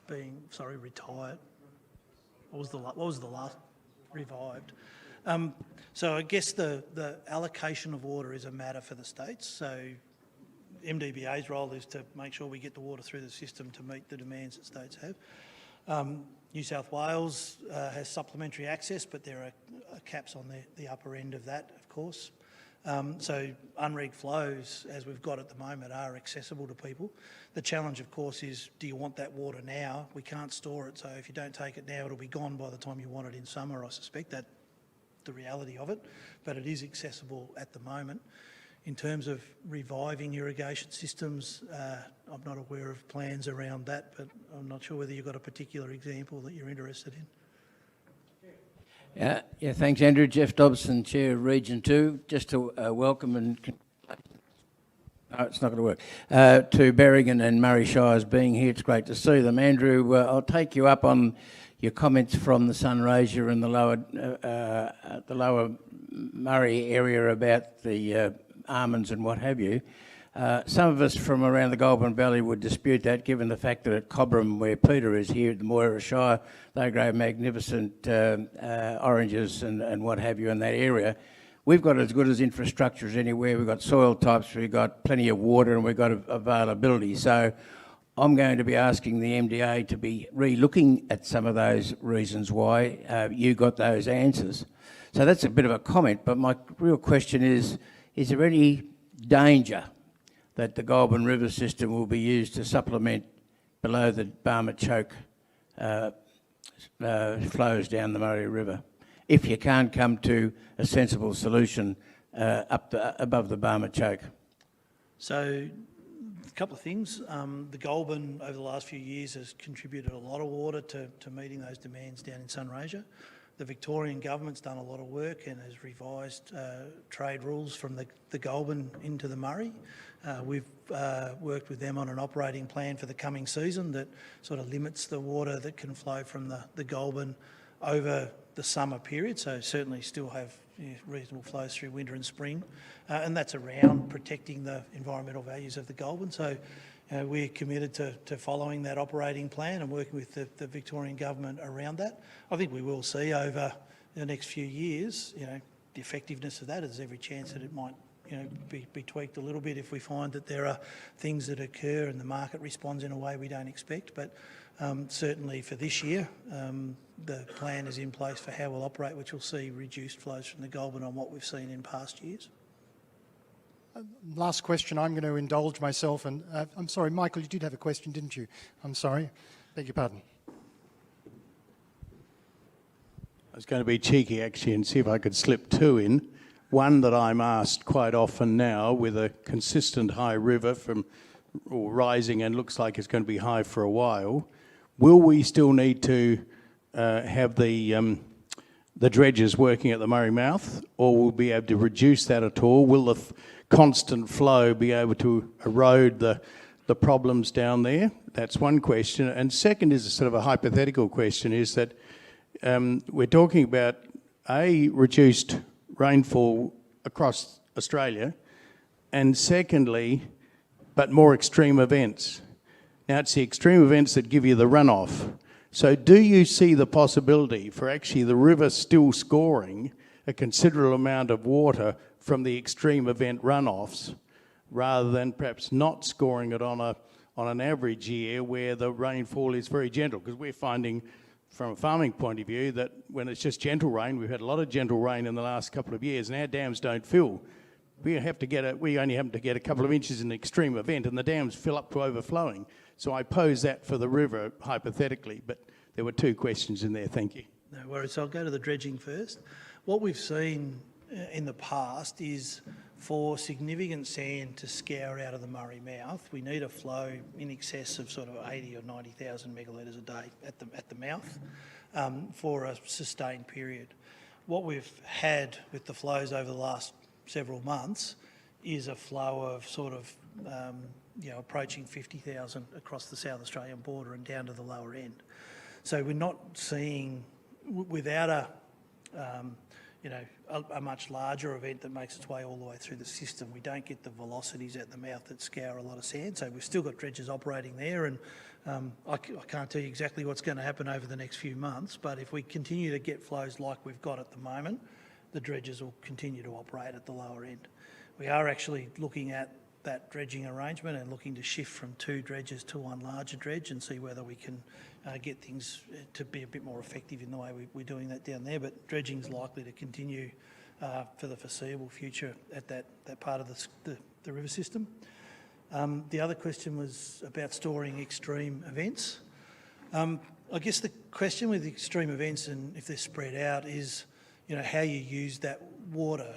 Retired. What was the last? Revived. So I guess the allocation of water is a matter for the states. So MDBA's role is to make sure we get the water through the system to meet the demands that states have. New South Wales has supplementary access, but there are caps on the upper end of that, of course. So unregged flows, as we've got at the moment, are accessible to people. The challenge, of course, is do you want that water now? We can't store it, so if you don't take it now, it'll be gone by the time you want it in summer. I suspect that's the reality of it, but it is accessible at the moment. In terms of reviving irrigation systems, I'm not aware of plans around that, but I'm not sure whether you've got a particular example that you're interested in. Yeah, thanks, Andrew. Jeff Dobson, Chair of Region 2. Just to welcome and... No, it's not going to work. To Berrigan and Murray Shires being here, it's great to see them. Andrew, I'll take you up on your comments from the Sunraysia and the lower Murray area about the almonds and what have you. Some of us from around the Goulburn Valley would dispute that, given the fact that at Cobram, where Peter is here at the Moira Shire, they grow magnificent oranges and what have you in that area. We've got as good as infrastructure as anywhere. We've got soil types, we've got plenty of water, and we've got availability. So I'm going to be asking the MDA to be re-looking at some of those reasons why you got those answers. So that's a bit of a comment, but my real question is there any danger that the Goulburn River system will be used to supplement below the Barmah Choke flows down the Murray River, if you can't come to a sensible solution above the Barmah Choke? So a couple of things. The Goulburn over the last few years has contributed a lot of water to meeting those demands down in Sunraysia. The Victorian government's done a lot of work and has revised trade rules from the Goulburn into the Murray. We've worked with them on an operating plan for the coming season that sort of limits the water that can flow from the Goulburn over the summer period, so certainly still have reasonable flows through winter and spring, and that's around protecting the environmental values of the Goulburn. So we're committed to following that operating plan and working with the Victorian government around that. I think we will see over the next few years, the effectiveness of that. There's every chance that it might be tweaked a little bit if we find that there are things that occur and the market responds in a way we don't expect. But certainly for this year, the plan is in place for how we'll operate, which will see reduced flows from the Goulburn on what we've seen in past years. Last question, I'm going to indulge myself, and I'm sorry, Michael, you did have a question, didn't you? I'm sorry, beg your pardon. I was going to be cheeky actually and see if I could slip two in. One that I'm asked quite often now, with a consistent high river rising and looks like it's going to be high for a while, will we still need to have the dredges working at the Murray mouth, or will we be able to reduce that at all? Will the constant flow be able to erode the problems down there? That's one question. And second is a sort of a hypothetical question, is that we're talking about reduced rainfall across Australia, and secondly, but more extreme events. Now, it's the extreme events that give you the runoff. So do you see the possibility for actually the river still scoring a considerable amount of water from the extreme event runoffs, rather than perhaps not scoring it on an average year where the rainfall is very gentle? Because we're finding, from a farming point of view, that when it's just gentle rain, we've had a lot of gentle rain in the last couple of years, and our dams don't fill. We only have to get a couple of inches in the extreme event, and the dams fill up to overflowing. So I pose that for the river hypothetically, but there were two questions in there. Thank you. No worries. So I'll go to the dredging first. What we've seen in the past is for significant sand to scour out of the Murray mouth, we need a flow in excess of sort of 80 or 90,000 megalitres a day at the mouth for a sustained period. What we've had with the flows over the last several months is a flow of sort of approaching 50,000 across the South Australian border and down to the lower end. So we're not seeing, without a much larger event that makes its way all the way through the system, we don't get the velocities at the mouth that scour a lot of sand. So we've still got dredges operating there, and I can't tell you exactly what's going to happen over the next few months, but if we continue to get flows like we've got at the moment, the dredges will continue to operate at the lower end. We are actually looking at that dredging arrangement and looking to shift from 2 dredges to 1 larger dredge and see whether we can get things to be a bit more effective in the way we're doing that down there. But dredging is likely to continue for the foreseeable future at that part of the river system. The other question was about storing extreme events. I guess the question with extreme events, and if they're spread out, is how you use that water.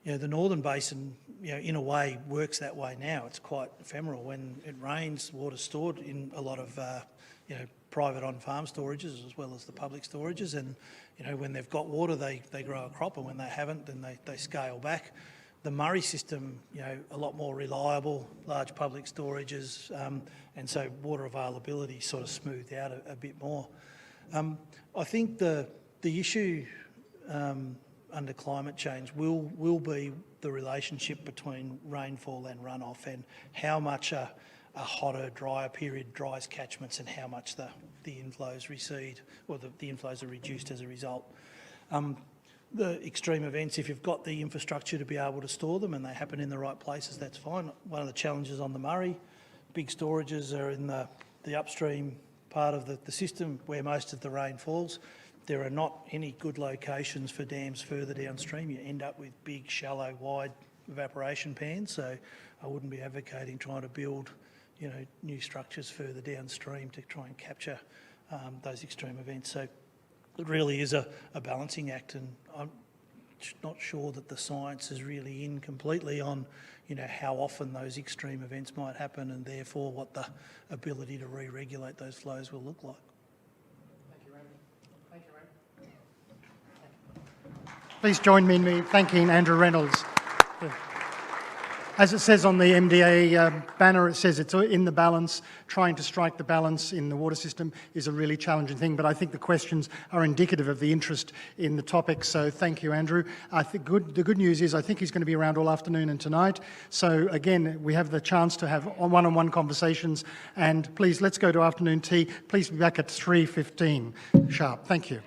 The Northern Basin, in a way, works that way now. It's quite ephemeral. When it rains, water's stored in a lot of private on-farm storages as well as the public storages, and when they've got water, they grow a crop, and when they haven't, then they scale back. The Murray system, a lot more reliable, large public storages, and so water availability sort of smoothed out a bit more. I think the issue under climate change will be the relationship between rainfall and runoff, and how much a hotter, drier period dries catchments and how much the inflows recede, or the inflows are reduced as a result. The extreme events, if you've got the infrastructure to be able to store them and they happen in the right places, that's fine. One of the challenges on the Murray, big storages are in the upstream part of the system where most of the rain falls. There are not any good locations for dams further downstream. You end up with big, shallow, wide evaporation pans, so I wouldn't be advocating trying to build new structures further downstream to try and capture those extreme events. So it really is a balancing act, and I'm not sure that the science is really in completely on how often those extreme events might happen, and therefore what the ability to re-regulate those flows will look like. Please join me in me thanking Andrew Reynolds. As it says on the MDA banner, it says it's in the balance. Trying to strike the balance in the water system is a really challenging thing, but I think the questions are indicative of the interest in the topic, so thank you, Andrew. I think the good news is I think he's going to be around all afternoon and tonight, so again, we have the chance to have one-on-one conversations, and please, let's go to afternoon tea. Please be back at 3:15 sharp. Thank you.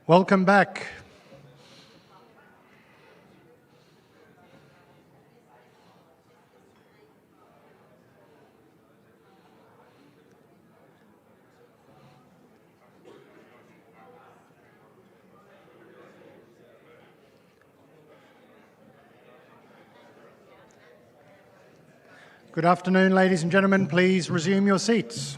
Welcome back. Good afternoon, ladies and gentlemen. Please resume your seats.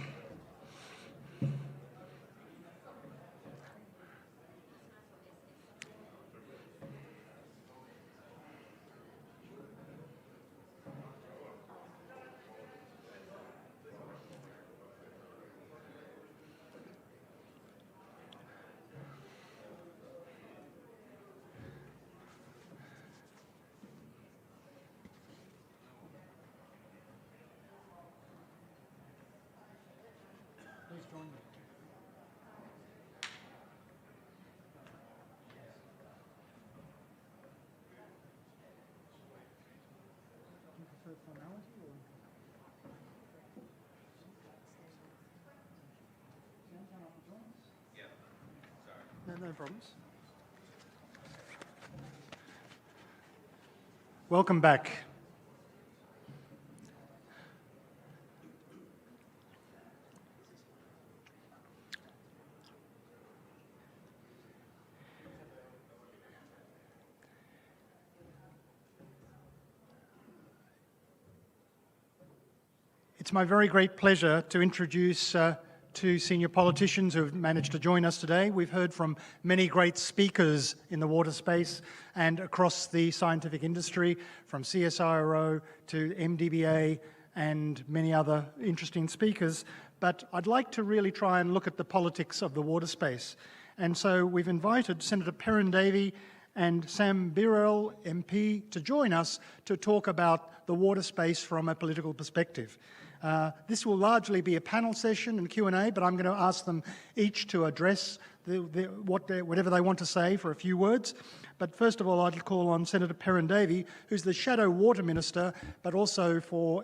No problems. Welcome back. It's my very great pleasure to introduce two senior politicians who have managed to join us today. We've heard from many great speakers in the water space and across the scientific industry, from CSIRO to MDBA and many other interesting speakers. But I'd like to really try and look at the politics of the water space. And so we've invited Senator Perrin Davey and Sam Birrell, MP, to join us to talk about the water space from a political perspective. This will largely be a panel session and Q&A, but I'm going to ask them each to address whatever they want to say for a few words. But first of all, I'd call on Senator Perrin Davey, who's the Shadow Water Minister, but also for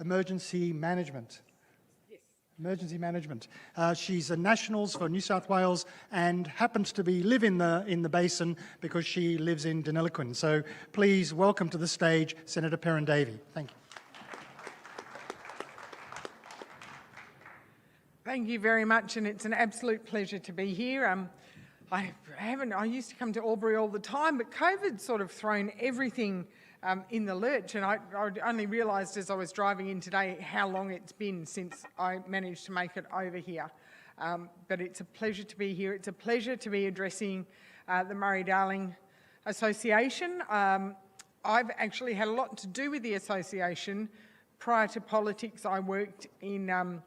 emergency management. Yes. Emergency management. She's a Nationals for New South Wales and happens to live in the basin because she lives in Deniliquin. So please welcome to the stage Senator Perrin Davey. Thank you. Thank you very much, and it's an absolute pleasure to be here. I used to come to Albury all the time, but COVID's sort of thrown everything in the lurch, and I only realised as I was driving in today how long it's been since I managed to make it over here. But it's a pleasure to be here. It's a pleasure to be addressing the Murray-Darling Association. I've actually had a lot to do with the association. Prior to politics, I worked in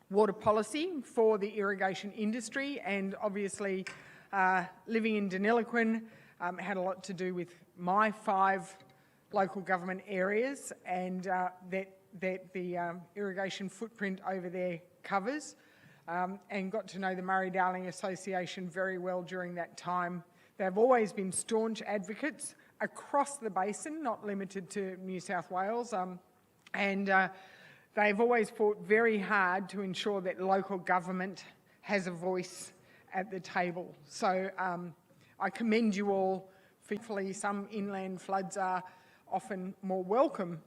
water policy for the irrigation industry, and obviously living in Deniliquin had a lot to do with my 5 local government areas and that the irrigation footprint over there covers, and got to know the Murray-Darling Association very well during that time. They've always been staunch advocates across the basin, not limited to New South Wales, and they've always fought very hard to ensure that local government has a voice at the table. So I commend you all. Thankfully, some inland floods are often more welcome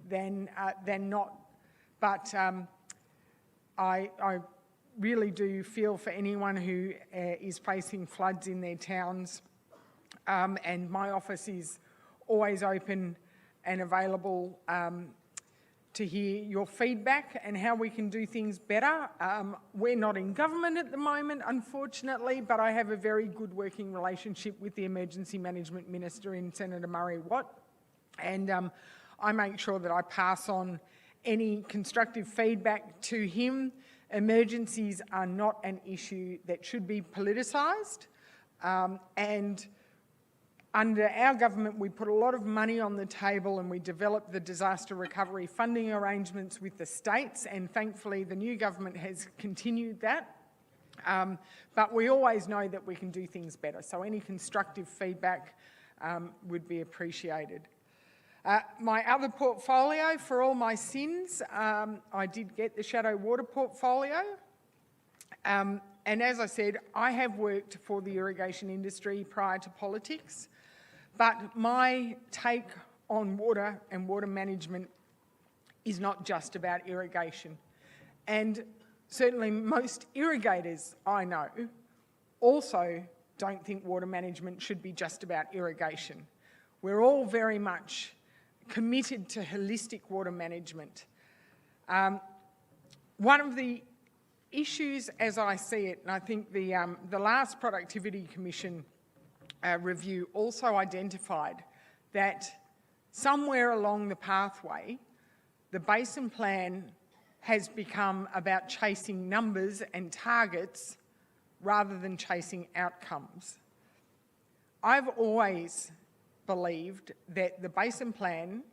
than not. But I really do feel for anyone who is facing floods in their towns. And my office is always open and available to hear your feedback and how we can do things better. We're not in government at the moment, unfortunately, but I have a very good working relationship with the Emergency Management Minister in Senator Murray Watt, and I make sure that I pass on any constructive feedback to him. Emergencies are not an issue that should be politicised, and under our government, we put a lot of money on the table and we developed the disaster recovery funding arrangements with the states, and thankfully the new government has continued that. But we always know that we can do things better, so any constructive feedback would be appreciated. My other portfolio, for all my sins, I did get the Shadow Water portfolio. And as I said, I have worked for the irrigation industry prior to politics, but my take on water and water management is not just about irrigation. And certainly most irrigators I know also don't think water management should be just about irrigation. We're all very much committed to holistic water management. One of the issues as I see it, and I think the last Productivity Commission review also identified that somewhere along the pathway, the Basin Plan has become about chasing numbers and targets rather than chasing outcomes. I've always believed that the Basin Plan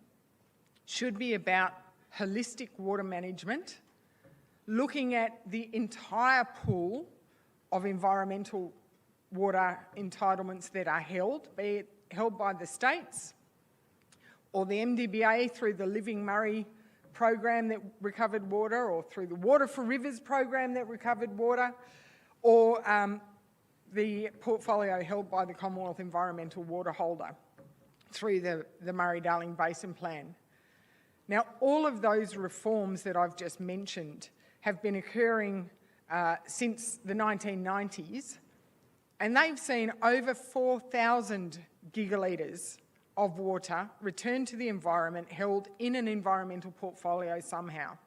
should be about holistic water management, looking at the entire pool of environmental water entitlements that are held, be it held by the states or the MDBA through the Living Murray program that recovered water, or through the Water for Rivers program that recovered water, or the portfolio held by the Commonwealth Environmental Water Holder through the Murray-Darling Basin Plan. Now, all of those reforms that I've just mentioned have been occurring since the 1990s, and they've seen over 4,000 gigalitres of water returned to the environment, held in an environmental portfolio somehow.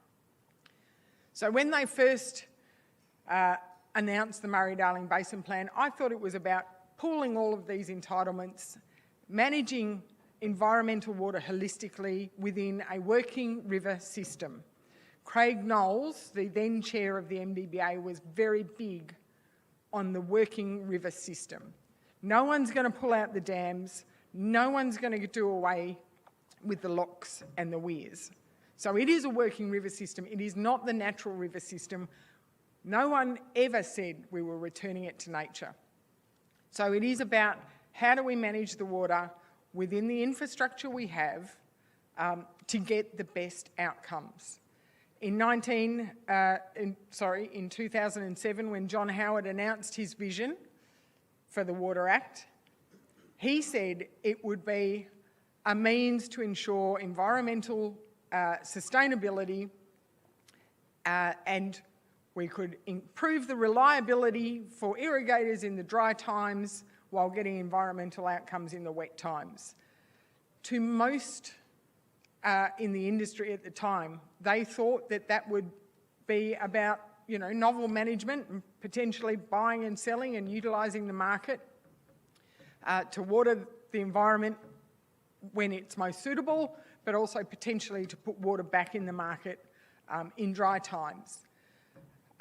So when they first announced the Murray-Darling Basin Plan, I thought it was about pooling all of these entitlements, managing environmental water holistically within a working river system. Craig Knowles, the then chair of the MDBA, was very big on the working river system. No one's going to pull out the dams, no one's going to do away with the locks and the weirs. So it is a working river system, it is not the natural river system. No one ever said we were returning it to nature. So it is about how do we manage the water within the infrastructure we have to get the best outcomes. In 2007, when John Howard announced his vision for the Water Act, he said it would be a means to ensure environmental sustainability and we could improve the reliability for irrigators in the dry times while getting environmental outcomes in the wet times. To most in the industry at the time, they thought that that would be about, you know, novel management and potentially buying and selling and utilising the market to water the environment when it's most suitable, but also potentially to put water back in the market in dry times.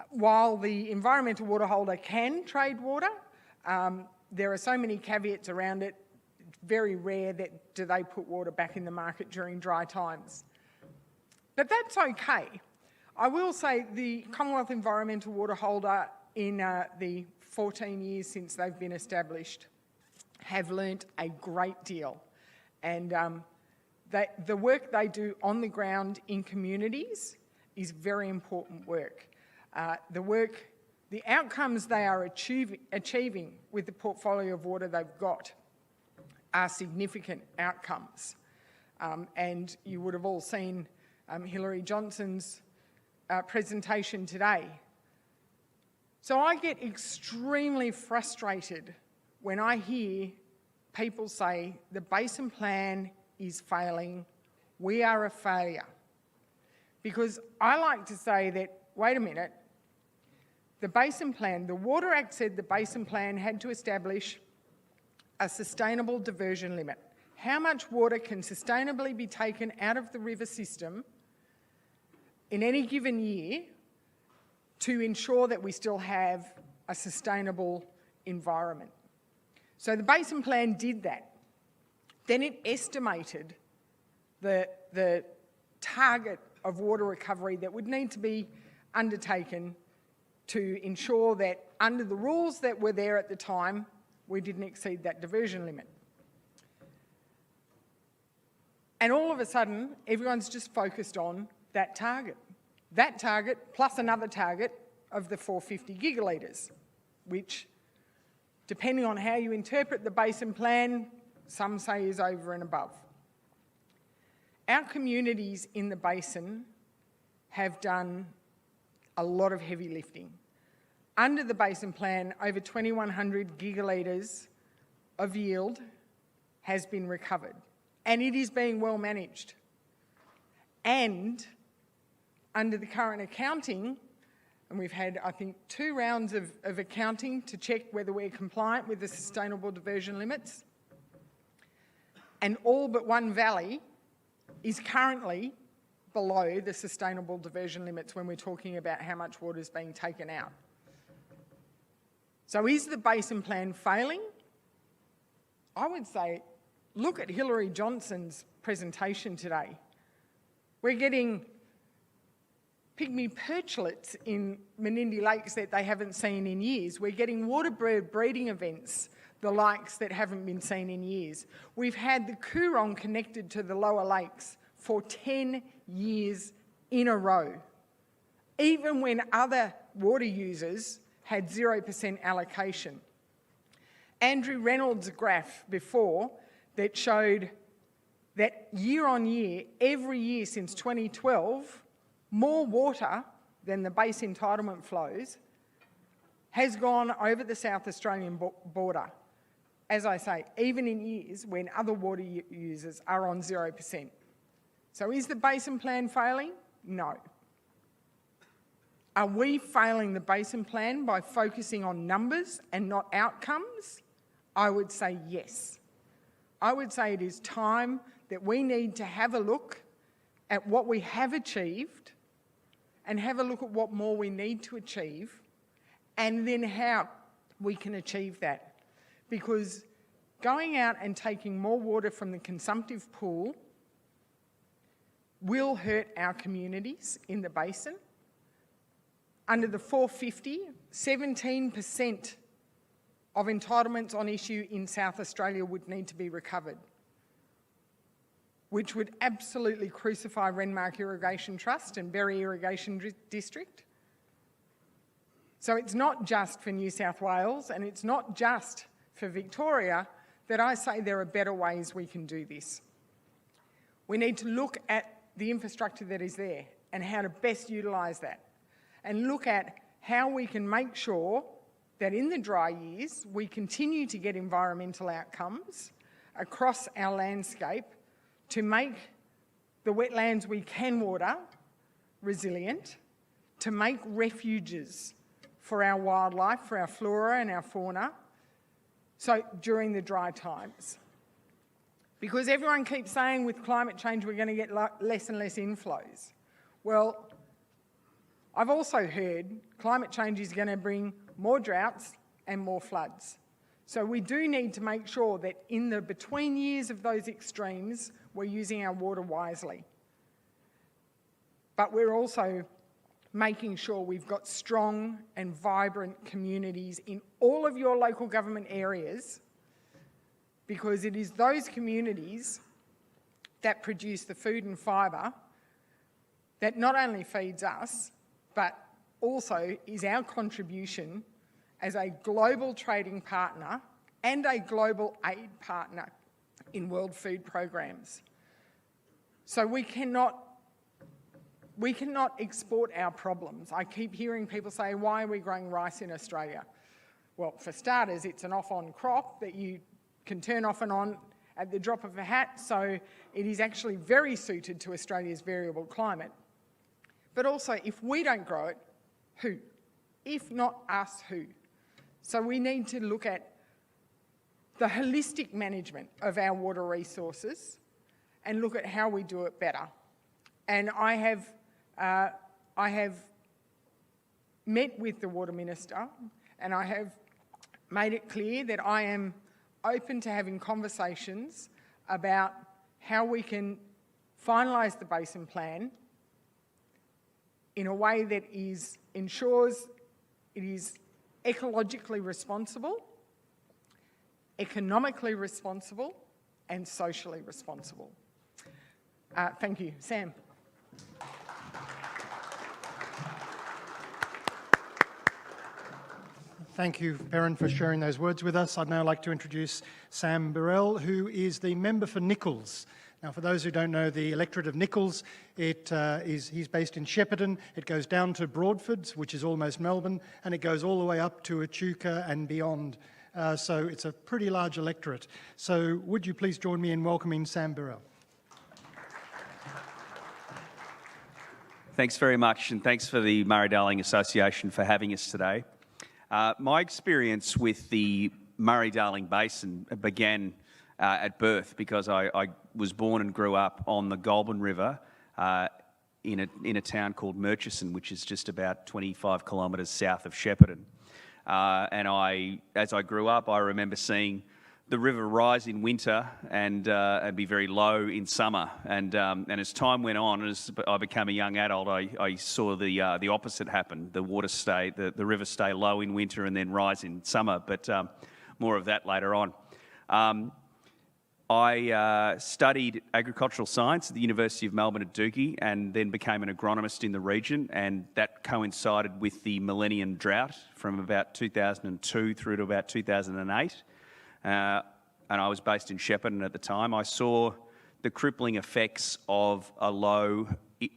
While the environmental water holder can trade water, there are so many caveats around it. It's very rare that do they put water back in the market during dry times. But that's okay. I will say the Commonwealth Environmental Water Holder in the 14 years since they've been established have learnt a great deal. And the work they do on the ground in communities is very important work. The outcomes they are achieving with the portfolio of water they've got are significant outcomes. And you would have all seen Hilary Johnson's presentation today. So I get extremely frustrated when I hear people say the Basin Plan is failing, we are a failure. Because I like to say that, wait a minute, the Basin Plan, the Water Act said the Basin Plan had to establish a sustainable diversion limit. How much water can sustainably be taken out of the river system in any given year to ensure that we still have a sustainable environment? So the Basin Plan did that. Then it estimated the target of water recovery that would need to be undertaken to ensure that under the rules that were there at the time, we didn't exceed that diversion limit. And all of a sudden, everyone's just focused on that target. That target plus another target of the 450 gigalitres, which, depending on how you interpret the basin plan, some say is over and above. Our communities in the basin have done a lot of heavy lifting. Under the basin plan, over 2,100 gigalitres of yield has been recovered, and it is being well managed. And under the current accounting, and we've had, I think, 2 rounds of accounting to check whether we're compliant with the sustainable diversion limits, and all but one valley is currently below the sustainable diversion limits when we're talking about how much water is being taken out. So is the basin plan failing? I would say, look at Hilary Johnson's presentation today. We're getting pygmy perchlets in Menindee Lakes that they haven't seen in years. We're getting waterbird breeding events, the likes that haven't been seen in years. We've had the Coorong connected to the lower lakes for 10 years in a row, even when other water users had 0% allocation. Andrew Reynolds' graph before that showed that year on year, every year since 2012, more water than the base entitlement flows has gone over the South Australian border. As I say, even in years when other water users are on 0%. So is the basin plan failing? No. Are we failing the basin plan by focusing on numbers and not outcomes? I would say yes. I would say it is time that we need to have a look at what we have achieved and have a look at what more we need to achieve and then how we can achieve that. Because going out and taking more water from the consumptive pool will hurt our communities in the basin. Under the 450, 17% of entitlements on issue in South Australia would need to be recovered, which would absolutely crucify Renmark Irrigation Trust and Berry Irrigation District. So it's not just for New South Wales and it's not just for Victoria that I say there are better ways we can do this. We need to look at the infrastructure that is there and how to best utilise that, and look at how we can make sure that in the dry years we continue to get environmental outcomes across our landscape to make the wetlands we can water resilient, to make refuges for our wildlife, for our flora and our fauna, so during the dry times. Because everyone keeps saying with climate change we're going to get less and less inflows. Well, I've also heard climate change is going to bring more droughts and more floods. So we do need to make sure that in the between years of those extremes, we're using our water wisely. But we're also making sure we've got strong and vibrant communities in all of your local government areas, because it is those communities that produce the food and fibre that not only feeds us, but also is our contribution as a global trading partner and a global aid partner in world food programs. So we cannot export our problems. I keep hearing people say, why are we growing rice in Australia? Well, for starters, it's an off-on crop that you can turn off and on at the drop of a hat, so it is actually very suited to Australia's variable climate. But also, if we don't grow it, who? If not us, who? So we need to look at the holistic management of our water resources and look at how we do it better. And I have met with the Water Minister and I have made it clear that I am open to having conversations about how we can finalise the basin plan in a way that ensures it is ecologically responsible, economically responsible and socially responsible. Thank you. Sam. Thank you, Perrin, for sharing those words with us. I'd now like to introduce Sam Burrell, who is the member for Nichols. Now, for those who don't know the electorate of Nichols, he's based in Shepparton. It goes down to Broadford, which is almost Melbourne, and it goes all the way up to Echuca and beyond. So it's a pretty large electorate. So would you please join me in welcoming Sam Burrell? Thanks very much, and thanks for the Murray-Darling Association for having us today. My experience with the Murray-Darling Basin began at birth because I was born and grew up on the Goulburn River in a town called Murchison, which is just about 25 kilometres south of Shepparton. And as I grew up, I remember seeing the river rise in winter and be very low in summer. And as time went on, as I became a young adult, I saw the opposite happen. The river stay low in winter and then rise in summer. But more of that later on. I studied agricultural science at the University of Melbourne at Dookie and then became an agronomist in the region, and that coincided with the millennium drought from about 2002 through to about 2008. And I was based in Shepparton at the time. I saw the crippling effects of a low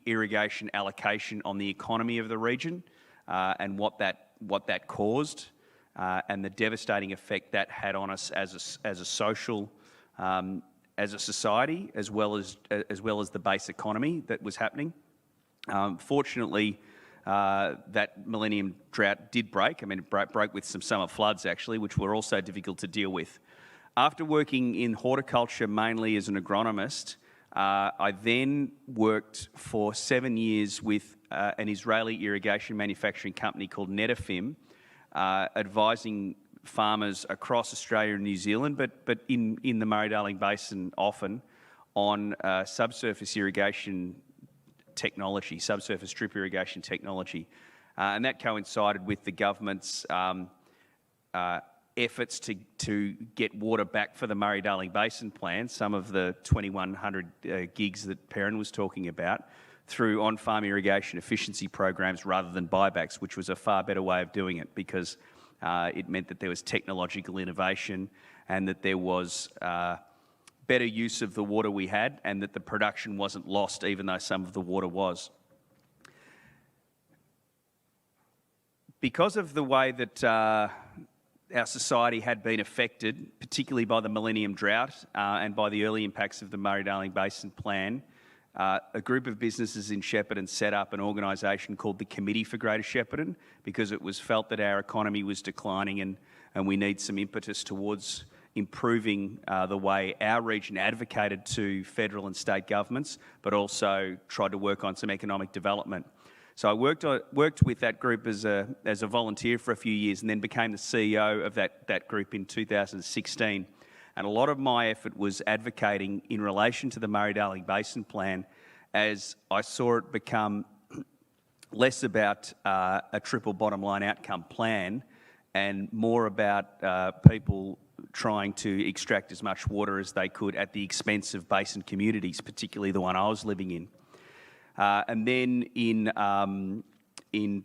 irrigation allocation on the economy of the region and what that caused and the devastating effect that had on us as a social as a society, as well as the base economy that was happening. Fortunately, that millennium drought did break. I mean, it broke with some summer floods, actually, which were also difficult to deal with. After working in horticulture mainly as an agronomist, I then worked for 7 years with an Israeli irrigation manufacturing company called Netafim, advising farmers across Australia and New Zealand, but in the Murray-Darling Basin often, on subsurface irrigation technology, subsurface drip irrigation technology. And that coincided with the government's efforts to get water back for the Murray-Darling Basin plan, some of the 2,100 gigs that Perrin was talking about, through on-farm irrigation efficiency programs rather than buybacks, which was a far better way of doing it because it meant that there was technological innovation and that there was better use of the water we had and that the production wasn't lost even though some of the water was. Because of the way that our society had been affected, particularly by the millennium drought and by the early impacts of the Murray-Darling Basin Plan, a group of businesses in Shepparton set up an organisation called the Committee for Greater Shepparton because it was felt that our economy was declining and we need some impetus towards improving the way our region advocated to federal and state governments, but also tried to work on some economic development. So I worked with that group as a volunteer for a few years and then became the CEO of that group in 2016. And a lot of my effort was advocating in relation to the Murray-Darling Basin Plan as I saw it become less about a triple bottom line outcome plan and more about people trying to extract as much water as they could at the expense of basin communities, particularly the one I was living in. And then in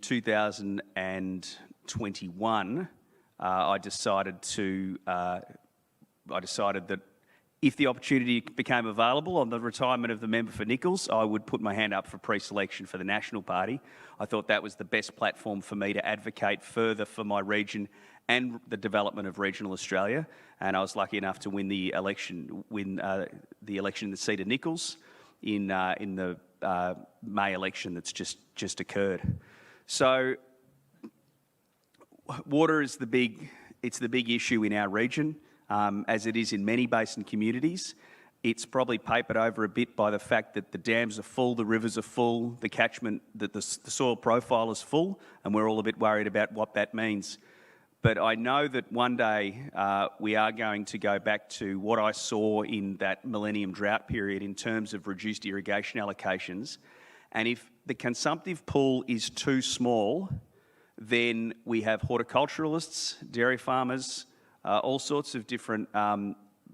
2021, I decided that if the opportunity became available on the retirement of the member for Nichols, I would put my hand up for pre-selection for the National Party. I thought that was the best platform for me to advocate further for my region and the development of regional Australia. And I was lucky enough to win the election in the seat of Nichols in the May election that's just occurred. So water is the big issue in our region. As it is in many basin communities. It's probably papered over a bit by the fact that the dams are full, the rivers are full, the catchment, the soil profile is full, and we're all a bit worried about what that means. But I know that one day we are going to go back to what I saw in that millennium drought period in terms of reduced irrigation allocations. And if the consumptive pool is too small, then we have horticulturalists, dairy farmers, all sorts of different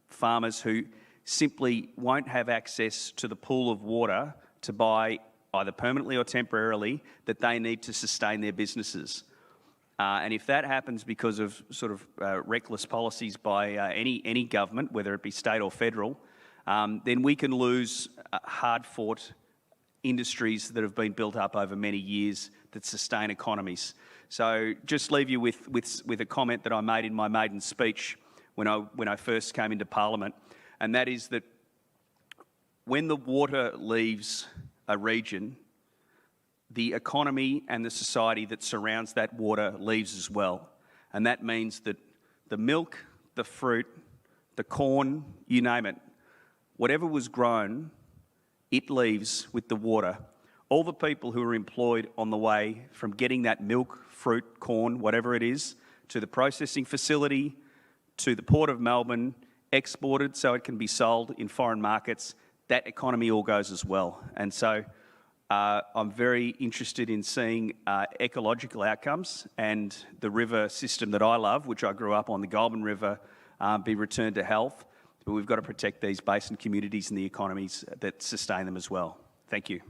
farmers who simply won't have access to the pool of water to buy either permanently or temporarily that they need to sustain their businesses. And if that happens because of sort of reckless policies by any government, whether it be state or federal, then we can lose hard-fought industries that have been built up over many years that sustain economies. So just leave you with a comment that I made in my maiden speech when I first came into Parliament, and that is that when the water leaves a region, the economy and the society that surrounds that water leaves as well. And that means that the milk, the fruit, the corn, you name it, whatever was grown, it leaves with the water. All the people who are employed on the way from getting that milk, fruit, corn, whatever it is, to the processing facility, to the Port of Melbourne, exported so it can be sold in foreign markets, that economy all goes as well. And so I'm very interested in seeing ecological outcomes and the river system that I love, which I grew up on, the Goulburn River, be returned to health. But we've got to protect these basin communities and the economies that sustain them as well. Thank you.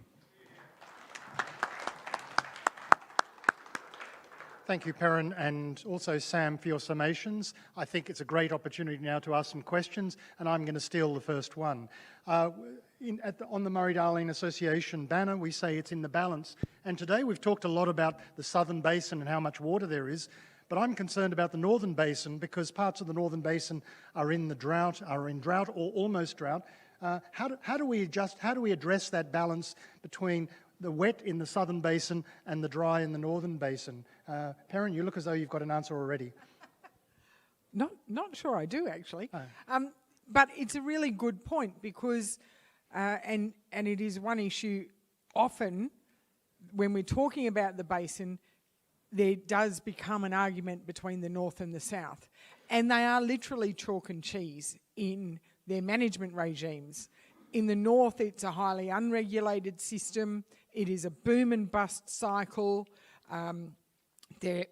Thank you, Perrin, and also Sam for your summations. I think it's a great opportunity now to ask some questions, and I'm going to steal the first one. On the Murray-Darling Association banner, we say it's in the balance. And today we've talked a lot about the southern basin and how much water there is, but I'm concerned about the northern basin because parts of the northern basin are in drought or almost drought. How do we address that balance between the wet in the southern basin and the dry in the northern basin? Perrin, you look as though you've got an answer already. Not sure I do, actually. Oh. But it's a really good point because, and it is one issue often when we're talking about the basin, there does become an argument between the north and the south. And they are literally chalk and cheese in their management regimes. In the north, it's a highly unregulated system. It is a boom and bust cycle. There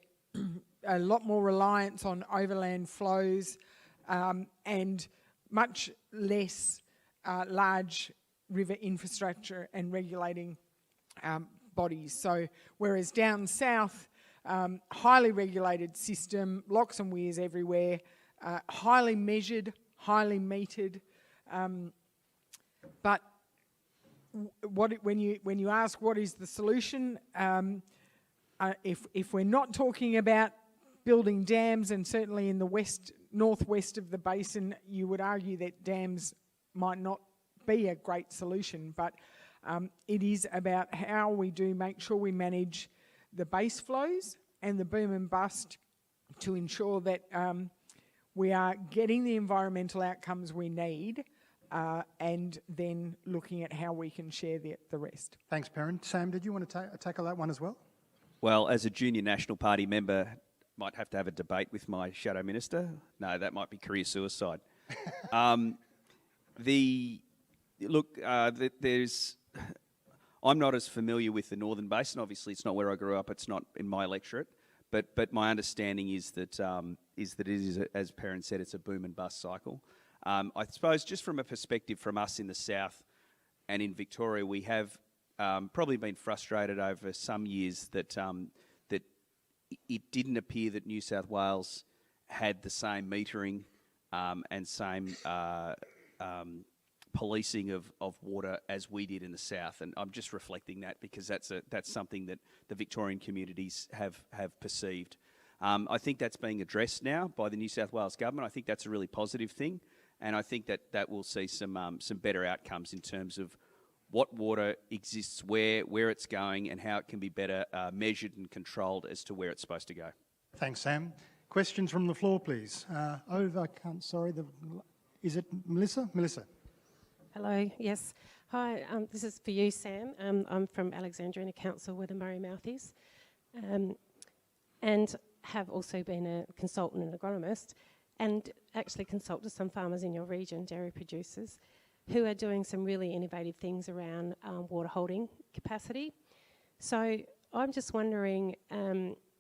a lot more reliance on overland flows and much less large river infrastructure and regulating bodies. So whereas down south, highly regulated system, locks and weirs everywhere, highly measured, highly metered. But when you ask what is the solution, if we're not talking about building dams, and certainly in the northwest of the basin, you would argue that dams might not be a great solution, but it is about how we do make sure we manage the base flows and the boom and bust to ensure that we are getting the environmental outcomes we need and then looking at how we can share the rest. Thanks, Perrin. Sam, did you want to tackle that one as well? Well, as a junior National Party member, might have to have a debate with my shadow minister. No, that might be career suicide. I'm not as familiar with the Northern Basin. Obviously, it's not where I grew up. It's not in my electorate. But my understanding is that it is, as Perrin said, it's a boom and bust cycle. I suppose just from a perspective from us in the south and in Victoria, we have probably been frustrated over some years that it didn't appear that New South Wales had the same metering and same policing of water as we did in the south, and I'm just reflecting that because that's something that the Victorian communities have perceived. I think that's being addressed now by the New South Wales government. I think that's a really positive thing, and I think that will see some better outcomes in terms of what water exists where it's going, and how it can be better measured and controlled as to where it's supposed to go. Thanks, Sam. Questions from the floor, please. Is it Melissa? Melissa. Hello, yes. Hi, this is for you, Sam. I'm from Alexandria Council, where the Murray Mouth is, and have also been a consultant and agronomist, and actually consulted some farmers in your region, dairy producers, who are doing some really innovative things around water holding capacity. So I'm just wondering,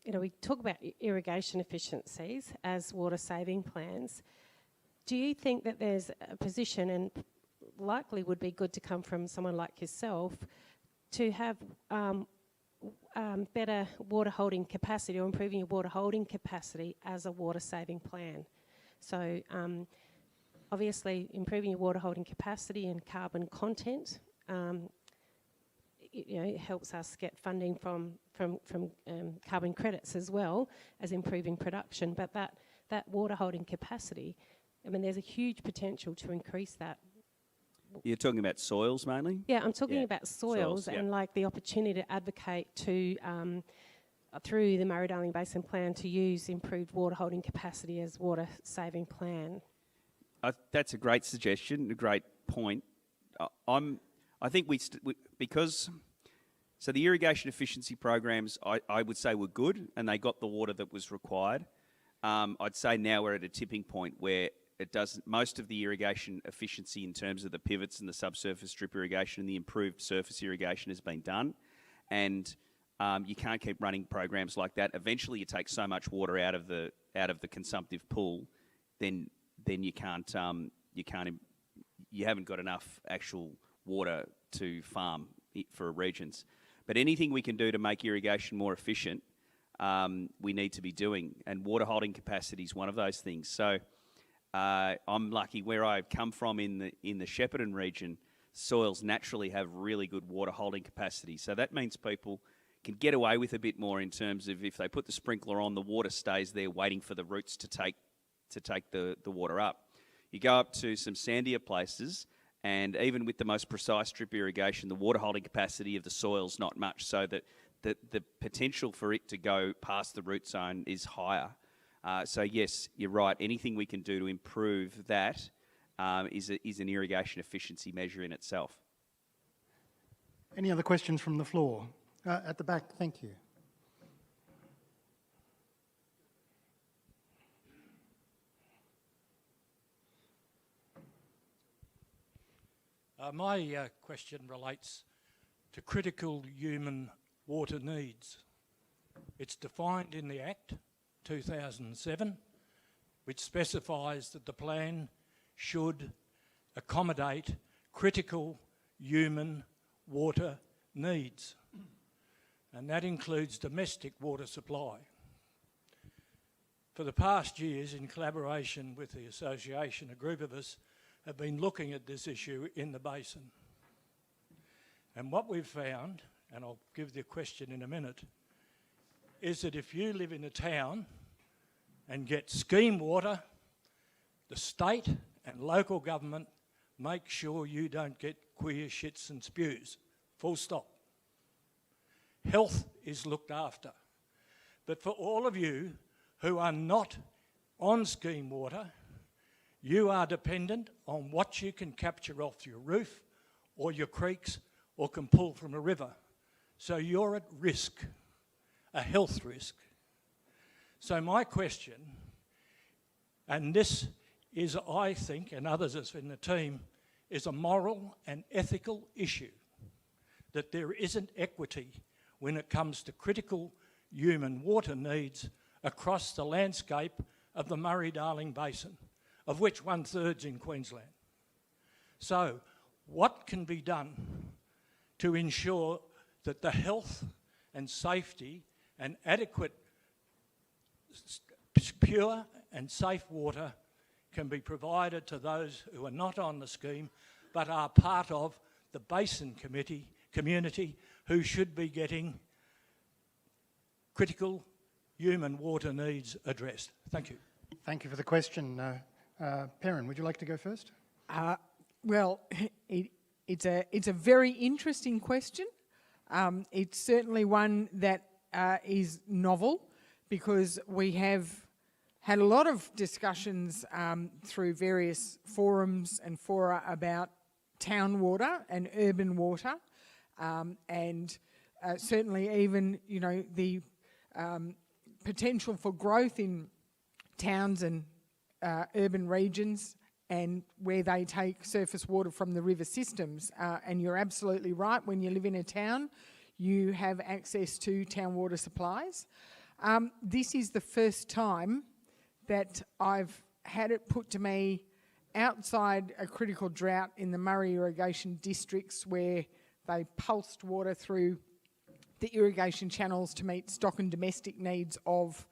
we talk about irrigation efficiencies as water saving plans. Do you think that there's a position, and likely would be good to come from someone like yourself, to have better water holding capacity or improving your water holding capacity as a water saving plan. So obviously improving your water holding capacity and carbon content it helps us get funding from carbon credits as well as improving production. But that water holding capacity, I mean, there's a huge potential to increase that. You're talking about soils mainly? Yeah, I'm talking about soils and like the opportunity to advocate to, through the Murray-Darling Basin Plan, to use improved water holding capacity as water saving plan. That's a great suggestion, a great point. I think because the irrigation efficiency programs, I would say were good and they got the water that was required. I'd say now we're at a tipping point where most of the irrigation efficiency in terms of the pivots and the subsurface drip irrigation and the improved surface irrigation has been done. And you can't keep running programs like that. Eventually you take so much water out of the consumptive pool, then you haven't got enough actual water to farm for regions. But anything we can do to make irrigation more efficient, we need to be doing, and water holding capacity is one of those things. So I'm lucky where I come from in the Shepparton region, soils naturally have really good water holding capacity. So that means people can get away with a bit more in terms of if they put the sprinkler on, the water stays there waiting for the roots to take the water up. You go up to some sandier places, and even with the most precise drip irrigation, the water holding capacity of the soil's not much, so that the potential for it to go past the root zone is higher. So yes, you're right. Anything we can do to improve that is an irrigation efficiency measure in itself. Any other questions from the floor? At the back, thank you. My question relates to critical human water needs. It's defined in the Act 2007, which specifies that the plan should accommodate critical human water needs, and that includes domestic water supply. For the past years, in collaboration with the association, a group of us have been looking at this issue in the basin. And what we've found, and I'll give the question in a minute, is that if you live in a town and get scheme water, the state and local government make sure you don't get queer shits and spews. Full stop. Health is looked after. But for all of you who are not on scheme water, you are dependent on what you can capture off your roof or your creeks or can pull from a river. So you're at risk, a health risk. So my question, and this is, I think, and others as in the team, is a moral and ethical issue, that there isn't equity when it comes to critical human water needs across the landscape of the Murray-Darling Basin, of which 1/3's in Queensland. So what can be done to ensure that the health and safety and adequate pure and safe water can be provided to those who are not on the scheme but are part of the Basin community who should be getting critical human water needs addressed? Thank you. Thank you for the question. Perrin, would you like to go first? Well, it's a very interesting question. It's certainly one that is novel, because we have had a lot of discussions through various forums and fora about town water and urban water, and certainly even, you know, the potential for growth in towns and urban regions and where they take surface water from the river systems. And you're absolutely right, when you live in a town, you have access to town water supplies. This is the first time that I've had it put to me outside a critical drought in the Murray irrigation districts where they pulsed water through the irrigation channels to meet stock and domestic needs of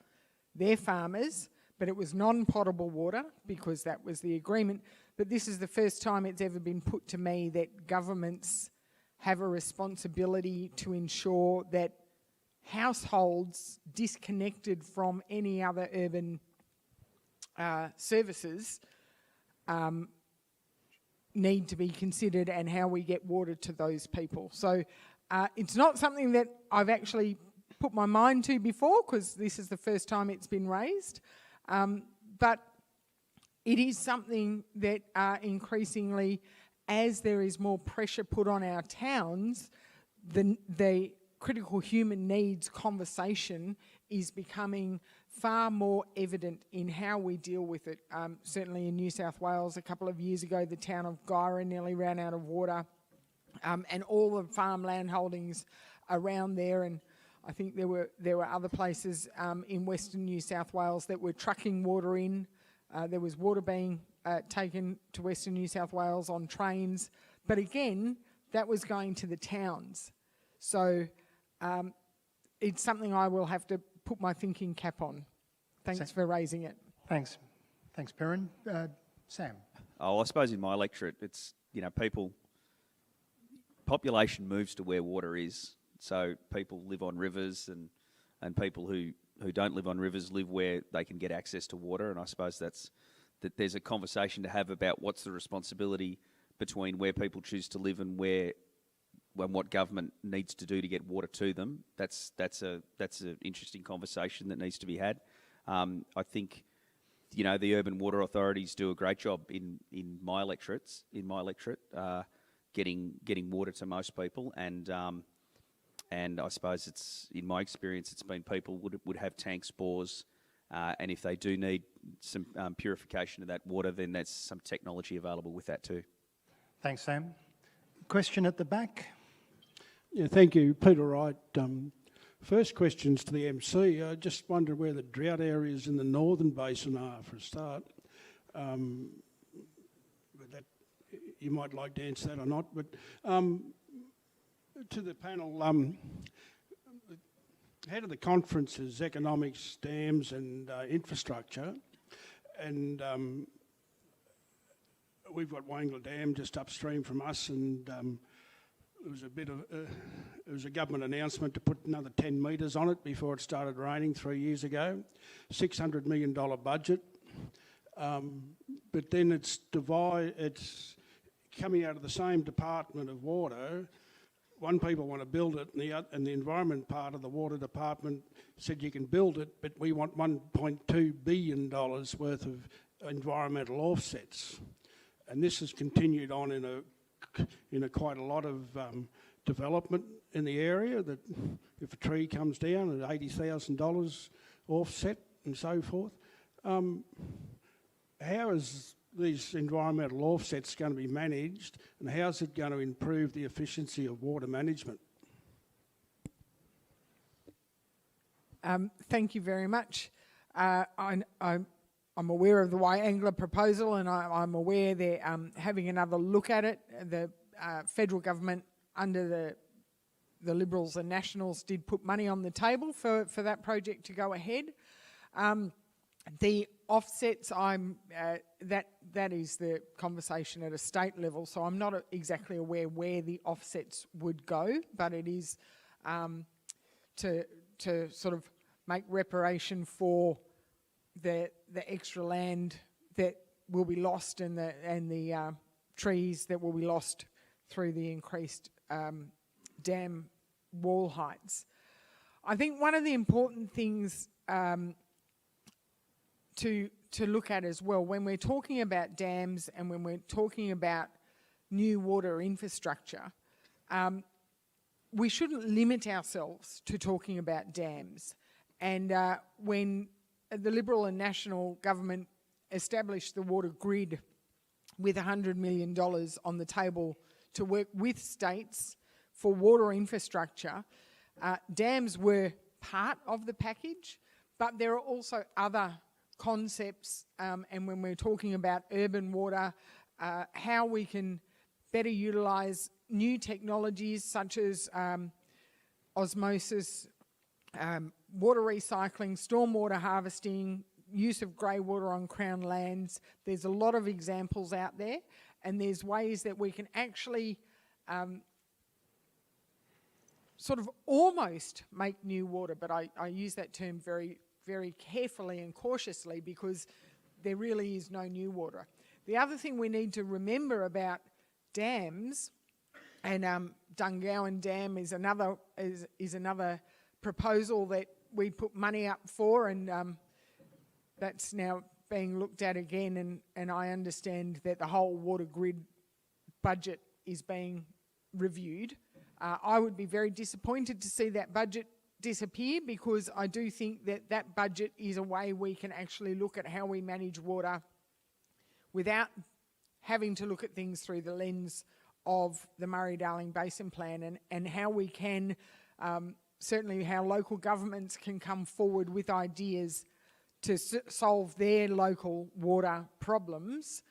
their farmers, but it was non-potable water because that was the agreement. But this is the first time it's ever been put to me that governments have a responsibility to ensure that households disconnected from any other urban services need to be considered, and how we get water to those people. So it's not something that I've actually put my mind to before, because this is the first time it's been raised. But it is something that increasingly, as there is more pressure put on our towns, the critical human needs conversation is becoming far more evident in how we deal with it. Certainly in New South Wales, a couple of years ago, the town of Guyra nearly ran out of water, and all the farmland holdings around there, and I think there were other places in Western New South Wales that were trucking water in. There was water being taken to Western New South Wales on trains, but again, that was going to the towns. So it's something I will have to put my thinking cap on. Thanks for raising it. Thanks. Thanks, Perrin. Sam? Oh, I suppose in my electorate, it's, population moves to where water is. So people live on rivers, and people who don't live on rivers live where they can get access to water. And I suppose that there's a conversation to have about what's the responsibility between where people choose to live and what government needs to do to get water to them. That's an interesting conversation that needs to be had. I think, the urban water authorities do a great job in my electorate, getting water to most people, and I suppose it's, in my experience, it's been people would have tanks, bores, and if they do need some purification of that water, then there's some technology available with that too. Thanks, Sam. Question at the back. Yeah, thank you, Peter Wright. First question's to the MC. I just wondered where the drought areas in the northern basin are for a start. But that, you might like to answer that or not. But to the panel, head of the conference is economics, dams and infrastructure. And we've got Wangler Dam just upstream from us, and it was a government announcement to put another 10 metres on it before it started raining 3 years ago. $600 million budget. But then it's coming out of the same Department of Water. One people want to build it, and the environment part of the water department said you can build it, but we want $1.2 billion worth of environmental offsets. And this has continued on in quite a lot of development in the area, that if a tree comes down at $80,000 offset and so forth. How is these environmental offsets going to be managed, and how is it going to improve the efficiency of water management? Thank you very much. I'm aware of the Wangler proposal, and I'm aware they're having another look at it. The federal government, under the Liberals and Nationals, did put money on the table for that project to go ahead. The offsets, that is the conversation at a state level, so I'm not exactly aware where the offsets would go, but it is to sort of make reparation for the extra land that will be lost and the trees that will be lost through the increased dam wall heights. I think one of the important things to look at as well, when we're talking about dams and when we're talking about new water infrastructure, we shouldn't limit ourselves to talking about dams. And when the Liberal and National government established the water grid with $100 million on the table to work with states for water infrastructure, dams were part of the package, but there are also other concepts, and when we're talking about urban water, how we can better utilise new technologies such as osmosis, water recycling, stormwater harvesting, use of grey water on Crown lands. There's a lot of examples out there, and there's ways that we can actually sort of almost make new water, but I use that term very, very carefully and cautiously because there really is no new water. The other thing we need to remember about dams, and Dungowan Dam is another proposal that we put money up for, and that's now being looked at again, and I understand that the whole water grid budget is being reviewed. I would be very disappointed to see that budget disappear, because I do think that that budget is a way we can actually look at how we manage water without having to look at things through the lens of the Murray-Darling Basin Plan, and how we can, certainly how local governments can come forward with ideas to solve their local water problems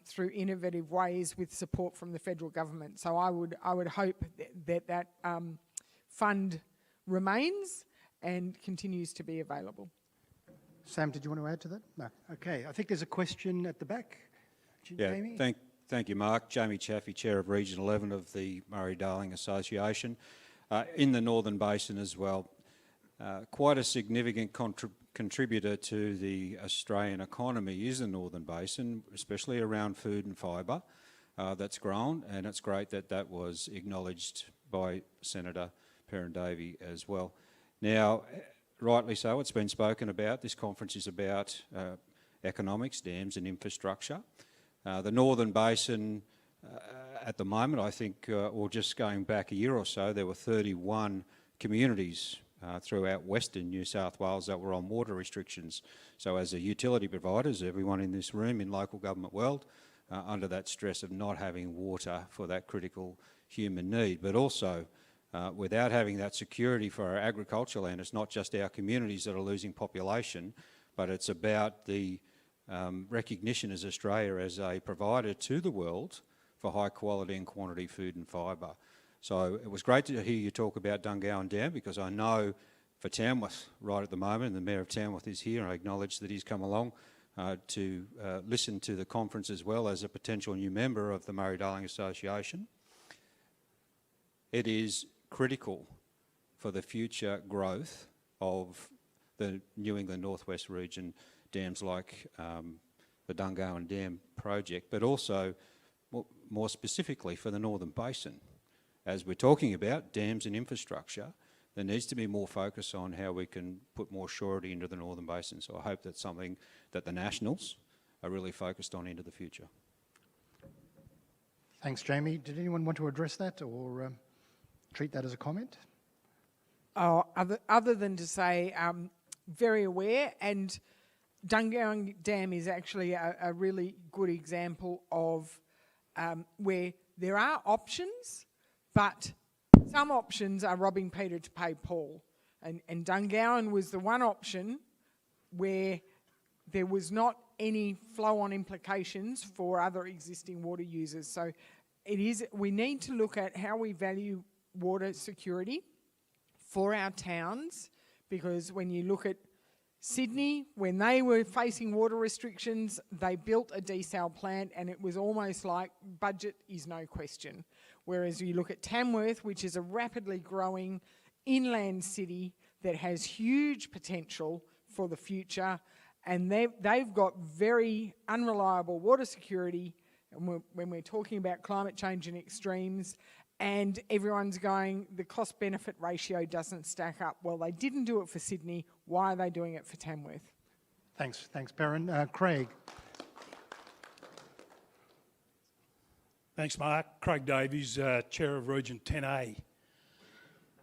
through innovative ways with support from the federal government. So I would hope that fund remains and continues to be available. Sam, did you want to add to that? No. Okay, I think there's a question at the back. Yeah, Jamie? thank you, Mark. Jamie Chaffey, Chair of Region 11 of the Murray-Darling Association. In the Northern Basin as well, quite a significant contributor to the Australian economy is the Northern Basin, especially around food and fibre. That's grown, and it's great that that was acknowledged by Senator Perrin-Davey as well. Now, rightly so, it's been spoken about. This conference is about economics, dams and infrastructure. The Northern Basin, at the moment, I think, or just going back a year or so, there were 31 communities throughout Western New South Wales that were on water restrictions. So as a utility provider, as everyone in this room in local government world, under that stress of not having water for that critical human need, but also without having that security for our agricultural land. It's not just our communities that are losing population, but it's about the recognition as Australia as a provider to the world for high quality and quantity food and fibre. So it was great to hear you talk about Dungowan Dam, because I know for Tamworth right at the moment, and the Mayor of Tamworth is here, and I acknowledge that he's come along to listen to the conference as well as a potential new member of the Murray-Darling Association. It is critical for the future growth of the New England Northwest region dams like the Dungowan Dam project, but also more specifically for the Northern Basin. As we're talking about dams and infrastructure, there needs to be more focus on how we can put more surety into the Northern Basin. So I hope that's something that the Nationals are really focused on into the future. Thanks, Jamie. Did anyone want to address that or treat that as a comment? Oh, other than to say, very aware, and Dungowan Dam is actually a really good example of where there are options, but some options are robbing Peter to pay Paul. And Dungowan was the one option where there was not any flow-on implications for other existing water users. So we need to look at how we value water security for our towns, because when you look at Sydney, when they were facing water restrictions, they built a desal plant, and it was almost like budget is no question. Whereas you look at Tamworth, which is a rapidly growing inland city that has huge potential for the future, and they've got very unreliable water security, and when we're talking about climate change and extremes, and everyone's going, the cost-benefit ratio doesn't stack up. Well, they didn't do it for Sydney. Why are they doing it for Tamworth? Thanks, Perrin. Craig. Thanks, Mark. Craig Davies, Chair of Region 10A.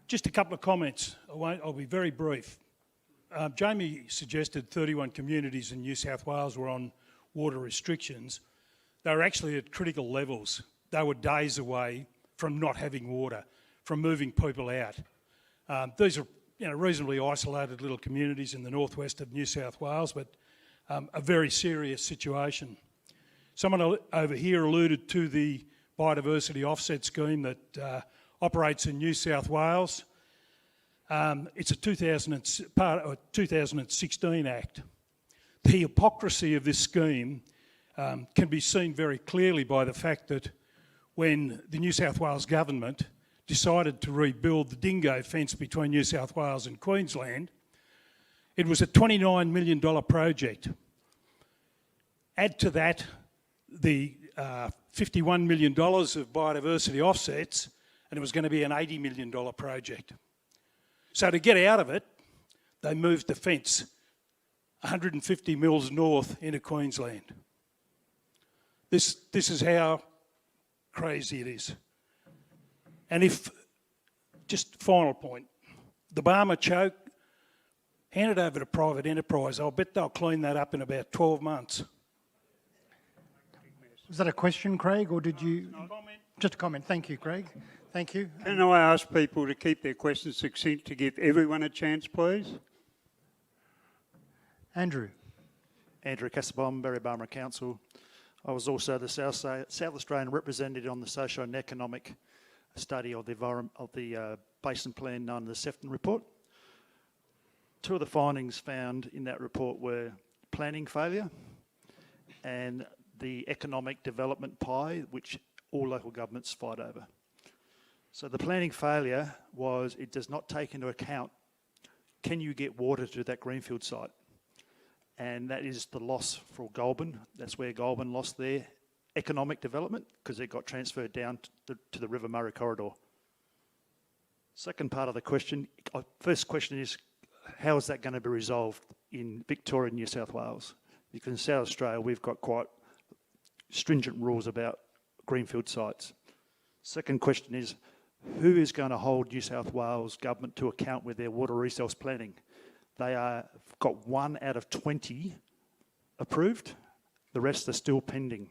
Just a couple of comments. I'll be very brief. Jamie suggested 31 communities in New South Wales were on water restrictions. They were actually at critical levels. They were days away from not having water, from moving people out. These are reasonably isolated little communities in the northwest of New South Wales, but a very serious situation. Someone over here alluded to the biodiversity offset scheme that operates in New South Wales. It's a 2016 Act. The hypocrisy of this scheme can be seen very clearly by the fact that when the New South Wales government decided to rebuild the dingo fence between New South Wales and Queensland, it was a $29 million project. Add to that the $51 million of biodiversity offsets, and it was going to be an $80 million project. So to get out of it, they moved the fence 150 mils north into Queensland. This is how crazy it is. And if, just final point, the Barmer choke, hand it over to private enterprise. I'll bet they'll clean that up in about 12 months. Was that a question, Craig, or did you... Just a comment. Thank you, Craig. Thank you. Can I ask people to keep their questions succinct to give everyone a chance, please? Andrew. Andrew Casaubon, Barry Barmer Council. I was also the South Australian representative on the socio and economic study of the Basin Plan known as the Sefton Report. Two of the findings found in that report were planning failure and the economic development pie, which all local governments fight over. So the planning failure was it does not take into account, can you get water to that greenfield site? And that is the loss for Goulburn. That's where Goulburn lost their economic development because it got transferred down to the River Murray corridor. Second part of the question, first question is, how is that going to be resolved in Victoria and New South Wales? Because in South Australia, we've got quite stringent rules about greenfield sites. Second question is, who is going to hold New South Wales government to account with their water resource planning? They are got 1 out of 20 approved, the rest are still pending.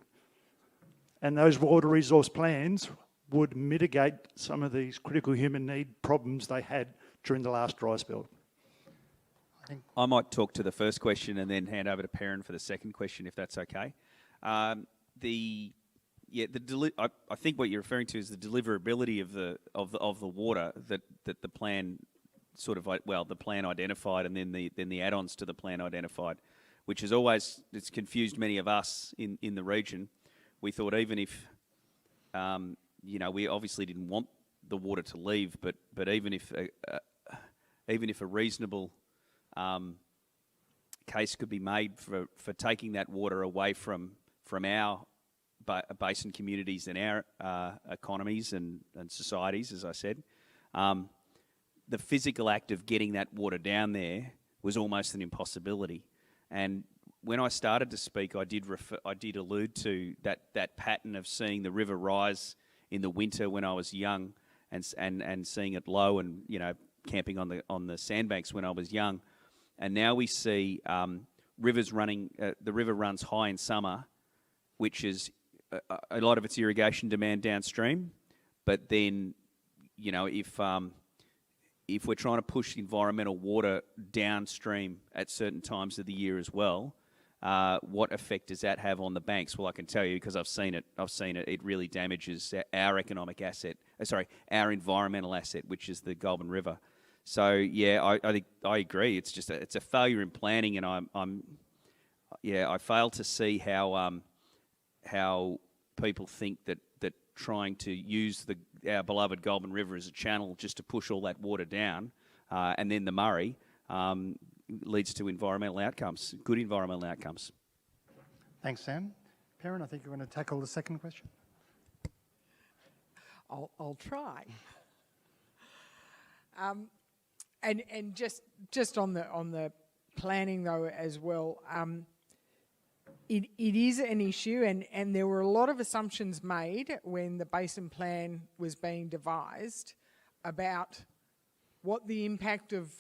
And those water resource plans would mitigate some of these critical human need problems they had during the last dry spell. I might talk to the first question and then hand over to Perrin for the second question, if that's okay. I think what you're referring to is the deliverability of the water that the plan sort of the plan identified, and then the add-ons to the plan identified, which is always it's confused many of us in the region. We thought even if we obviously didn't want the water to leave, but even if a reasonable case could be made for taking that water away from our basin communities and our economies and societies, as I said, the physical act of getting that water down there was almost an impossibility. And when I started to speak, I did allude to that pattern of seeing the river rise in the winter when I was young, and seeing it low, and camping on the sandbanks when I was young. And now we see rivers running. The river runs high in summer, which is a lot of its irrigation demand downstream. But then, if we're trying to push environmental water downstream at certain times of the year as well, what effect does that have on the banks? Well, I can tell you because I've seen it. It really damages our economic asset. Our environmental asset, which is the Goulburn River. So yeah, I think I agree. It's just it's a failure in planning, and I fail to see how people think that trying to use our beloved Goulburn River as a channel just to push all that water down, and then the Murray, leads to environmental outcomes, good environmental outcomes. Thanks, Sam. Perrin, I think you're going to tackle the second question. I'll try. And just on the planning though as well, it is an issue, and there were a lot of assumptions made when the Basin Plan was being devised about what the impact of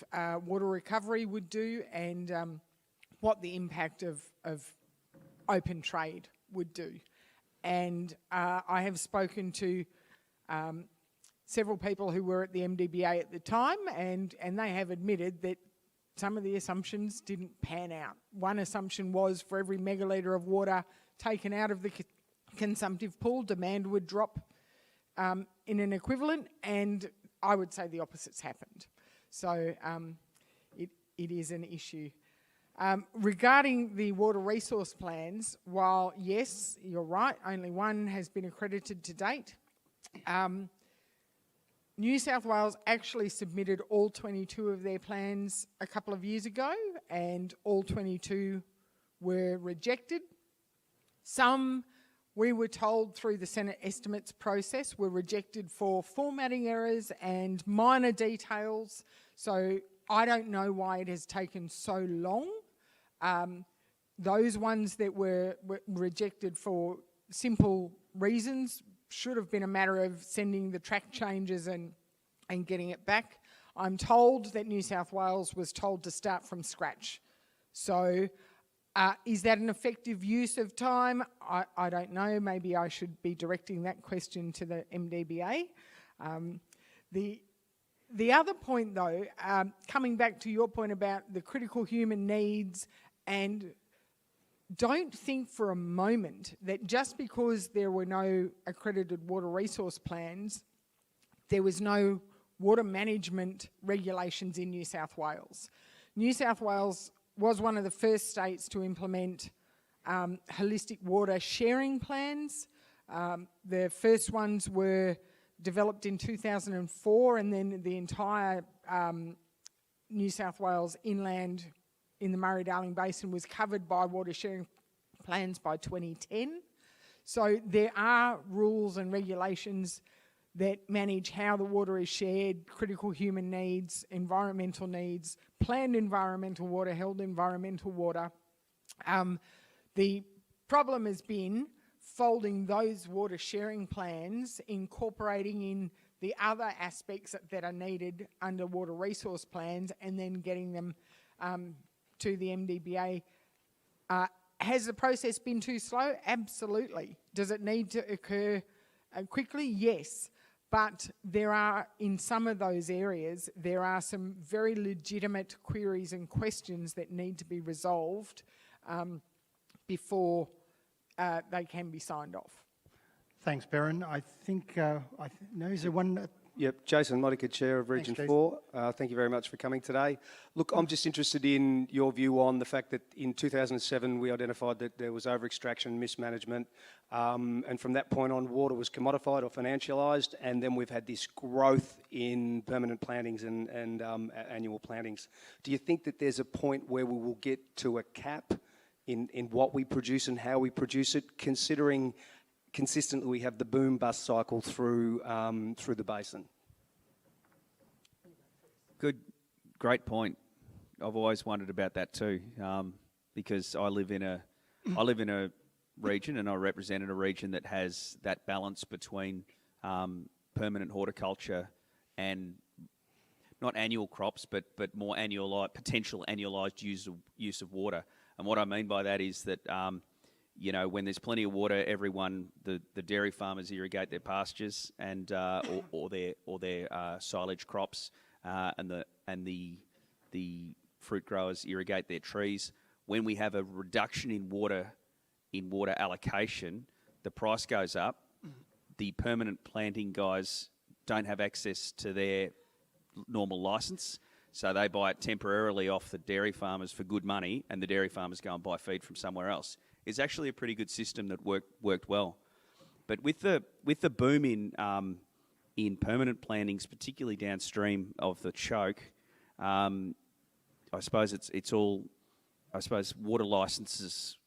water recovery would do, and what the impact of open trade would do. And I have spoken to several people who were at the MDBA at the time, and they have admitted that some of the assumptions didn't pan out. One assumption was for every megalitre of water taken out of the consumptive pool, demand would drop in an equivalent, and I would say the opposite's happened. So it is an issue. Regarding the water resource plans, while yes, you're right, only one has been accredited to date, New South Wales actually submitted all 22 of their plans a couple of years ago, and all 22 were rejected. Some, we were told through the Senate estimates process, were rejected for formatting errors and minor details. So I don't know why it has taken so long. Those ones that were rejected for simple reasons should have been a matter of sending the track changes and getting it back. I'm told that New South Wales was told to start from scratch. So is that an effective use of time? I don't know. Maybe I should be directing that question to the MDBA. The other point though, coming back to your point about the critical human needs, and don't think for a moment that just because there were no accredited water resource plans, there was no water management regulations in New South Wales. New South Wales was one of the first states to implement holistic water sharing plans. The first ones were developed in 2004, and then the entire New South Wales inland in the Murray-Darling Basin was covered by water sharing plans by 2010. So there are rules and regulations that manage how the water is shared, critical human needs, environmental needs, planned environmental water, held environmental water. The problem has been folding those water sharing plans, incorporating in the other aspects that are needed under water resource plans, and then getting them to the MDBA. Has the process been too slow? Absolutely. Does it need to occur quickly? Yes. But there are, in some of those areas, there are some very legitimate queries and questions that need to be resolved before they can be signed off. Thanks, Berin. I think, no, is there one? Yep, Jason Modica, Chair of Region 4. Thank you very much for coming today. Look, I'm just interested in your view on the fact that in 2007 we identified that there was over-extraction, mismanagement, and from that point on water was commodified or financialised, and then we've had this growth in permanent plantings and annual plantings. Do you think that there's a point where we will get to a cap in what we produce and how we produce it, considering consistently we have the boom-bust cycle through the basin? Great point. I've always wondered about that too, because I live in a region, and I represented a region that has that balance between permanent horticulture and not annual crops, but more potential annualised use of water. And what I mean by that is that you know, when there's plenty of water, the dairy farmers irrigate their pastures and or their silage crops, and the fruit growers irrigate their trees. When we have a reduction in water allocation, the price goes up. The permanent planting guys don't have access to their normal licence, so they buy it temporarily off the dairy farmers for good money, and the dairy farmers go and buy feed from somewhere else. It's actually a pretty good system that worked well. But with the boom in permanent plantings, particularly downstream of the choke, I suppose it's all, I suppose water licences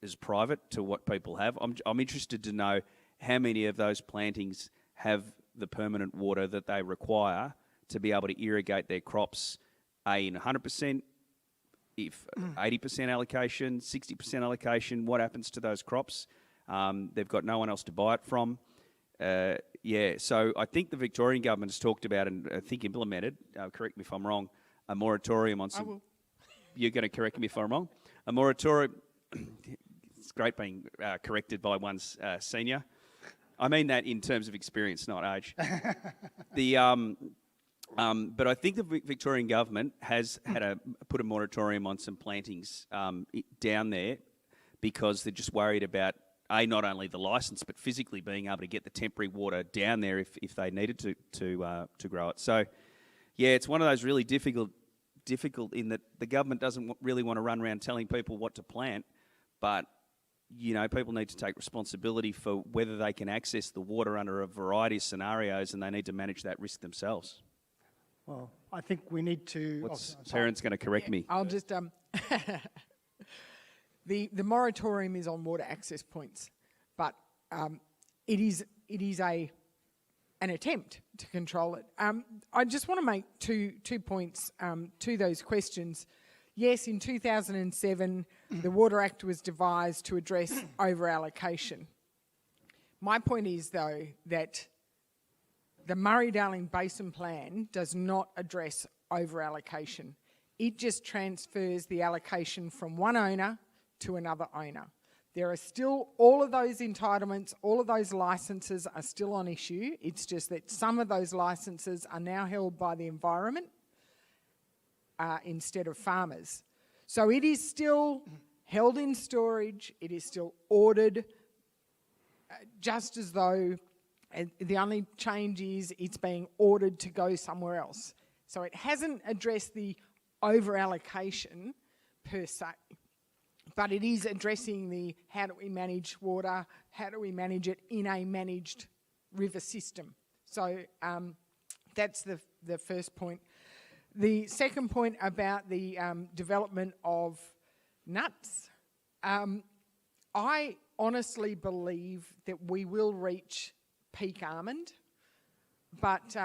is private to what people have. I'm interested to know how many of those plantings have the permanent water that they require to be able to irrigate their crops, in 100%, if 80% allocation, 60% allocation, what happens to those crops? They've got no one else to buy it from. So I think the Victorian government has talked about, and I think implemented, correct me if I'm wrong, a moratorium on some... I will. You're going to correct me if I'm wrong? A moratorium... It's great being corrected by one's senior. I mean that in terms of experience, not age. But I think the Victorian government has put a moratorium on some plantings down there because they're just worried about not only the licence but physically being able to get the temporary water down there if they needed to grow it. So, Yeah, it's one of those really difficult in that the government doesn't really want to run around telling people what to plant, but you know, people need to take responsibility for whether they can access the water under a variety of scenarios, and they need to manage that risk themselves. Well, I think we need to... What's Parent's going to correct me? I'll just... the moratorium is on water access points, but it is an attempt to control it. I just want to make two points to those questions. Yes, in 2007, the Water Act was devised to address over-allocation. My point is, though, that the Murray-Darling Basin Plan does not address over-allocation. It just transfers the allocation from one owner to another owner. There are still, all of those entitlements, all of those licences are still on issue. It's just that some of those licences are now held by the environment instead of farmers. So it is still held in storage, it is still ordered, just as though the only change is it's being ordered to go somewhere else. So it hasn't addressed the over-allocation per se, but it is addressing the how do we manage water, how do we manage it in a managed river system. So that's the first point. The second point about the development of nuts, I honestly believe that we will reach peak almond, but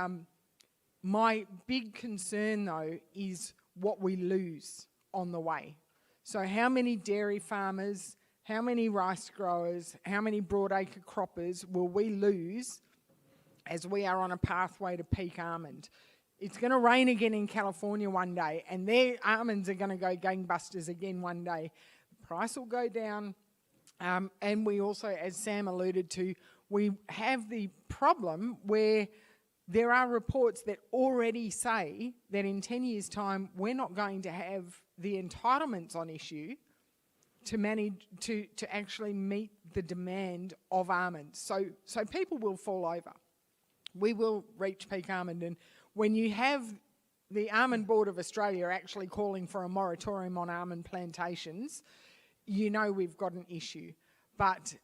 my big concern though is what we lose on the way. So how many dairy farmers, how many rice growers, how many broadacre croppers will we lose as we are on a pathway to peak almond? It's going to rain again in California one day, and their almonds are going to go gangbusters again one day. The price will go down, and we also, as Sam alluded to, we have the problem where there are reports that already say that in 10 years' time, we're not going to have the entitlements on issue to manage to actually meet the demand of almonds. So people will fall over. We will reach peak almond, and when you have the Almond Board of Australia actually calling for a moratorium on almond plantations, you know we've got an issue. But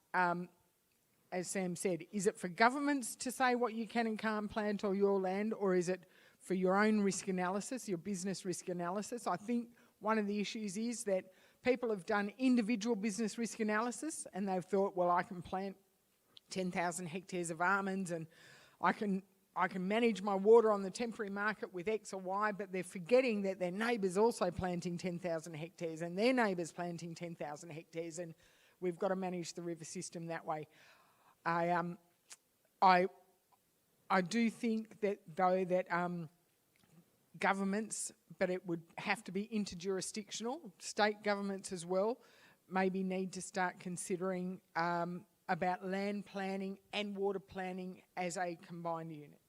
as Sam said, is it for governments to say what you can and can't plant on your land, or is it for your own risk analysis, your business risk analysis? I think one of the issues is that people have done individual business risk analysis and they've thought, well, I can plant 10,000 hectares of almonds and I can manage my water on the temporary market with X or Y, but they're forgetting that their neighbour's also planting 10,000 hectares and their neighbour's planting 10,000 hectares, and we've got to manage the river system that way. I do think that though that governments, but it would have to be interjurisdictional, state governments as well, maybe need to start considering about land planning and water planning as a combined unit.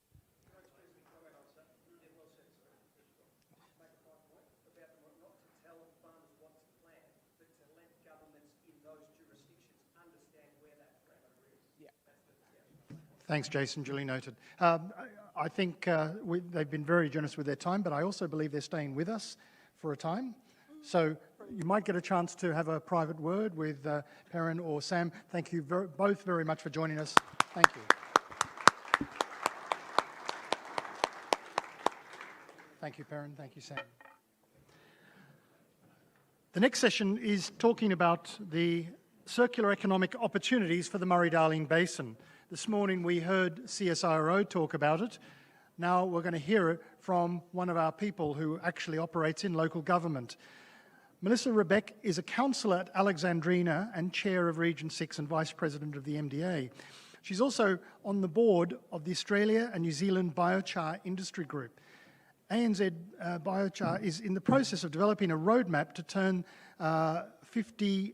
Thanks, Jason. Duly noted. I think they've been very generous with their time, but I also believe they're staying with us for a time. So you might get a chance to have a private word with Perrin or Sam. Thank you both very much for joining us. Thank you. Thank you, Perrin. Thank you, Sam. The next session is talking about the circular economic opportunities for the Murray-Darling Basin. This morning we heard CSIRO talk about it. Now we're going to hear it from one of our people who actually operates in local government. Melissa Rebeck is a councillor at Alexandrina and Chair of Region 6 and Vice President of the MDA. She's also on the board of the Australia and New Zealand Biochar Industry Group. ANZ Biochar is in the process of developing a roadmap to turn 50+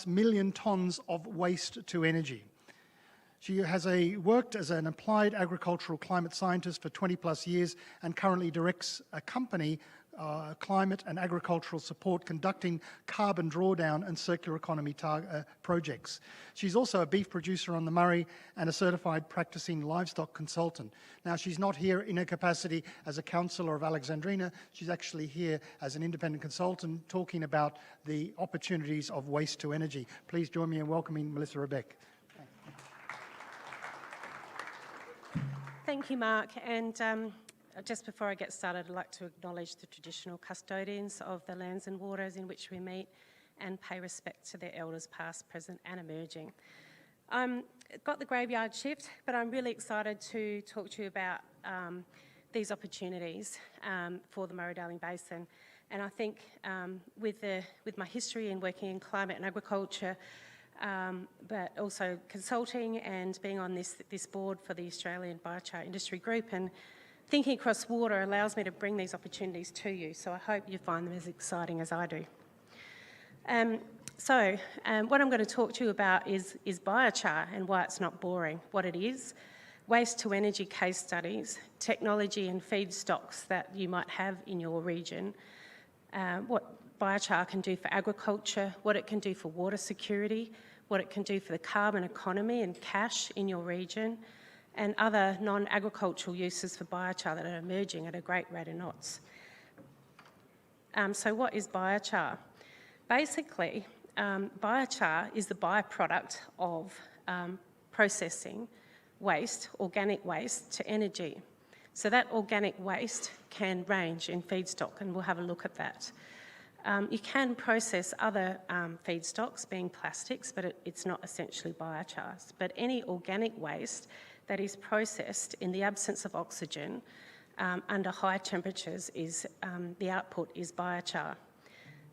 million tonnes of waste to energy. She has worked as an applied agricultural climate scientist for 20+ years and currently directs a company climate and agricultural support, conducting carbon drawdown and circular economy projects. She's also a beef producer on the Murray and a certified practicing livestock consultant. Now, she's not here in her capacity as a councillor of Alexandrina. She's actually here as an independent consultant talking about the opportunities of waste to energy. Please join me in welcoming Melissa Rebeck. Thank you, Mark. And just before I get started, I'd like to acknowledge the traditional custodians of the lands and waters in which we meet and pay respect to their elders past, present and emerging. Got the graveyard shift, but I'm really excited to talk to you about these opportunities for the Murray-Darling Basin. And I think with my history in working in climate and agriculture, but also consulting and being on this board for the Australian Biochar Industry Group, and thinking across water allows me to bring these opportunities to you, so I hope you find them as exciting as I do. What I'm going to talk to you about is biochar and why it's not boring, what it is, waste to energy case studies, technology and feedstocks that you might have in your region, what biochar can do for agriculture, what it can do for water security, what it can do for the carbon economy and cash in your region, and other non-agricultural uses for biochar that are emerging at a great rate of knots. So what is biochar? Basically, biochar is the byproduct of processing waste, organic waste, to energy. So that organic waste can range in feedstock, and we'll have a look at that. You can process other feedstocks, being plastics, but it's not essentially biochar. But any organic waste that is processed in the absence of oxygen under high temperatures the output is biochar.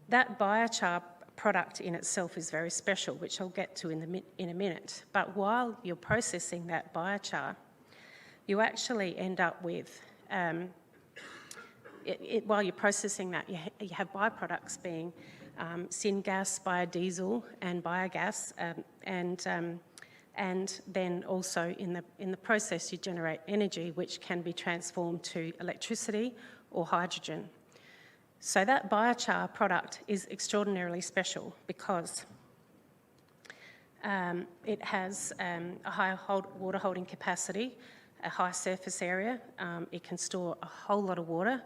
That biochar product in itself is very special, which I'll get to in a minute. But while you're processing that biochar, you actually end up with, while you're processing that, you have byproducts being syngas, biodiesel and biogas, and then also in the process you generate energy which can be transformed to electricity or hydrogen. So that biochar product is extraordinarily special because it has a high water holding capacity, a high surface area. It can store a whole lot of water.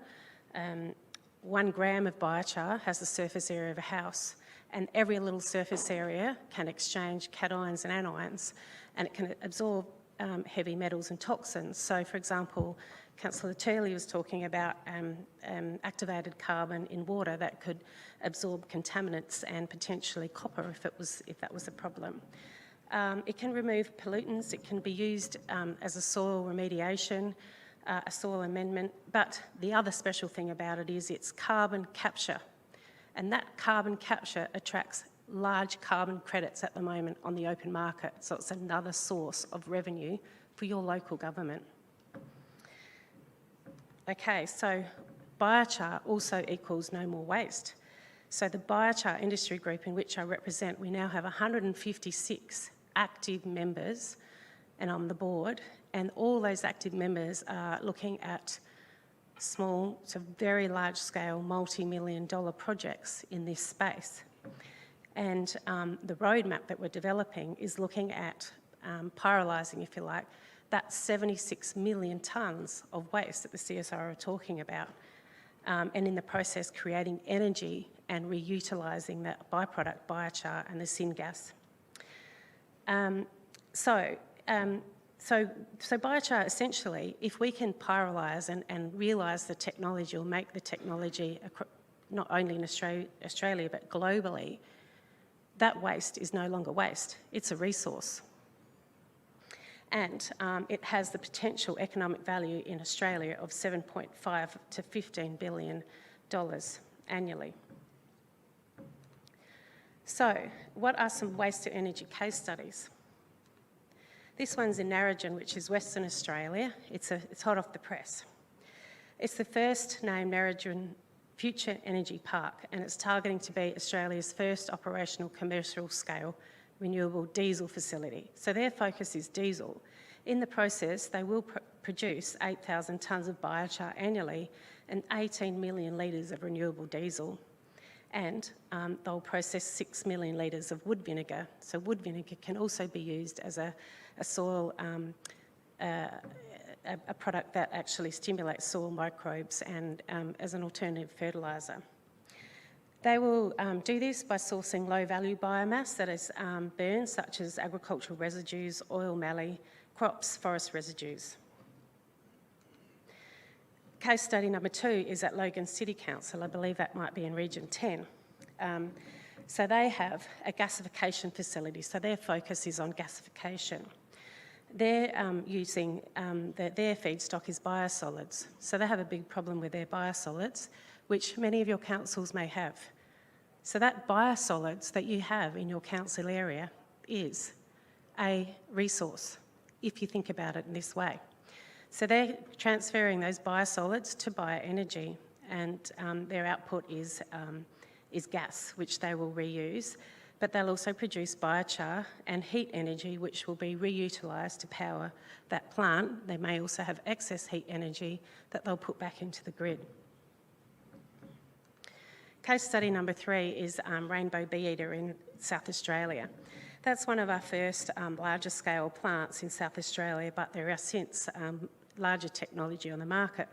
1 gram of biochar has the surface area of a house, and every little surface area can exchange cations and anions, and it can absorb heavy metals and toxins. So, for example, Councillor Thurley was talking about activated carbon in water that could absorb contaminants and potentially copper if that was a problem. It can remove pollutants. It can be used as a soil remediation, a soil amendment. But the other special thing about it is it's carbon capture, and that carbon capture attracts large carbon credits at the moment on the open market. So it's another source of revenue for your local government. Okay, so biochar also equals no more waste. So the Biochar Industry Group, in which I represent, we now have 156 active members, and I'm the board, and all those active members are looking at small to very large scale multi-million-dollar projects in this space. And the roadmap that we're developing is looking at pyrolysing, if you like, that's 76 million tonnes of waste that the CSR are talking about, and in the process creating energy and reutilising that byproduct biochar and the syngas. So biochar, essentially, if we can pyrolyse and realise the technology or make the technology not only in Australia but globally, that waste is no longer waste, it's a resource. And it has the potential economic value in Australia of $7.5 to $15 billion annually. So, what are some waste to energy case studies? This one's in Narrogin, which is Western Australia. It's hot off the press. It's the first named Narrogin Future Energy Park, and it's targeting to be Australia's first operational commercial scale renewable diesel facility. So their focus is diesel. In the process, they will produce 8,000 tonnes of biochar annually, and 18 million litres of renewable diesel. And they'll process 6 million litres of wood vinegar. So wood vinegar can also be used as a soil, a product that actually stimulates soil microbes and as an alternative fertiliser. They will do this by sourcing low-value biomass that is burned, such as agricultural residues, oil mallee, crops, forest residues. Case study number 2 is at Logan City Council. I believe that might be in Region 10. So they have a gasification facility, so their focus is on gasification. They're using, their feedstock is biosolids, so they have a big problem with their biosolids, which many of your councils may have. So that biosolids that you have in your council area is a resource, if you think about it in this way. So they're transferring those biosolids to bioenergy, and their output is gas, which they will reuse, but they'll also produce biochar and heat energy, which will be reutilised to power that plant. They may also have excess heat energy that they'll put back into the grid. Case study number 3 is Rainbow Bee Eater in South Australia. That's one of our first larger scale plants in South Australia, but there are since larger technology on the market.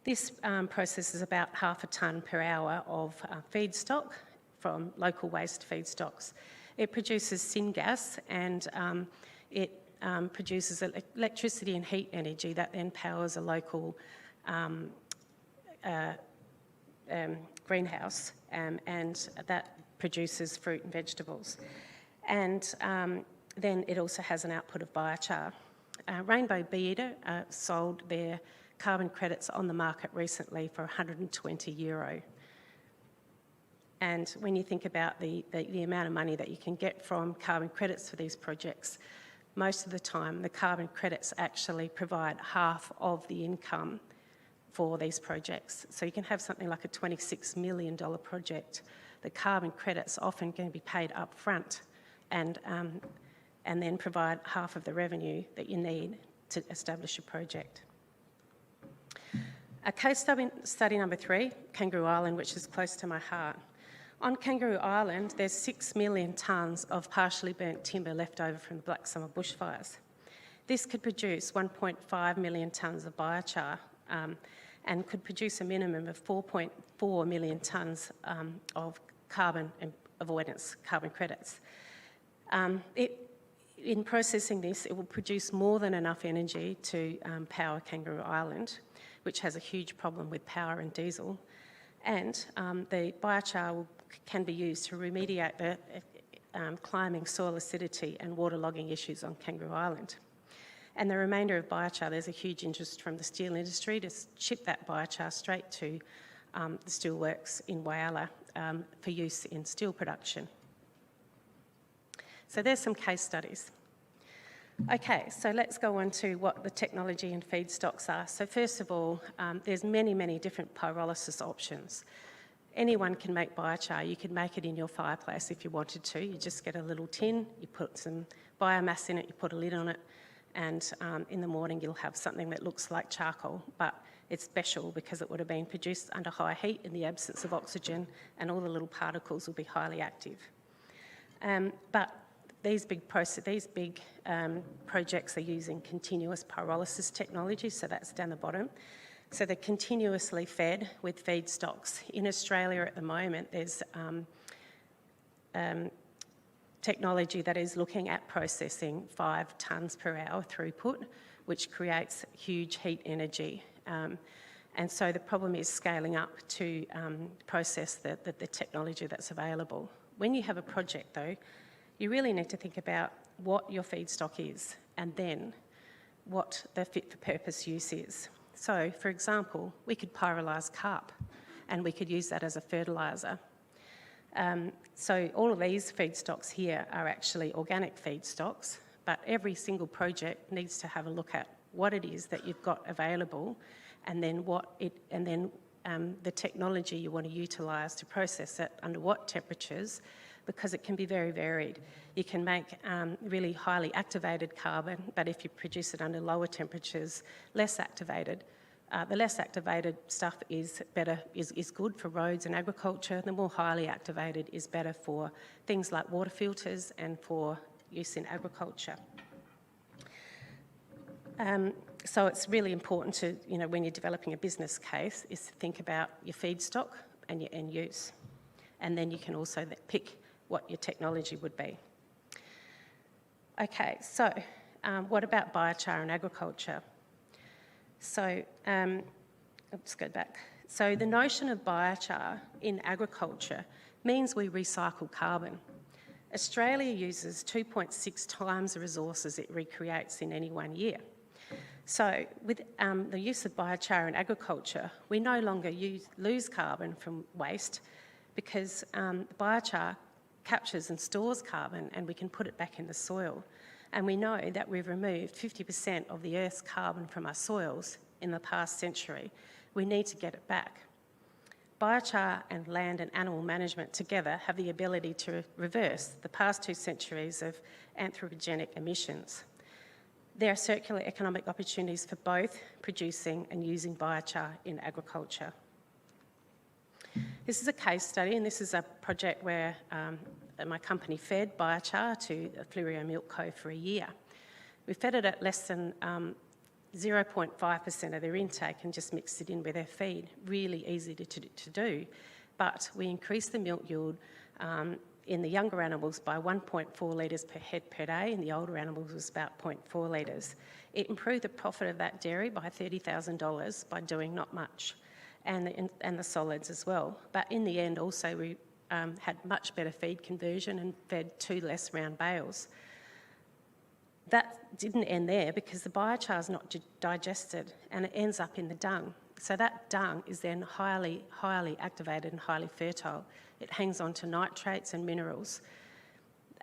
This processes about 0.5 tonne per hour of feedstock from local waste feedstocks. It produces syngas and it produces electricity and heat energy that then powers a local greenhouse, and that produces fruit and vegetables. And then it also has an output of biochar. Rainbow Bee Eater sold their carbon credits on the market recently for €120. And when you think about the amount of money that you can get from carbon credits for these projects, most of the time the carbon credits actually provide half of the income for these projects. So you can have something like a $26 million project. The carbon credits are often going to be paid up front and then provide half of the revenue that you need to establish a project. A case study number 3, Kangaroo Island, which is close to my heart. On Kangaroo Island, there's 6 million tonnes of partially burnt timber left over from the Black Summer bushfires. This could produce 1.5 million tonnes of biochar and could produce a minimum of 4.4 million tonnes of carbon avoidance carbon credits. In processing this, it will produce more than enough energy to power Kangaroo Island, which has a huge problem with power and diesel. And the biochar can be used to remediate the climbing soil acidity and waterlogging issues on Kangaroo Island. And the remainder of biochar, there's a huge interest from the steel industry to ship that biochar straight to the steelworks in Whyalla for use in steel production. So there's some case studies. Okay, so let's go on to what the technology and feedstocks are. So first of all, there's many, many different pyrolysis options. Anyone can make biochar. You could make it in your fireplace if you wanted to. You just get a little tin, you put some biomass in it, you put a lid on it, and in the morning you'll have something that looks like charcoal, but it's special because it would have been produced under high heat in the absence of oxygen, and all the little particles will be highly active. But these big projects are using continuous pyrolysis technology, so that's down the bottom. So they're continuously fed with feedstocks. In Australia at the moment, there's technology that is looking at processing 5 tonnes per hour throughput, which creates huge heat energy. And so the problem is scaling up to process the technology that's available. When you have a project though, you really need to think about what your feedstock is and then what the fit for purpose use is. So, for example, we could pyrolyse carp and we could use that as a fertiliser. So all of these feedstocks here are actually organic feedstocks, but every single project needs to have a look at what it is that you've got available and then the technology you want to utilise to process it under what temperatures, because it can be very varied. You can make really highly activated carbon, but if you produce it under lower temperatures, less activated The less activated stuff is good for roads and agriculture. The more highly activated is better for things like water filters and for use in agriculture. So it's really important to, when you're developing a business case, is to think about your feedstock and your end use. And then you can also pick what your technology would be. Okay, so what about biochar in agriculture? So, I'll just go back. So the notion of biochar in agriculture means we recycle carbon. Australia uses 2.6 times the resources it recreates in any 1 year. So with the use of biochar in agriculture, we no longer lose carbon from waste because biochar captures and stores carbon and we can put it back in the soil. And we know that we've removed 50% of the Earth's carbon from our soils in the past century. We need to get it back. Biochar and land and animal management together have the ability to reverse the past 2 centuries of anthropogenic emissions. There are circular economic opportunities for both producing and using biochar in agriculture. This is a case study, and this is a project where my company fed biochar to Flurio Milk Co for a year. We fed it at less than 0.5% of their intake and just mixed it in with their feed. Really easy to do, but we increased the milk yield in the younger animals by 1.4 litres per head per day, and the older animals was about 0.4 litres. It improved the profit of that dairy by $30,000 by doing not much, and the solids as well. But in the end also we had much better feed conversion and fed 2 less round bales. That didn't end there because the biochar is not digested and it ends up in the dung. So that dung is then highly, highly activated and highly fertile. It hangs on to nitrates and minerals.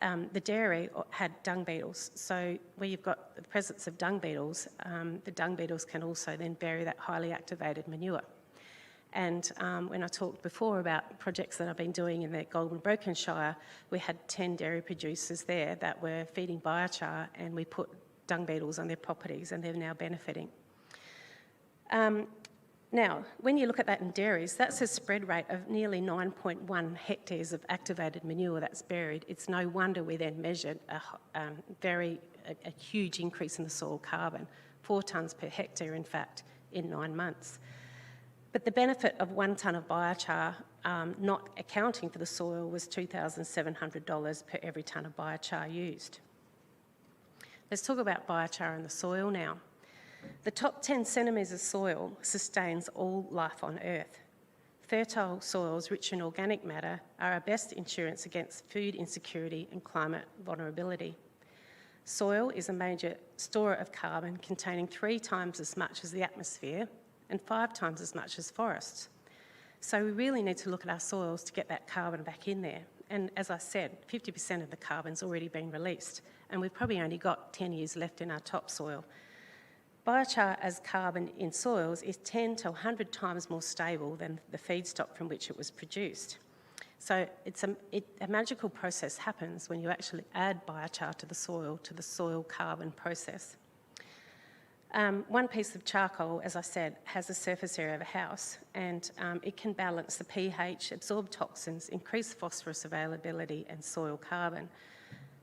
The dairy had dung beetles. So where you've got the presence of dung beetles, the dung beetles can also then bury that highly activated manure. And when I talked before about projects that I've been doing in the Goulburn Broken Shire, we had 10 dairy producers there that were feeding biochar, and we put dung beetles on their properties and they're now benefiting. Now, when you look at that in dairies, that's a spread rate of nearly 9.1 hectares of activated manure that's buried. It's no wonder we then measured a huge increase in the soil carbon, 4 tonnes per hectare, in fact, in 9 months. But the benefit of 1 tonne of biochar, not accounting for the soil, was $2,700 per every tonne of biochar used. Let's talk about biochar in the soil now. The top 10 centimetres of soil sustains all life on Earth. Fertile soils rich in organic matter are our best insurance against food insecurity and climate vulnerability. Soil is a major storer of carbon, containing 3 times as much as the atmosphere and 5 times as much as forests. So we really need to look at our soils to get that carbon back in there. And as I said, 50% of the carbon's already been released, and we've probably only got 10 years left in our topsoil. Biochar as carbon in soils is 10 to 100 times more stable than the feedstock from which it was produced. So a magical process happens when you actually add biochar to the soil carbon process. 1 piece of charcoal, as I said, has the surface area of a house, and it can balance the pH, absorb toxins, increase phosphorus availability and soil carbon.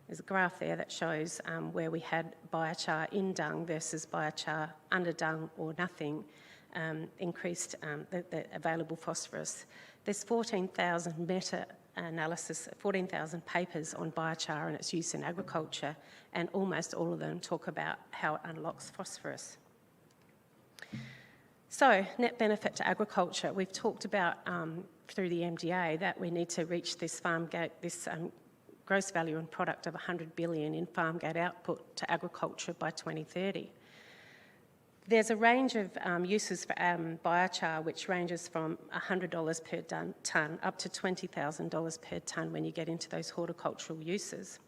There's a graph there that shows where we had biochar in dung versus biochar under dung or nothing, increased the available phosphorus. There's 14,000 meta-analysis, 14,000 papers on biochar and its use in agriculture, and almost all of them talk about how it unlocks phosphorus. So, net benefit to agriculture. We've talked about through the MDA that we need to reach this gross value and product of $100 billion in farm gate output to agriculture by 2030. There's a range of uses for biochar which ranges from $100 per tonne up to $20,000 per tonne when you get into those horticultural uses.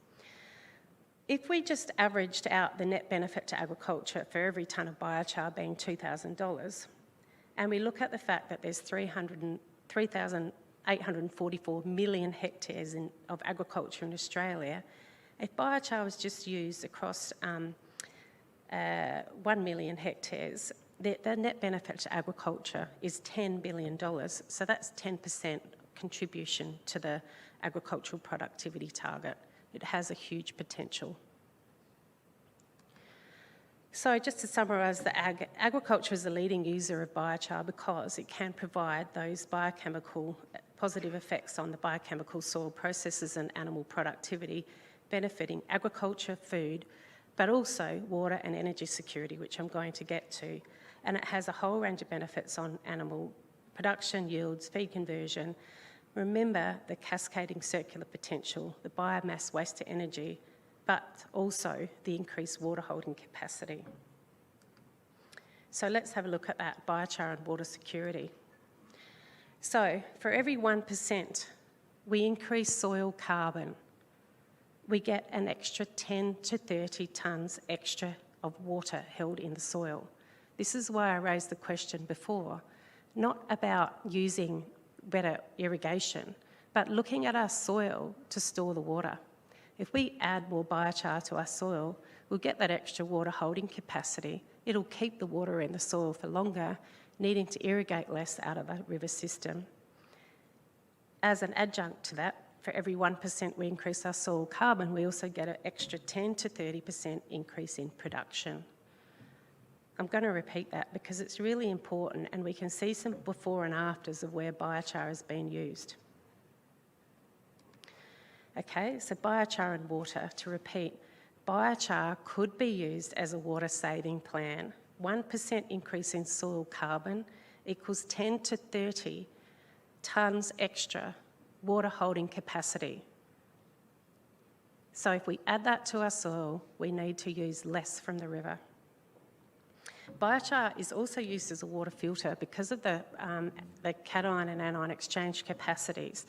If we just averaged out the net benefit to agriculture for every tonne of biochar being $2,000, and we look at the fact that there's 3,844 million hectares of agriculture in Australia, if biochar was just used across 1 million hectares, the net benefit to agriculture is $10 billion, so that's 10% contribution to the agricultural productivity target. It has a huge potential. So just to summarise, agriculture is the leading user of biochar because it can provide those biochemical positive effects on the biochemical soil processes and animal productivity, benefiting agriculture, food, but also water and energy security, which I'm going to get to. And it has a whole range of benefits on animal production, yields, feed conversion. Remember the cascading circular potential, the biomass waste to energy, but also the increased water holding capacity. So let's have a look at that, biochar and water security. So for every 1% we increase soil carbon, we get an extra 10 to 30 tonnes extra of water held in the soil. This is why I raised the question before, not about using better irrigation, but looking at our soil to store the water. If we add more biochar to our soil, we'll get that extra water holding capacity. It'll keep the water in the soil for longer, needing to irrigate less out of the river system. As an adjunct to that, for every 1% we increase our soil carbon, we also get an extra 10 to 30% increase in production. I'm going to repeat that because it's really important and we can see some before and afters of where biochar has been used. Okay, so biochar and water, to repeat, biochar could be used as a water saving plan. 1% increase in soil carbon equals 10 to 30 tonnes extra water holding capacity. So if we add that to our soil, we need to use less from the river. Biochar is also used as a water filter because of the cation and anion exchange capacities.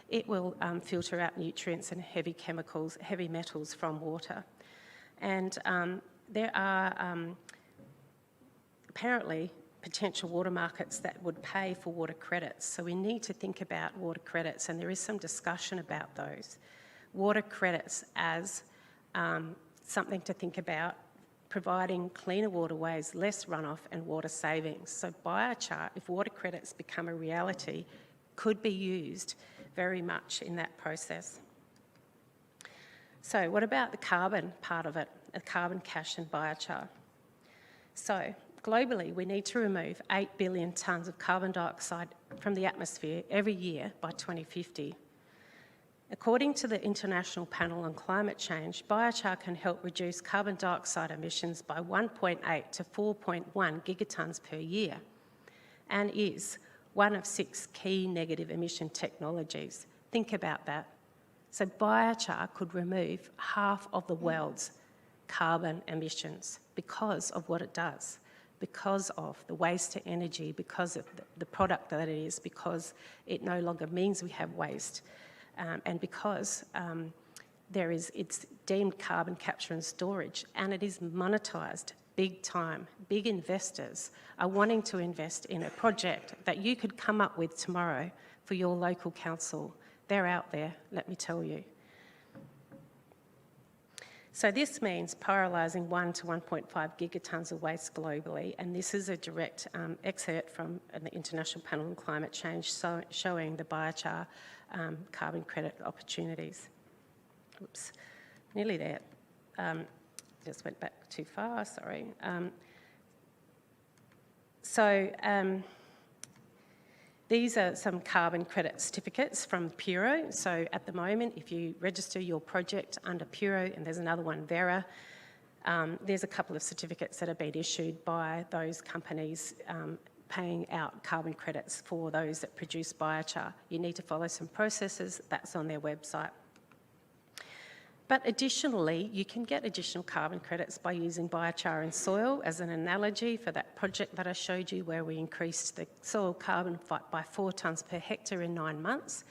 It will filter out nutrients and heavy chemicals, heavy metals from water. And there are apparently potential water markets that would pay for water credits. So we need to think about water credits, and there is some discussion about those. Water credits as something to think about, providing cleaner waterways, less runoff and water savings. So biochar, if water credits become a reality, could be used very much in that process. So what about the carbon part of it, the carbon cache and biochar? So globally, we need to remove 8 billion tonnes of carbon dioxide from the atmosphere every year by 2050. According to the International Panel on Climate Change, biochar can help reduce carbon dioxide emissions by 1.8 to 4.1 gigatons per year and is one of 6 key negative emission technologies. Think about that. So biochar could remove half of the world's carbon emissions because of what it does, because of the waste to energy, because of the product that it is, because it no longer means we have waste, and because it's deemed carbon capture and storage, and it is monetised big time. Big investors are wanting to invest in a project that you could come up with tomorrow for your local council. They're out there, let me tell you. So this means paralysing 1 to 1.5 gigatons of waste globally, and this is a direct excerpt from the International Panel on Climate Change showing the biochar carbon credit opportunities. Oops, nearly there. Just went back too far, sorry. These are some carbon credit certificates from Puro. So at the moment, if you register your project under Puro, and there's another one, Vera, there's a couple of certificates that have been issued by those companies paying out carbon credits for those that produce biochar. You need to follow some processes, that's on their website. But additionally, you can get additional carbon credits by using biochar in soil as an analogy for that project that I showed you where we increased the soil carbon by 4 tonnes per hectare in 9 months.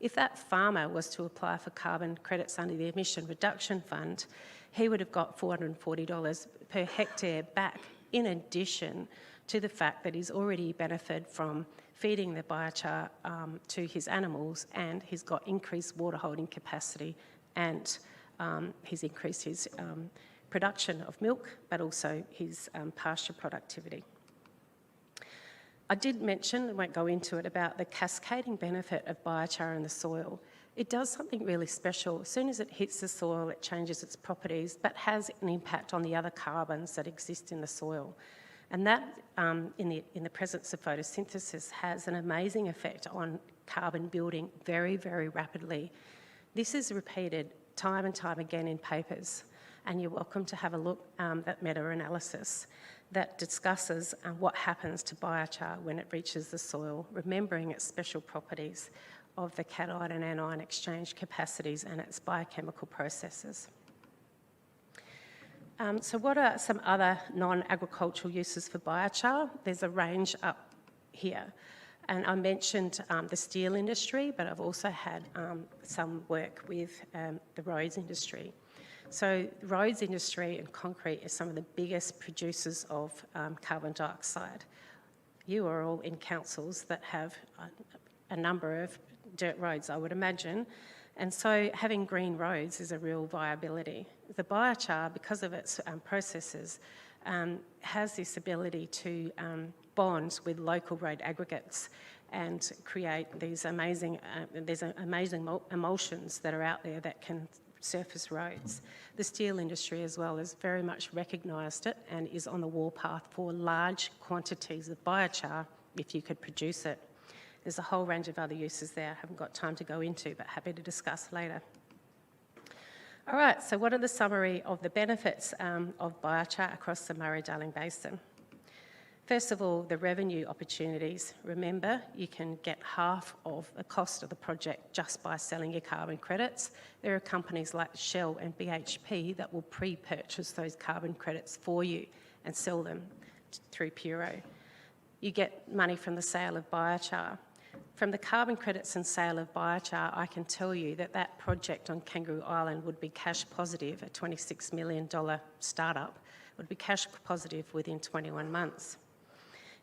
If that farmer was to apply for carbon credits under the Emission Reduction Fund, he would have got $440 per hectare back, in addition to the fact that he's already benefited from feeding the biochar to his animals, and he's got increased water holding capacity, and he's increased his production of milk, but also his pasture productivity. I did mention, I won't go into it, about the cascading benefit of biochar in the soil. It does something really special. As soon as it hits the soil, it changes its properties, but has an impact on the other carbons that exist in the soil. And that, in the presence of photosynthesis, has an amazing effect on carbon building very, very rapidly. This is repeated time and time again in papers, and you're welcome to have a look at meta-analysis that discusses what happens to biochar when it reaches the soil, remembering its special properties of the cation and anion exchange capacities and its biochemical processes. So what are some other non-agricultural uses for biochar? There's a range up here. And I mentioned the steel industry, but I've also had some work with the roads industry. So the roads industry and concrete is some of the biggest producers of carbon dioxide. You are all in councils that have a number of dirt roads, I would imagine, and so having green roads is a real viability. The biochar, because of its processes, has this ability to bond with local road aggregates and create these amazing emulsions that are out there that can surface roads. The steel industry as well has very much recognised it and is on the warpath for large quantities of biochar if you could produce it. There's a whole range of other uses there I haven't got time to go into, but happy to discuss later. All right, so what are the summary of the benefits of biochar across the Murray-Darling Basin? First of all, the revenue opportunities. Remember, you can get half of the cost of the project just by selling your carbon credits. There are companies like Shell and BHP that will pre-purchase those carbon credits for you and sell them through Puro. You get money from the sale of biochar. From the carbon credits and sale of biochar, I can tell you that that project on Kangaroo Island would be cash positive, a $26 million startup, would be cash positive within 21 months.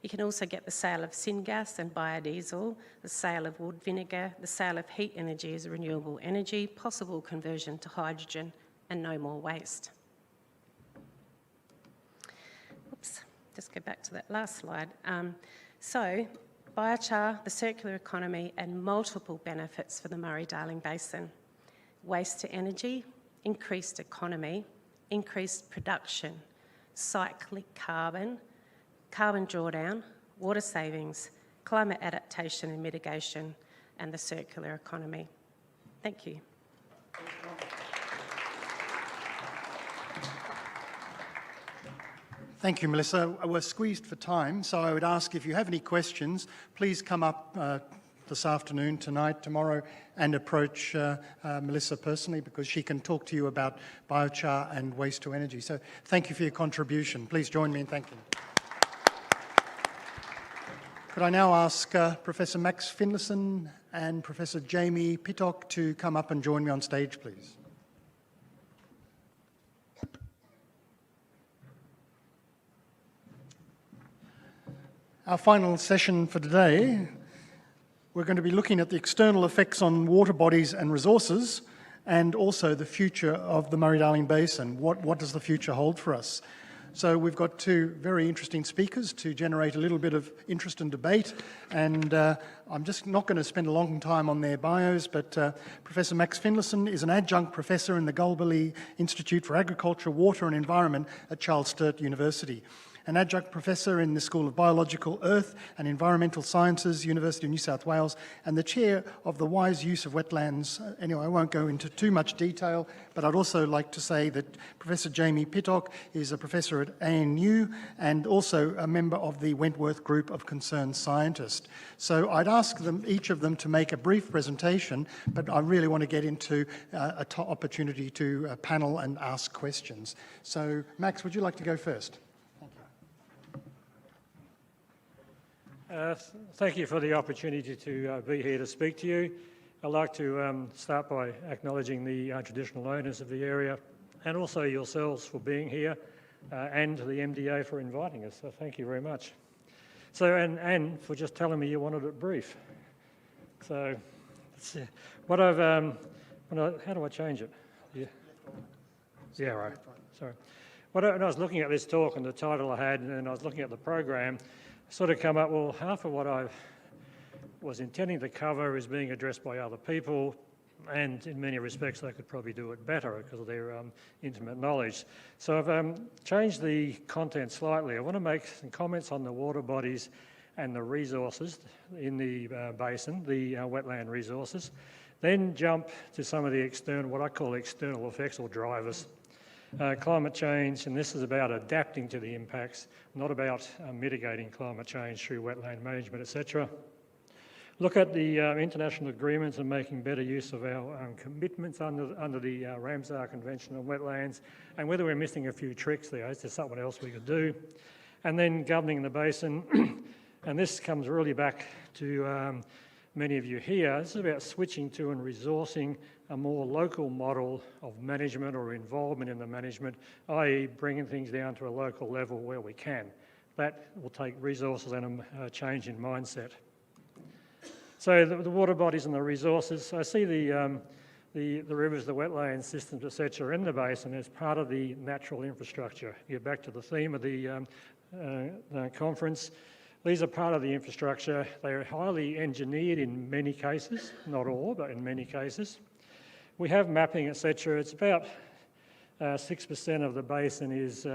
You can also get the sale of syngas and biodiesel, the sale of wood vinegar, the sale of heat energy as renewable energy, possible conversion to hydrogen, and no more waste. Oops, just go back to that last slide. So, biochar, the circular economy, and multiple benefits for the Murray-Darling Basin. Waste to energy, increased economy, increased production, cyclic carbon, carbon drawdown, water savings, climate adaptation and mitigation, and the circular economy. Thank you. Thank you, Melissa. We're squeezed for time, so I would ask if you have any questions, please come up this afternoon, tonight, tomorrow, and approach Melissa personally, because she can talk to you about biochar and waste to energy. So thank you for your contribution. Please join me in thanking. Could I now ask Professor Max Finlayson and Professor Jamie Pittock to come up and join me on stage, please? Our final session for today, we're going to be looking at the external effects on water bodies and resources, and also the future of the Murray-Darling Basin. What does the future hold for us? So we've got two very interesting speakers to generate a little bit of interest and debate, and I'm just not going to spend a long time on their bios, but Professor Max Finlayson is an adjunct professor in the Albury Institute for Agriculture, Water and Environment at Charles Sturt University. An adjunct professor in the School of Biological Earth and Environmental Sciences, University of New South Wales, and the chair of the Wise Use of Wetlands. Anyway, I won't go into too much detail, but I'd also like to say that Professor Jamie Pittock is a professor at ANU and also a member of the Wentworth Group of Concerned Scientists. So I'd ask them, each of them, to make a brief presentation, but I really want to get into an opportunity to panel and ask questions. So Max, would you like to go first? Thank you for the opportunity to be here to speak to you. I'd like to start by acknowledging the traditional owners of the area and also yourselves for being here and the MDA for inviting us, so thank you very much. So, and for just telling me you wanted it brief. So, what I've, how do I change it? Yeah, right, sorry. When I was looking at this talk and the title I had, and I was looking at the program, sort of come up, well, half of what I was intending to cover is being addressed by other people, and in many respects they could probably do it better because of their intimate knowledge. So I've changed the content slightly. I want to make some comments on the water bodies and the resources in the basin, the wetland resources, then jump to some of the external, what I call external effects or drivers. Climate change, and this is about adapting to the impacts, not about mitigating climate change through wetland management, etc. Look at the international agreements and making better use of our commitments under the Ramsar Convention on Wetlands, and whether we're missing a few tricks there. Is there something else we could do? And then governing the basin, and this comes really back to many of you here. This is about switching to and resourcing a more local model of management or involvement in the management, i.e. bringing things down to a local level where we can. That will take resources and a change in mindset. So the water bodies and the resources, I see the rivers, the wetland systems, etc. in the basin as part of the natural infrastructure. Get back to the theme of the conference. These are part of the infrastructure. They are highly engineered in many cases, not all, but in many cases. We have mapping, etc. It's about 6% of the basin is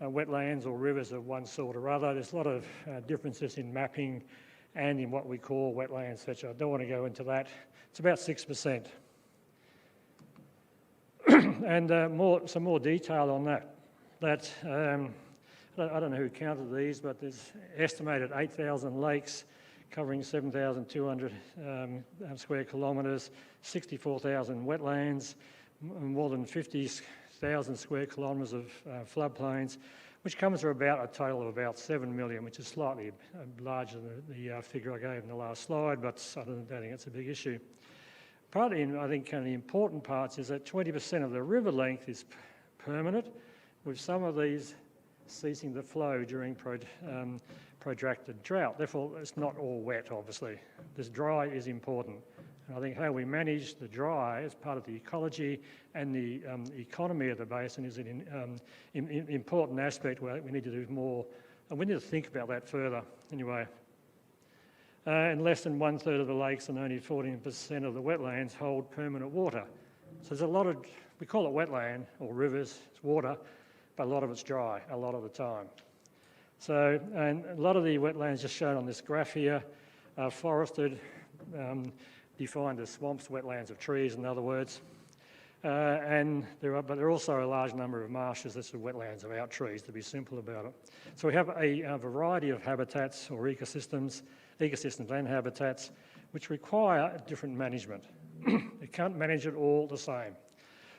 wetlands or rivers of one sort or other. There's a lot of differences in mapping and in what we call wetlands, etc. I don't want to go into that. It's about 6%. And some more detail on that. I don't know who counted these, but there's estimated 8,000 lakes covering 7,200 square kilometres, 64,000 wetlands, more than 50,000 square kilometres of floodplains, which comes to about a total of about 7 million, which is slightly larger than the figure I gave in the last slide, but I don't think it's a big issue. Partly, I think, the important parts is that 20% of the river length is permanent, with some of these ceasing to flow during protracted drought. Therefore, it's not all wet, obviously. This dry is important. And I think how we manage the dry as part of the ecology and the economy of the basin is an important aspect where we need to do more, and we need to think about that further anyway. And less than 1/3 of the lakes and only 14% of the wetlands hold permanent water. So there's a lot of, we call it wetland or rivers, it's water, but a lot of it's dry a lot of the time. So, and a lot of the wetlands just shown on this graph here are forested, defined as swamps, wetlands of trees, in other words. But there are also a large number of marshes. This is wetlands without trees, to be simple about it. So we have a variety of habitats or ecosystems and habitats which require different management. You can't manage it all the same.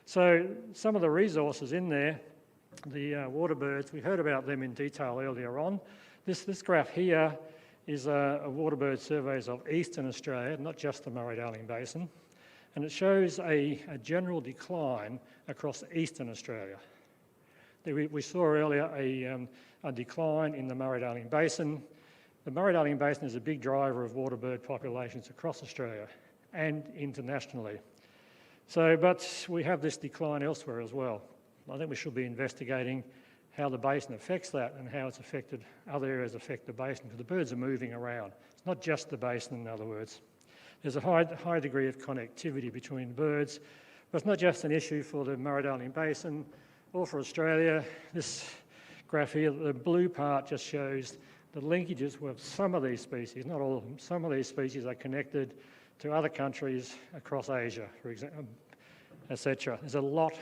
So some of the resources in there, the water birds, we heard about them in detail earlier on. This graph here is a waterbird surveys of Eastern Australia, not just the Murray-Darling Basin, and it shows a general decline across Eastern Australia. We saw earlier a decline in the Murray-Darling Basin. The Murray-Darling Basin is a big driver of waterbird populations across Australia and internationally. So, but we have this decline elsewhere as well. I think we should be investigating how the basin affects that and how it's affected, other areas affect the basin, because the birds are moving around. It's not just the basin, in other words. There's a high degree of connectivity between birds, but it's not just an issue for the Murray-Darling Basin or for Australia. This graph here, the blue part just shows the linkages with some of these species, not all of them. Some of these species are connected to other countries across Asia, for example, etc. There's a lot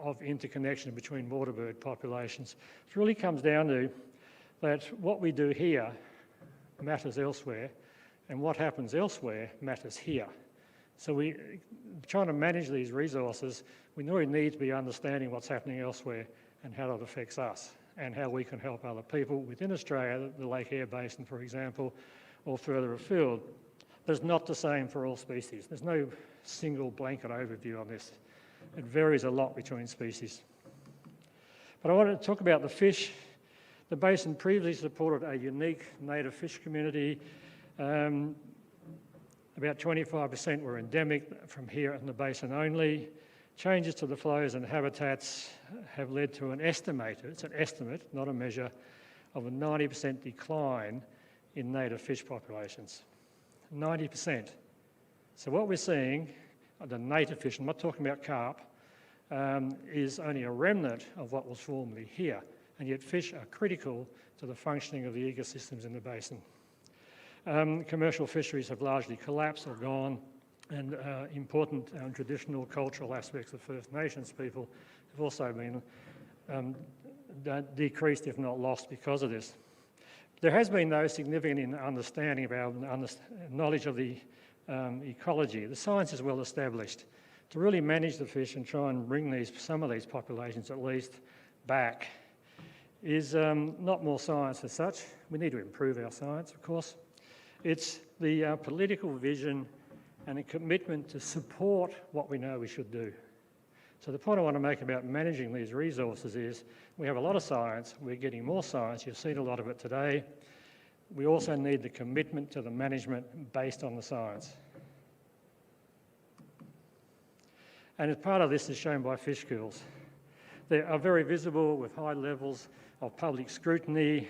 of interconnection between waterbird populations. It really comes down to that what we do here matters elsewhere, and what happens elsewhere matters here. So we're trying to manage these resources. We really need to be understanding what's happening elsewhere and how that affects us, and how we can help other people within Australia, the Lake Eyre Basin, for example, or further afield. But it's not the same for all species. There's no single blanket overview on this. It varies a lot between species. But I want to talk about the fish. The basin previously supported a unique native fish community. About 25% were endemic from here in the basin only. Changes to the flows and habitats have led to an estimate, it's an estimate, not a measure, of a 90% decline in native fish populations. 90%. So what we're seeing, the native fish, I'm not talking about carp, is only a remnant of what was formerly here, and yet fish are critical to the functioning of the ecosystems in the basin. Commercial fisheries have largely collapsed or gone, and important traditional cultural aspects of First Nations people have also been decreased, if not lost, because of this. There has been, though, significant understanding of our knowledge of the ecology. The science is well established. To really manage the fish and try and bring some of these populations at least back is not more science as such. We need to improve our science, of course. It's the political vision and a commitment to support what we know we should do. So the point I want to make about managing these resources is we have a lot of science, we're getting more science, you've seen a lot of it today. We also need the commitment to the management based on the science. And as part of this is shown by fish kills. They are very visible with high levels of public scrutiny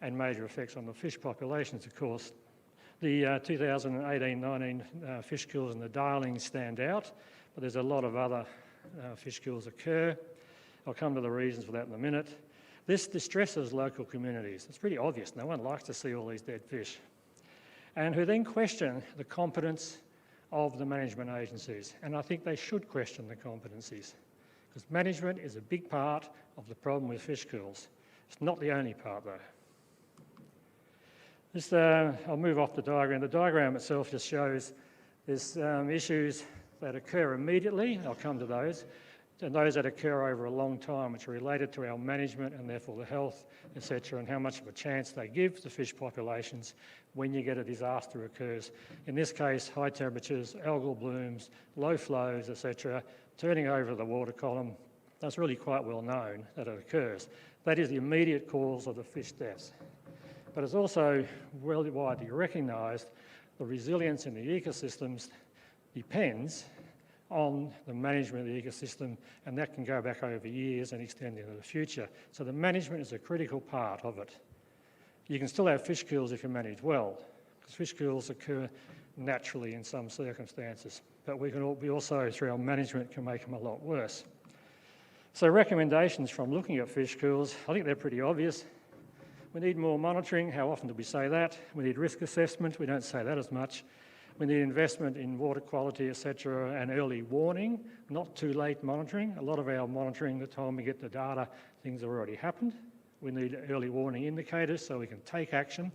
and major effects on the fish populations, of course. The 2018-19 fish kills and the Darlings stand out, but there's a lot of other fish kills occur. I'll come to the reasons for that in a minute. This distresses local communities. It's pretty obvious. No one likes to see all these dead fish. And who then question the competence of the management agencies. And I think they should question the competencies, because management is a big part of the problem with fish kills. It's not the only part, though. I'll move off the diagram. The diagram itself just shows there's issues that occur immediately, I'll come to those, and those that occur over a long time, which are related to our management and therefore the health, etc., and how much of a chance they give to fish populations when you get a disaster occurs. In this case, high temperatures, algal blooms, low flows, etc., turning over the water column. That's really quite well known that it occurs. That is the immediate cause of the fish deaths. But it's also well widely recognised the resilience in the ecosystems depends on the management of the ecosystem, and that can go back over years and extend into the future. So the management is a critical part of it. You can still have fish kills if you manage well, because fish kills occur naturally in some circumstances, but we also, through our management, can make them a lot worse. So recommendations from looking at fish kills, I think they're pretty obvious. We need more monitoring. How often do we say that? We need risk assessment. We don't say that as much. We need investment in water quality, etc., and early warning, not too late monitoring. A lot of our monitoring, the time we get the data, things have already happened. We need early warning indicators so we can take action.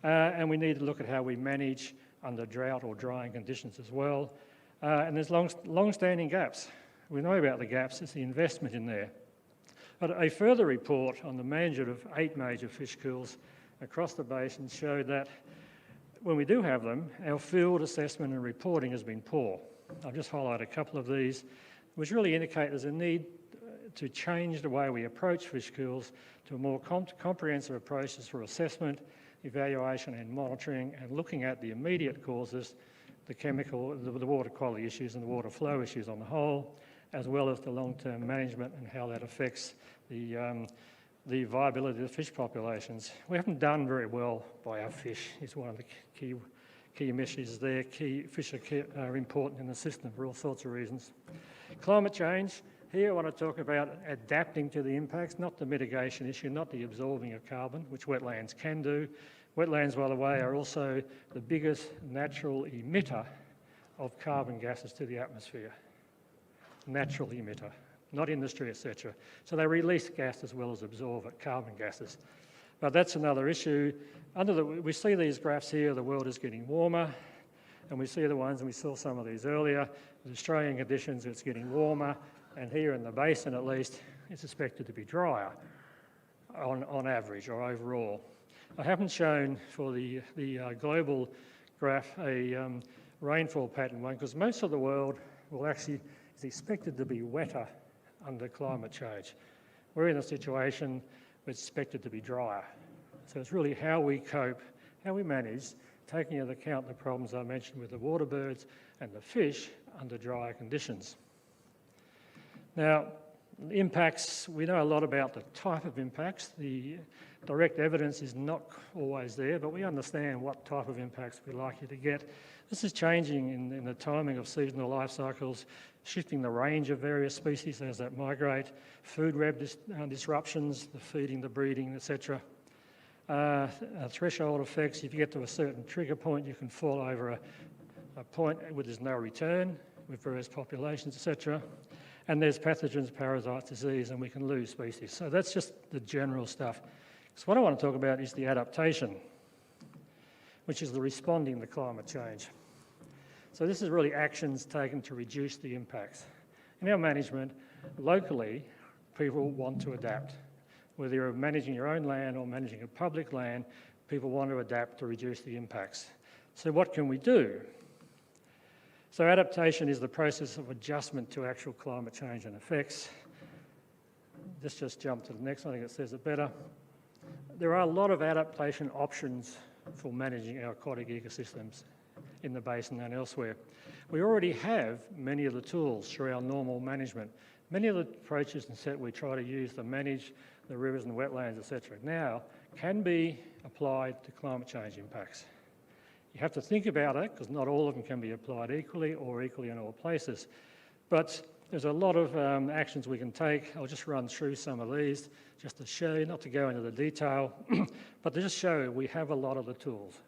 And we need to look at how we manage under drought or drying conditions as well. And there's long-standing gaps. We know about the gaps, it's the investment in there. But a further report on the management of 8 major fish kills across the basin showed that when we do have them, our field assessment and reporting has been poor. I'll just highlight a couple of these, which really indicate there's a need to change the way we approach fish kills to a more comprehensive approaches for assessment, evaluation and monitoring, and looking at the immediate causes, the water quality issues and the water flow issues on the whole, as well as the long-term management and how that affects the viability of the fish populations. We haven't done very well by our fish, is one of the key messages there. Fish are important in the system for all sorts of reasons. Climate change, here I want to talk about adapting to the impacts, not the mitigation issue, not the absorbing of carbon, which wetlands can do. Wetlands, by the way, are also the biggest natural emitter of carbon gases to the atmosphere. Natural emitter. Not industry, etc. So they release gas as well as absorb it, carbon gases. But that's another issue. We see these graphs here, the world is getting warmer, and we see the ones, and we saw some of these earlier, the Australian conditions, it's getting warmer, and here in the basin at least, it's expected to be drier on average or overall. I haven't shown for the global graph a rainfall pattern one, because most of the world is expected to be wetter under climate change. We're in a situation where it's expected to be drier. So it's really how we cope, how we manage, taking into account the problems I mentioned with the water birds and the fish under drier conditions. Now, The impacts, we know a lot about the type of impacts. The direct evidence is not always there, but we understand what type of impacts we're likely to get. This is changing in the timing of seasonal life cycles, shifting the range of various species as that migrate, food web disruptions, the feeding, the breeding, etc. Threshold effects, if you get to a certain trigger point, you can fall over a point where there's no return with various populations, etc. And there's pathogens, parasites, disease, and we can lose species. So that's just the general stuff. So what I want to talk about is the adaptation, which is the responding to climate change. So this is really actions taken to reduce the impacts. In our management, locally, people want to adapt. Whether you're managing your own land or managing a public land, people want to adapt to reduce the impacts. So what can we do? So adaptation is the process of adjustment to actual climate change and effects. Let's just jump to the next one, I think it says it better. There are a lot of adaptation options for managing our aquatic ecosystems in the basin and elsewhere. We already have many of the tools through our normal management. Many of the approaches that we try to use to manage the rivers and wetlands, etc., now can be applied to climate change impacts. You have to think about it, because not all of them can be applied equally or equally in all places. But there's a lot of actions we can take. I'll just run through some of these just to show you, not to go into the detail, but to just show you we have a lot of the tools.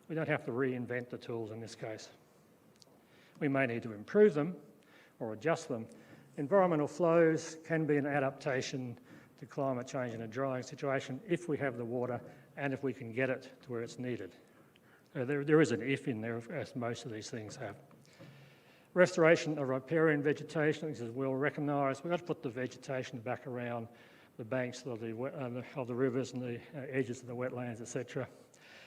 We don't have to reinvent the tools in this case. We may need to improve them or adjust them. Environmental flows can be an adaptation to climate change in a drying situation if we have the water and if we can get it to where it's needed. There is an if in there, as most of these things have. Restoration of riparian vegetation, this is well recognised. We've got to put the vegetation back around the banks of the rivers and the edges of the wetlands, etc.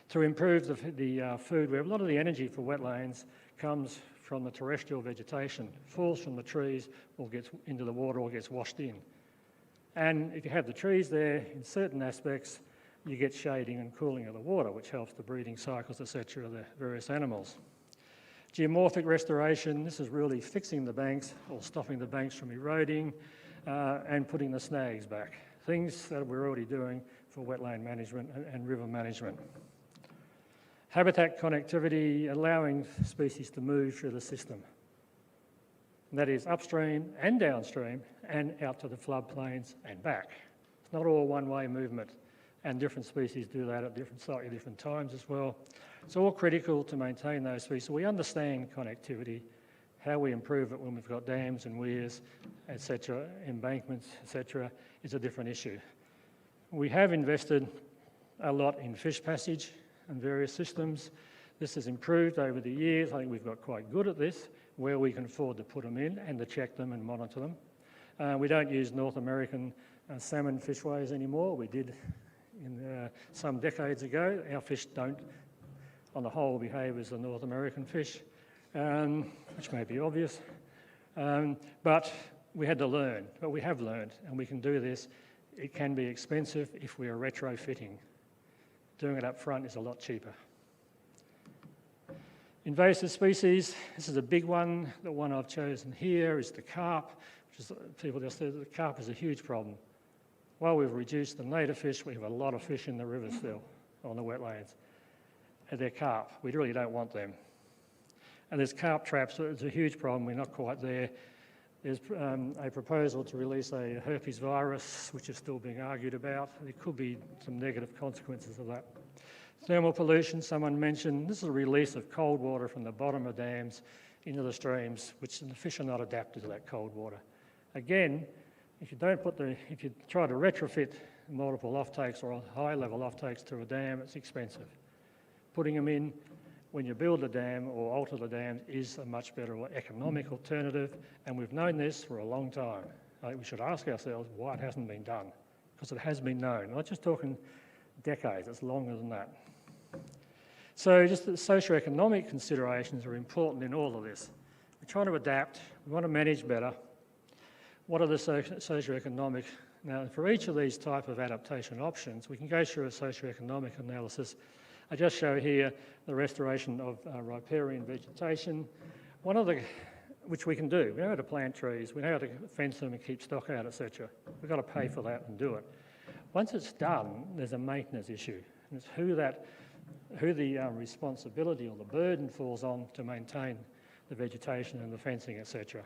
To improve the food web, a lot of the energy for wetlands comes from the terrestrial vegetation, falls from the trees or gets into the water or gets washed in. And if you have the trees there, in certain aspects, you get shading and cooling of the water, which helps the breeding cycles, etc., of the various animals. Geomorphic restoration, this is really fixing the banks or stopping the banks from eroding and putting the snags back. Things that we're already doing for wetland management and river management. Habitat connectivity, allowing species to move through the system. And that is upstream and downstream and out to the floodplains and back. It's not all one-way movement. And different species do that at slightly different times as well. It's all critical to maintain those species. So we understand connectivity, how we improve it when we've got dams and weirs, etc., embankments, etc., is a different issue. We have invested a lot in fish passage and various systems. This has improved over the years. I think we've got quite good at this, where we can afford to put them in and to check them and monitor them. We don't use North American salmon fishways anymore. We did some decades ago. Our fish don't, on the whole, behave as the North American fish, which may be obvious. But we had to learn, but we have learned, and we can do this. It can be expensive if we are retrofitting. Doing it up front is a lot cheaper. Invasive species, this is a big one. The one I've chosen here is the carp, which is, people just said the carp is a huge problem. While we've reduced the native fish, we have a lot of fish in the rivers still, on the wetlands. And they're carp. We really don't want them. And there's carp traps. So it's a huge problem. We're not quite there. There's a proposal to release a herpes virus, which is still being argued about. There could be some negative consequences of that. Thermal pollution, someone mentioned. This is a release of cold water from the bottom of dams into the streams, which the fish are not adapted to that cold water. Again, if you try to retrofit multiple offtakes or high-level offtakes to a dam, it's expensive. Putting them in when you build a dam or alter the dam is a much better economic alternative, and we've known this for a long time. I think we should ask ourselves why it hasn't been done, because it has been known. I'm not just talking decades, it's longer than that. So just the socioeconomic considerations are important in all of this. We're trying to adapt, we want to manage better. What are the socioeconomic? Now, for each of these type of adaptation options, we can go through a socioeconomic analysis. I just show here the restoration of riparian vegetation. One of the which we can do. We know how to plant trees, we know how to fence them and keep stock out, etc. We've got to pay for that and do it. Once it's done, there's a maintenance issue. And it's who the responsibility or the burden falls on to maintain the vegetation and the fencing, etc.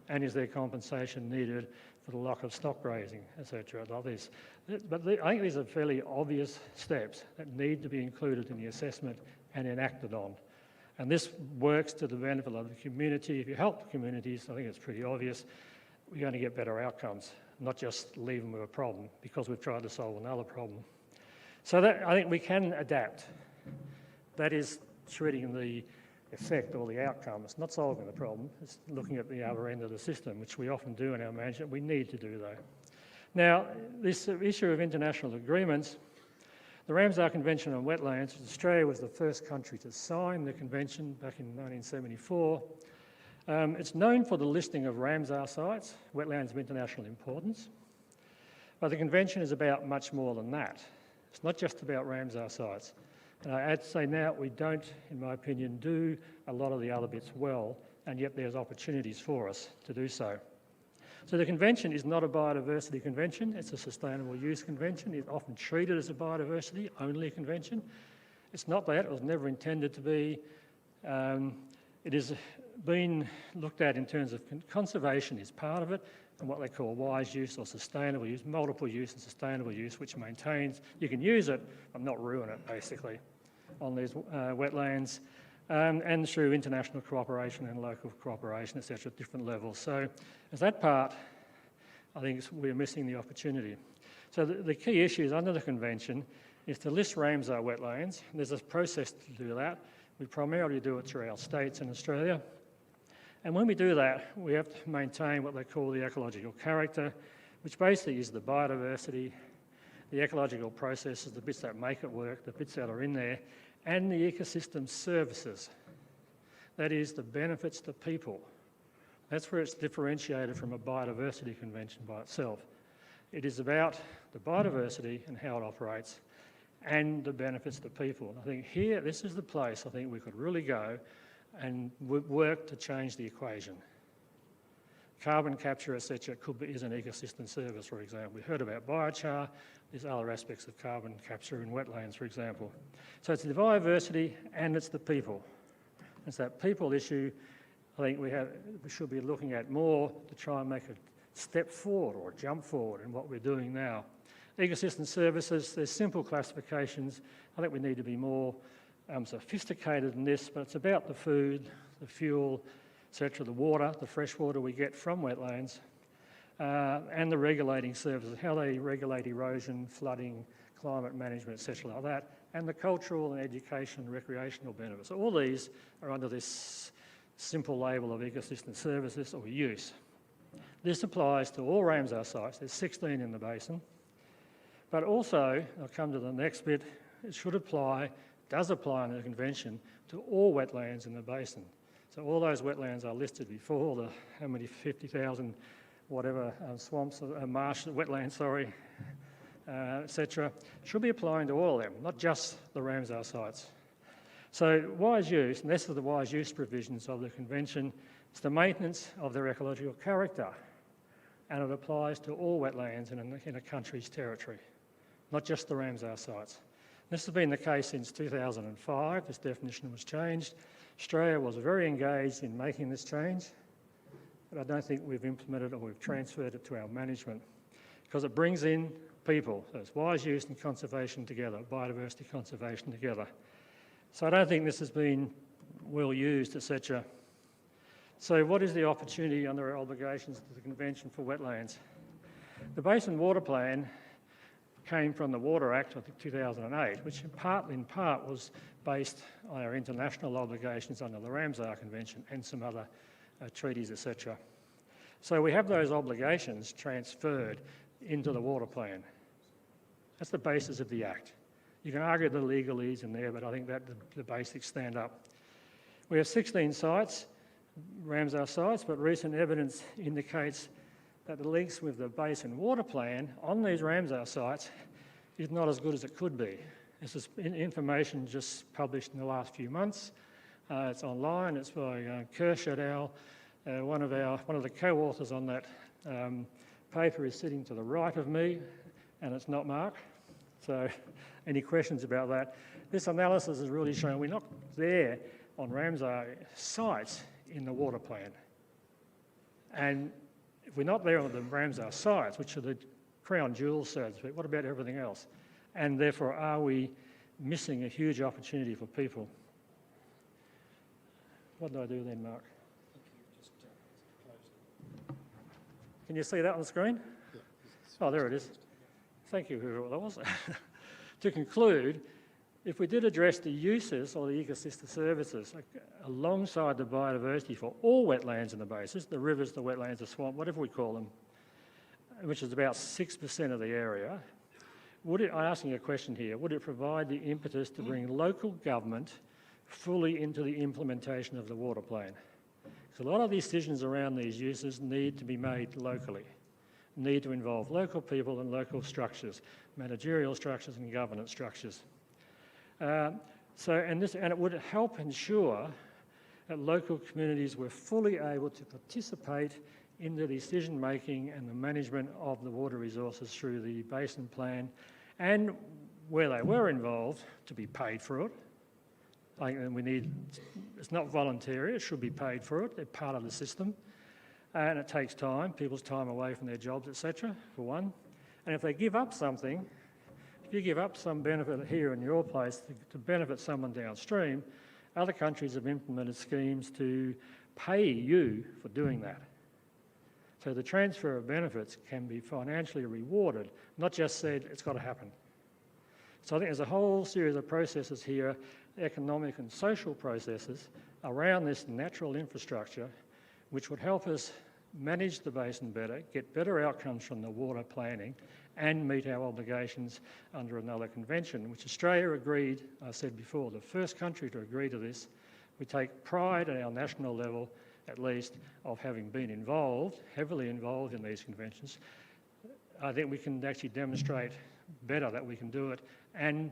And is there compensation needed for the lock of stock grazing, etc. Like this. But I think these are fairly obvious steps that need to be included in the assessment and enacted on. And this works to the benefit of the community. If you help the communities, I think it's pretty obvious, we're going to get better outcomes, not just leave them with a problem because we've tried to solve another problem. So that, I think we can adapt. That is treating the effect or the outcome. It's not solving the problem, it's looking at the other end of the system, which we often do in our management. We need to do though. Now, this issue of international agreements, the Ramsar Convention on Wetlands, Australia was the first country to sign the convention back in 1974. It's known for the listing of Ramsar sites, wetlands of international importance, but the convention is about much more than that. It's not just about Ramsar sites. And I have to say now we don't, in my opinion, do a lot of the other bits well, and yet there's opportunities for us to do so. So the convention is not a biodiversity convention, it's a sustainable use convention. It's often treated as a biodiversity only convention. It's not that, it was never intended to be. It has been looked at in terms of conservation is part of it, and what they call wise use or sustainable use, multiple use and sustainable use, which maintains, you can use it, but not ruin it, basically, on these wetlands, and through international cooperation and local cooperation, etc., at different levels. So as that part, I think we're missing the opportunity. So the key issues under the convention is to list Ramsar wetlands. There's a process to do that. We primarily do it through our states in Australia. And when we do that, we have to maintain what they call the ecological character, which basically is the biodiversity, the ecological processes, the bits that make it work, the bits that are in there, and the ecosystem services. That is, the benefits to people. That's where it's differentiated from a biodiversity convention by itself. It is about the biodiversity and how it operates, and the benefits to people. And I think here, this is the place I think we could really go and work to change the equation. Carbon capture, etc., is an ecosystem service, for example. We heard about biochar. There's other aspects of carbon capture in wetlands, for example. So it's the biodiversity and it's the people. It's that people issue I think we should be looking at more to try and make a step forward or a jump forward in what we're doing now. Ecosystem services, there's simple classifications. I think we need to be more sophisticated in this, but it's about the food, the fuel, etc., the water, the fresh water we get from wetlands, and the regulating services, how they regulate erosion, flooding, climate management, etc., like that, and the cultural and education and recreational benefits. So all these are under this simple label of ecosystem services or use. This applies to all Ramsar sites. There's 16 in the basin. But also, I'll come to the next bit, it should apply, does apply in the convention, to all wetlands in the basin. So all those wetlands are listed before, the how many 50,000 whatever swamps, marsh, wetlands, sorry, etc., should be applying to all of them, not just the Ramsar sites. So wise use, and this is the wise use provisions of the convention, it's the maintenance of their ecological character, and it applies to all wetlands in a country's territory, not just the Ramsar sites. This has been the case since 2005. This definition was changed. Australia was very engaged in making this change, but I don't think we've implemented or we've transferred it to our management because it brings in people. So it's wise use and conservation together, biodiversity conservation together. So I don't think this has been well used, etc. So what is the opportunity under our obligations to the Convention for Wetlands? The Basin Water Plan came from the Water Act, I think 2008, which in part was based on our international obligations under the Ramsar Convention and some other treaties, etc. So we have those obligations transferred into the Water Plan. That's the basis of the Act. You can argue the legalese in there, but I think that the basics stand up. We have 16 sites, Ramsar sites, but recent evidence indicates that the links with the Basin Water Plan on these Ramsar sites is not as good as it could be. This is information just published in the last few months. It's online, it's by Kirsch et al. One of the co-authors on that paper is sitting to the right of me, and it's not Mark. So any questions about that? This analysis has really shown we're not there on Ramsar sites in the water plan. And if we're not there on the Ramsar sites, which are the crown jewels, so to speak, what about everything else? And therefore, are we missing a huge opportunity for people? What do I do then, Mark? Can you see that on the screen? Oh, there it is. Thank you, whoever that was. To conclude, if we did address the uses or the ecosystem services alongside the biodiversity for all wetlands in the basin, the rivers, the wetlands, the swamp, whatever we call them, which is about 6% of the area, I'm asking a question here, would it provide the impetus to bring local government fully into the implementation of the water plan? Because a lot of decisions around these uses need to be made locally, need to involve local people and local structures, managerial structures and governance structures. And it would help ensure that local communities were fully able to participate in the decision making and the management of the water resources through the basin plan, and where they were involved, to be paid for it. It's not voluntary, it should be paid for it, they're part of the system. And it takes time, people's time away from their jobs, etc., for one. And if they give up something, if you give up some benefit here in your place to benefit someone downstream, other countries have implemented schemes to pay you for doing that. So the transfer of benefits can be financially rewarded, not just said it's got to happen. So I think there's a whole series of processes here, economic and social processes around this natural infrastructure, which would help us manage the basin better, get better outcomes from the water planning, and meet our obligations under another convention, which Australia agreed, I said before, the first country to agree to this. We take pride at our national level, at least, of having been involved, heavily involved in these conventions. I think we can actually demonstrate better that we can do it and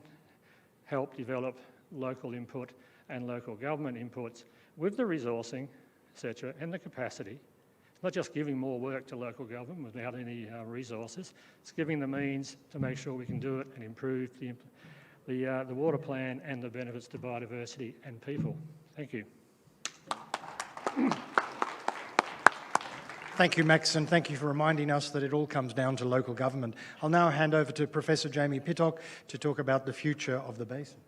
help develop local input and local government inputs with the resourcing, etc., and the capacity. It's not just giving more work to local government without any resources, it's giving the means to make sure we can do it and improve the water plan and the benefits to biodiversity and people. Thank you. Thank you, Max, and thank you for reminding us that it all comes down to local government. I'll now hand over to Professor Jamie Pittock to talk about the future of the basin.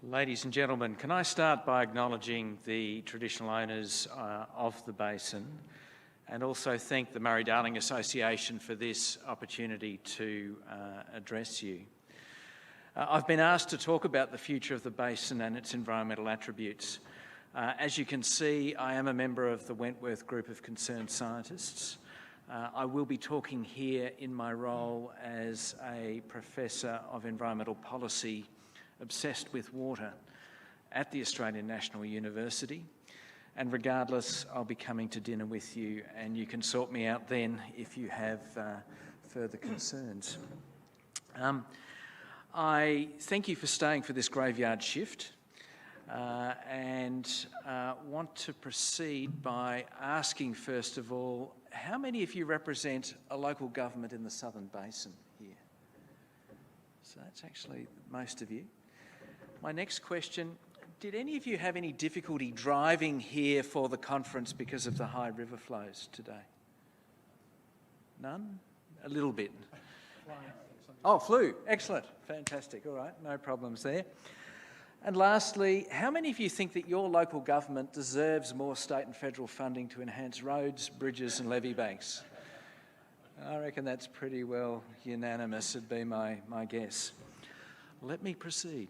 Ladies and gentlemen, can I start by acknowledging the traditional owners of the basin and also thank the Murray-Darling Association for this opportunity to address you. I've been asked to talk about the future of the basin and its environmental attributes. As you can see, I am a member of the Wentworth Group of Concerned Scientists. I will be talking here in my role as a Professor of Environmental Policy obsessed with water at the Australian National University. And regardless, I'll be coming to dinner with you and you can sort me out then if you have further concerns. I thank you for staying for this graveyard shift and want to proceed by asking, first of all, how many of you represent a local government in the Southern Basin here? So that's actually most of you. My next question, did any of you have any difficulty driving here for the conference because of the high river flows today? None? A little bit. Oh, flew. Excellent. Fantastic. All right. No problems there. And lastly, how many of you think that your local government deserves more state and federal funding to enhance roads, bridges and levee banks? I reckon that's pretty well unanimous, would be my guess. Let me proceed.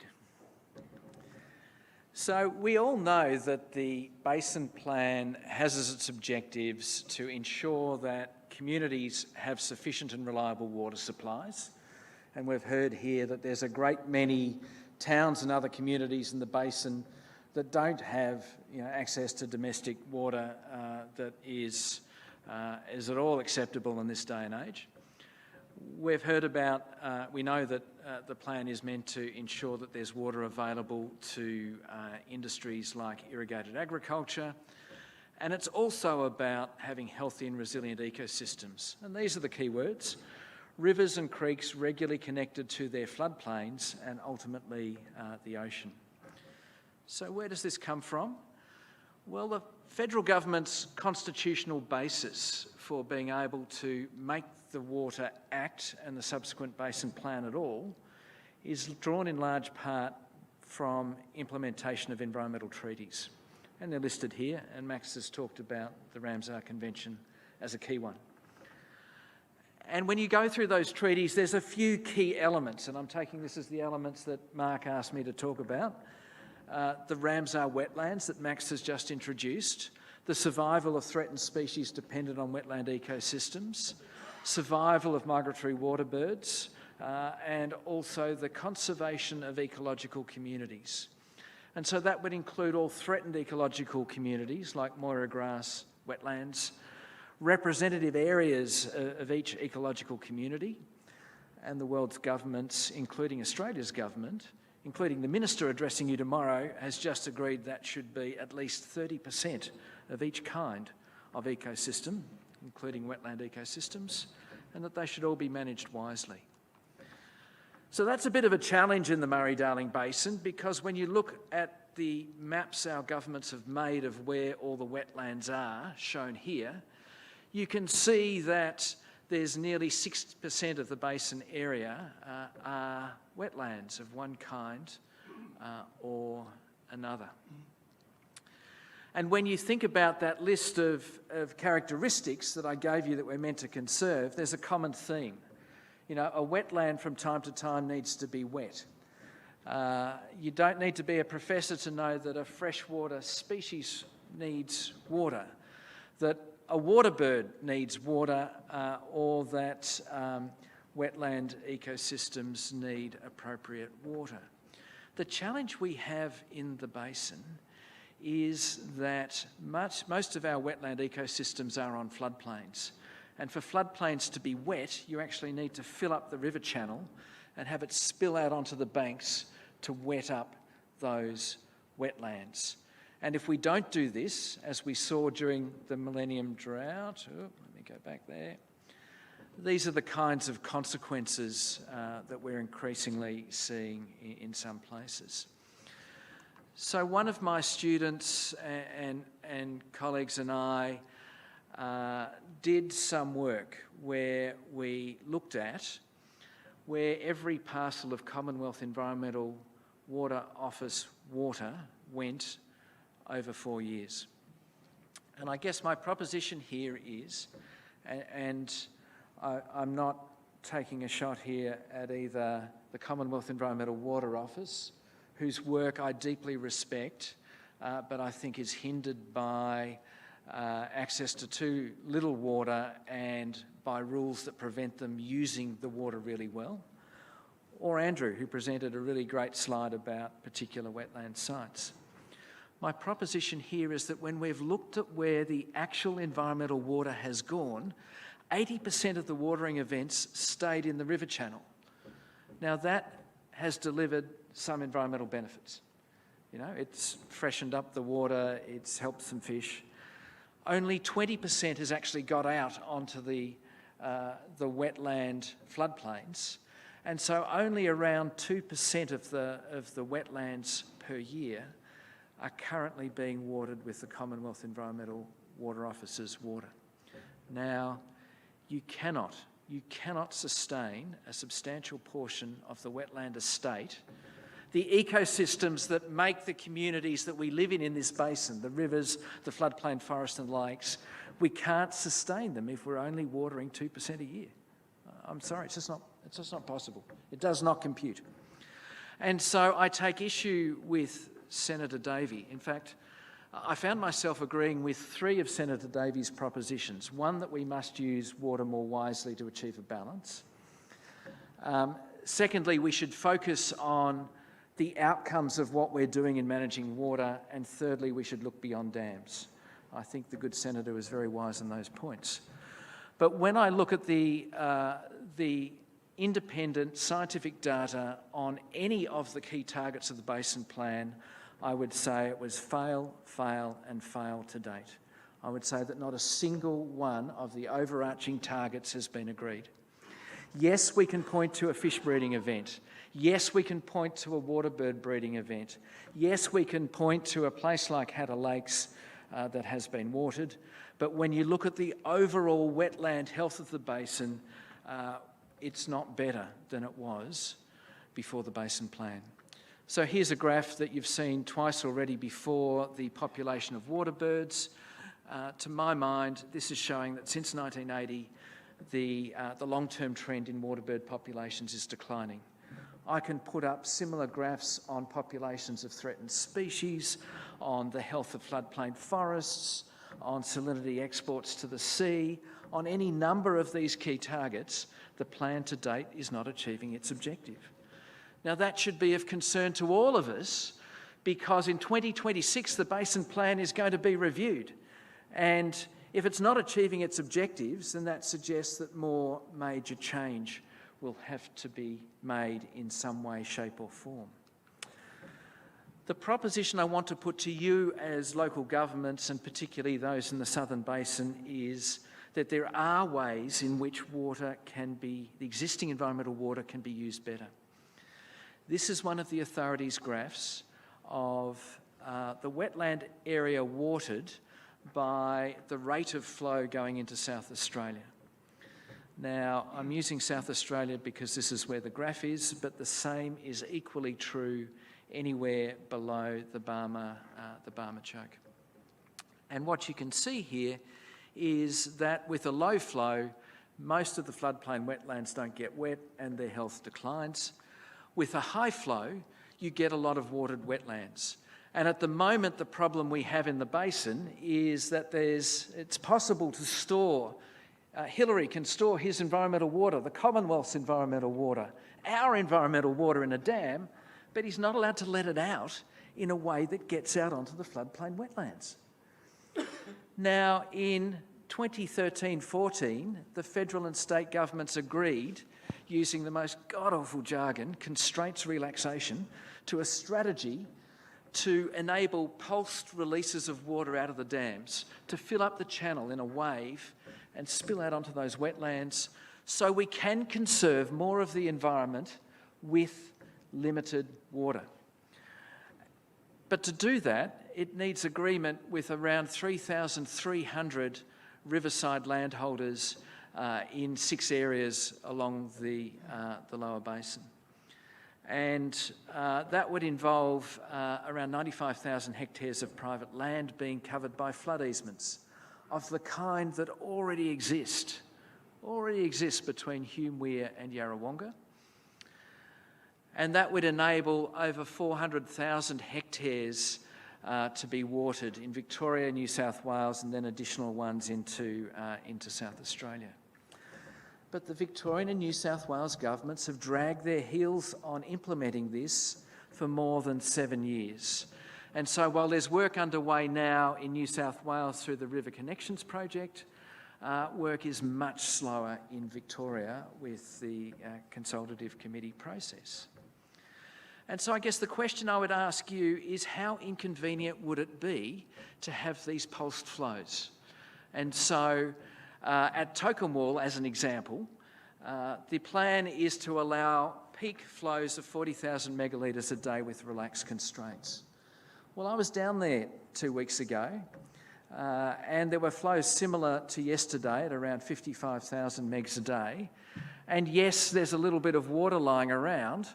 So we all know that the Basin Plan has as its objectives to ensure that communities have sufficient and reliable water supplies. And we've heard here that there's a great many towns and other communities in the basin that don't have access to domestic water that is at all acceptable in this day and age. We've heard about, we know that the plan is meant to ensure that there's water available to industries like irrigated agriculture, and it's also about having healthy and resilient ecosystems. And these are the key words: rivers and creeks regularly connected to their floodplains and ultimately the ocean. So where does this come from? Well, the federal government's constitutional basis for being able to make the Water Act and the subsequent Basin Plan at all is drawn in large part from implementation of environmental treaties. And they're listed here, and Max has talked about the Ramsar Convention as a key one. And when you go through those treaties, there's a few key elements, and I'm taking this as the elements that Mark asked me to talk about. The Ramsar wetlands that Max has just introduced, the survival of threatened species dependent on wetland ecosystems, survival of migratory water birds, and also the conservation of ecological communities. And so that would include all threatened ecological communities like Moira grass wetlands, representative areas of each ecological community, and the world's governments, including Australia's government, including the Minister addressing you tomorrow, has just agreed that should be at least 30% of each kind of ecosystem, including wetland ecosystems, and that they should all be managed wisely. So that's a bit of a challenge in the Murray-Darling Basin, because when you look at the maps our governments have made of where all the wetlands are, shown here, you can see that there's nearly 6% of the basin area are wetlands of one kind or another. And when you think about that list of characteristics that I gave you that we're meant to conserve, there's a common theme. You know, a wetland from time to time needs to be wet. You don't need to be a professor to know that a freshwater species needs water, that a water bird needs water, or that wetland ecosystems need appropriate water. The challenge we have in the basin is that most of our wetland ecosystems are on floodplains. And for floodplains to be wet, you actually need to fill up the river channel and have it spill out onto the banks to wet up those wetlands. And if we don't do this, as we saw during the Millennium Drought, let me go back there, these are the kinds of consequences that we're increasingly seeing in some places. So one of my students and colleagues and I did some work where we looked at where every parcel of Commonwealth Environmental Water Office water went over 4 years. And I guess my proposition here is, and I'm not taking a shot here at either the Commonwealth Environmental Water Office, whose work I deeply respect, but I think is hindered by access to too little water and by rules that prevent them using the water really well, or Andrew, who presented a really great slide about particular wetland sites. My proposition here is that when we've looked at where the actual environmental water has gone, 80% of the watering events stayed in the river channel. Now that has delivered some environmental benefits. You know, it's freshened up the water, it's helped some fish. Only 20% has actually got out onto the wetland floodplains, and so only around 2% of the wetlands per year are currently being watered with the Commonwealth Environmental Water Office's water. Now, you cannot sustain a substantial portion of the wetland estate, the ecosystems that make the communities that we live in this basin, the rivers, the floodplain forests and lakes. We can't sustain them if we're only watering 2% a year. I'm sorry, it's just not possible. It does not compute. And so I take issue with Senator Davey. In fact, I found myself agreeing with 3 of Senator Davey's propositions. One, that we must use water more wisely to achieve a balance. Secondly, we should focus on the outcomes of what we're doing in managing water. And thirdly, we should look beyond dams. I think the good senator was very wise on those points. But when I look at the independent scientific data on any of the key targets of the Basin Plan, I would say it was fail, fail and fail to date. I would say that not a single one of the overarching targets has been agreed. Yes, we can point to a fish breeding event. Yes, we can point to a waterbird breeding event. Yes, we can point to a place like Hatter Lakes that has been watered. But when you look at the overall wetland health of the basin, it's not better than it was before the Basin Plan. So here's a graph that you've seen twice already before, the population of waterbirds. To my mind, this is showing that since 1980, the long-term trend in waterbird populations is declining. I can put up similar graphs on populations of threatened species, on the health of floodplain forests, on salinity exports to the sea. On any number of these key targets, the plan to date is not achieving its objective. Now that should be of concern to all of us, because in 2026 the Basin Plan is going to be reviewed. And if it's not achieving its objectives, then that suggests that more major change will have to be made in some way, shape or form. The proposition I want to put to you as local governments, and particularly those in the Southern Basin, is that there are ways in which water can be, the existing environmental water can be used better. This is one of the authorities' graphs of the wetland area watered by the rate of flow going into South Australia. Now, I'm using South Australia because this is where the graph is, but the same is equally true anywhere below the Barmah choke. And what you can see here is that with a low flow, most of the floodplain wetlands don't get wet and their health declines. With a high flow, you get a lot of watered wetlands. And at the moment, the problem we have in the basin is that it's possible to store, Hillary can store his environmental water, the Commonwealth's environmental water, our environmental water in a dam, but he's not allowed to let it out in a way that gets out onto the floodplain wetlands. Now, in 2013-14, the federal and state governments agreed, using the most god-awful jargon, constraints relaxation, to a strategy to enable pulsed releases of water out of the dams, to fill up the channel in a wave and spill out onto those wetlands so we can conserve more of the environment with limited water. But to do that, it needs agreement with around 3,300 riverside landholders in 6 areas along the lower basin. And that would involve around 95,000 hectares of private land being covered by flood easements of the kind that already exist between Hume Weir and Yarrawonga. And that would enable over 400,000 hectares to be watered in Victoria, New South Wales, and then additional ones into South Australia. But the Victorian and New South Wales governments have dragged their heels on implementing this for more than 7 years. And so while there's work underway now in New South Wales through the River Connections project, work is much slower in Victoria with the consultative committee process. And so I guess the question I would ask you is, how inconvenient would it be to have these pulsed flows? And so at Tokemwal, as an example, the plan is to allow peak flows of 40,000 megalitres a day with relaxed constraints. Well, I was down there 2 weeks ago, and there were flows similar to yesterday at around 55,000 megs a day. And yes, there's a little bit of water lying around,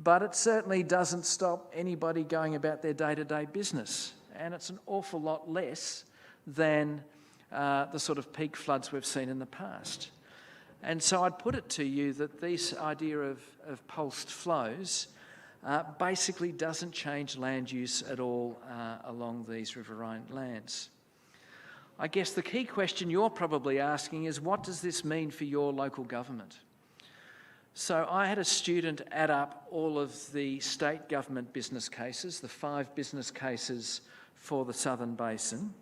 but it certainly doesn't stop anybody going about their day-to-day business. And it's an awful lot less than the sort of peak floods we've seen in the past. And so I'd put it to you that this idea of pulsed flows basically doesn't change land use at all along these riverine lands. I guess the key question you're probably asking is, what does this mean for your local government? So I had a student add up all of the state government business cases, the 5 business cases for the Southern Basin.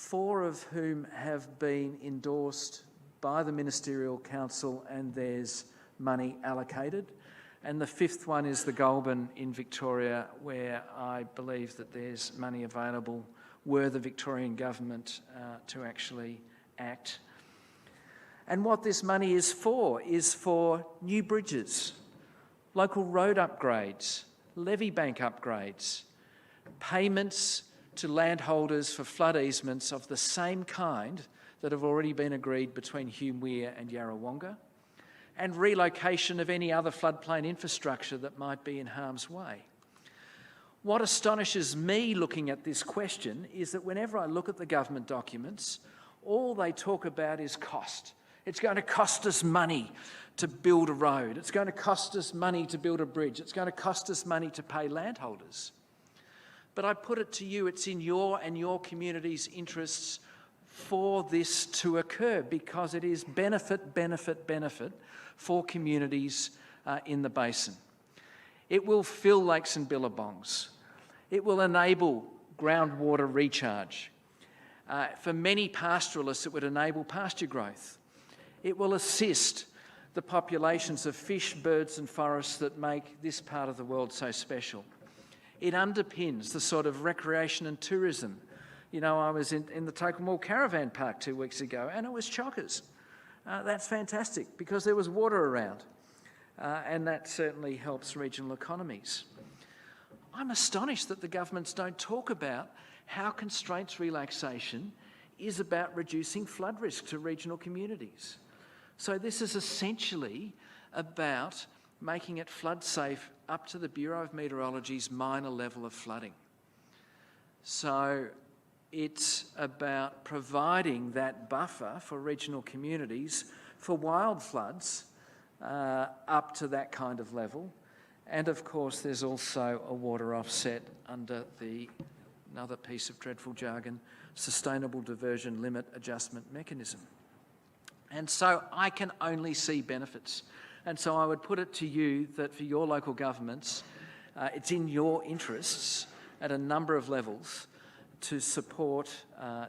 4 of whom have been endorsed by the Ministerial Council and there's money allocated. And the 5th one is the Goulburn in Victoria, where I believe that there's money available were the Victorian government to actually act. And what this money is for new bridges, local road upgrades, levee bank upgrades, payments to landholders for flood easements of the same kind that have already been agreed between Hume Weir and Yarrawonga, and relocation of any other floodplain infrastructure that might be in harm's way. What astonishes me looking at this question is that whenever I look at the government documents, all they talk about is cost. It's going to cost us money to build a road. It's going to cost us money to build a bridge. It's going to cost us money to pay landholders. But I put it to you, it's in your and your community's interests for this to occur, because it is benefit for communities in the basin. It will fill lakes and billabongs. It will enable groundwater recharge. For many pastoralists, it would enable pasture growth. It will assist the populations of fish, birds and forests that make this part of the world so special. It underpins the sort of recreation and tourism. You know, I was in the Tokemall Caravan Park 2 weeks ago and it was chockers. That's fantastic because there was water around and that certainly helps regional economies. I'm astonished that the governments don't talk about how constraints relaxation is about reducing flood risk to regional communities. So this is essentially about making it flood safe up to the Bureau of Meteorology's minor level of flooding. So it's about providing that buffer for regional communities for wild floods up to that kind of level. And of course, there's also a water offset under the, another piece of dreadful jargon, Sustainable Diversion Limit Adjustment Mechanism. And so I can only see benefits. And so I would put it to you that for your local governments, it's in your interests at a number of levels to support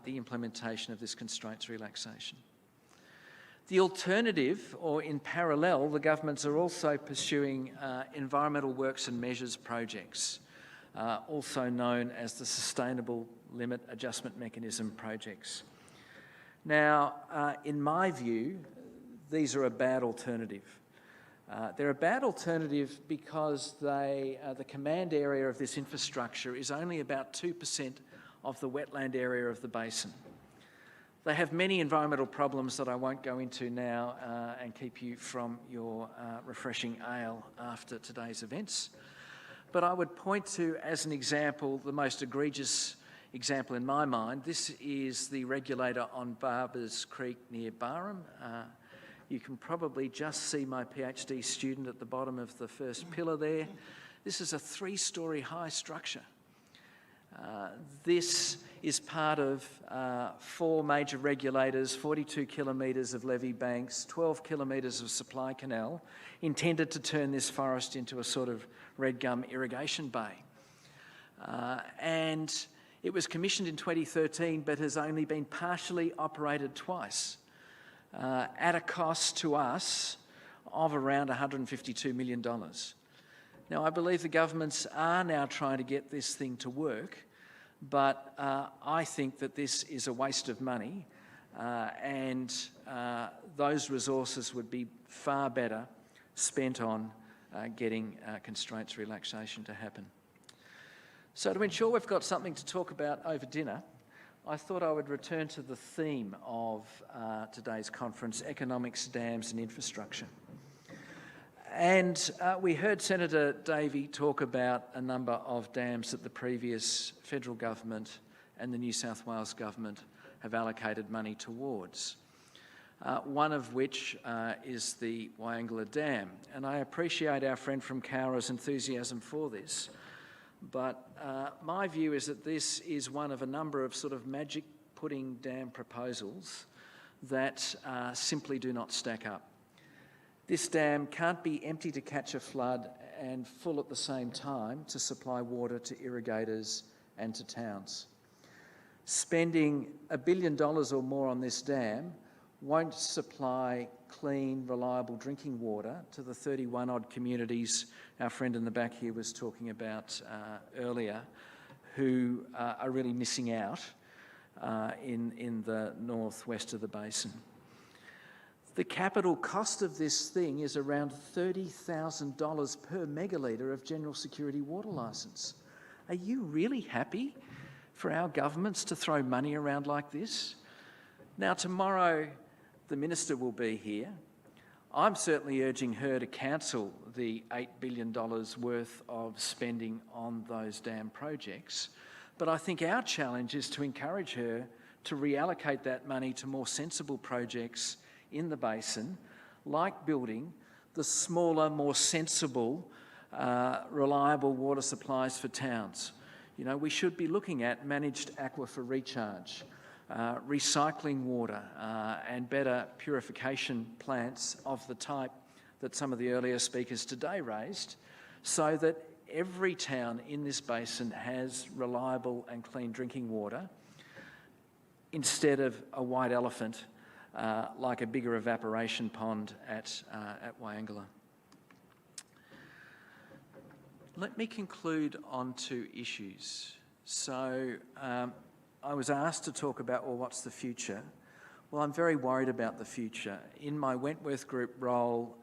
the implementation of this constraints relaxation. The alternative, or in parallel, the governments are also pursuing environmental works and measures projects, also known as the Sustainable Limit Adjustment Mechanism projects. Now, in my view, these are a bad alternative. They're a bad alternative because the command area of this infrastructure is only about 2% of the wetland area of the basin. They have many environmental problems that I won't go into now and keep you from your refreshing ale after today's events. But I would point to, as an example, the most egregious example in my mind. This is the regulator on Barbers Creek near Barham. You can probably just see my PhD student at the bottom of the first pillar there. This is a 3-storey high structure. This is part of 4 major regulators, 42 kilometres of levee banks, 12 kilometres of supply canal, intended to turn this forest into a sort of red gum irrigation bay. And it was commissioned in 2013, but has only been partially operated twice, at a cost to us of around $152 million. Now, I believe the governments are now trying to get this thing to work, but I think that this is a waste of money and those resources would be far better spent on getting constraints relaxation to happen. So to ensure we've got something to talk about over dinner, I thought I would return to the theme of today's conference, economics, dams and infrastructure. And we heard Senator Davey talk about a number of dams that the previous federal government and the New South Wales government have allocated money towards. One of which is the Wyangala Dam. And I appreciate our friend from Cowra's enthusiasm for this. But my view is that this is one of a number of sort of magic pudding dam proposals that simply do not stack up. This dam can't be empty to catch a flood and full at the same time to supply water to irrigators and to towns. spending $1 billion or more on this dam won't supply clean, reliable drinking water to the 31 odd communities our friend in the back here was talking about earlier, who are really missing out in the northwest of the basin. The capital cost of this thing is around $30,000 per megalitre of general security water licence. Are you really happy for our governments to throw money around like this? Now, tomorrow the Minister will be here. I'm certainly urging her to cancel the $8 billion worth of spending on those dam projects. But I think our challenge is to encourage her to reallocate that money to more sensible projects in the basin, like building the smaller, more sensible, reliable water supplies for towns. You know, we should be looking at managed aquifer recharge, recycling water, and better purification plants of the type that some of the earlier speakers today raised, so that every town in this basin has reliable and clean drinking water, instead of a white elephant like a bigger evaporation pond at Wyangala. Let me conclude on two issues. So I was asked to talk about, well, what's the future? Well, I'm very worried about the future. In my Wentworth Group role,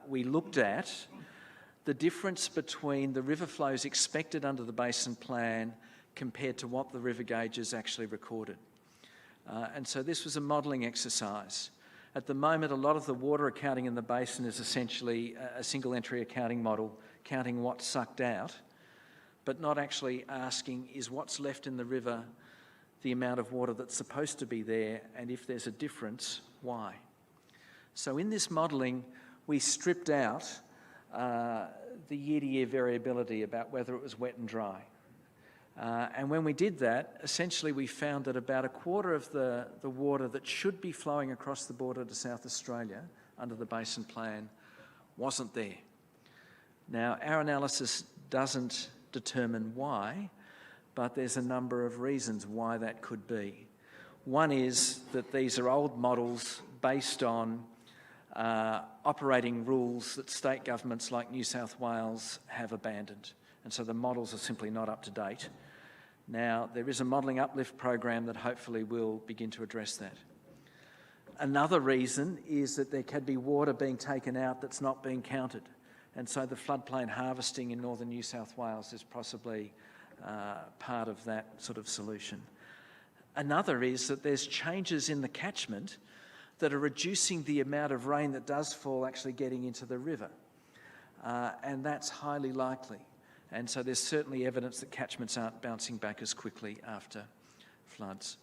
we looked at the difference between the river flows expected under the Basin Plan compared to what the river gauges actually recorded. And so this was a modelling exercise. At the moment, a lot of the water accounting in the basin is essentially a single entry accounting model, counting what's sucked out, but not actually asking, is what's left in the river the amount of water that's supposed to be there, and if there's a difference, why? So in this modelling, we stripped out the year-to-year variability about whether it was wet and dry. And when we did that, essentially we found that about a quarter of the water that should be flowing across the border to South Australia under the Basin Plan wasn't there. Now, our analysis doesn't determine why, but there's a number of reasons why that could be. One is that these are old models based on operating rules that state governments like New South Wales have abandoned, and so the models are simply not up to date. Now, there is a modelling uplift program that hopefully will begin to address that. Another reason is that there can be water being taken out that's not being counted, and so the floodplain harvesting in northern New South Wales is possibly part of that sort of solution. Another is that there's changes in the catchment that are reducing the amount of rain that does fall actually getting into the river, and that's highly likely. And so there's certainly evidence that catchments aren't bouncing back as quickly after floods.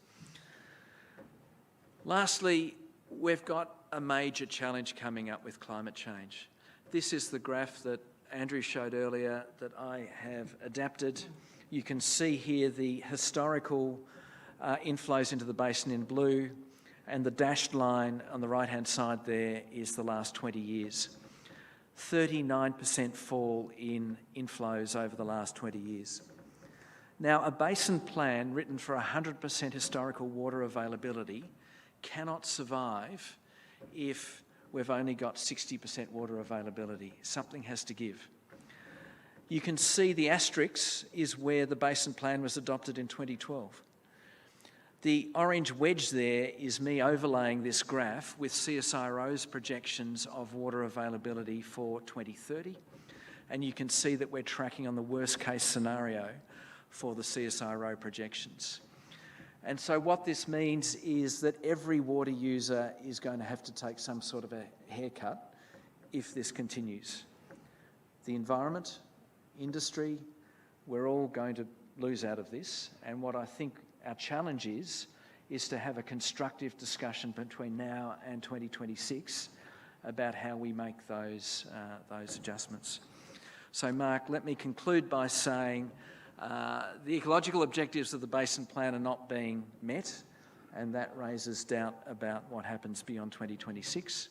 Lastly, we've got a major challenge coming up with climate change. This is the graph that Andrew showed earlier that I have adapted. You can see here the historical inflows into the basin in blue, and the dashed line on the right-hand side there is the last 20 years. 39% fall in inflows over the last 20 years. Now, a basin plan written for 100% historical water availability cannot survive if we've only got 60% water availability. Something has to give. You can see the asterisk is where the basin plan was adopted in 2012. The orange wedge there is me overlaying this graph with CSIRO's projections of water availability for 2030. And you can see that we're tracking on the worst case scenario for the CSIRO projections. And so what this means is that every water user is going to have to take some sort of a haircut if this continues. The environment, industry, we're all going to lose out of this. And what I think our challenge is to have a constructive discussion between now and 2026 about how we make those adjustments. So, Mark, let me conclude by saying the ecological objectives of the Basin Plan are not being met, and that raises doubt about what happens beyond 2026.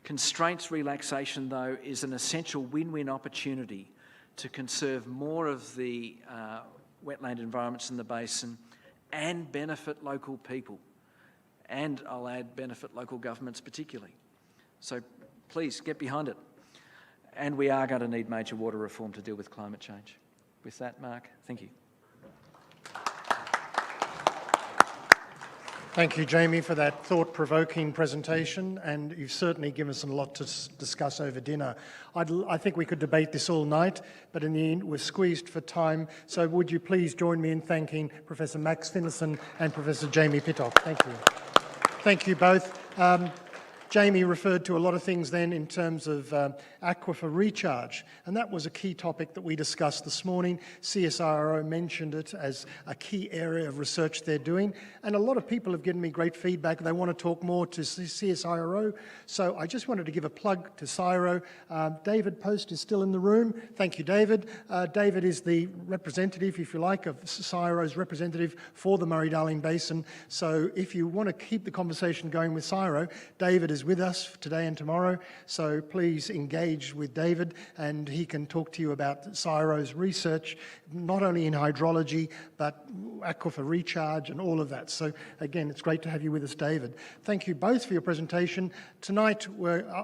Constraints relaxation, though, is an essential win-win opportunity to conserve more of the wetland environments in the basin and benefit local people. And I'll add benefit local governments particularly. So please get behind it. And we are going to need major water reform to deal with climate change. With that, Mark, thank you. Thank you, Jamie, for that thought-provoking presentation, and you've certainly given us a lot to discuss over dinner. I think we could debate this all night, but in the end we're squeezed for time, so would you please join me in thanking Professor Max Finlayson and Professor Jamie Pittock. Thank you. Thank you both. Jamie referred to a lot of things then in terms of aquifer recharge, and that was a key topic that we discussed this morning. CSIRO mentioned it as a key area of research they're doing, and a lot of people have given me great feedback. They want to talk more to CSIRO, so I just wanted to give a plug to CSIRO. David Post is still in the room. Thank you, David. David is the representative, if you like, of CSIRO's representative for the Murray-Darling Basin, so if you want to keep the conversation going with CSIRO, David is with us today and tomorrow, so please engage with David and he can talk to you about CSIRO's research, not only in hydrology, but aquifer recharge and all of that. So again, it's great to have you with us, David. Thank you both for your presentation. Tonight,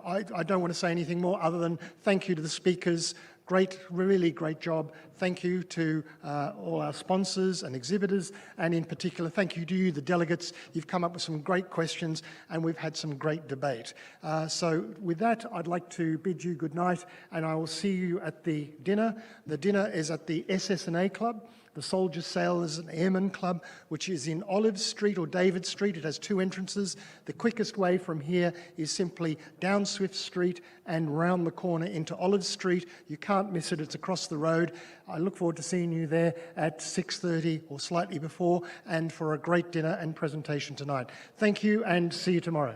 I don't want to say anything more other than thank you to the speakers. Great, really great job. Thank you to all our sponsors and exhibitors, and in particular, thank you to you, the delegates. You've come up with some great questions, and we've had some great debate. So with that, I'd like to bid you good night, and I will see you at the dinner. The dinner is at the SS&A Club. The Soldiers Sailors and Airmen Club, which is in Olive Street or David Street. It has two entrances. The quickest way from here is simply down Swift Street and round the corner into Olive Street. You can't miss it. It's across the road. I look forward to seeing you there at 6:30 or slightly before, and for a great dinner and presentation tonight. Thank you and see you tomorrow.